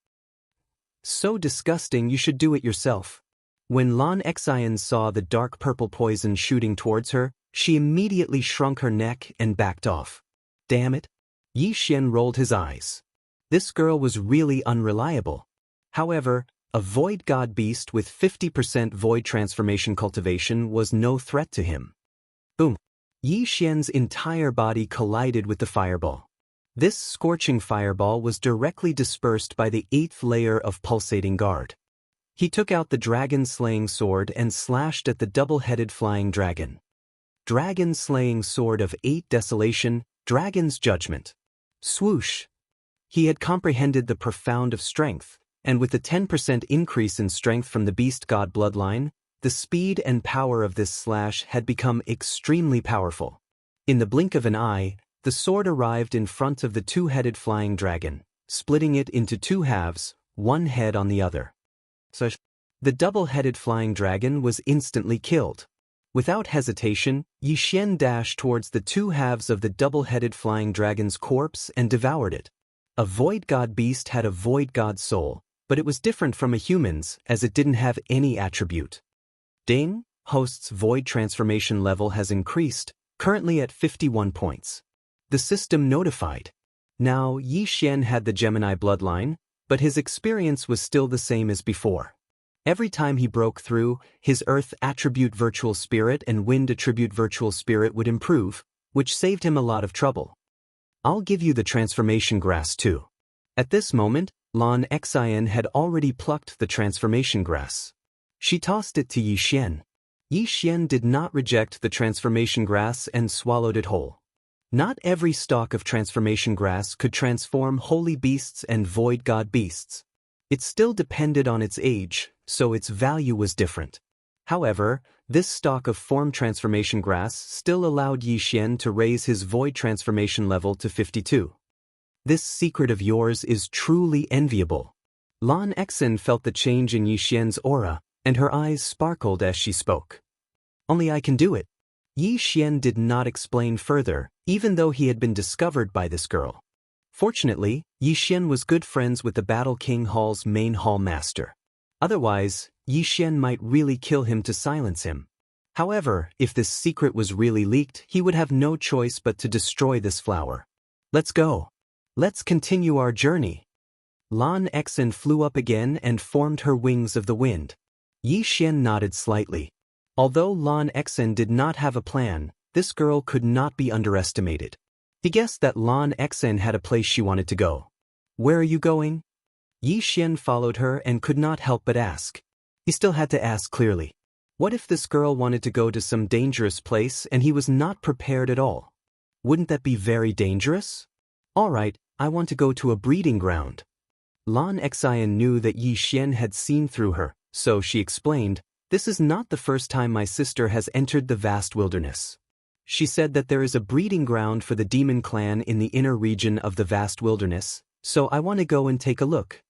So disgusting you should do it yourself. When Lan Xian saw the dark purple poison shooting towards her, she immediately shrunk her neck and backed off. Damn it! Yi Xian rolled his eyes. This girl was really unreliable. However, a void god beast with 50% void transformation cultivation was no threat to him. Boom! Yi Xian's entire body collided with the fireball. This scorching fireball was directly dispersed by the 8th layer of pulsating guard. He took out the dragon-slaying sword and slashed at the double-headed flying dragon. Dragon-slaying sword of 8 Desolation, Dragon's Judgment. Swoosh! He had comprehended the profound of strength, and with the 10% increase in strength from the beast god bloodline, the speed and power of this slash had become extremely powerful. In the blink of an eye, the sword arrived in front of the two-headed flying dragon, splitting it into two halves, one head on the other. The double-headed flying dragon was instantly killed. Without hesitation, Yi Xian dashed towards the two halves of the double-headed flying dragon's corpse and devoured it. A void god beast had a void god soul, but it was different from a human's as it didn't have any attribute. Ding, host's void transformation level has increased, currently at 51 points. The system notified. Now Yi Xian had the Gemini bloodline, but his experience was still the same as before. Every time he broke through, his Earth attribute virtual spirit and Wind attribute virtual spirit would improve, which saved him a lot of trouble. I'll give you the transformation grass too. At this moment, Lan Xian had already plucked the transformation grass. She tossed it to Yi Xian. Yi Xian did not reject the transformation grass and swallowed it whole. Not every stalk of transformation grass could transform holy beasts and void god beasts. It still depended on its age, so its value was different. However, this stalk of form transformation grass still allowed Yi Xian to raise his void transformation level to 52. This secret of yours is truly enviable. Lan Xian felt the change in Yi Xian's aura, and her eyes sparkled as she spoke. Only I can do it. Yi Xian did not explain further, even though he had been discovered by this girl. Fortunately, Yi Xian was good friends with the Battle King Hall's main hall master. Otherwise, Yi Xian might really kill him to silence him. However, if this secret was really leaked, he would have no choice but to destroy this flower. Let's go. Let's continue our journey. Lan Xian flew up again and formed her wings of the wind. Yi Xian nodded slightly. Although Lan Xian did not have a plan, this girl could not be underestimated. He guessed that Lan Xian had a place she wanted to go. Where are you going? Yi Xian followed her and could not help but ask. He still had to ask clearly. What if this girl wanted to go to some dangerous place and he was not prepared at all? Wouldn't that be very dangerous? All right, I want to go to a breeding ground. Lan Xian knew that Yi Xian had seen through her, so she explained, this is not the first time my sister has entered the vast wilderness. She said that there is a breeding ground for the demon clan in the inner region of the vast wilderness, so I want to go and take a look.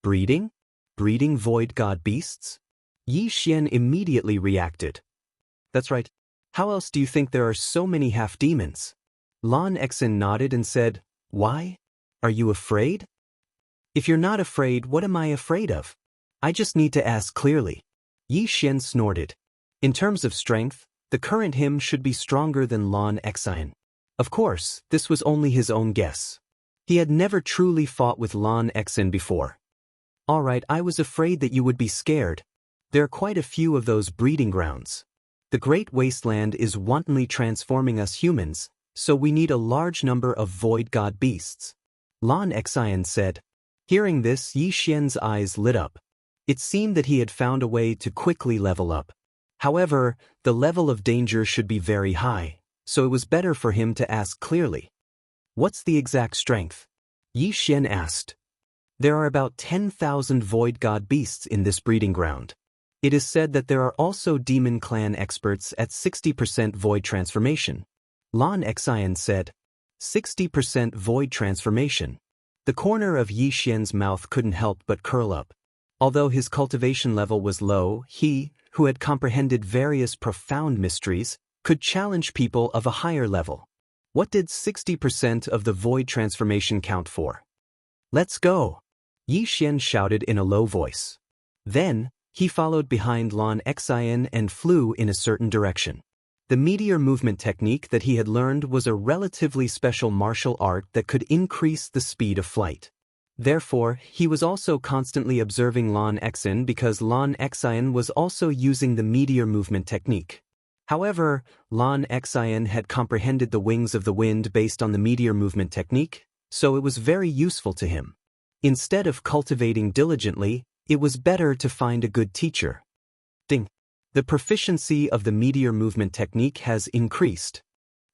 Breeding? Breeding void god beasts? Yi Xian immediately reacted. That's right. How else do you think there are so many half-demons? Lan Xian nodded and said, Why? Are you afraid? If you're not afraid, what am I afraid of? I just need to ask clearly. Yi Xian snorted. In terms of strength, the current him should be stronger than Lan Xian. Of course, this was only his own guess. He had never truly fought with Lan Xian before. All right, I was afraid that you would be scared. There are quite a few of those breeding grounds. The Great Wasteland is wantonly transforming us humans, so we need a large number of void god beasts. Lan Xian said. Hearing this, Yi Xian's eyes lit up. It seemed that he had found a way to quickly level up. However, the level of danger should be very high, so it was better for him to ask clearly. What's the exact strength? Yi Xian asked. There are about 10,000 void god beasts in this breeding ground. It is said that there are also demon clan experts at 60% void transformation. Lan Xian said. 60% void transformation. The corner of Yi Xian's mouth couldn't help but curl up. Although his cultivation level was low, he, who had comprehended various profound mysteries, could challenge people of a higher level. What did 60% of the void transformation count for? Let's go! Yi Xian shouted in a low voice. Then, he followed behind Lan Xian and flew in a certain direction. The meteor movement technique that he had learned was a relatively special martial art that could increase the speed of flight. Therefore, he was also constantly observing Lan Xian because Lan Xian was also using the meteor movement technique. However, Lan Xian had comprehended the wings of the wind based on the meteor movement technique, so it was very useful to him. Instead of cultivating diligently, it was better to find a good teacher. Ding! The proficiency of the meteor movement technique has increased.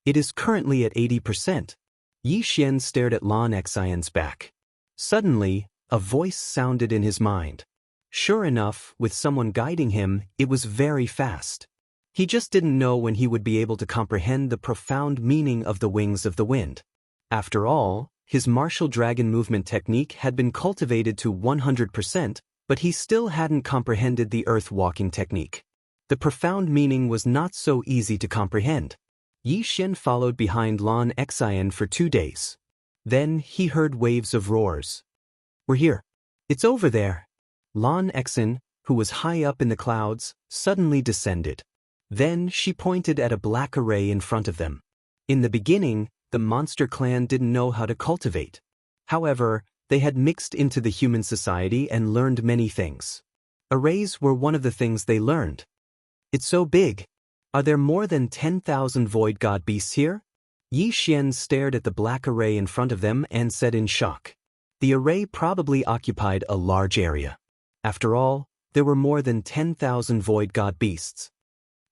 It is currently at 80%. Yi Xian stared at Lan Xian's back. Suddenly, A voice sounded in his mind. Sure enough, with someone guiding him, it was very fast. He just didn't know when he would be able to comprehend the profound meaning of the wings of the wind. After all, his martial dragon movement technique had been cultivated to 100%, but he still hadn't comprehended the earth walking technique. The profound meaning was not so easy to comprehend. Yi Xian followed behind Lan Xian for 2 days. Then he heard waves of roars. "We're here. It's over there." Lan Xian, who was high up in the clouds, suddenly descended. Then she pointed at a black array in front of them. In the beginning, the monster clan didn't know how to cultivate. However, they had mixed into the human society and learned many things. Arrays were one of the things they learned. "It's so big. Are there more than 10,000 void god beasts here?" Yi Xian stared at the black array in front of them and said in shock. The array probably occupied a large area. After all, there were more than 10,000 void god beasts.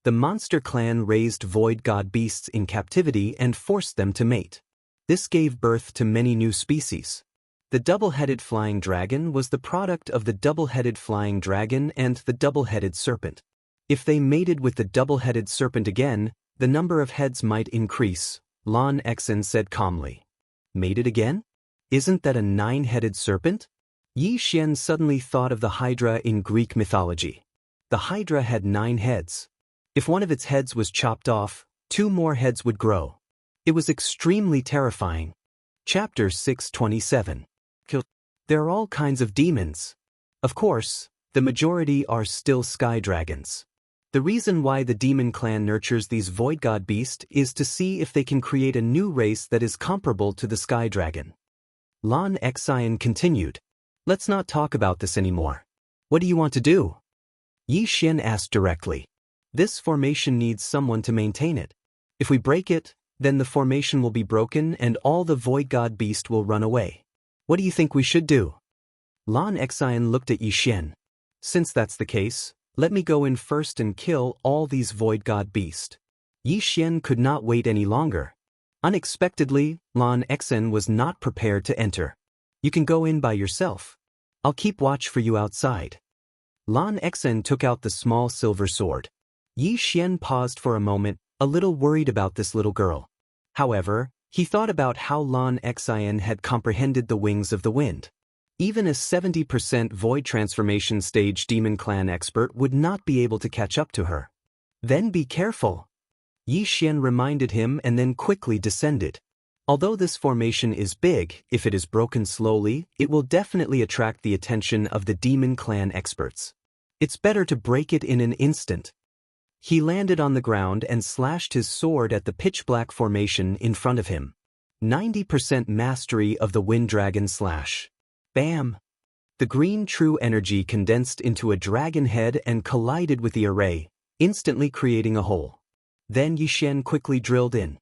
The monster clan raised void god beasts in captivity and forced them to mate. This gave birth to many new species. The double-headed flying dragon was the product of the double-headed flying dragon and the double-headed serpent. If they mated with the double-headed serpent again, the number of heads might increase, Lan Xian said calmly. Mated again? Isn't that a 9-headed serpent? Yi Xian suddenly thought of the Hydra in Greek mythology. The Hydra had 9 heads. If one of its heads was chopped off, 2 more heads would grow. It was extremely terrifying. Chapter 627. There are all kinds of demons. Of course, the majority are still sky dragons. The reason why the demon clan nurtures these void god beasts is to see if they can create a new race that is comparable to the sky dragon. Lan Xian continued. "Let's not talk about this anymore. What do you want to do?" Yi Xian asked directly. "This formation needs someone to maintain it. If we break it, then the formation will be broken and all the void god beast will run away. What do you think we should do?" Lan Xian looked at Yi Xian. "Since that's the case, let me go in first and kill all these void god beasts." Yi Xian could not wait any longer. Unexpectedly, Lan Xian was not prepared to enter. "You can go in by yourself. I'll keep watch for you outside." Lan Xian took out the small silver sword. Yi Xian paused for a moment, a little worried about this little girl. However, he thought about how Lan Xian had comprehended the wings of the wind. Even a 70% void transformation stage demon clan expert would not be able to catch up to her. "Then be careful," Yi Xian reminded him and then quickly descended. Although this formation is big, if it is broken slowly, it will definitely attract the attention of the demon clan experts. It's better to break it in an instant. He landed on the ground and slashed his sword at the pitch-black formation in front of him. 90% mastery of the Wind Dragon Slash. Bam! The green true energy condensed into a dragon head and collided with the array, instantly creating a hole. Then Yi Xian quickly drilled in.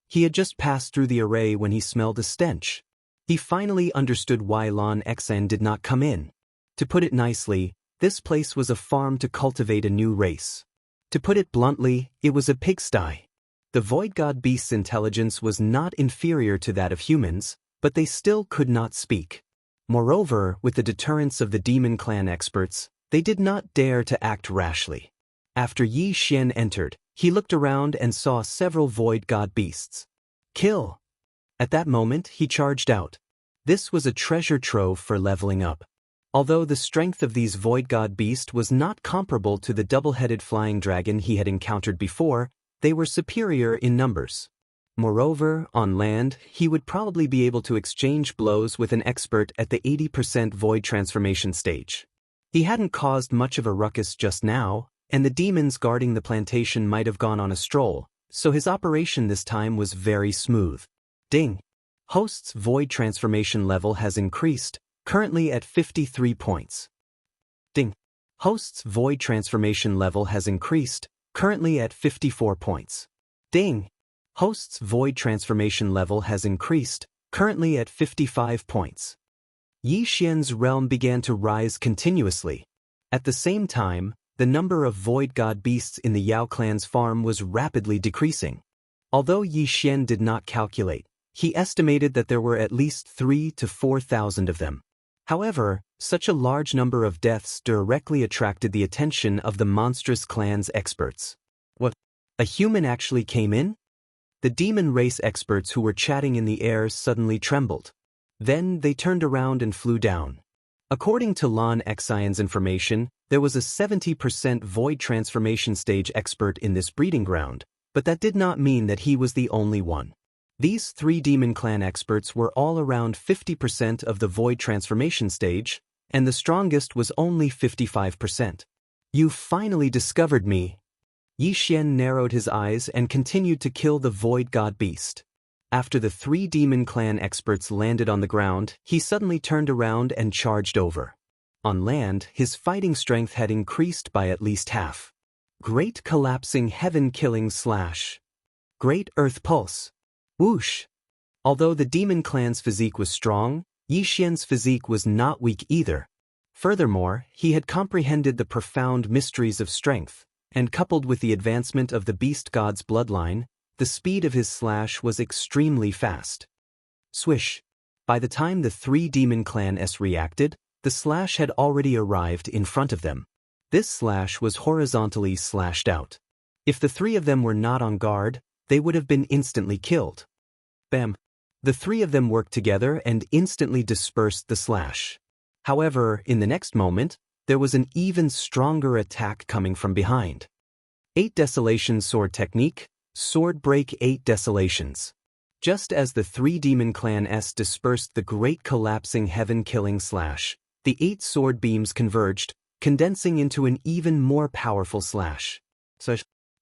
He had just passed through the array when he smelled a stench. He finally understood why Lan Xian did not come in. To put it nicely, this place was a farm to cultivate a new race. To put it bluntly, it was a pigsty. The void god beast's intelligence was not inferior to that of humans, but they still could not speak. Moreover, with the deterrence of the demon clan experts, they did not dare to act rashly. After Yi Xian entered, he looked around and saw several void god beasts. "Kill!" At that moment, he charged out. This was a treasure trove for leveling up. Although the strength of these void god beasts was not comparable to the double-headed flying dragon he had encountered before, they were superior in numbers. Moreover, on land, he would probably be able to exchange blows with an expert at the 80% void transformation stage. He hadn't caused much of a ruckus just now, and the demons guarding the plantation might have gone on a stroll, so his operation this time was very smooth. Ding! Host's void transformation level has increased, currently at 53 points. Ding! Host's void transformation level has increased, currently at 54 points. Ding! Host's void transformation level has increased, currently at 55 points. Yi Xian's realm began to rise continuously. At the same time, the number of void god beasts in the Yao clan's farm was rapidly decreasing. Although Yi Xian did not calculate, he estimated that there were at least 3,000 to 4,000 of them. However, such a large number of deaths directly attracted the attention of the monstrous clan's experts. What? A human actually came in? The demon race experts who were chatting in the air suddenly trembled. Then they turned around and flew down. According to Lon Xion's information, there was a 70% void transformation stage expert in this breeding ground, but that did not mean that he was the only one. These 3 demon clan experts were all around 50% of the void transformation stage, and the strongest was only 55%. You finally discovered me. Yi Xian narrowed his eyes and continued to kill the void god beast. After the 3 demon clan experts landed on the ground, he suddenly turned around and charged over. On land, his fighting strength had increased by at least half. Great collapsing heaven-killing slash. Great earth pulse. Whoosh! Although the demon clan's physique was strong, Yi Xian's physique was not weak either. Furthermore, he had comprehended the profound mysteries of strength, and coupled with the advancement of the beast god's bloodline, the speed of his slash was extremely fast. Swish! By the time the 3 demon clans reacted, the slash had already arrived in front of them. This slash was horizontally slashed out. If the 3 of them were not on guard, they would have been instantly killed. Bam! The 3 of them worked together and instantly dispersed the slash. However, in the next moment, there was an even stronger attack coming from behind. 8 Desolation Sword Technique, Sword Break 8 Desolations. Just as the 3 demon clans dispersed the great collapsing heaven-killing slash, the 8 sword beams converged, condensing into an even more powerful slash.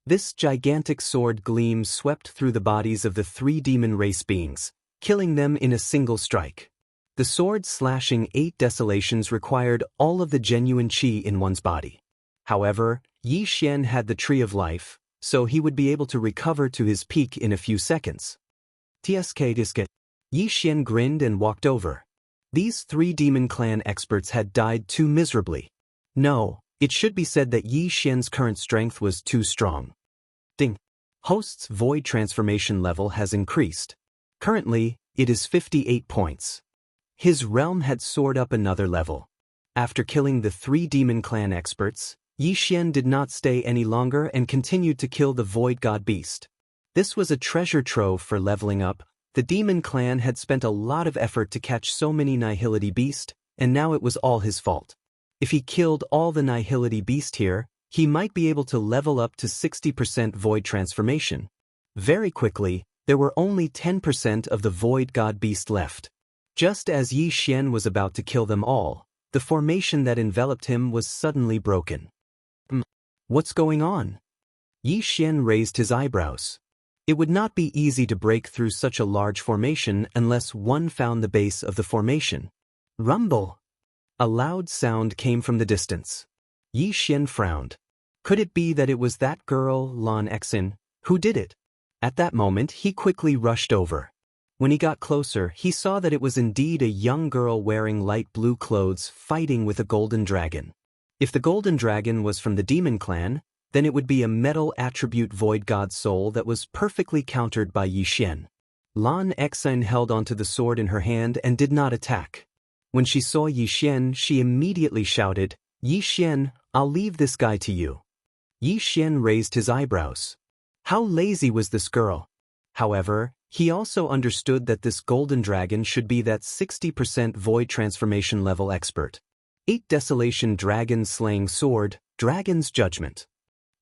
This gigantic sword gleam swept through the bodies of the 3 demon race beings, killing them in a single strike. The sword slashing 8 desolations required all of the genuine qi in one's body. However, Yi Xian had the Tree of Life, so he would be able to recover to his peak in a few seconds. TSK Disket. Yi Xian grinned and walked over. These 3 demon clan experts had died too miserably. No, it should be said that Yi Xian's current strength was too strong. Ding. Host's void transformation level has increased. Currently, it is 58 points. His realm had soared up another level. After killing the 3 demon clan experts, Yi Xian did not stay any longer and continued to kill the void god beast. This was a treasure trove for leveling up. The demon clan had spent a lot of effort to catch so many Nihility beast, and now it was all his fault. If he killed all the Nihility beast here, he might be able to level up to 60% void transformation. Very quickly, there were only 10% of the void god beast left. Just as Yi Xian was about to kill them all, the formation that enveloped him was suddenly broken. What's going on? Yi Xian raised his eyebrows. It would not be easy to break through such a large formation unless one found the base of the formation. Rumble! A loud sound came from the distance. Yi Xian frowned. Could it be that it was that girl, Lan Exin, who did it? At that moment, he quickly rushed over. When he got closer, he saw that it was indeed a young girl wearing light blue clothes fighting with a golden dragon. If the golden dragon was from the demon clan, then it would be a metal attribute void god soul that was perfectly countered by Yi Xian. Lan Exin held onto the sword in her hand and did not attack. When she saw Yi Xian, she immediately shouted, "Yi Xian, I'll leave this guy to you." Yi Xian raised his eyebrows. How lazy was this girl? However, he also understood that this golden dragon should be that 60% void transformation level expert. 8 Desolation Dragon Slaying Sword, Dragon's Judgment.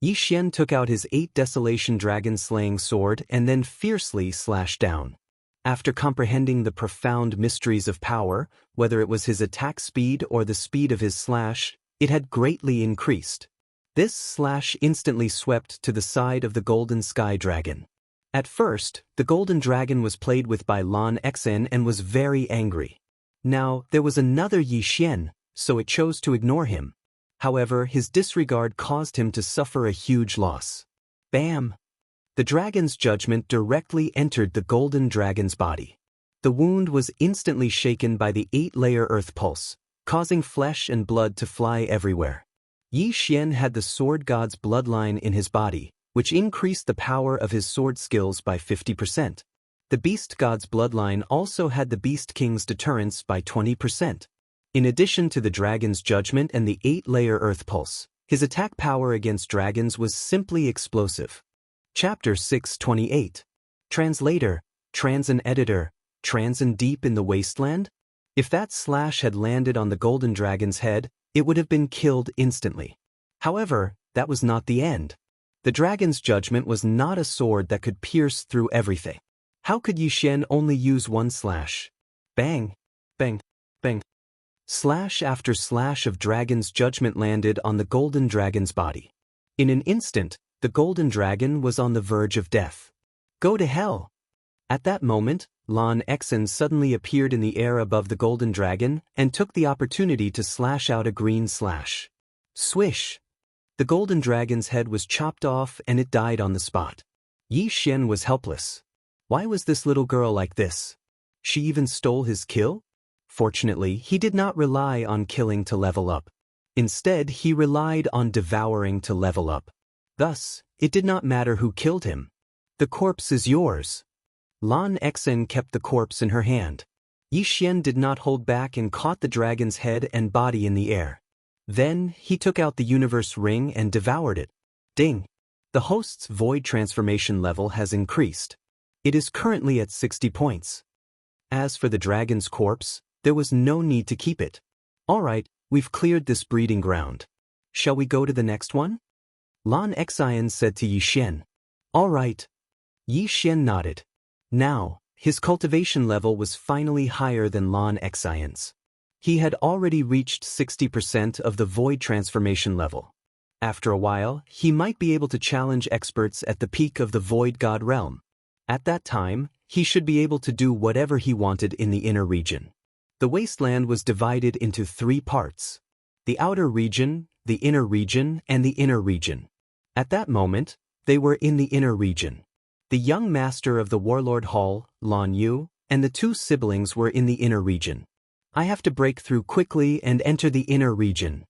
Yi Xian took out his 8 Desolation Dragon Slaying Sword and then fiercely slashed down. After comprehending the profound mysteries of power, whether it was his attack speed or the speed of his slash, it had greatly increased. This slash instantly swept to the side of the Golden Sky Dragon. At first, the Golden Dragon was played with by Lan Exin and was very angry. Now, there was another Yi Xian, so it chose to ignore him. However, his disregard caused him to suffer a huge loss. Bam! The dragon's judgment directly entered the golden dragon's body. The wound was instantly shaken by the 8-layer earth pulse, causing flesh and blood to fly everywhere. Yi Xian had the sword god's bloodline in his body, which increased the power of his sword skills by 50%. The beast god's bloodline also had the beast king's deterrence by 20%. In addition to the dragon's judgment and the 8-layer earth pulse, his attack power against dragons was simply explosive. Chapter 628. Translator, Transan Editor, Transan deep in the wasteland? If that slash had landed on the golden dragon's head, it would have been killed instantly. However, that was not the end. The dragon's judgment was not a sword that could pierce through everything. How could Yi Xian only use one slash? Bang, bang, bang. Slash after slash of dragon's judgment landed on the golden dragon's body. In an instant, the golden dragon was on the verge of death. Go to hell! At that moment, Lan Xen suddenly appeared in the air above the golden dragon and took the opportunity to slash out a green slash. Swish! The golden dragon's head was chopped off and it died on the spot. Yi Xian was helpless. Why was this little girl like this? She even stole his kill? Fortunately, he did not rely on killing to level up. Instead, he relied on devouring to level up. Thus, it did not matter who killed him. The corpse is yours. Lan Xen kept the corpse in her hand. Yi Xian did not hold back and caught the dragon's head and body in the air. Then, he took out the universe ring and devoured it. Ding! The host's void transformation level has increased. It is currently at 60 points. As for the dragon's corpse, there was no need to keep it. Alright, we've cleared this breeding ground. Shall we go to the next one? Lan Xen said to Yi Xian. Alright. Yi Xian nodded. Now, his cultivation level was finally higher than Lan Xen's. He had already reached 60% of the void transformation level. After a while, he might be able to challenge experts at the peak of the void god realm. At that time, he should be able to do whatever he wanted in the inner region. The wasteland was divided into 3 parts: the outer region, the inner region, and the inner region. At that moment, they were in the inner region. The young master of the Warlord Hall, Lan Yu, and the 2 siblings were in the inner region. I have to break through quickly and enter the inner region.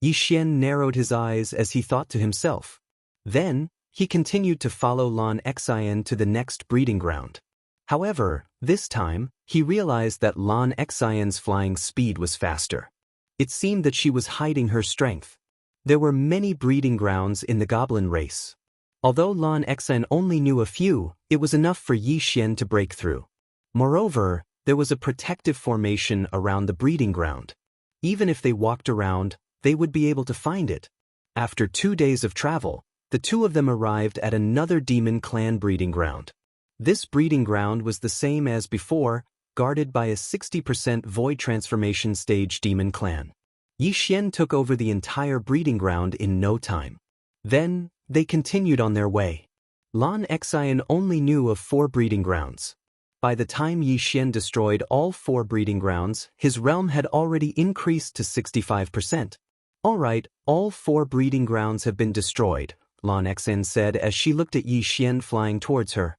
Yi Xian narrowed his eyes as he thought to himself. Then, he continued to follow Lan Xen to the next breeding ground. However, this time, he realized that Lan Xen's flying speed was faster. It seemed that she was hiding her strength. There were many breeding grounds in the goblin race. Although Lan Xen only knew a few, it was enough for Yi Xian to break through. Moreover, there was a protective formation around the breeding ground. Even if they walked around, they would be able to find it. After 2 days of travel, the 2 of them arrived at another demon clan breeding ground. This breeding ground was the same as before, guarded by a 60% void transformation stage demon clan. Yi Xian took over the entire breeding ground in no time. Then, they continued on their way. Lan Xen only knew of 4 breeding grounds. By the time Yi Xian destroyed all 4 breeding grounds, his realm had already increased to 65%. Alright, all 4 breeding grounds have been destroyed, Lan Xen said as she looked at Yi Xian flying towards her.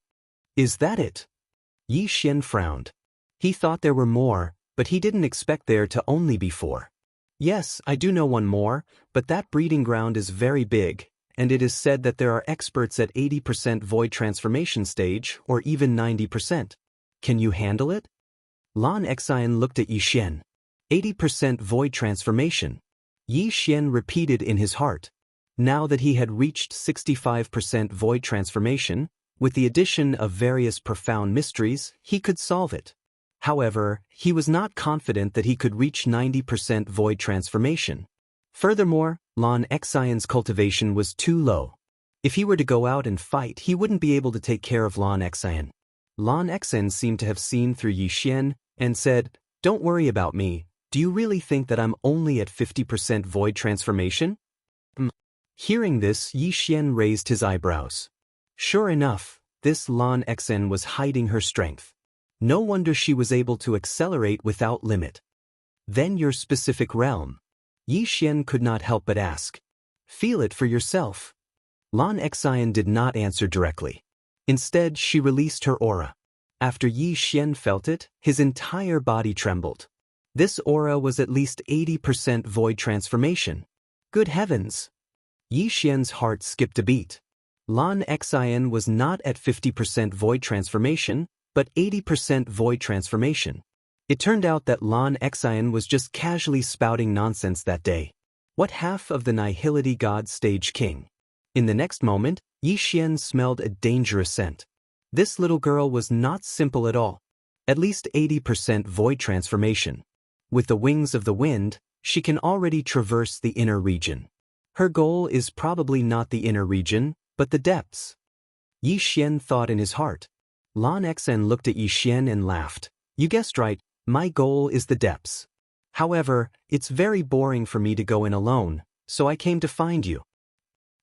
Is that it? Yi Xian frowned. He thought there were more, but he didn't expect there to only be 4. Yes, I do know one more, but that breeding ground is very big, and it is said that there are experts at 80% void transformation stage, or even 90%. Can you handle it? Lan Xen looked at Yi Xian. 80% void transformation. Yi Xian repeated in his heart. Now that he had reached 65% void transformation, with the addition of various profound mysteries, he could solve it. However, he was not confident that he could reach 90% void transformation. Furthermore, Lan Xen's cultivation was too low. If he were to go out and fight, he wouldn't be able to take care of Lan Xen. Lan Xen seemed to have seen through Yi Xian and said, "Don't worry about me. Do you really think that I'm only at 50% void transformation?" Hearing this, Yi Xian raised his eyebrows. Sure enough, this Lan Xen was hiding her strength. No wonder she was able to accelerate without limit. Then your specific realm. Yi Xian could not help but ask. Feel it for yourself. Lan Xen did not answer directly. Instead, she released her aura. After Yi Xian felt it, his entire body trembled. This aura was at least 80% void transformation. Good heavens! Yi Xian's heart skipped a beat. Lan Xen was not at 50% void transformation, but 80% void transformation. It turned out that Lan Xian was just casually spouting nonsense that day. What half of the Nihility God stage king? In the next moment, Yi Xian smelled a dangerous scent. This little girl was not simple at all. At least 80% void transformation. With the wings of the wind, she can already traverse the inner region. Her goal is probably not the inner region, but the depths. Yi Xian thought in his heart. Lan Xian looked at Yi Xian and laughed. You guessed right, my goal is the depths. However, it's very boring for me to go in alone, so I came to find you.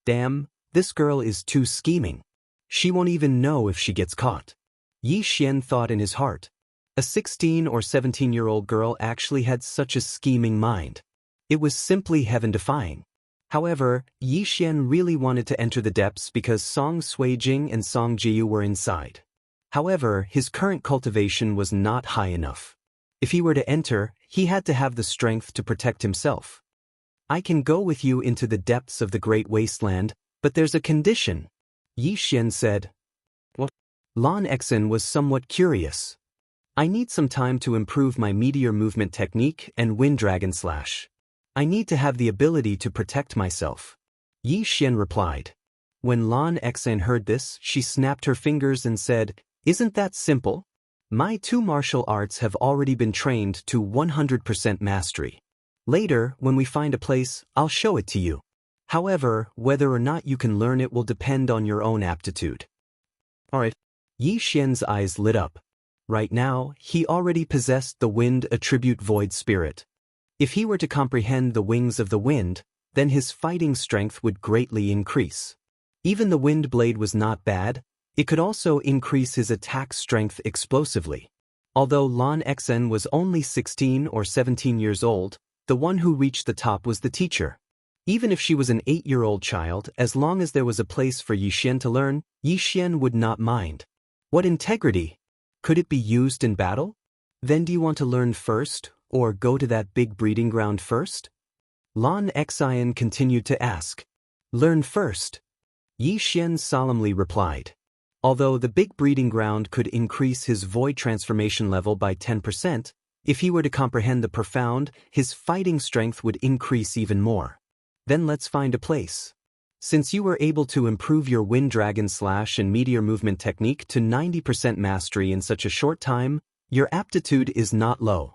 Damn, this girl is too scheming. She won't even know if she gets caught. Yi Xian thought in his heart. A 16 or 17-year-old girl actually had such a scheming mind. It was simply heaven-defying. However, Yi Xian really wanted to enter the depths because Song Suijing and Song Jiyu were inside. However, his current cultivation was not high enough. If he were to enter, he had to have the strength to protect himself. I can go with you into the depths of the Great Wasteland, but there's a condition, Yi Xian said. What? Lan Xian was somewhat curious. I need some time to improve my meteor movement technique and wind dragon slash. I need to have the ability to protect myself. Yi Xian replied. When Lan Xian heard this, she snapped her fingers and said, Isn't that simple? My two martial arts have already been trained to 100% mastery. Later, when we find a place, I'll show it to you. However, whether or not you can learn it will depend on your own aptitude. Alright. Yi Xian's eyes lit up. Right now, he already possessed the wind attribute void spirit. If he were to comprehend the wings of the wind, then his fighting strength would greatly increase. Even the wind blade was not bad, it could also increase his attack strength explosively. Although Lan Xian was only 16 or 17 years old, the one who reached the top was the teacher. Even if she was an 8-year-old child, as long as there was a place for Yi Xian to learn, Yi Xian would not mind. What integrity? Could it be used in battle? Then do you want to learn first, or go to that big breeding ground first? Lan Xian continued to ask. Learn first. Yi Xian solemnly replied. Although the big breeding ground could increase his void transformation level by 10%, if he were to comprehend the profound, his fighting strength would increase even more. Then let's find a place. Since you were able to improve your wind dragon slash and meteor movement technique to 90% mastery in such a short time, your aptitude is not low.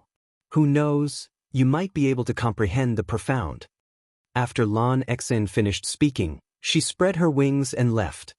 Who knows, you might be able to comprehend the profound. After Lan Xian finished speaking, she spread her wings and left.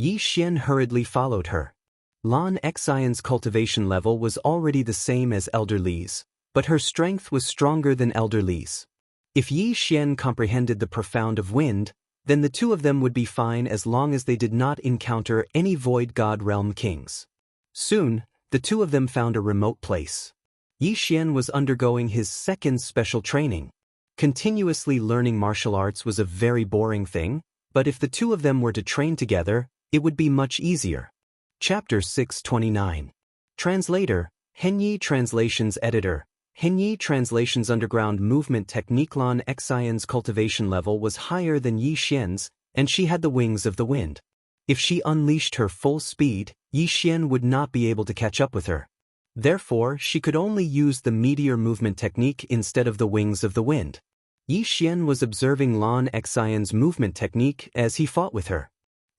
Yi Xian hurriedly followed her. Lan Xian's cultivation level was already the same as Elder Li's, but her strength was stronger than Elder Li's. If Yi Xian comprehended the profound of wind, then the two of them would be fine as long as they did not encounter any void god realm kings. Soon, the two of them found a remote place. Yi Xian was undergoing his second special training. Continuously learning martial arts was a very boring thing, but if the two of them were to train together, it would be much easier. Chapter 629. Translator, Henyi Translations Editor. Henyi Translations Underground Movement Technique. Lan Xian's cultivation level was higher than Yi Xian's, and she had the wings of the wind. If she unleashed her full speed, Yi Xian would not be able to catch up with her. Therefore, she could only use the meteor movement technique instead of the wings of the wind. Yi Xian was observing Lan Xian's movement technique as he fought with her.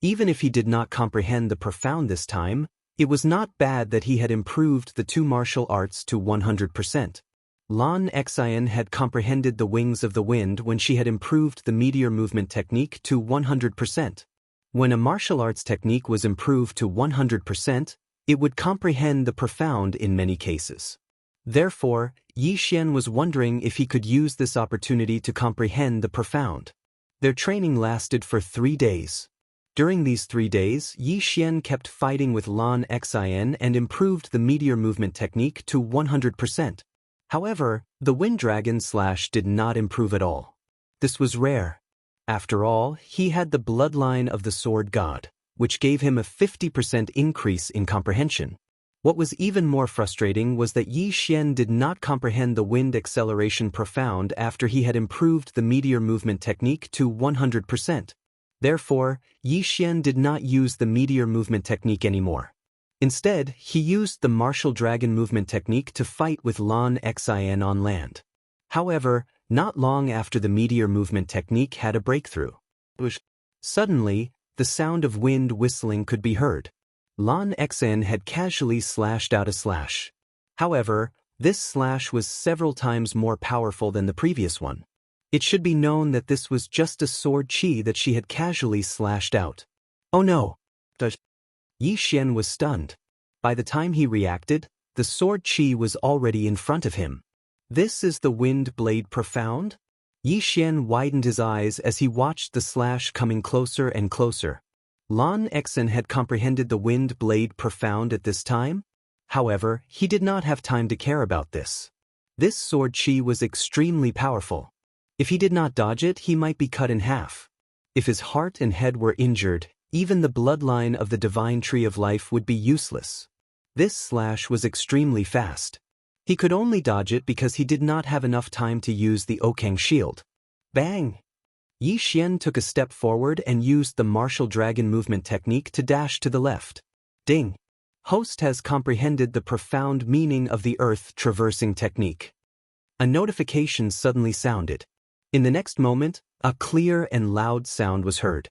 Even if he did not comprehend the profound this time, it was not bad that he had improved the two martial arts to 100%. Lan Xian had comprehended the wings of the wind when she had improved the meteor movement technique to 100%. When a martial arts technique was improved to 100%, it would comprehend the profound in many cases. Therefore, Yi Xian was wondering if he could use this opportunity to comprehend the profound. Their training lasted for 3 days. During these 3 days, Yi Xian kept fighting with Lan Xian and improved the meteor movement technique to 100%. However, the wind dragon slash did not improve at all. This was rare. After all, he had the bloodline of the sword god, which gave him a 50% increase in comprehension. What was even more frustrating was that Yi Xian did not comprehend the wind acceleration profound after he had improved the meteor movement technique to 100%. Therefore, Yi Xian did not use the meteor movement technique anymore. Instead, he used the martial dragon movement technique to fight with Lan Xin on land. However, not long after the meteor movement technique had a breakthrough. Suddenly, the sound of wind whistling could be heard. Lan Xin had casually slashed out a slash. However, this slash was several times more powerful than the previous one. It should be known that this was just a sword chi that she had casually slashed out. Oh no! Yi Xian was stunned. By the time he reacted, the sword chi was already in front of him. This is the wind blade profound? Yi Xian widened his eyes as he watched the slash coming closer and closer. Lan Xin had comprehended the wind blade profound at this time? However, he did not have time to care about this. This sword chi was extremely powerful. If he did not dodge it, he might be cut in half. If his heart and head were injured, even the bloodline of the divine tree of life would be useless. This slash was extremely fast. He could only dodge it because he did not have enough time to use the Okang shield. Bang! Yi Xian took a step forward and used the martial dragon movement technique to dash to the left. Ding! Host has comprehended the profound meaning of the earth traversing technique. A notification suddenly sounded. In the next moment, a clear and loud sound was heard.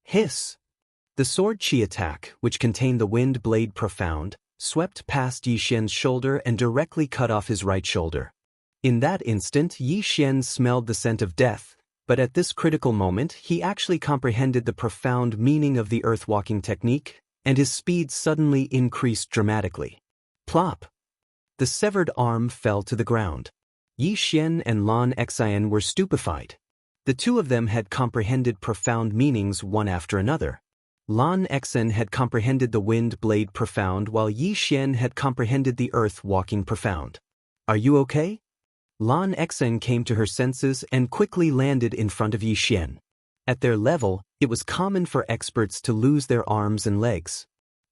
Hiss! The sword chi attack, which contained the wind blade profound, swept past Yi Xian's shoulder and directly cut off his right shoulder. In that instant, Yi Xian smelled the scent of death, but at this critical moment, he actually comprehended the profound meaning of the earth-walking technique, and his speed suddenly increased dramatically. Plop! The severed arm fell to the ground. Yi Xian and Lan Xin were stupefied. The two of them had comprehended profound meanings one after another. Lan Xin had comprehended the wind blade profound while Yi Xian had comprehended the earth walking profound. Are you okay? Lan Xin came to her senses and quickly landed in front of Yi Xian. At their level, it was common for experts to lose their arms and legs.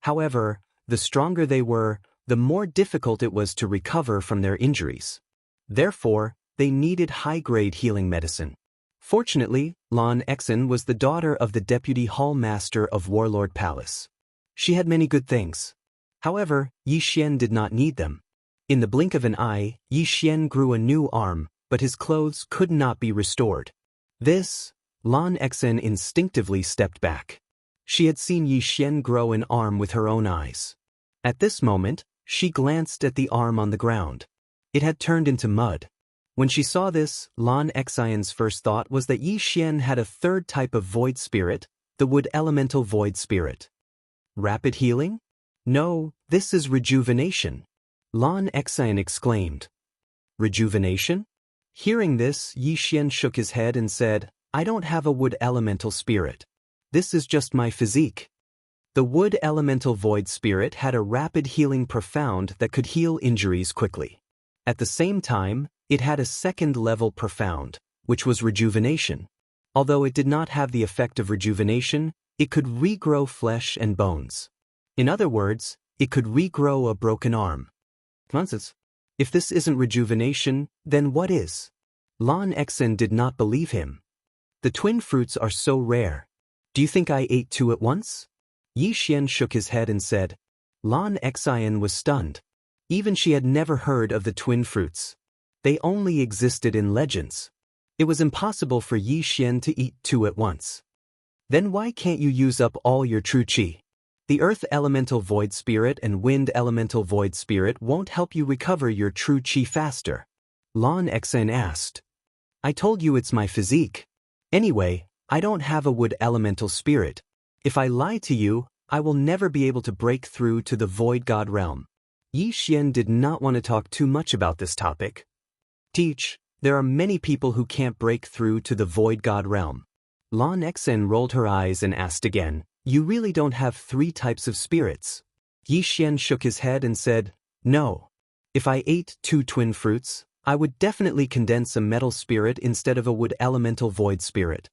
However, the stronger they were, the more difficult it was to recover from their injuries. Therefore, they needed high-grade healing medicine. Fortunately, Lan Xin was the daughter of the deputy hall master of Warlord Palace. She had many good things. However, Yi Xian did not need them. In the blink of an eye, Yi Xian grew a new arm, but his clothes could not be restored. Lan Xin instinctively stepped back. She had seen Yi Xian grow an arm with her own eyes. At this moment, she glanced at the arm on the ground. It had turned into mud. When she saw this, Lan Xion's first thought was that Yi Xian had a third type of void spirit, the wood elemental void spirit. Rapid healing? No, this is rejuvenation. Lan Xion exclaimed. Rejuvenation? Hearing this, Yi Xian shook his head and said, I don't have a wood elemental spirit. This is just my physique. The wood elemental void spirit had a rapid healing profound that could heal injuries quickly. At the same time, it had a second-level profound, which was rejuvenation. Although it did not have the effect of rejuvenation, it could regrow flesh and bones. In other words, it could regrow a broken arm. Nonsense. If this isn't rejuvenation, then what is? Lan Xin did not believe him. The twin fruits are so rare. Do you think I ate two at once? Yi Xian shook his head and said. Lan Xian was stunned. Even she had never heard of the twin fruits. They only existed in legends. It was impossible for Yi Xian to eat two at once. Then why can't you use up all your true qi? The earth elemental void spirit and wind elemental void spirit won't help you recover your true qi faster. Lan Xin asked. I told you it's my physique. Anyway, I don't have a wood elemental spirit. If I lie to you, I will never be able to break through to the void god realm. Yi Xian did not want to talk too much about this topic. Teach, there are many people who can't break through to the void god realm. Lan Xin rolled her eyes and asked again, you really don't have three types of spirits? Yi Xian shook his head and said, no. If I ate two twin fruits, I would definitely condense a metal spirit instead of a wood elemental void spirit.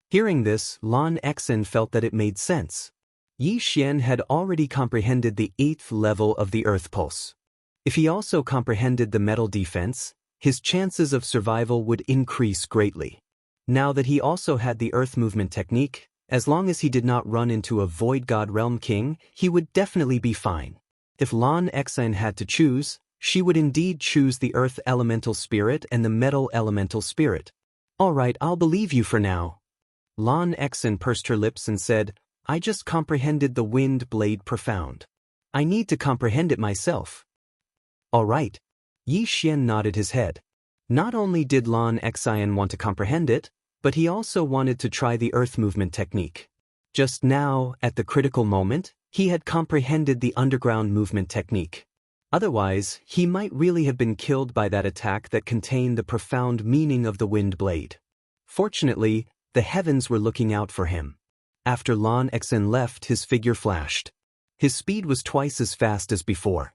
Hearing this, Lan Xin felt that it made sense. Yi Xian had already comprehended the 8th level of the earth pulse. If he also comprehended the metal defense, his chances of survival would increase greatly. Now that he also had the earth movement technique, As long as he did not run into a Void God Realm King, he would definitely be fine. If Lan Xen had to choose, she would indeed choose the Earth Elemental Spirit and the Metal Elemental Spirit. Alright, I'll believe you for now. Lan Xen pursed her lips and said, I just comprehended the Wind Blade Profound. I need to comprehend it myself. Alright. Yi Xian nodded his head. Not only did Lan Xen want to comprehend it, but he also wanted to try the Earth Movement technique. Just now, at the critical moment, he had comprehended the Underground Movement technique. Otherwise, he might really have been killed by that attack that contained the profound meaning of the Wind Blade. Fortunately, the heavens were looking out for him. After Lan Xen left, his figure flashed. His speed was twice as fast as before.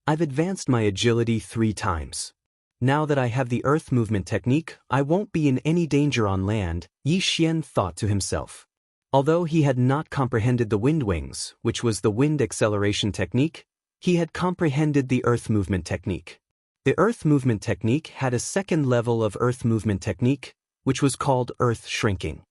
I've advanced my agility 3 times. Now that I have the Earth Movement technique, I won't be in any danger on land, Yi Xian thought to himself. Although he had not comprehended the Wind Wings, which was the wind acceleration technique, he had comprehended the Earth Movement technique. The Earth Movement technique had a second level of Earth Movement technique, which was called Earth Shrinking.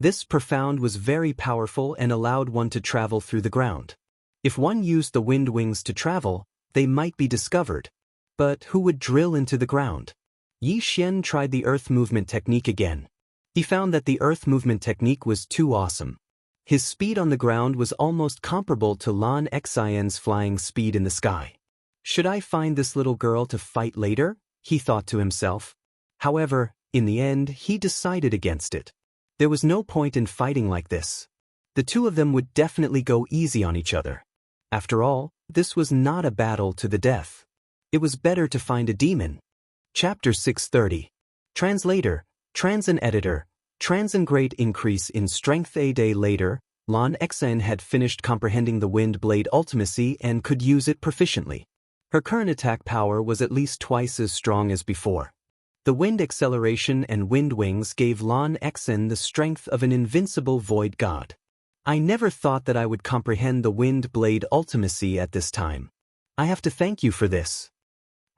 This profound was very powerful and allowed one to travel through the ground. If one used the Wind Wings to travel, they might be discovered. But who would drill into the ground? Yi Xian tried the Earth Movement technique again. He found that the Earth Movement technique was too awesome. His speed on the ground was almost comparable to Lan Xen's flying speed in the sky. Should I find this little girl to fight later? He thought to himself. However, in the end, he decided against it. There was no point in fighting like this. The two of them would definitely go easy on each other. After all, this was not a battle to the death. It was better to find a demon. Chapter 630. Translator, Transin Editor, Transin Great Increase in Strength. A day later, Lan Xen had finished comprehending the Wind Blade Ultimacy and could use it proficiently. Her current attack power was at least twice as strong as before. The Wind Acceleration and Wind Wings gave Lan Xen the strength of an invincible Void God. I never thought that I would comprehend the Wind Blade Ultimacy at this time. I have to thank you for this.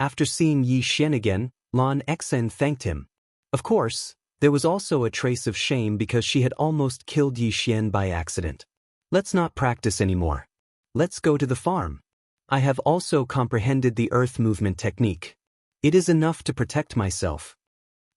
After seeing Yi Xian again, Lan Xen thanked him. Of course, there was also a trace of shame because she had almost killed Yi Xian by accident. Let's not practice anymore. Let's go to the farm. I have also comprehended the Earth Movement technique. It is enough to protect myself.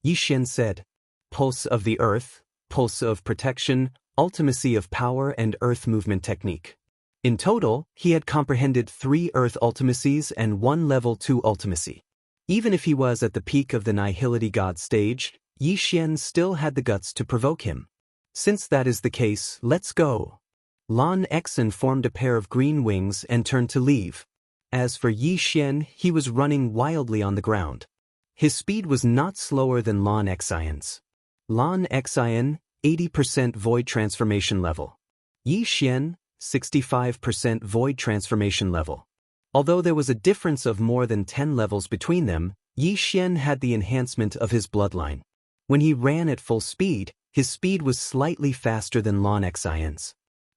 Yi Xian said. Pulse of the Earth, Pulse of Protection, Ultimacy of Power and Earth Movement technique. In total, he had comprehended 3 Earth Ultimacies and 1 Level 2 Ultimacy. Even if he was at the peak of the Nihility God stage, Yi Xian still had the guts to provoke him. Since that is the case, let's go. Lan Xen formed a pair of green wings and turned to leave. As for Yi Xian, he was running wildly on the ground. His speed was not slower than Lan Xen's. Lan Xen, 80% Void Transformation level. Yi Xian, 65% Void Transformation level. Although there was a difference of more than 10 levels between them, Yi Xian had the enhancement of his bloodline. When he ran at full speed, his speed was slightly faster than Lan Xen's.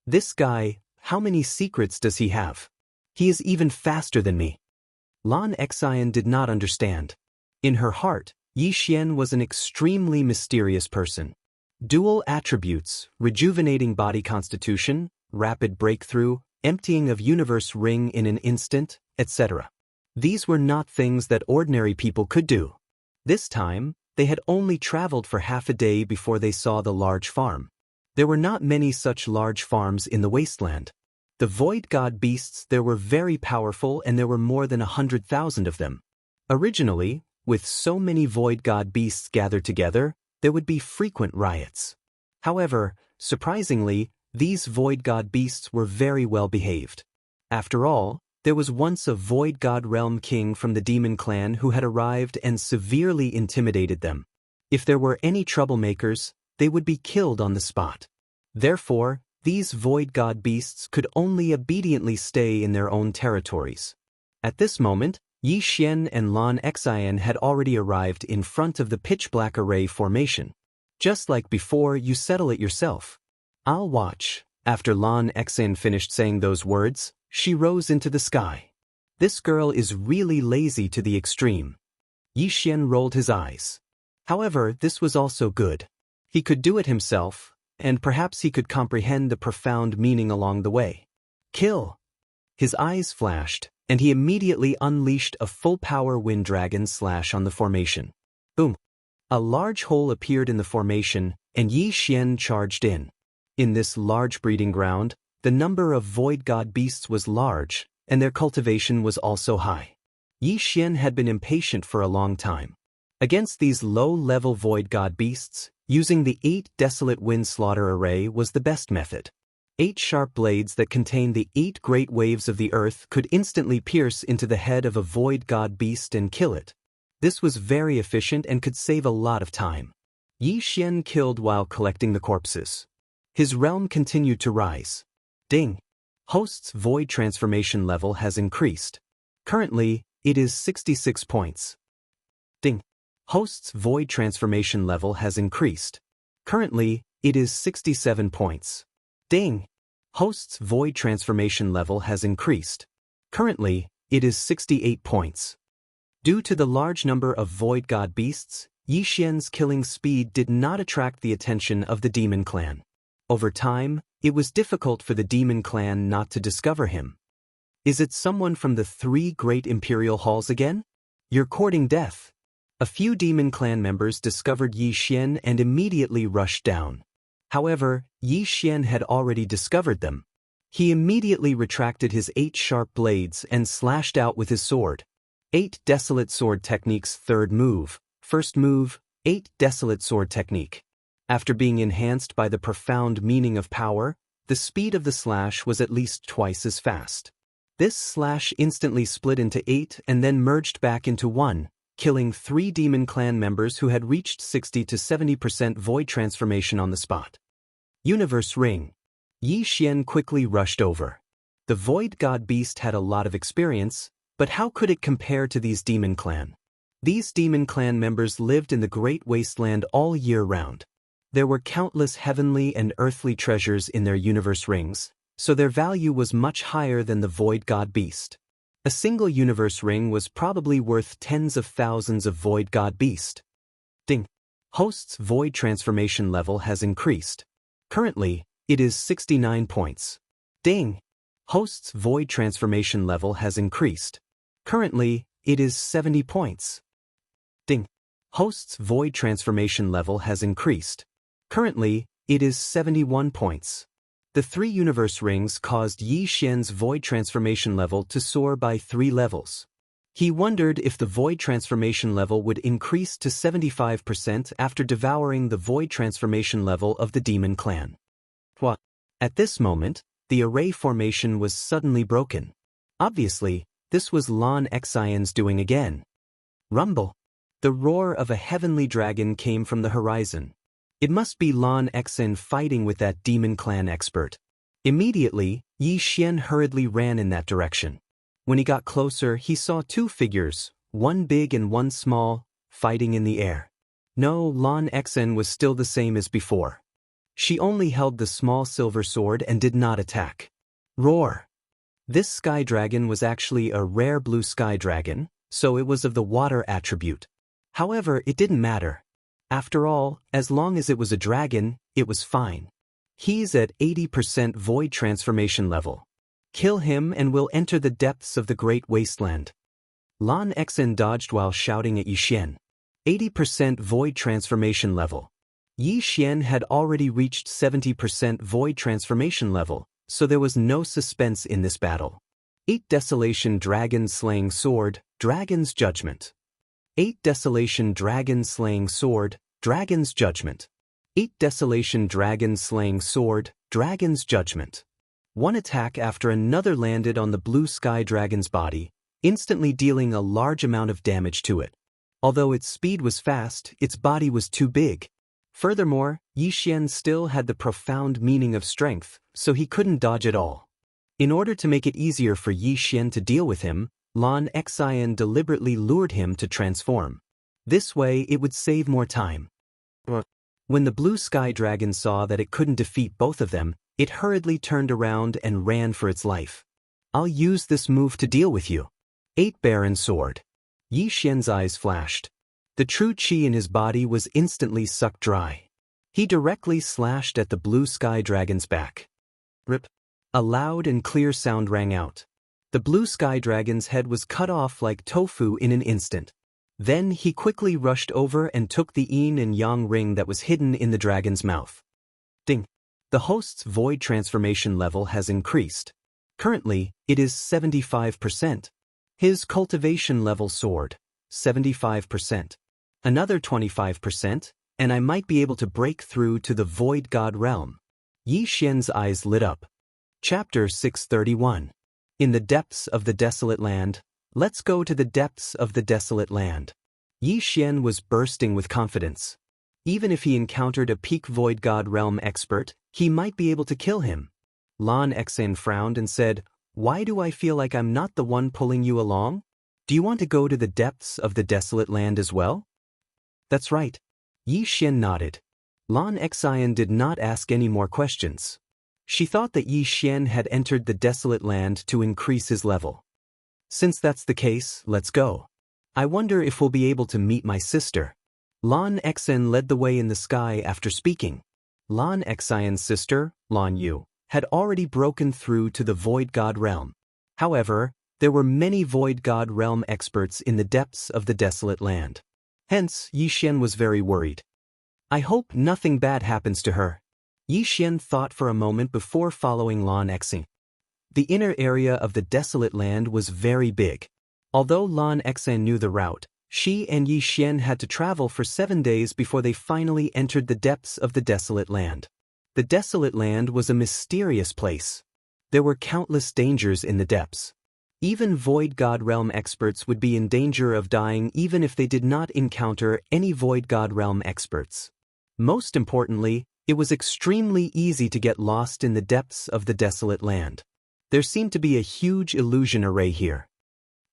This guy, how many secrets does he have? He is even faster than me. Lan Xen did not understand. In her heart, Yi Xian was an extremely mysterious person. Dual attributes, rejuvenating body constitution, rapid breakthrough, emptying of universe ring in an instant, etc. These were not things that ordinary people could do. This time, they had only traveled for half a day before they saw the large farm. There were not many such large farms in the wasteland. The Void God beasts there were very powerful and there were more than 100,000 of them. Originally, with so many Void God beasts gathered together, there would be frequent riots. However, surprisingly, these Void God beasts were very well behaved. After all, there was once a Void God Realm King from the Demon Clan who had arrived and severely intimidated them. If there were any troublemakers, they would be killed on the spot. Therefore, these Void God beasts could only obediently stay in their own territories. At this moment, Yi Xian and Lan Xen had already arrived in front of the pitch-black array formation. Just like before, you settle it yourself. I'll watch. After Lan Xen finished saying those words, she rose into the sky. This girl is really lazy to the extreme. Yi Xian rolled his eyes. However, this was also good. He could do it himself, and perhaps he could comprehend the profound meaning along the way. Kill! His eyes flashed, and he immediately unleashed a full-power wind dragon slash on the formation. Boom! A large hole appeared in the formation, and Yi Xian charged in. In this large breeding ground, the number of void god beasts was large, and their cultivation was also high. Yi Xian had been impatient for a long time. Against these low-level void god beasts, using the 8 desolate wind slaughter array was the best method. 8 sharp blades that contained the 8 great waves of the earth could instantly pierce into the head of a void god beast and kill it. This was very efficient and could save a lot of time. Yi Xian killed while collecting the corpses. His realm continued to rise. Ding! Host's void transformation level has increased. Currently, it is 66 points. Ding! Host's void transformation level has increased. Currently, it is 67 points. Ding! Host's void transformation level has increased. Currently, it is 68 points. Due to the large number of void god beasts, Yi Xian's killing speed did not attract the attention of the demon clan. Over time, it was difficult for the demon clan not to discover him. Is it someone from the 3 great imperial halls again? You're courting death. A few demon clan members discovered Yi Xian and immediately rushed down. However, Yi Xian had already discovered them. He immediately retracted his 8 sharp blades and slashed out with his sword. 8 Desolate Sword Technique's third move. First move, 8 Desolate Sword Technique. After being enhanced by the profound meaning of power, the speed of the slash was at least twice as fast. This slash instantly split into 8 and then merged back into 1, killing 3 demon clan members who had reached 60 to 70% void transformation on the spot. Universe Ring. Yi Xian quickly rushed over. The void god beast had a lot of experience, but how could it compare to these demon clan? These demon clan members lived in the great wasteland all year round. There were countless heavenly and earthly treasures in their universe rings, so their value was much higher than the void god beast. A single universe ring was probably worth tens of thousands of void god beast. Ding! Host's void transformation level has increased. Currently, it is 69 points. Ding! Host's void transformation level has increased. Currently, it is 70 points. Ding! Host's void transformation level has increased. Currently, it is 71 points. The 3 universe rings caused Yi Xian's void transformation level to soar by 3 levels. He wondered if the void transformation level would increase to 75% after devouring the void transformation level of the demon clan. What? At this moment, the array formation was suddenly broken. Obviously, this was Lan Xian's doing again. Rumble! The roar of a heavenly dragon came from the horizon. It must be Lan Xian fighting with that demon clan expert. Immediately, Yi Xian hurriedly ran in that direction. When he got closer, he saw 2 figures, one big and one small, fighting in the air. No, Lan Xian was still the same as before. She only held the small silver sword and did not attack. Roar! This sky dragon was actually a rare blue sky dragon, so it was of the water attribute. However, it didn't matter. After all, as long as it was a dragon, it was fine. He's at 80% void transformation level. Kill him and we'll enter the depths of the great wasteland. Lan Xian dodged while shouting at Yi Xian. 80% void transformation level. Yi Xian had already reached 70% void transformation level, so there was no suspense in this battle. 8 Desolation Dragon Slaying Sword, Dragon's Judgment. 8 Desolation Dragon Slaying Sword, Dragon's Judgment. 8 Desolation Dragon Slaying Sword, Dragon's Judgment. One attack after another landed on the blue sky dragon's body, instantly dealing a large amount of damage to it. Although its speed was fast, its body was too big. Furthermore, Yi Xian still had the profound meaning of strength, so he couldn't dodge at all. In order to make it easier for Yi Xian to deal with him, Lan Xian deliberately lured him to transform. This way it would save more time. When the blue sky dragon saw that it couldn't defeat both of them, it hurriedly turned around and ran for its life. I'll use this move to deal with you. 8 Barren Sword. Yi Xian's eyes flashed. The true qi in his body was instantly sucked dry. He directly slashed at the blue sky dragon's back. Rip! A loud and clear sound rang out. The blue sky dragon's head was cut off like tofu in an instant. Then he quickly rushed over and took the yin and yang ring that was hidden in the dragon's mouth. Ding! The host's void transformation level has increased. Currently, it is 75%. His cultivation level soared. 75%. Another 25%, and I might be able to break through to the Void God realm. Yi Xian's eyes lit up. Chapter 631. In the depths of the desolate land. Let's go to the depths of the desolate land. Yi Xian was bursting with confidence. Even if he encountered a peak Void God realm expert, he might be able to kill him. Lan Xen frowned and said, "Why do I feel like I'm not the one pulling you along? Do you want to go to the depths of the desolate land as well?" "That's right." Yi Xian nodded. Lan Xen did not ask any more questions. She thought that Yi Xian had entered the desolate land to increase his level. "Since that's the case, let's go. I wonder if we'll be able to meet my sister." Lan Xen led the way in the sky after speaking. Lan Xen's sister, Lan Yu, had already broken through to the Void God realm. However, there were many Void God realm experts in the depths of the desolate land. Hence, Yi Xian was very worried. "I hope nothing bad happens to her." Yi Xian thought for a moment before following Lan Xen. The inner area of the desolate land was very big. Although Lan Xen knew the route, she and Yi Xian had to travel for 7 days before they finally entered the depths of the desolate land. The desolate land was a mysterious place. There were countless dangers in the depths. Even Void God realm experts would be in danger of dying even if they did not encounter any Void God realm experts. Most importantly, it was extremely easy to get lost in the depths of the desolate land. There seemed to be a huge illusion array here.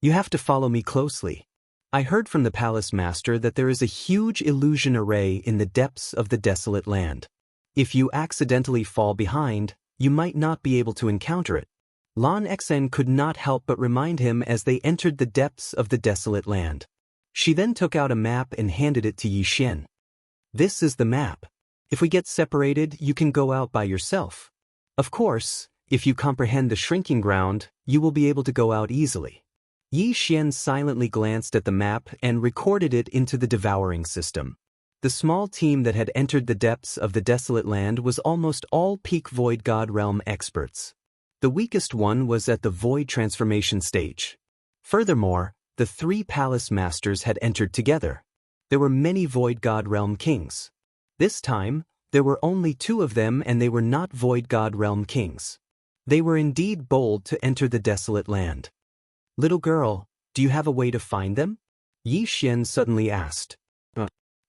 "You have to follow me closely. I heard from the palace master that there is a huge illusion array in the depths of the desolate land. If you accidentally fall behind, you might not be able to encounter it." Lan Xen could not help but remind him as they entered the depths of the desolate land. She then took out a map and handed it to Yi Xian. "This is the map. If we get separated, you can go out by yourself. Of course, if you comprehend the shrinking ground, you will be able to go out easily." Yi Xian silently glanced at the map and recorded it into the devouring system. The small team that had entered the depths of the desolate land was almost all peak Void God realm experts. The weakest one was at the Void transformation stage. Furthermore, the 3 palace masters had entered together. There were many Void God realm kings. This time, there were only 2 of them and they were not Void God realm kings. They were indeed bold to enter the desolate land. "Little girl, do you have a way to find them?" Yi Xian suddenly asked.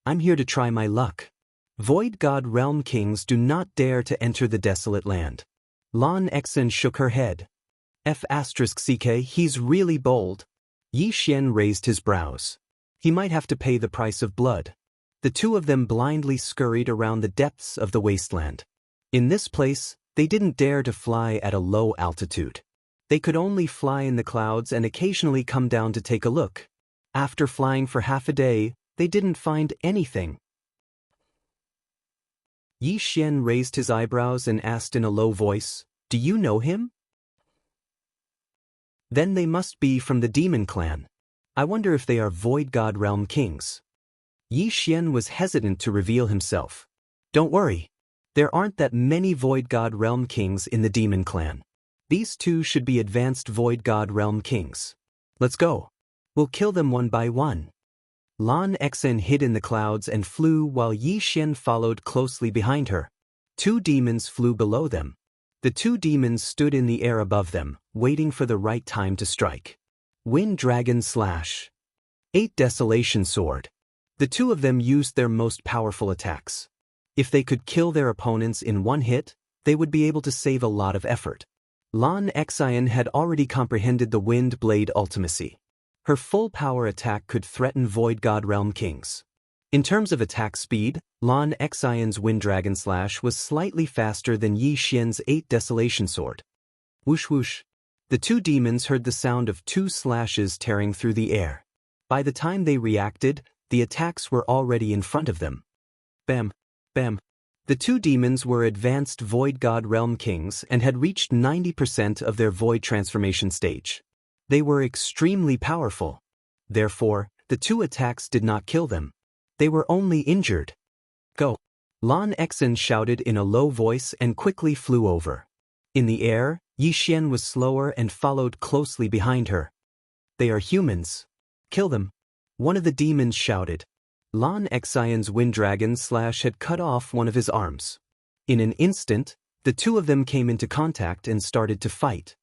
"I'm here to try my luck. Void God realm kings do not dare to enter the desolate land." Lan Xen shook her head. "F***ck, he's really bold." Yi Xian raised his brows. He might have to pay the price of blood. The 2 of them blindly scurried around the depths of the wasteland. In this place, they didn't dare to fly at a low altitude. They could only fly in the clouds and occasionally come down to take a look. After flying for half a day, they didn't find anything. Yi Xian raised his eyebrows and asked in a low voice, "Do you know him?" "Then they must be from the demon clan. I wonder if they are Void God realm kings." Yi Xian was hesitant to reveal himself. "Don't worry. There aren't that many Void God realm kings in the demon clan. These 2 should be advanced Void God realm kings. Let's go. We'll kill them one by one." Lan Xen hid in the clouds and flew while Yi Xian followed closely behind her. 2 demons flew below them. The 2 demons stood in the air above them, waiting for the right time to strike. Wind Dragon Slash. 8 Desolation Sword. The 2 of them used their most powerful attacks. If they could kill their opponents in one hit, they would be able to save a lot of effort. Lan Xen had already comprehended the Wind Blade ultimacy. Her full power attack could threaten Void God realm kings. In terms of attack speed, Lan Xen's Wind Dragon Slash was slightly faster than Yi Xian's 8 Desolation Sword. Whoosh whoosh. The 2 demons heard the sound of 2 slashes tearing through the air. By the time they reacted, the attacks were already in front of them. Bam, bam. The two demons were advanced Void God Realm Kings and had reached 90% of their Void transformation stage. They were extremely powerful. Therefore, the two attacks did not kill them. They were only injured. Go! Lan Xen shouted in a low voice and quickly flew over. In the air, Yi Xian was slower and followed closely behind her. They are humans. Kill them! One of the demons shouted. Lan Xian's wind dragon slash had cut off one of his arms. In an instant, the two of them came into contact and started to fight.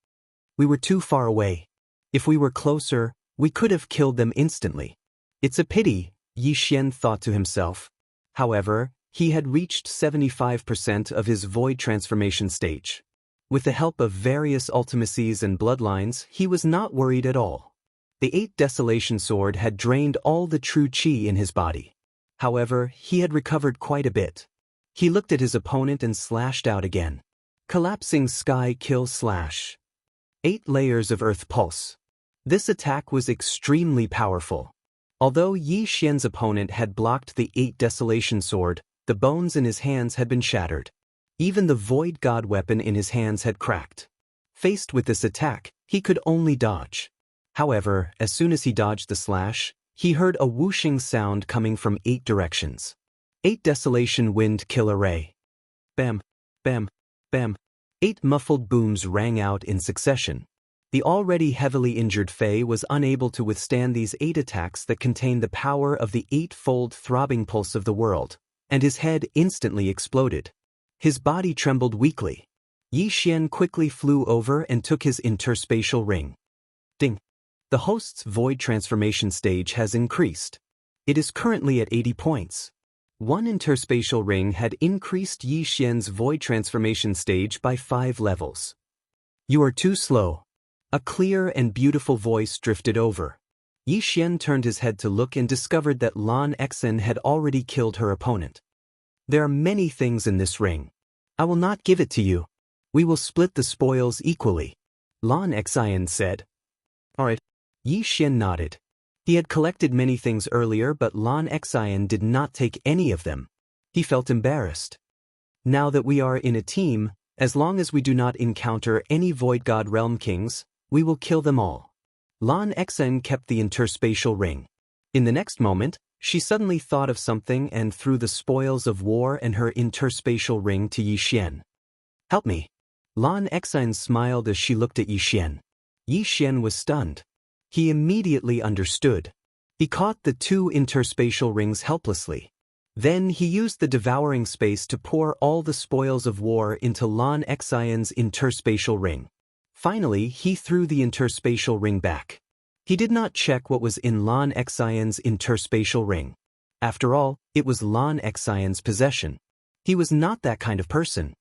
We were too far away. If we were closer, we could have killed them instantly. It's a pity, Yi Xian thought to himself. However, he had reached 75% of his void transformation stage. With the help of various ultimacies and bloodlines, he was not worried at all. The 8 Desolation Sword had drained all the true chi in his body. However, he had recovered quite a bit. He looked at his opponent and slashed out again. Collapsing Sky Kill Slash. 8 layers of Earth Pulse. This attack was extremely powerful. Although Yi Xian's opponent had blocked the 8 Desolation Sword, the bones in his hands had been shattered. Even the Void God weapon in his hands had cracked. Faced with this attack, he could only dodge. However, as soon as he dodged the slash, he heard a whooshing sound coming from 8 directions. 8 Desolation Wind Kill Array. Bam, bam, bam. 8 muffled booms rang out in succession. The already heavily injured Fei was unable to withstand these 8 attacks that contained the power of the 8-fold throbbing pulse of the world, and his head instantly exploded. His body trembled weakly. Yi Xian quickly flew over and took his interspatial ring. Ding! The host's void transformation stage has increased. It is currently at 80 points. One interspatial ring had increased Yi Xian's void transformation stage by 5 levels. You are too slow. A clear and beautiful voice drifted over. Yi Xian turned his head to look and discovered that Lan Xen had already killed her opponent. There are many things in this ring. I will not give it to you. We will split the spoils equally, Lan Xen said. Alright. Yi Xian nodded. He had collected many things earlier, but Lan Xen did not take any of them. He felt embarrassed. Now that we are in a team, as long as we do not encounter any Void God Realm Kings, we will kill them all. Lan Xen kept the interspatial ring. In the next moment, she suddenly thought of something and threw the spoils of war and her interspatial ring to Yi Xian. Help me. Lan Xen smiled as she looked at Yi Xian. Yi Xian was stunned. He immediately understood. He caught the 2 interspatial rings helplessly. Then he used the devouring space to pour all the spoils of war into Lan Xen's interspatial ring. Finally, he threw the interspatial ring back. He did not check what was in Lan Xen's interspatial ring. After all, it was Lan Xen's possession. He was not that kind of person.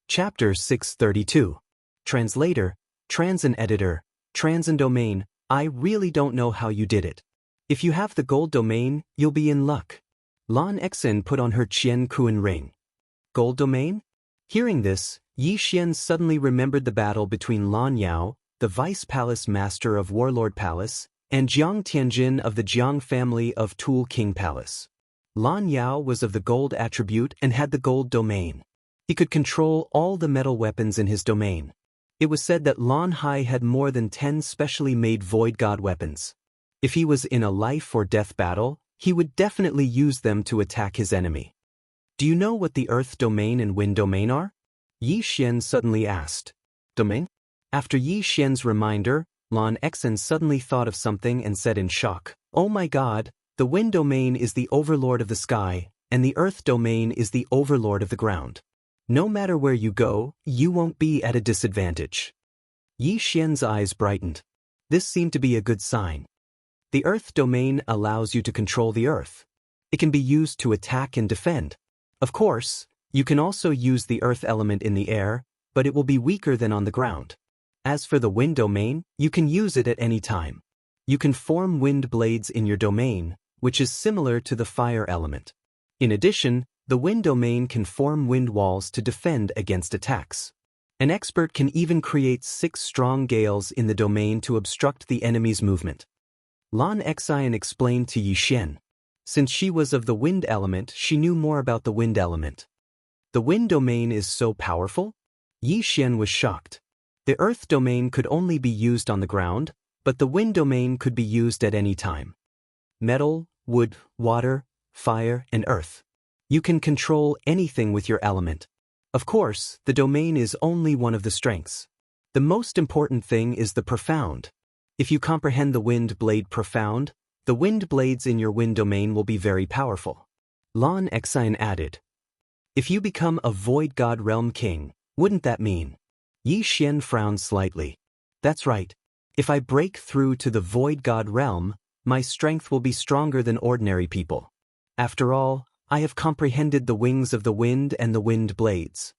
Chapter 632. Translator, Transin Editor, Transin Domain. I really don't know how you did it. If you have the gold domain, you'll be in luck. Lan Xen put on her Qian Kuan ring. Gold domain? Hearing this, Yi Xian suddenly remembered the battle between Lan Yao, the Vice Palace Master of Warlord Palace, and Jiang Tianjin of the Jiang family of Tool King Palace. Lan Yao was of the gold attribute and had the gold domain. He could control all the metal weapons in his domain. It was said that Lan Hai had more than 10 specially made Void God weapons. If he was in a life or death battle, he would definitely use them to attack his enemy. Do you know what the Earth domain and Wind domain are? Yi Xian suddenly asked. Domain? After Yi Xian's reminder, Lan Xen suddenly thought of something and said in shock, Oh my God, the Wind domain is the overlord of the sky, and the Earth domain is the overlord of the ground. No matter where you go, you won't be at a disadvantage. Yi Xian's eyes brightened. This seemed to be a good sign. The Earth domain allows you to control the Earth. It can be used to attack and defend. Of course, you can also use the Earth element in the air, but it will be weaker than on the ground. As for the Wind domain, you can use it at any time. You can form wind blades in your domain, which is similar to the fire element. In addition, the Wind domain can form wind walls to defend against attacks. An expert can even create 6 strong gales in the domain to obstruct the enemy's movement. Lan Xen explained to Yi Xian. Since she was of the wind element, she knew more about the wind element. The wind domain is so powerful? Yi Xian was shocked. The earth domain could only be used on the ground, but the wind domain could be used at any time. Metal, wood, water, fire, and earth. You can control anything with your element. Of course, the domain is only one of the strengths. The most important thing is the profound. If you comprehend the wind blade profound, the wind blades in your wind domain will be very powerful. Lan Exine added. If you become a void god realm king, wouldn't that mean? Yi Xian frowned slightly. That's right. If I break through to the void god realm, my strength will be stronger than ordinary people. After all, I have comprehended the wings of the wind and the wind blades.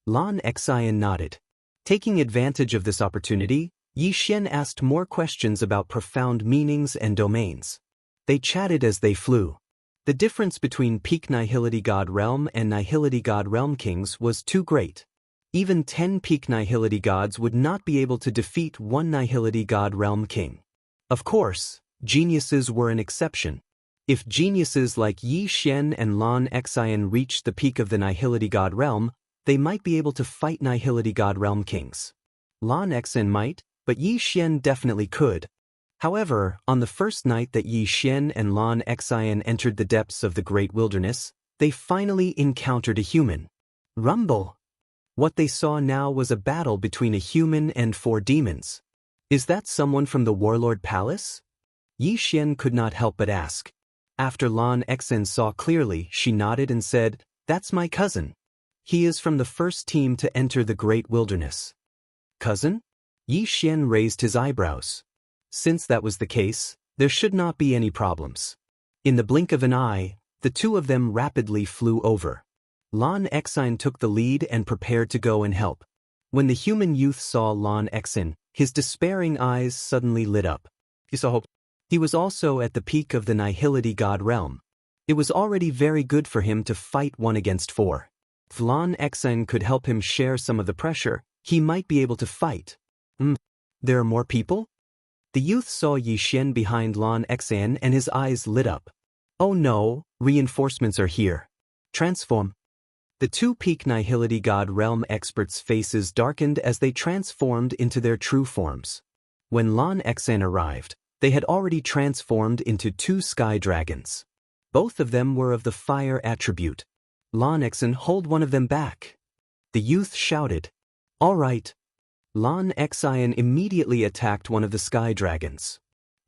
Lan Exine nodded. Taking advantage of this opportunity, Yi Xian asked more questions about profound meanings and domains. They chatted as they flew. The difference between peak Nihility God Realm and Nihility God Realm Kings was too great. Even 10 peak Nihility gods would not be able to defeat one Nihility God Realm King. Of course, geniuses were an exception. If geniuses like Yi Xian and Lan Exine reached the peak of the Nihility God Realm, they might be able to fight Nihility God Realm Kings. Lan Exine might, but Yi Xian definitely could. However, on the first night that Yi Xian and Lan Exine entered the depths of the Great Wilderness, they finally encountered a human. Rumble! What they saw now was a battle between a human and 4 demons. Is that someone from the Warlord Palace? Yi Xian could not help but ask. After Lan Exine saw clearly, she nodded and said, "That's my cousin. He is from the first team to enter the Great Wilderness." Cousin? Yi Xian raised his eyebrows. Since that was the case, there should not be any problems. In the blink of an eye, the two of them rapidly flew over. Lan Exine took the lead and prepared to go and help. When the human youth saw Lan Exine, his despairing eyes suddenly lit up. He saw hope. He was also at the peak of the Nihility God Realm. It was already very good for him to fight 1 against 4. If Lan Exine could help him share some of the pressure, he might be able to fight. There are more people? The youth saw Yi Xian behind Lan Exine and his eyes lit up. Oh no, reinforcements are here. Transform. The 2 peak Nihility God Realm experts' faces darkened as they transformed into their true forms. When Lan Exine arrived, they had already transformed into 2 sky dragons. Both of them were of the fire attribute. Lan Exine hold one of them back. The youth shouted. All right. Lan Exine immediately attacked one of the sky dragons.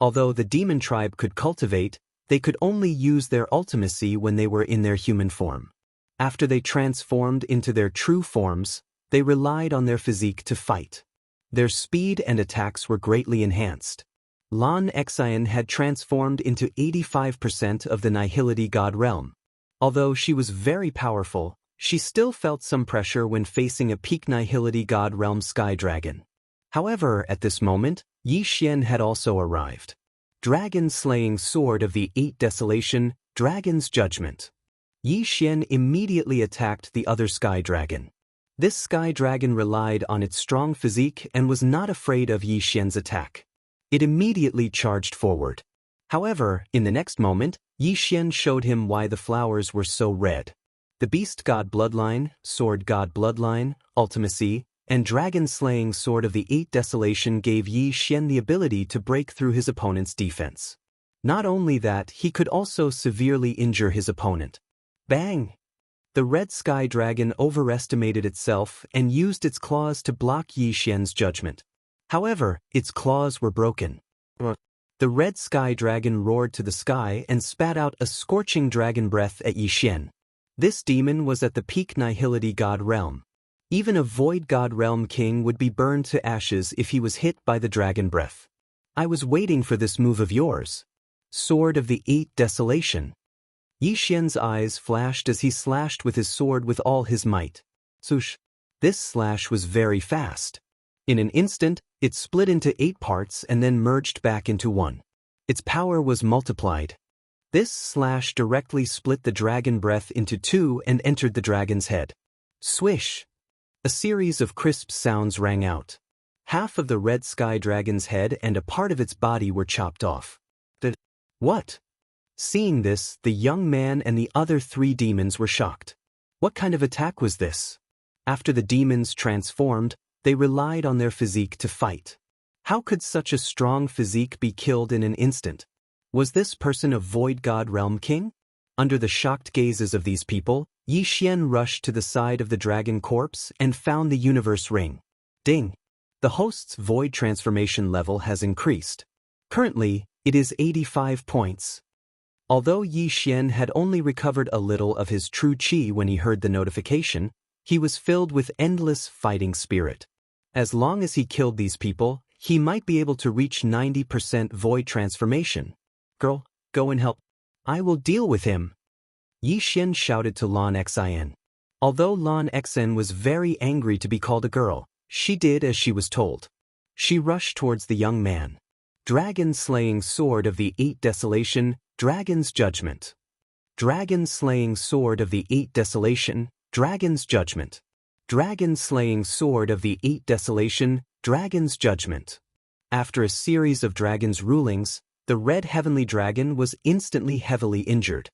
Although the demon tribe could cultivate, they could only use their ultimacy when they were in their human form. After they transformed into their true forms, they relied on their physique to fight. Their speed and attacks were greatly enhanced. Lan Exine had transformed into 85% of the Nihility God Realm. Although she was very powerful, she still felt some pressure when facing a peak Nihility God Realm Sky Dragon. However, at this moment, Yi Xian had also arrived. Dragon-slaying sword of the 8 Desolation, Dragon's Judgment. Yi Xian immediately attacked the other Sky Dragon. This Sky Dragon relied on its strong physique and was not afraid of Yi Xian's attack. It immediately charged forward. However, in the next moment, Yi Xian showed him why the flowers were so red. The Beast God Bloodline, Sword God Bloodline, Ultimacy, and Dragon-slaying Sword of the 8 Desolation gave Yi Xian the ability to break through his opponent's defense. Not only that, he could also severely injure his opponent. Bang! The Red Sky Dragon overestimated itself and used its claws to block Yi Xian's judgment. However, its claws were broken. The Red Sky Dragon roared to the sky and spat out a scorching dragon breath at Yi Xian. This demon was at the peak Nihility God Realm. Even a Void God Realm King would be burned to ashes if he was hit by the dragon breath. I was waiting for this move of yours. Sword of the 8 Desolation. Yi Xian's eyes flashed as he slashed with his sword with all his might. Swoosh! This slash was very fast. In an instant, it split into 8 parts and then merged back into 1. Its power was multiplied. This slash directly split the dragon breath into 2 and entered the dragon's head. Swish! A series of crisp sounds rang out. Half of the Red Sky Dragon's head and a part of its body were chopped off. What? Seeing this, the young man and the other 3 demons were shocked. What kind of attack was this? After the demons transformed, they relied on their physique to fight. How could such a strong physique be killed in an instant? Was this person a void god realm king? Under the shocked gazes of these people, Yi Xian rushed to the side of the dragon corpse and found the universe ring. Ding! The host's void transformation level has increased. Currently, it is 85 points. Although Yi Xian had only recovered a little of his true qi when he heard the notification, he was filled with endless fighting spirit. As long as he killed these people, he might be able to reach 90% void transformation. Girl, go and help. I will deal with him. Yi Xian shouted to Lan Xin. Although Lan Xin was very angry to be called a girl, she did as she was told. She rushed towards the young man. Dragon-slaying sword of the 8 desolation, Dragon's judgment. Dragon-slaying sword of the 8 desolation, Dragon's judgment. Dragon-slaying sword of the 8 desolation, Dragon's judgment. After a series of dragon's rulings, the red heavenly dragon was instantly heavily injured.